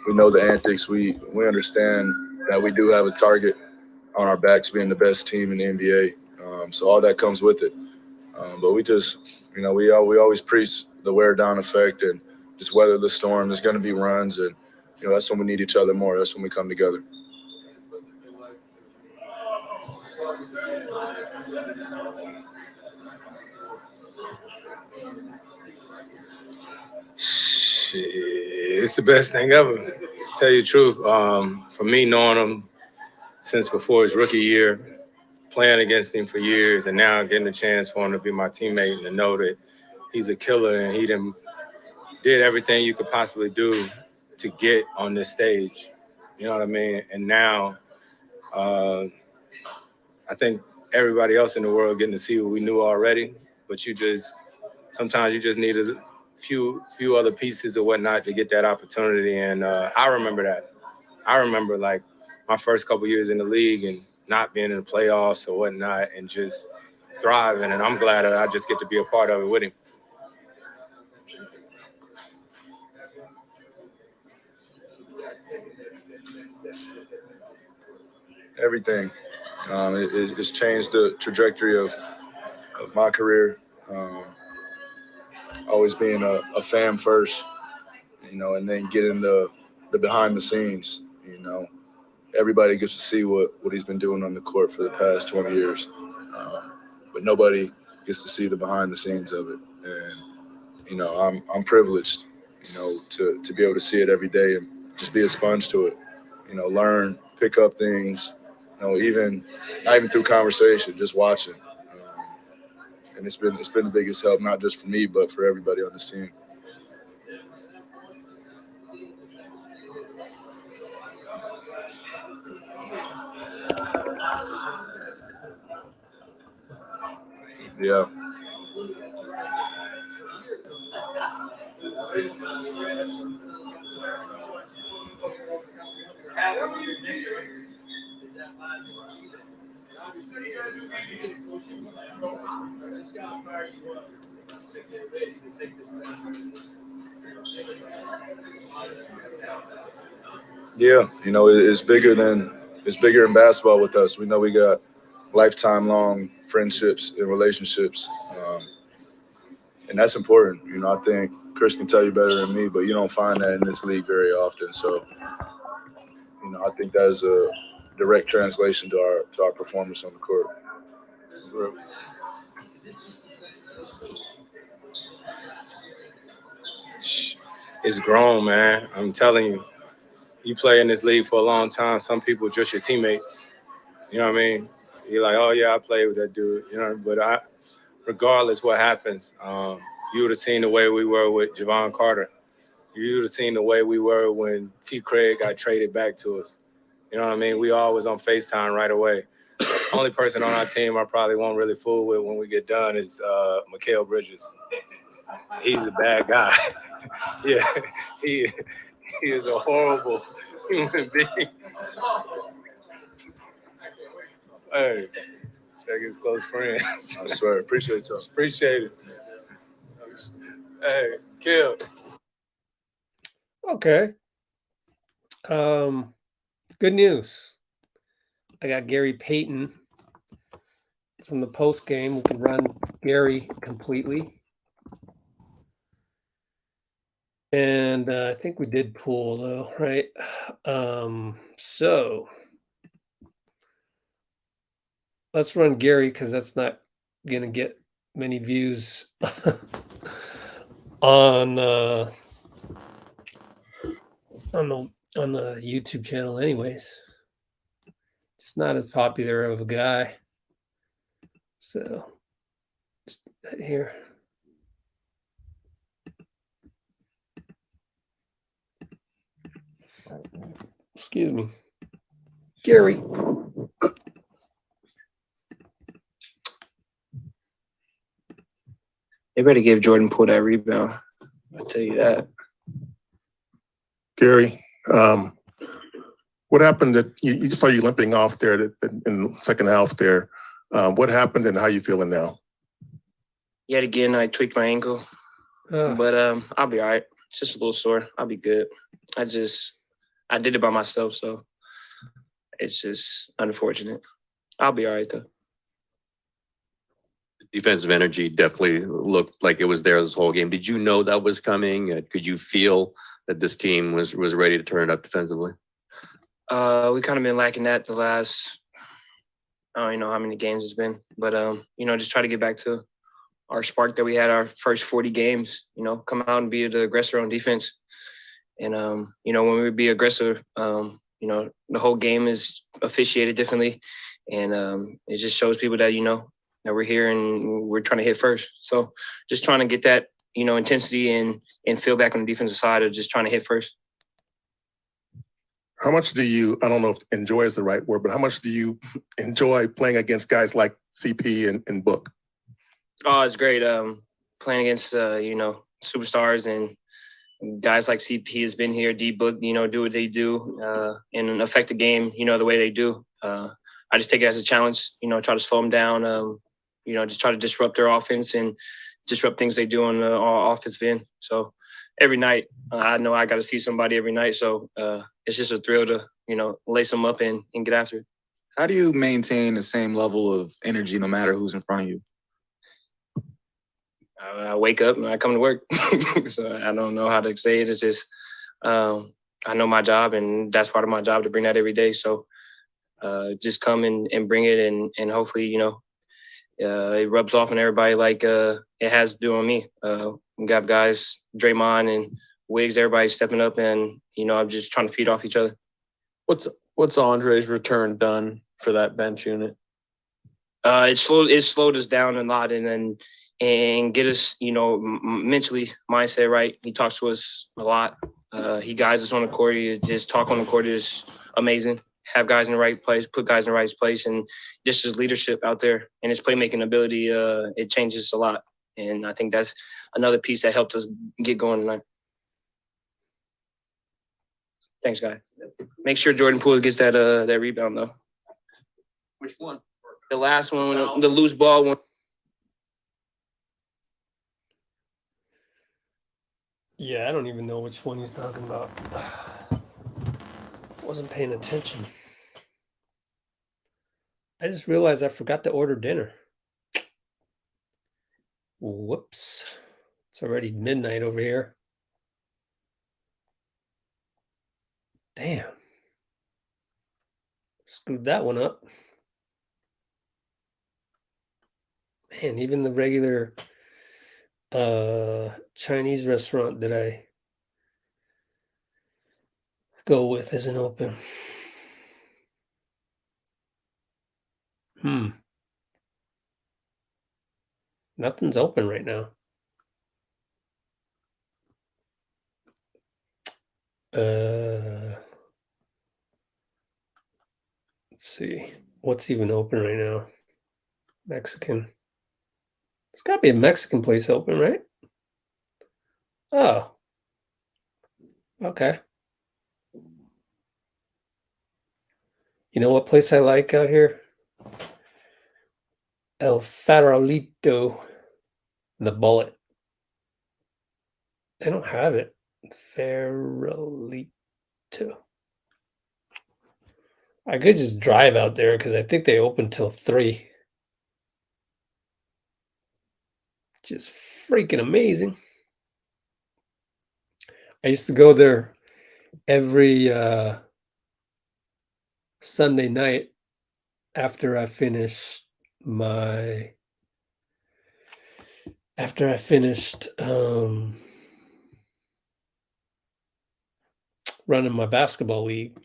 We know the antics. We understand that we do have a target on our backs being the best team in the NBA. So all that comes with it. But we just, we always preach the wear down effect and just weather the storm. There's going to be runs, and that's when we need each other more. That's when we come together. Shit, it's the best thing ever. Tell you the truth. For me, knowing him since before his rookie year, playing against him for years, and now getting a chance for him to be my teammate and to know that he's a killer and he did everything you could possibly do to get on this stage. You know what I mean? And now I think everybody else in the world getting to see what we knew already, but sometimes you just need a few other pieces or whatnot to get that opportunity. And I remember that. I remember like my first couple years in the league and not being in the playoffs or whatnot and just thriving. And I'm glad that I just get to be a part of it with him. Everything. It's changed the trajectory of my career. Always being a fan first, and then getting the behind the scenes. Everybody gets to see what he's been doing on the court for the past 20 years, but nobody gets to see the behind the scenes of it. And I'm privileged, to be able to see it every day and just be a sponge to it. Learn, pick up things. Even not even through conversation, just watching. And it's been the biggest help, not just for me, but for everybody on this team. Yeah. Yeah, it's bigger in basketball with us. We know we got lifetime long friendships and relationships, and that's important. I think Chris can tell you better than me, but you don't find that in this league very often. So, I think that is a direct translation to our performance on the court. It's grown, man. I'm telling you. You play in this league for a long time. Some people are just your teammates. You know what I mean? You're like, oh yeah, I played with that dude. But regardless what happens, you would have seen the way we were with Javon Carter. You would have seen the way we were when T. Craig got traded back to us. You know what I mean? We always on FaceTime right away. Only person on our team I probably won't really fool with when we get done is Mikal Bridges. He's a bad guy. Yeah, he is a horrible human being. Hey, Like his close friends. I swear, appreciate y'all. Appreciate it. Hey, Kill. Okay. Good news. I got Gary Payton from the post game. We can run Gary completely. And I think we did pool though, right? So let's run Gary because that's not gonna get many views on the YouTube channel, anyways. Just not as popular of a guy. So just here. Excuse me. Gary. They better give Jordan Poole that rebound. I'll tell you that. Gary, what happened that you saw you limping off there in the second half there? What happened and how you feeling now? Yet again, I tweaked my ankle, but I'll be all right. It's just a little sore. I'll be good. I did it by myself, so it's just unfortunate. I'll be all right though. Defensive energy definitely looked like it was there this whole game. Did you know that was coming? Could you feel that this team was ready to turn it up defensively? We kind of been lacking that the last, I don't even know how many games it's been, but just try to get back to our spark that we had our first 40 games. Come out and be the aggressor on defense, and when we be aggressive, the whole game is officiated differently, and it just shows people that that we're here and we're trying to hit first. So just trying to get that, intensity and feel back on the defensive side of just trying to hit first. How much do you, I don't know if enjoy is the right word, but how much do you enjoy playing against guys like CP and Book? Oh, it's great. Playing against, superstars and guys like CP has been here, D-Book, do what they do and affect the game, the way they do. I just take it as a challenge, try to slow them down, just try to disrupt their offense and disrupt things they do on the offensive end. So every night, I know I got to see somebody every night. So it's just a thrill to, lace them up and get after it. How do you maintain the same level of energy no matter who's in front of you? I wake up and I come to work. So I don't know how to say it. It's just I know my job, and that's part of my job to bring that every day. So just come and bring it, and hopefully, it rubs off on everybody like it has to do on me. We got guys, Draymond and Wiggs, everybody stepping up, and I'm just trying to feed off each other. What's Andre's return done for that bench unit? It slowed us down a lot, and get us, mentally mindset right. He talks to us a lot. He guides us on the court. His talk on the court is amazing. Have guys in the right place, put guys in the right place, and just his leadership out there and his playmaking ability, it changes a lot. And I think that's another piece that helped us get going tonight. Thanks, guys. Make sure Jordan Poole gets that rebound, though. Which one? The last one, the loose ball one. Yeah, I don't even know which one he's talking about. Wasn't paying attention. I just realized I forgot to order dinner. Whoops. It's already midnight over here. Damn. Screwed that one up. Man, even the regular Chinese restaurant that I go with isn't open. Nothing's open right now. Let's see. What's even open right now? Mexican. There's got to be a Mexican place open, right? Oh. Okay. You know what place I like out here? El Farolito, the bullet. I don't have it. Farolito. I could just drive out there because I think they open till 3. Just freaking amazing. I used to go there every Sunday night after I finished running my basketball league.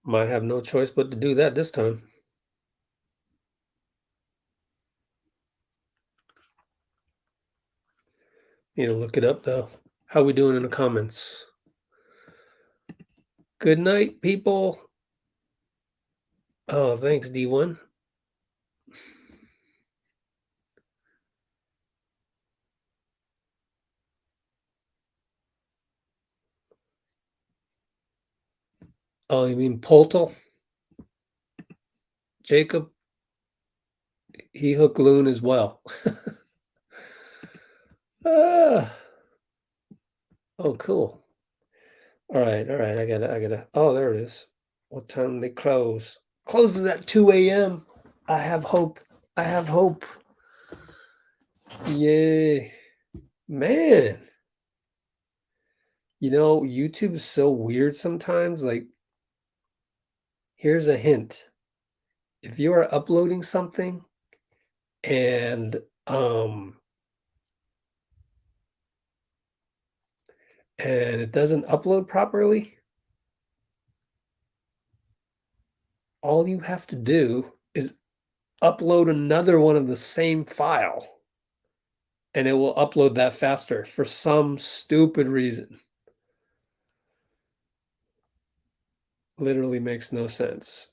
Might have no choice but to do that this time. Need to look it up though. How we doing in the comments? Good night, people. Oh, thanks, D1. Oh, you mean Poltel? Jacob? He hooked loon as well. Ah. Oh, cool. All right. I gotta. Oh, there it is. What time they close? Closes at 2 a.m. I have hope. Yay. Man. You know, YouTube is so weird sometimes. Like, here's a hint. If you are uploading something and it doesn't upload properly, all you have to do is upload another one of the same file and it will upload that faster for some stupid reason. Literally makes no sense.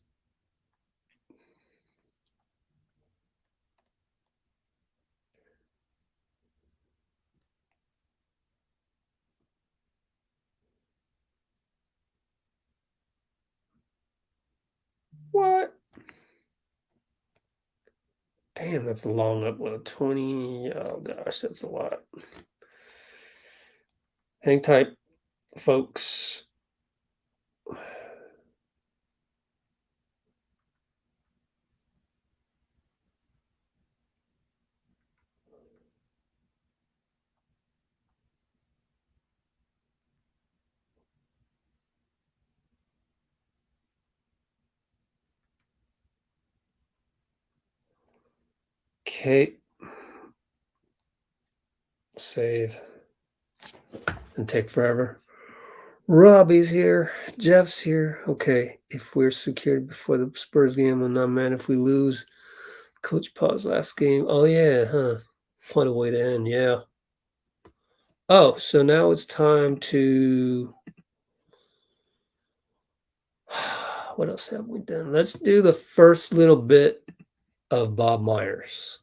What? Damn, that's a long upload. 20. Oh gosh, that's a lot. Hang tight, folks. Okay. Save. And take forever. Robbie's here. Jeff's here. Okay. If we're secured before the Spurs game, I'm not mad if we lose. Coach Paul's last game. Oh, yeah, huh? What a way to end. Yeah. Oh, so now it's time to. What else have we done? Let's do the first little bit of Bob Myers.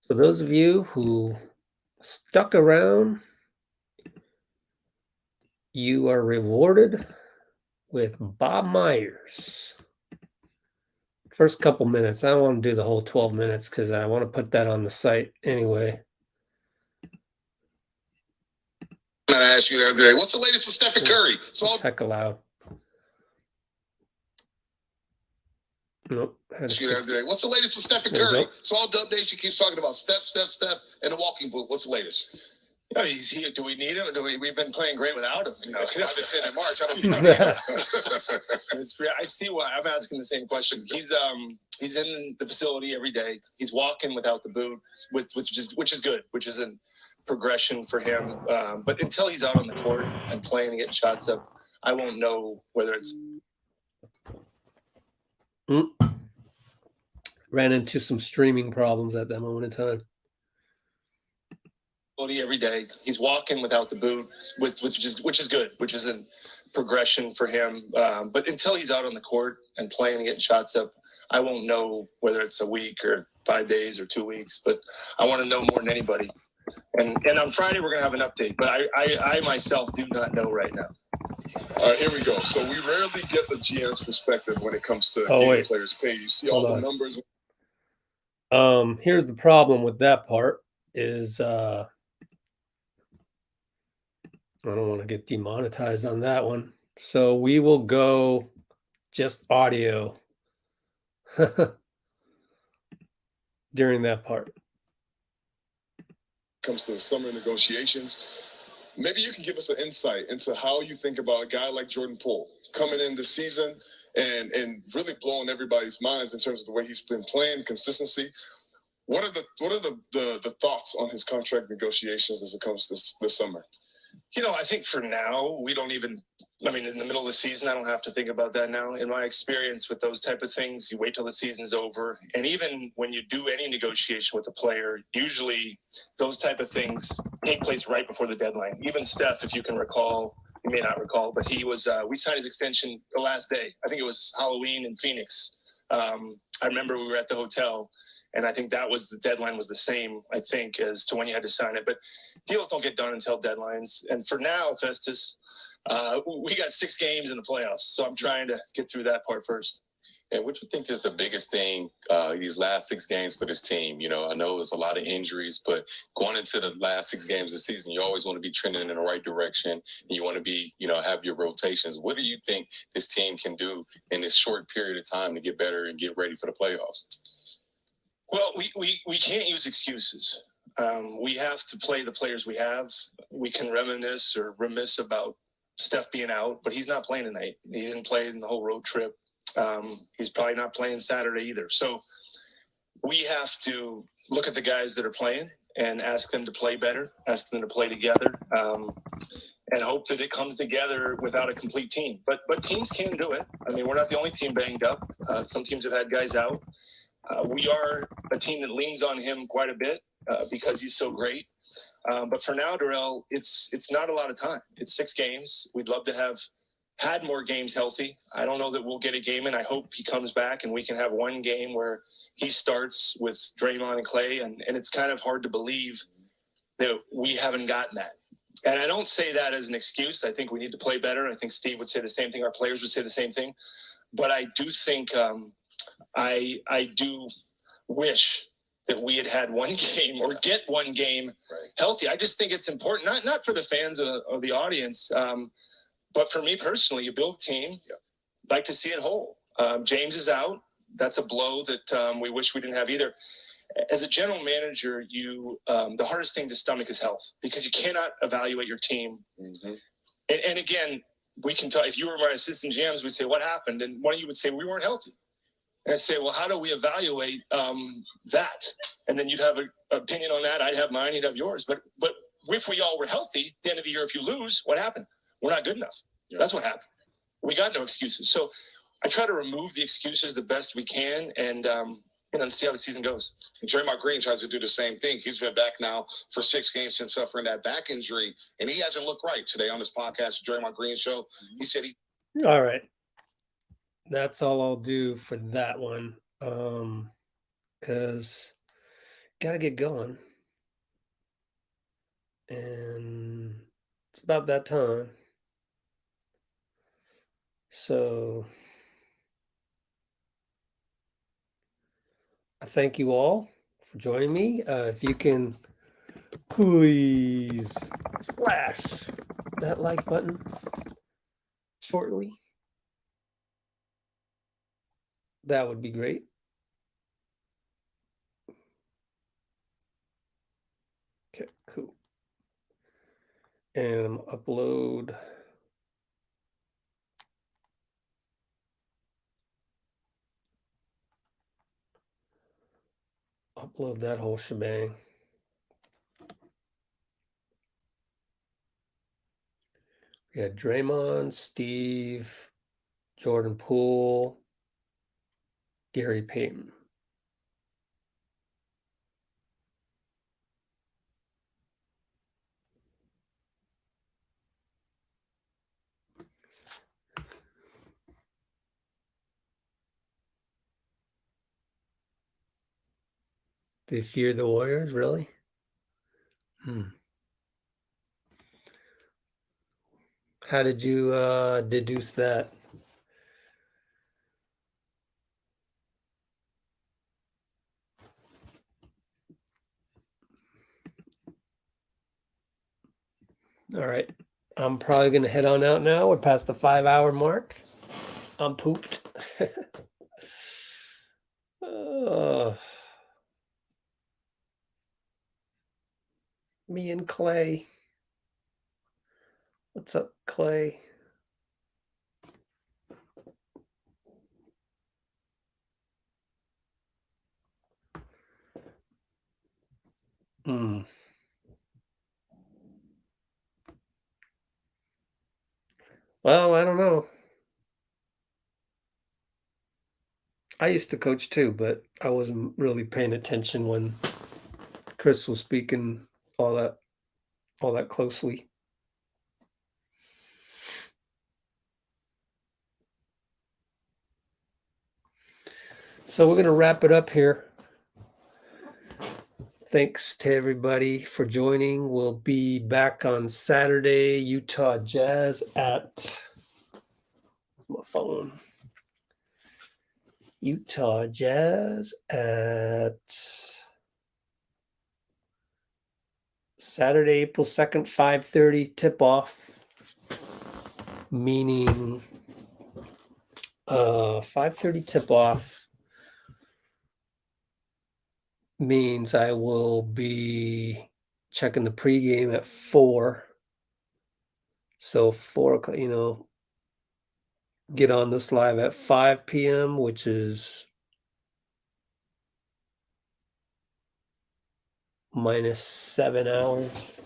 So those of you who stuck around, you are rewarded with Bob Myers. First couple minutes. I don't want to do the whole 12 minutes because I want to put that on the site anyway. I asked you the other day, what's the latest with Stephen Curry? So I'll Heck aloud. Nope. ask you the other day, what's the latest with Stephen Curry? So all Dub Nation keeps talking about Steph, and the walking boot. What's the latest? Yeah, he's here. Do we need him? We've been playing great without him. You know, I've been saying in March. I don't think I see why I'm asking the same question. He's in the facility every day. He's walking without the boot, which is good, which is a progression for him. But until he's out on the court and playing and getting shots up, I won't know whether it's Ran into some streaming problems at that moment in time. every day. He's walking without the boot, which is good, which is a progression for him. But until he's out on the court and playing and getting shots up, I won't know whether it's a week or 5 days or 2 weeks. But I want to know more than anybody. And on Friday we're gonna have an update. But I myself do not know right now. All right, here we go. So we rarely get the GM's perspective when it comes to getting players paid. You see all the numbers. Here's the problem with that part is I don't want to get demonetized on that one. So we will go just audio during that part. Comes to the summer negotiations, maybe you can give us an insight into how you think about a guy like Jordan Poole coming in this season and really blowing everybody's minds in terms of the way he's been playing, consistency. What are the thoughts on his contract negotiations as it comes this summer? I think for now, we don't even, in the middle of the season, I don't have to think about that now. In my experience with those type of things, you wait till the season's over. And even when you do any negotiation with a player, usually those type of things take place right before the deadline. Even Steph, if you can recall, you may not recall, but he was, we signed his extension the last day. I think it was Halloween in Phoenix. I remember we were at the hotel. And I think that was the deadline was the same, I think, as to when you had to sign it. But deals don't get done until deadlines. And for now, Festus, we got 6 games in the playoffs. So I'm trying to get through that part first. And what do you think is the biggest thing these last 6 games for this team? I know there's a lot of injuries, but going into the last 6 games of the season, you always want to be trending in the right direction. And you want to be, have your rotations. What do you think this team can do in this short period of time to get better and get ready for the playoffs? Well, we can't use excuses. We have to play the players we have. We can reminisce or remiss about Steph being out, but he's not playing tonight. He didn't play in the whole road trip. He's probably not playing Saturday either. So we have to look at the guys that are playing and ask them to play better, ask them to play together, and hope that it comes together without a complete team. But teams can do it. We're not the only team banged up. Some teams have had guys out. We are a team that leans on him quite a bit because he's so great. But for now, Darrell, it's not a lot of time. It's 6 games. We'd love to have had more games healthy. I don't know that we'll get a game in. I hope he comes back and we can have one game where he starts with Draymond and Klay. And it's kind of hard to believe that we haven't gotten that. And I don't say that as an excuse. I think we need to play better. I think Steve would say the same thing. Our players would say the same thing. But I do think I do wish that we had one game or get one game healthy. I just think it's important, not for the fans or the audience, but for me personally. You build a team, like to see it whole. James is out. That's a blow that we wish we didn't have either. As a general manager, the hardest thing to stomach is health, because you cannot evaluate your team. Mm-hmm. And again, we can talk. If you were my assistant GMs, we'd say, what happened? And one of you would say, we weren't healthy. And I'd say, well, how do we evaluate that? And then you'd have an opinion on that. I'd have mine. You'd have yours. But if we all were healthy, at the end of the year, if you lose, what happened? We're not good enough. Yeah. That's what happened. We got no excuses. So I try to remove the excuses the best we can and see how the season goes. Draymond Green tries to do the same thing. He's been back now for 6 games since suffering that back injury, and he hasn't looked right. Today on this podcast, the Draymond Green Show, he said All right. That's all I'll do for that one. Because gotta get going. And it's about that time. So I thank you all for joining me. If you can please splash that like button shortly, that would be great. Okay, cool. And upload that whole shebang. We had Draymond, Steve, Jordan Poole, Gary Payton. They fear the Warriors, really? How did you deduce that? All right. I'm probably going to head on out now. We're past the 5-hour mark. I'm pooped. Me and Klay. What's up, Klay? Well, I don't know. I used to coach too, but I wasn't really paying attention when Chris was speaking all that closely. So we're going to wrap it up here. Thanks to everybody for joining. We'll be back on Saturday, Utah Jazz at my phone. Utah Jazz at Saturday, April 2nd, 5:30 tip-off, meaning 5:30 tip-off means I will be checking the pregame at 4. So 4 o'clock, get on this live at 5 p.m., which is minus 7 hours.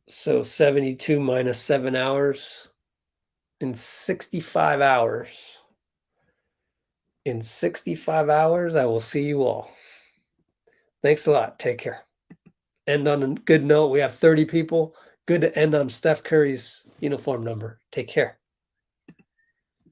So 72 minus 7 hours in 65 hours. In 65 hours, I will see you all. Thanks a lot. Take care. End on a good note. We have 30 people. Good to end on Steph Curry's uniform number. Take care.